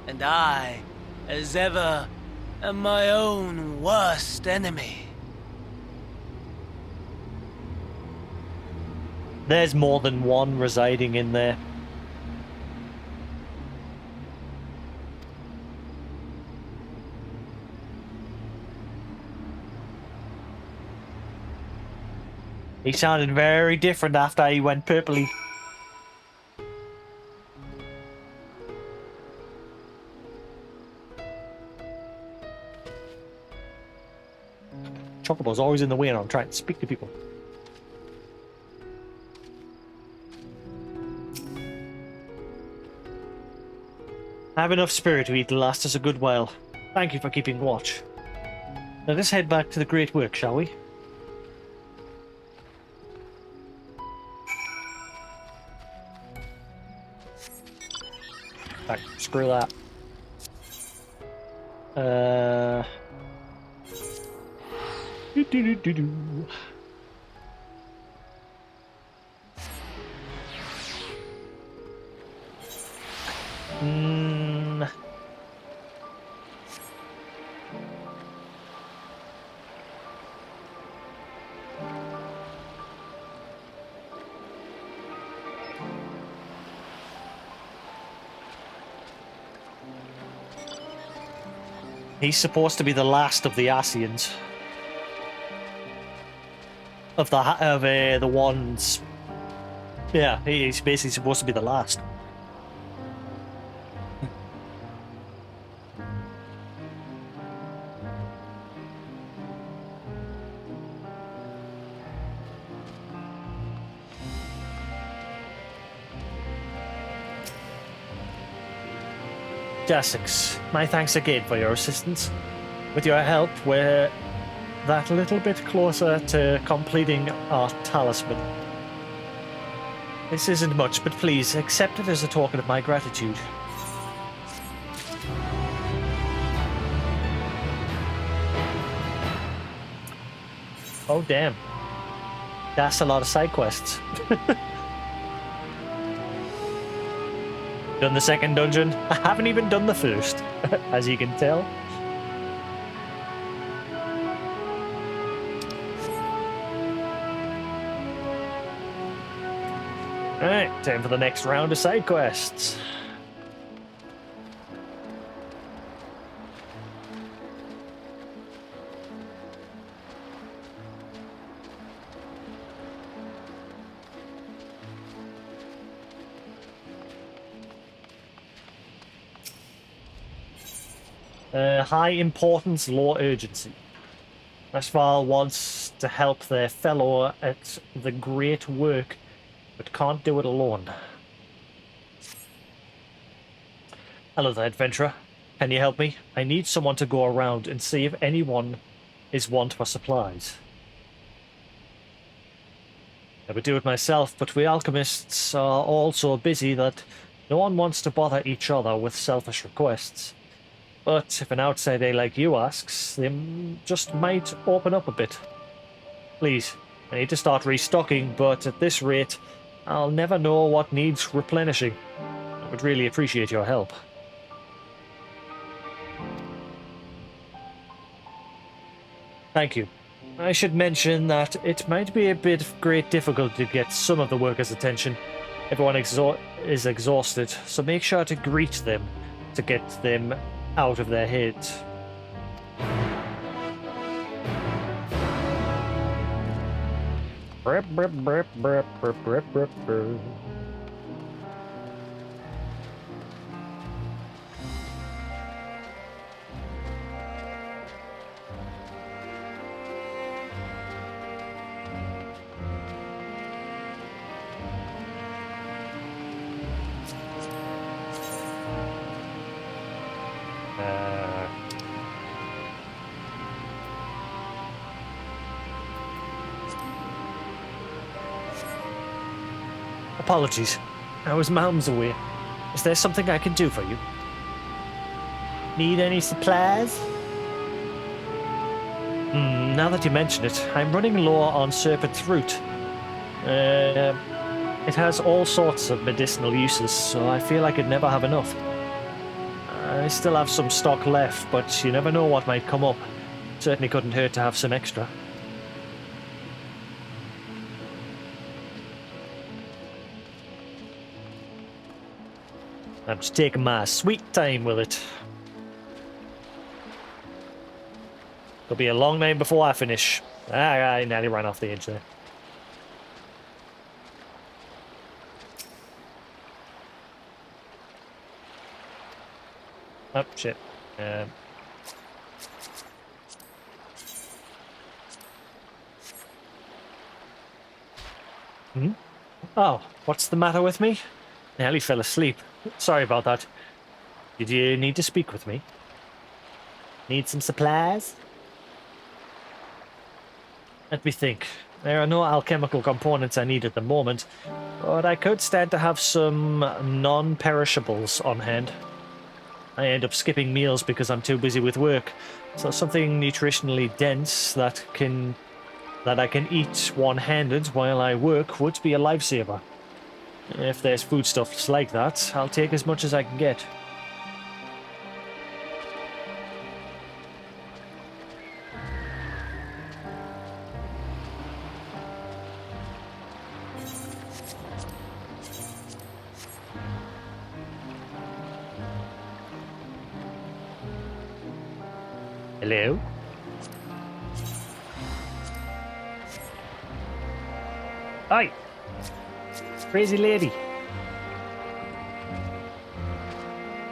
And I, as ever, am my own worst enemy. There's more than one residing in there. He sounded very different after he went purpley. Chocobo's always in the way and I'm trying to speak to people. I have enough spirit to eat to last us a good while. Thank you for keeping watch. Let us head back to the great work, shall we? Right, screw that. Do. He's supposed to be the last of the Asians. Of the ones. Yeah, he's basically supposed to be the last. Jasix, my thanks again for your assistance. With your help, we're that little bit closer to completing our talisman. This isn't much, but please accept it as a token of my gratitude. Oh damn. That's a lot of side quests. Done the second dungeon. I haven't even done the first, as you can tell. Alright, time for the next round of side quests. High importance, low urgency. Ashval wants to help their fellow at the great work, but can't do it alone. Hello there, adventurer. Can you help me? I need someone to go around and see if anyone is want for supplies. I would do it myself, but we alchemists are all so busy that no one wants to bother each other with selfish requests. But if an outsider like you asks, they just might open up a bit. Please, I need to start restocking, but at this rate, I'll never know what needs replenishing. I would really appreciate your help. Thank you. I should mention that it might be a bit of great difficulty to get some of the workers' attention. Everyone is exhausted, so make sure to greet them to get them out of their heads. Apologies. I was miles away. Is there something I can do for you? Need any supplies? Now that you mention it, I'm running low on serpent root. It has all sorts of medicinal uses, so I feel I could never have enough. I still have some stock left, but you never know what might come up. Certainly couldn't hurt to have some extra. I'm just taking my sweet time with it. It'll be a long night before I finish. I nearly ran off the edge there. Oh, shit. Oh, what's the matter with me? Nearly fell asleep. Sorry about that. Did you need to speak with me? Need some supplies? Let me think. There are no alchemical components I need at the moment, but I could stand to have some non-perishables on hand. I end up skipping meals because I'm too busy with work, so something nutritionally dense that I can eat one-handed while I work would be a lifesaver. If there's foodstuffs like that, I'll take as much as I can get. Hello? Hi! Crazy lady.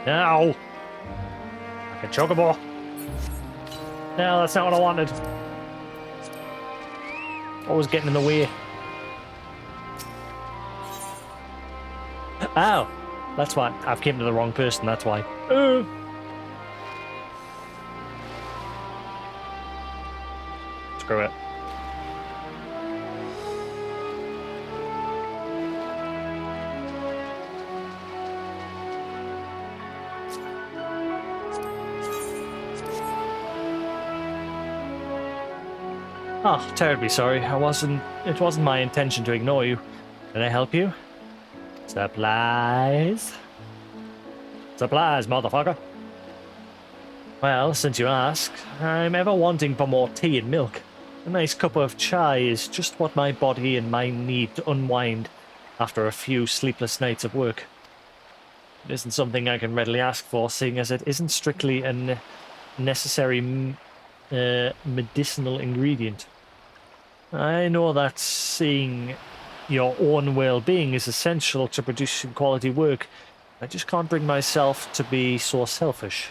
No! Like a chocobo. No, that's not what I wanted. Always getting in the way. Oh! That's why. I've came to the wrong person, that's why. Screw it. Oh, terribly sorry. It wasn't my intention to ignore you. Can I help you? Supplies? Supplies, motherfucker. Well, since you ask, I'm ever wanting for more tea and milk. A nice cup of chai is just what my body and mind need to unwind after a few sleepless nights of work. It isn't something I can readily ask for, seeing as it isn't strictly a necessary medicinal ingredient. I know that seeing your own well-being is essential to producing quality work. I just can't bring myself to be so selfish.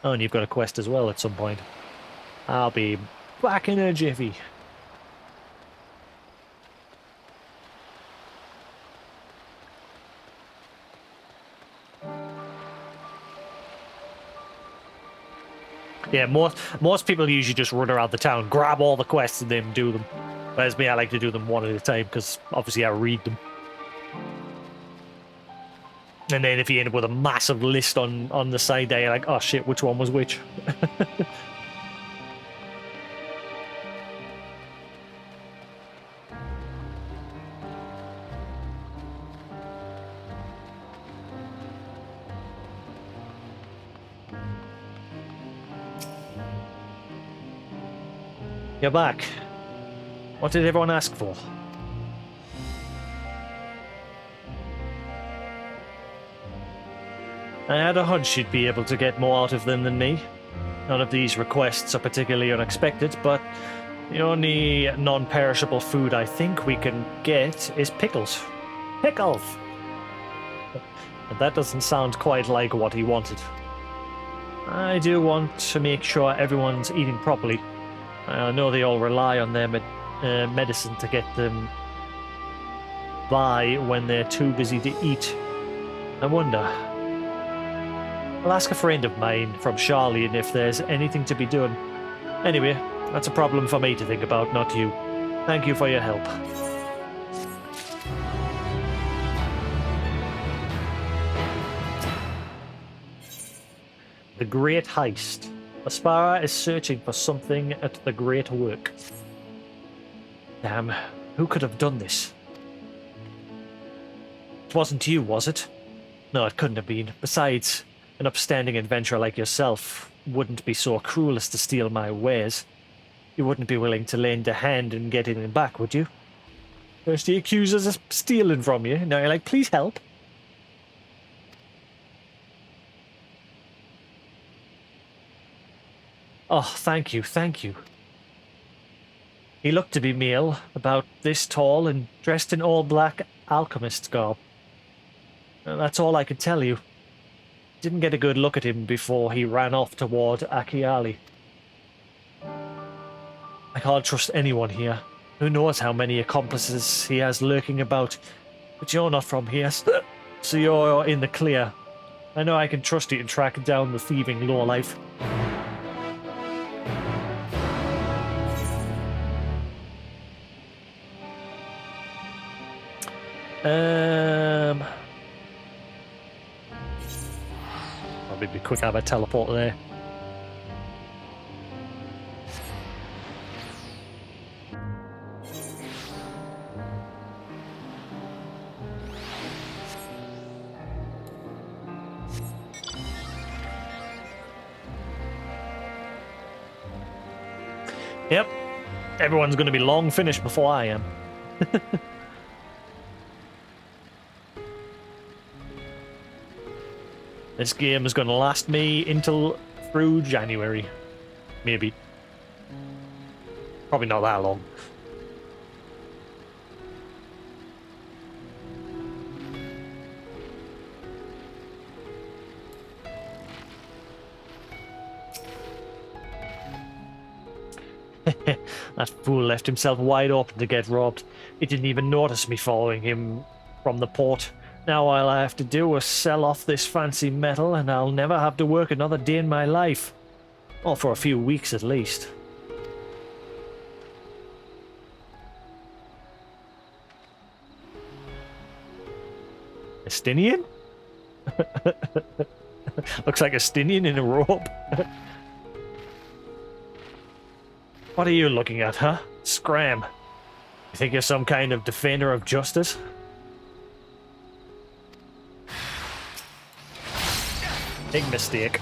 Oh, and you've got a quest as well at some point. I'll be back in a jiffy. Yeah, most people usually just run around the town, grab all the quests and then do them. Whereas me, I like to do them one at a time because obviously I read them. And then if you end up with a massive list on the side there, you're like, oh shit, which one was which? You're back. What did everyone ask for? I had a hunch you'd be able to get more out of them than me. None of these requests are particularly unexpected, but the only non-perishable food I think we can get is pickles. Pickles! And that doesn't sound quite like what he wanted. I do want to make sure everyone's eating properly. I know they all rely on their medicine to get them by when they're too busy to eat. I wonder. I'll ask a friend of mine from Charlene if there's anything to be done. Anyway, that's a problem for me to think about, not you. Thank you for your help. The Great Heist. Aspara is searching for something at the Great Work. Damn, who could have done this? It wasn't you, was it? No, it couldn't have been. Besides, an upstanding adventurer like yourself wouldn't be so cruel as to steal my wares. You wouldn't be willing to lend a hand in getting them back, would you? First he accuses us of stealing from you, now you're like, please help. Oh, thank you, thank you. He looked to be male, about this tall and dressed in all black alchemist's garb. That's all I could tell you. Didn't get a good look at him before he ran off toward Akiali. I can't trust anyone here. Who knows how many accomplices he has lurking about. But you're not from here, so you're in the clear. I know I can trust you to track down the thieving lowlife. Probably be quick to have a teleport there. Yep, everyone's going to be long finished before I am. This game is going to last me until through January. Maybe. Probably not that long. That fool left himself wide open to get robbed. He didn't even notice me following him from the port. Now all I have to do is sell off this fancy metal and I'll never have to work another day in my life. Or for a few weeks at least. Estinian? Looks like Estinian in a robe. What are you looking at, huh? Scram. You think you're some kind of defender of justice? Big mistake.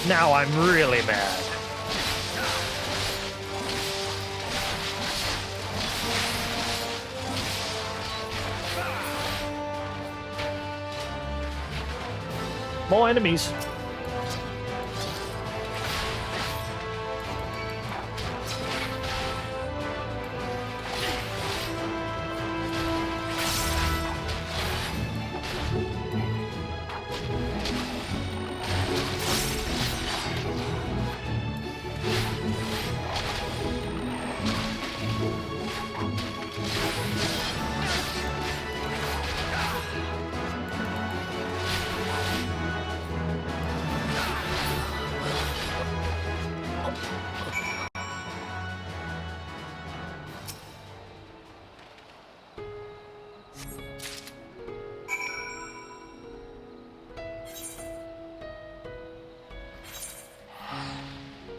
Now I'm really mad. More enemies.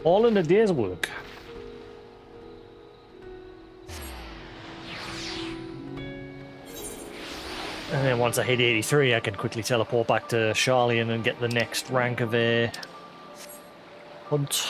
All in a day's work. And then once I hit 83, I can quickly teleport back to Charlene and get the next rank of a Hunt.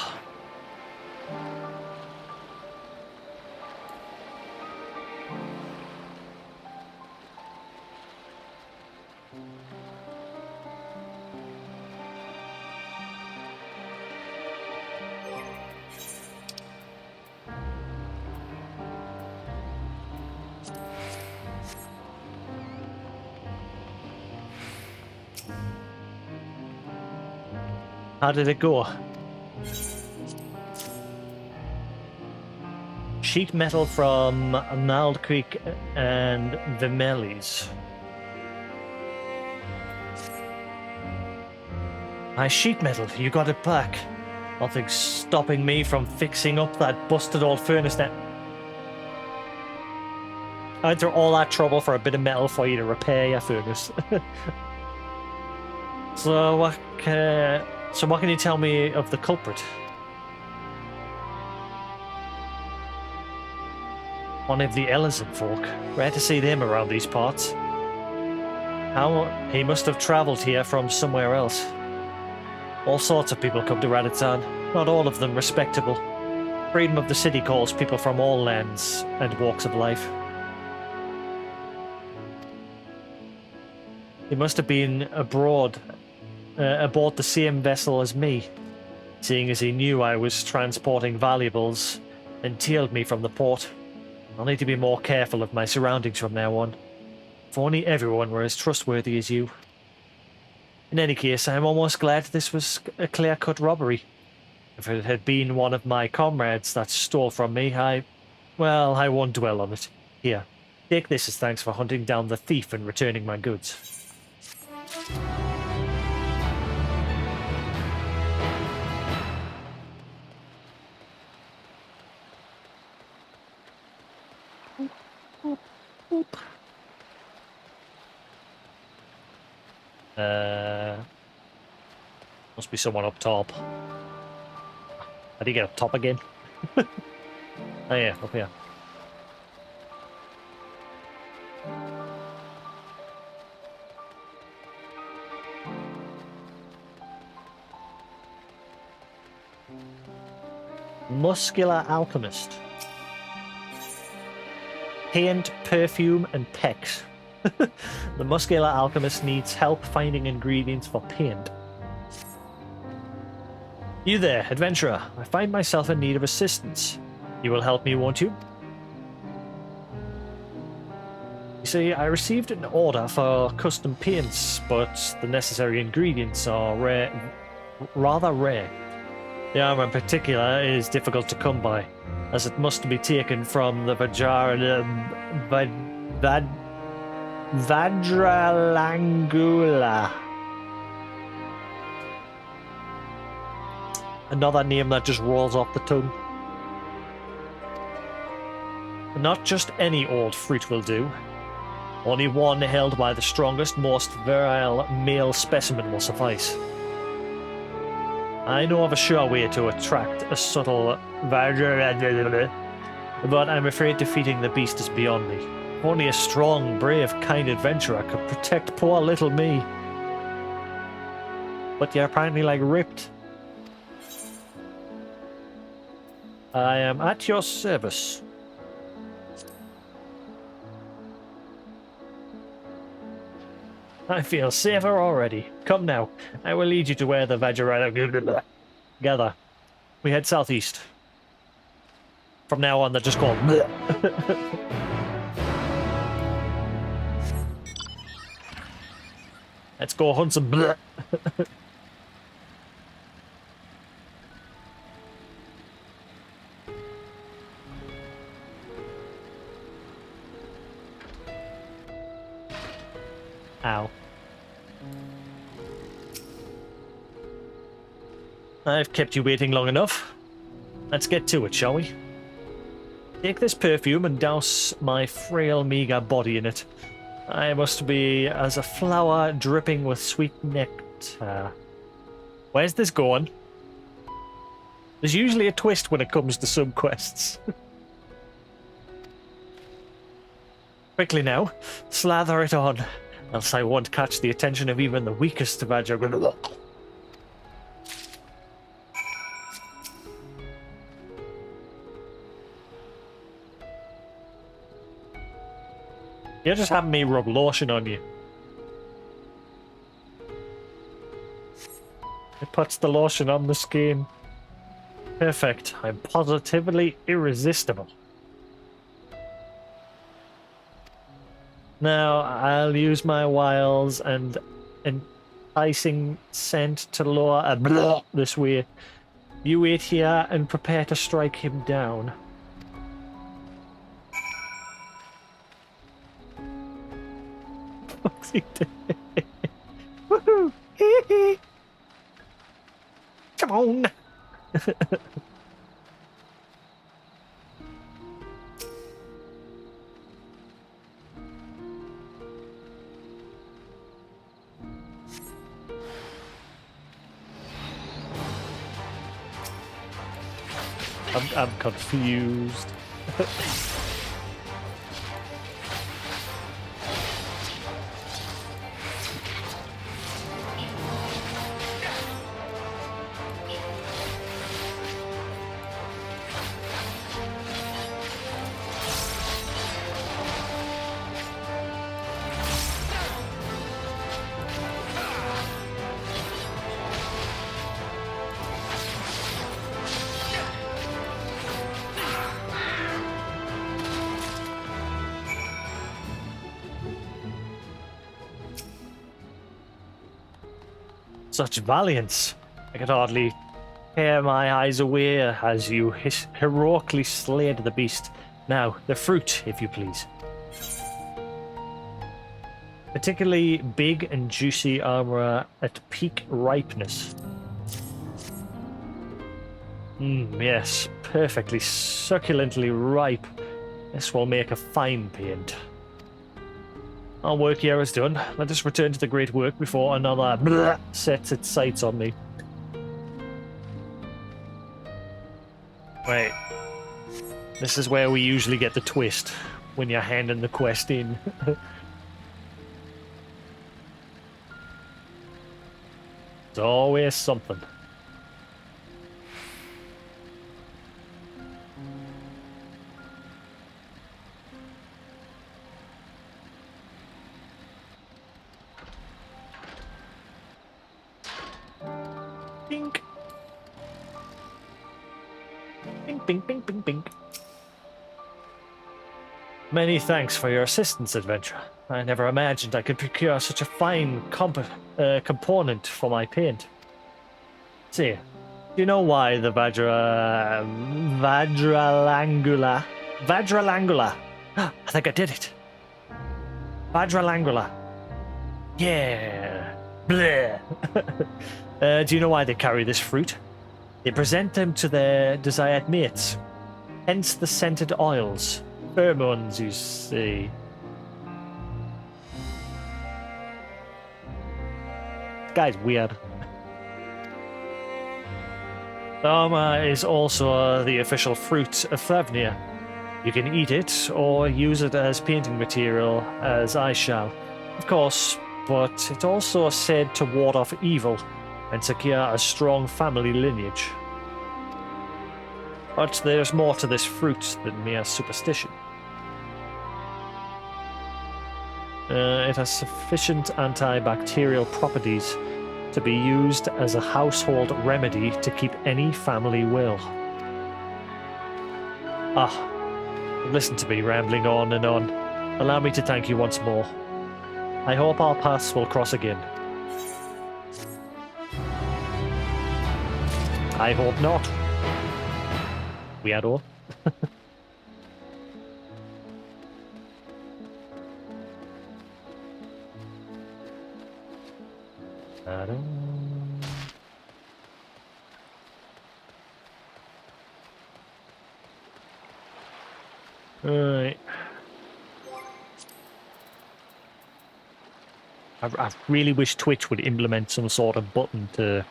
How did it go? Sheet metal from Nald Creek and Vimelis. My sheet metal, you got it back. Nothing's stopping me from fixing up that busted old furnace now. I went through all that trouble for a bit of metal for you to repair your furnace. So what can you tell me of the culprit? One of the Ellison folk. Rare to see them around these parts. He must have travelled here from somewhere else. All sorts of people come to Raditsan, not all of them respectable. Freedom of the city calls people from all lands and walks of life. He must have been aboard the same vessel as me, seeing as he knew I was transporting valuables and tailed me from the port. I'll need to be more careful of my surroundings from now on. If only everyone were as trustworthy as you. In any case, I'm almost glad this was a clear-cut robbery. If it had been one of my comrades that stole from me, I won't dwell on it. Here, take this as thanks for hunting down the thief and returning my goods. Must be someone up top. How do you get up top again? Oh yeah, up here. Muscular alchemist. Paint, perfume, and pecs. The muscular alchemist needs help finding ingredients for paint. You there, adventurer. I find myself in need of assistance. You will help me, won't you? You see, I received an order for custom paints, but the necessary ingredients are rather rare. The armor in particular is difficult to come by, as it must be taken from the Vadralangula. Another name that just rolls off the tongue. Not just any old fruit will do. Only one held by the strongest, most virile male specimen will suffice. I know of a sure way to attract a subtle Vadralangula, but I'm afraid defeating the beast is beyond me. Only a strong, brave, kind adventurer could protect poor little me. But you're apparently like ripped. I am at your service. I feel safer already. Come now, I will lead you to where the Vajrayana gather. We head southeast. From now on, they're just called. Let's go hunt some. Ow. I've kept you waiting long enough. Let's get to it, shall we? Take this perfume and douse my frail, meager body in it. I must be as a flower dripping with sweet nectar. Where's this going? There's usually a twist when it comes to some quests. Quickly now, slather it on. Else I won't catch the attention of even the weakest Vajra. You're just having me rub lotion on you. It puts the lotion on the skin. Perfect. I'm positively irresistible. Now I'll use my wiles and enticing scent to lure a this way. You wait here and prepare to strike him down. What's he doing? Woohoo! Come on! I'm confused. Such valiance! I could hardly tear my eyes away as you heroically slayed the beast. Now, the fruit, if you please. Particularly big and juicy armor at peak ripeness. Yes, perfectly succulently ripe. This will make a fine paint. Our work here is done. Let us return to the great work before another sets its sights on me. Wait. This is where we usually get the twist, when you're handing the quest in. It's always something. Bink. Bink, bink, bink, bink, bink. Many thanks for your assistance, adventurer. I never imagined I could procure such a fine component for my paint. See, do you know why the Vadralangula? I think I did it. Vadralangula. Yeah. Bleh. Do you know why they carry this fruit? They present them to their desired mates. Hence the scented oils. Pheromones, you see. This guy's weird. Thavnair is also the official fruit of Thavnair. You can eat it, or use it as painting material, as I shall. Of course, but it's also said to ward off evil and secure a strong family lineage. But there's more to this fruit than mere superstition. It has sufficient antibacterial properties to be used as a household remedy to keep any family well. Listen to me rambling on and on. Allow me to thank you once more. I hope our paths will cross again. I hope not. Weirdo. Alright. I really wish Twitch would implement some sort of button to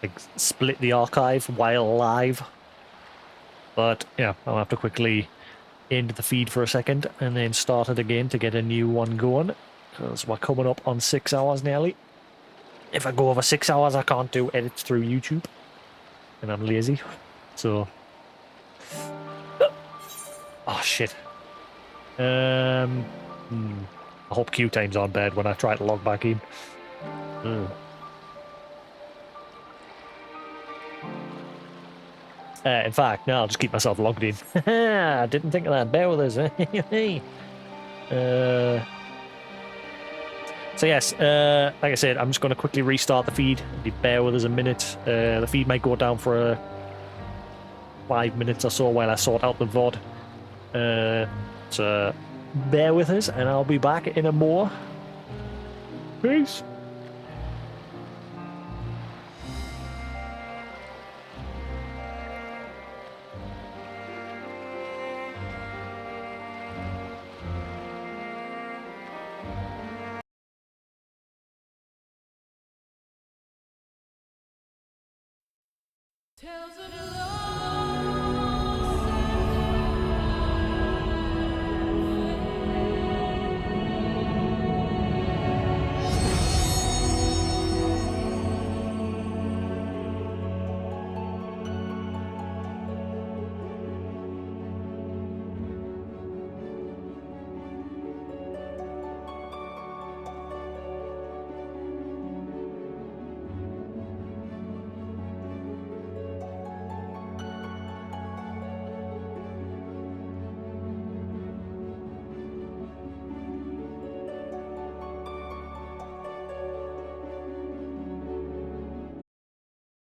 like split the archive while live. But yeah, I'll have to quickly end the feed for a second and then start it again to get a new one going. Because we're coming up on 6 hours nearly. If I go over 6 hours, I can't do edits through YouTube. And I'm lazy. So... Oh, shit. I hope queue time's on bed when I try to log back in. In fact, no, I'll just keep myself logged in. I didn't think of that. Bear with us. So yes, like I said, I'm just going to quickly restart the feed. Bear with us a minute. The feed might go down for 5 minutes or so while I sort out the VOD. So bear with us, and I'll be back in a more. Peace. Tales of